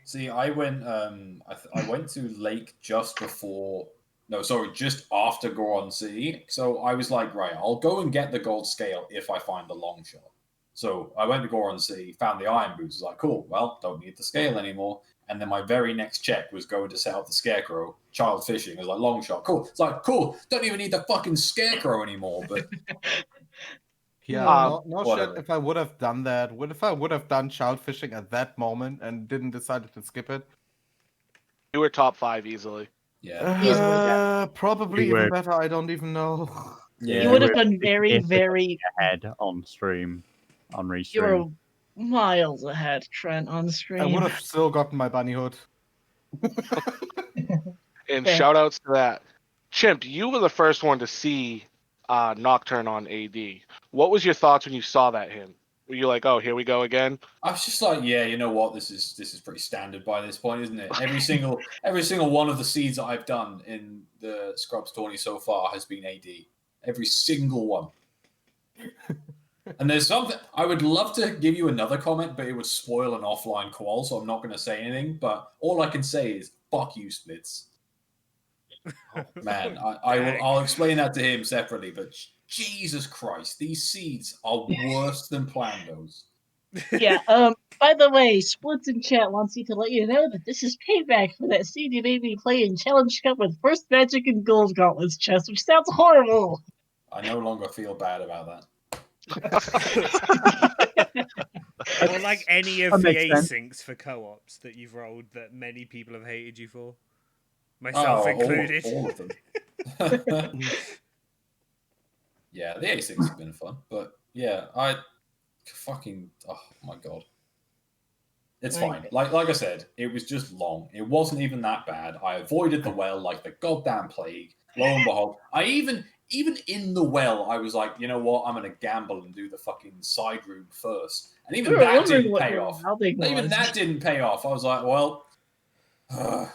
See, I went. I went to Lake just before. No, sorry, just after Goron City. So I was like, right, I'll go and get the gold scale if I find the long shot. So I went to Goron City, found the iron boots. Was like, cool. Well, don't need the scale anymore. And then my very next check was going to set up the Scarecrow. Child fishing. I was like, long shot. Cool. It's like, cool. Don't even need the fucking Scarecrow anymore. But Yeah, no whatever. shit if I would have done that. What if I would have done child fishing at that moment and didn't decide to skip it? You were top 5 easily. Yeah. Probably You were- even better, I don't even know. Yeah. You would have were done very, significantly very. ahead on stream, on You were restream. miles ahead, Trent, on stream. I would have still gotten my bunny hood. And Fair. shout outs to that. Chimp, you were the first one to see Nocturne on AD. What was your thoughts when you saw that hint? Were you like, oh, here we go again? I was just like, yeah, you know what? This is pretty standard by this point, isn't it? Every single one of the seeds that I've done in the Scrubs tourney so far has been AD. Every single one. And there's something I would love to give you another comment, but it would spoil an offline qual, so I'm not going to say anything. But all I can say is, fuck you, Splits. Oh, man, I'll explain that to him separately. But Jesus Christ, these seeds are worse than Plandos. Yeah. By the way, Splits in chat wants you to let you know that this is payback for that seed you made me play in Challenge Cup with First Magic and Gold Gauntlets chest, which sounds horrible. I no longer feel bad about that. Or like any of That the makes sense. asyncs for co-ops that you've rolled that many people have hated you for, myself included. All of them. Yeah, the asyncs have been fun, but yeah, oh my god. It's fine. Like I said, it was just long. It wasn't even that bad. I avoided the well like the goddamn plague. Lo and behold, I even even in the well, I was like, you know what? I'm gonna gamble and do the fucking side room first, and even We were that wondering didn't what pay your off. mouthing Even was. that didn't pay off. I was like, well, at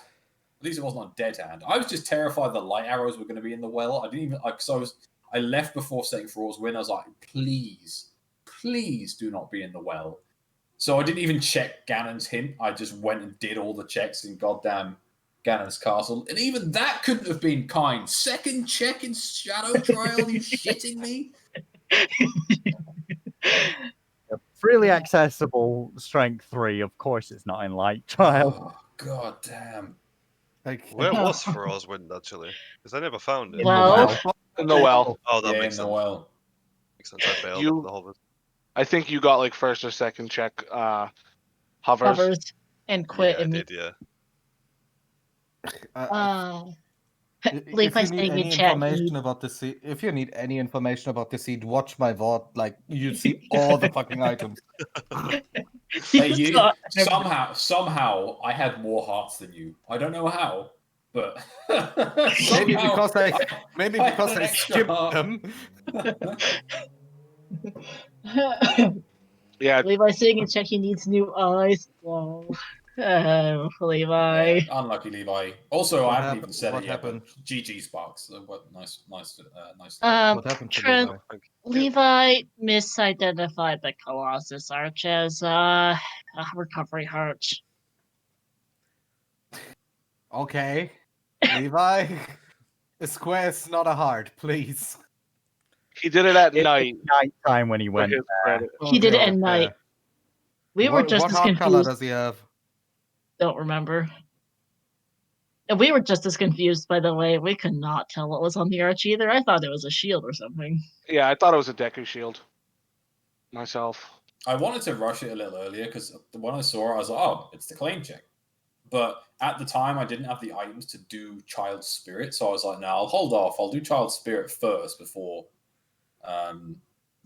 least it wasn't on dead hand. I was just terrified the light arrows were going to be in the well. I didn't even because I left before setting for all's win. I was like, please, please do not be in the well. So I didn't even check Ganon's hint. I just went and did all the checks in goddamn Ganon's castle, and even that couldn't have been kind. Second check in Shadow Trial? You shitting me? Freely accessible strength 3. Of course, it's not in light trial. Oh, god damn. Like, Where was Faraz Wind actually? Because I never found it. Well, In the well. Oh, that Yeah, makes in the sense. well. Makes sense. I bailed You- at the hovers. I think you got like first or second check hovers. covers and quit Yeah, I immediately. did. Yeah. Leave if my you need saying any in chat. information about the seed, if you need any information about the seed, watch my VOD. Like you see all the fucking items. Hey, you somehow I had more hearts than you. I don't know how, but Maybe somehow because I had because an I extra skipped heart. them. Yeah, Levi saying in chat he needs new eyes. Whoa. Levi. Yeah, unlucky Levi. Also, What I haven't happened- even said what it yet, happened? but GG Sparks. What nice. What happened to Trent, Levi? Levi misidentified the Colossus Arch as a recovery heart. Okay, Levi, a square is not a heart, please. he did it at It's night. nighttime when he For went his there. credit. He did it Okay, at night. okay. We were just what as heart color confused. does he have? Don't remember. And we were just as confused, by the way. We could not tell what was on the arch either. I thought it was a shield or something. Yeah, I thought it was a Deku shield. Myself. I wanted to rush it a little earlier because when I saw it, I was like, "Oh, it's the claim check." But at the time, I didn't have the items to do Child Spirit, so I was like, "No, I'll hold off. I'll do Child Spirit first before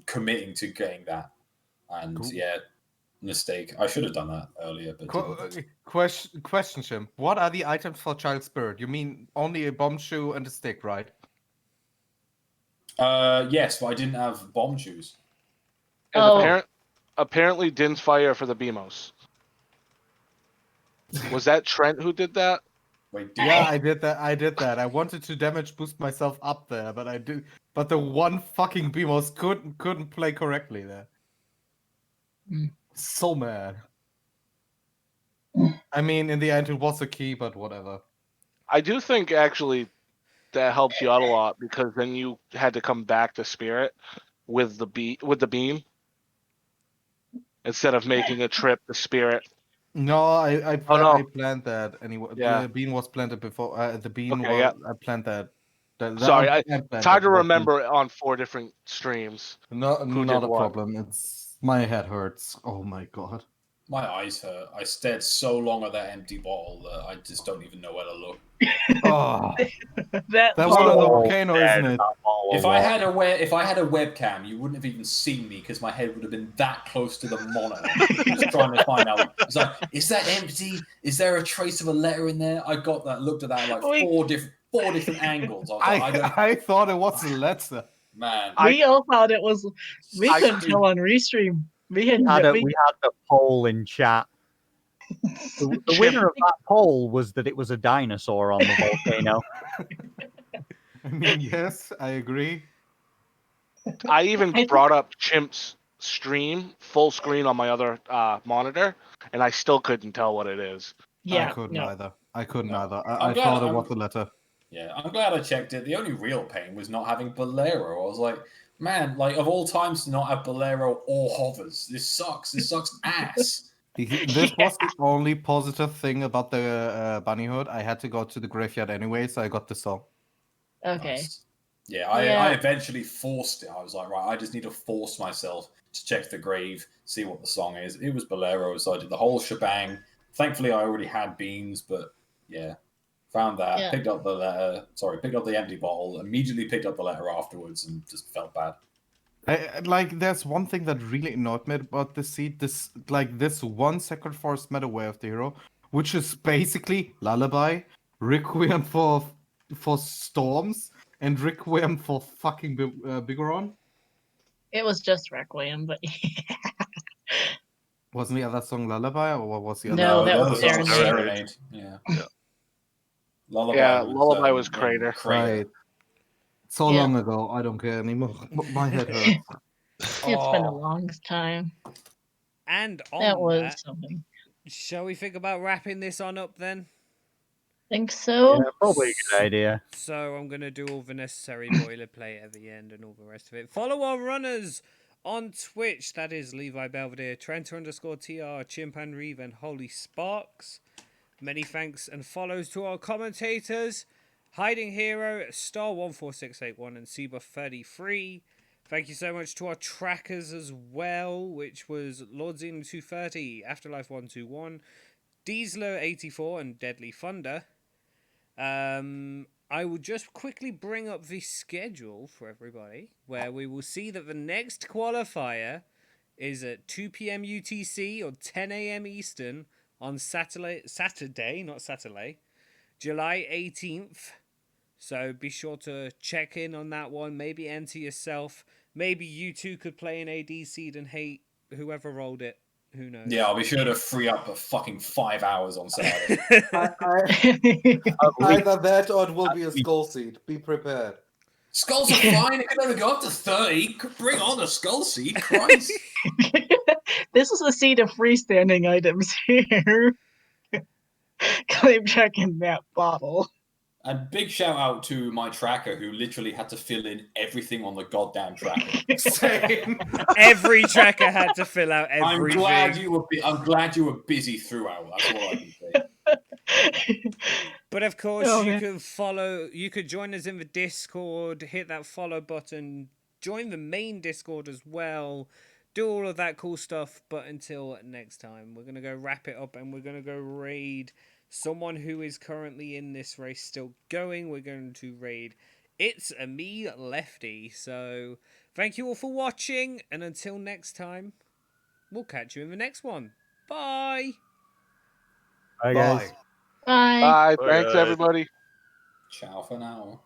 committing to getting that." And Cool. yeah, mistake. I should have done that earlier, but didn't. Question, Jim. What are the items for Child Spirit? You mean only a bomb shoe and a stick, right? Yes, but I didn't have bomb shoes. And Oh. apparently Din's fire for the Beamos. Was that Trent who did that? Wait, Yeah, I did that. I wanted to damage boost myself up there, but I did. But the one fucking Beamos couldn't play correctly there. Mm. So mad. I mean, in the end, it was a key, but whatever. I do think actually that helped you out a lot because then you had to come back to Spirit with the beam instead of making a trip to Spirit. No, I planned that anyway. Yeah. The bean was planted before. The bean Okay, was. yeah. I planned that. Sorry, planned it's hard that. to remember on 4 different streams. No, who not did a what. problem. It's my head hurts. Oh my god. My eyes hurt. I stared so long at that empty bottle that I just don't even know where to look. Oh, That that one on the volcano, isn't it? If I had a webcam, you wouldn't have even seen me because my head would have been that close to the monitor, just trying to find out. It's like, is that empty? Is there a trace of a letter in there? I got that. Looked at that like four different angles. I was like, I thought it was a letter. man. we all thought it was. We I couldn't couldn't- tell on restream. We had We had the poll in chat. The winner of that poll was that it was a dinosaur on the volcano. I mean, yes, I agree. I even brought up Chimp's stream full screen on my other monitor, and I still couldn't tell what it is. Yeah, I couldn't no. either. I couldn't No. either. I'm I glad thought it I'm- was a letter. Yeah, I'm glad I checked it. The only real pain was not having Bolero. I was like, man, like of all times to not have Bolero or hovers. This sucks. This sucks ass. This was the only positive thing about the bunny hood. I had to go to the graveyard anyway, so I got the song. Okay. Nice. Yeah, I eventually forced it. I was like, right, I just need to force myself to check the grave, see what the song is. It was Bolero, so I did the whole shebang. Thankfully, I already had beans, but yeah, found that. Yeah. Picked up the letter. Sorry, picked up the empty bottle. Immediately picked up the letter afterwards, and just felt bad. Like, there's one thing that really annoyed me about this seed. This 1 second force meta way of the hero, which is basically Lullaby, Requiem for Storms, And Requiem for fucking Bigoron? It was just Requiem, but Wasn't the other song Lullaby, or what was the other No, one? that was was Serenade. Serenade. Yeah. Yeah. Yeah, Lullaby Lullaby was Crater. Right. So Yeah. long ago, I don't care anymore. My head hurts. It's been a Oh. long time. And That on was that, something. shall we think about wrapping this on up then? Think so? Yeah, probably a good idea. So I'm going to do all the necessary boilerplate at the end and all the rest of it. Follow our runners on Twitch. That is Levi Belvedere, Trent_TR, Chimpan Reeve, and Holy Sparks. Many thanks and follows to our commentators, Hiding Hero, Star14681, and Seba33. Thank you so much to our trackers as well, which was Lord Xeno230, Afterlife121, Diesler84, and Deadly Thunder. I will just quickly bring up the schedule for everybody, where we will see that the next qualifier is at 2 p.m. UTC or 10 a.m. Eastern on Saturday, July 18th. So be sure to check in on that one. Maybe enter yourself. Maybe you two could play an AD seed and hate whoever rolled it. Who knows? Yeah, I'll be sure to free up a fucking 5 hours on Saturday. Either that or it will be a skull seed. Be prepared. Skulls are fine. It can only go up to 30. Bring on a skull seed, Christ. This is a seed of freestanding items here. Claim checking that bottle. And big shout out to my tracker who literally had to fill in everything on the goddamn tracker. Same. Every tracker had to fill out everything. I'm glad you were busy throughout. That's all I can say. But of course, Oh, you man. could follow. You could join us in the Discord. Hit that follow button. Join the main Discord as well. Do all of that cool stuff. But until next time, we're gonna go wrap it up, and we're gonna go raid someone who is currently in this race still going. We're going to raid It's a Me Lefty. So thank you all for watching, and until next time, we'll catch you in the next one. Bye. Bye, guys. Bye. Bye. Bye. Thanks, everybody. Ciao for now.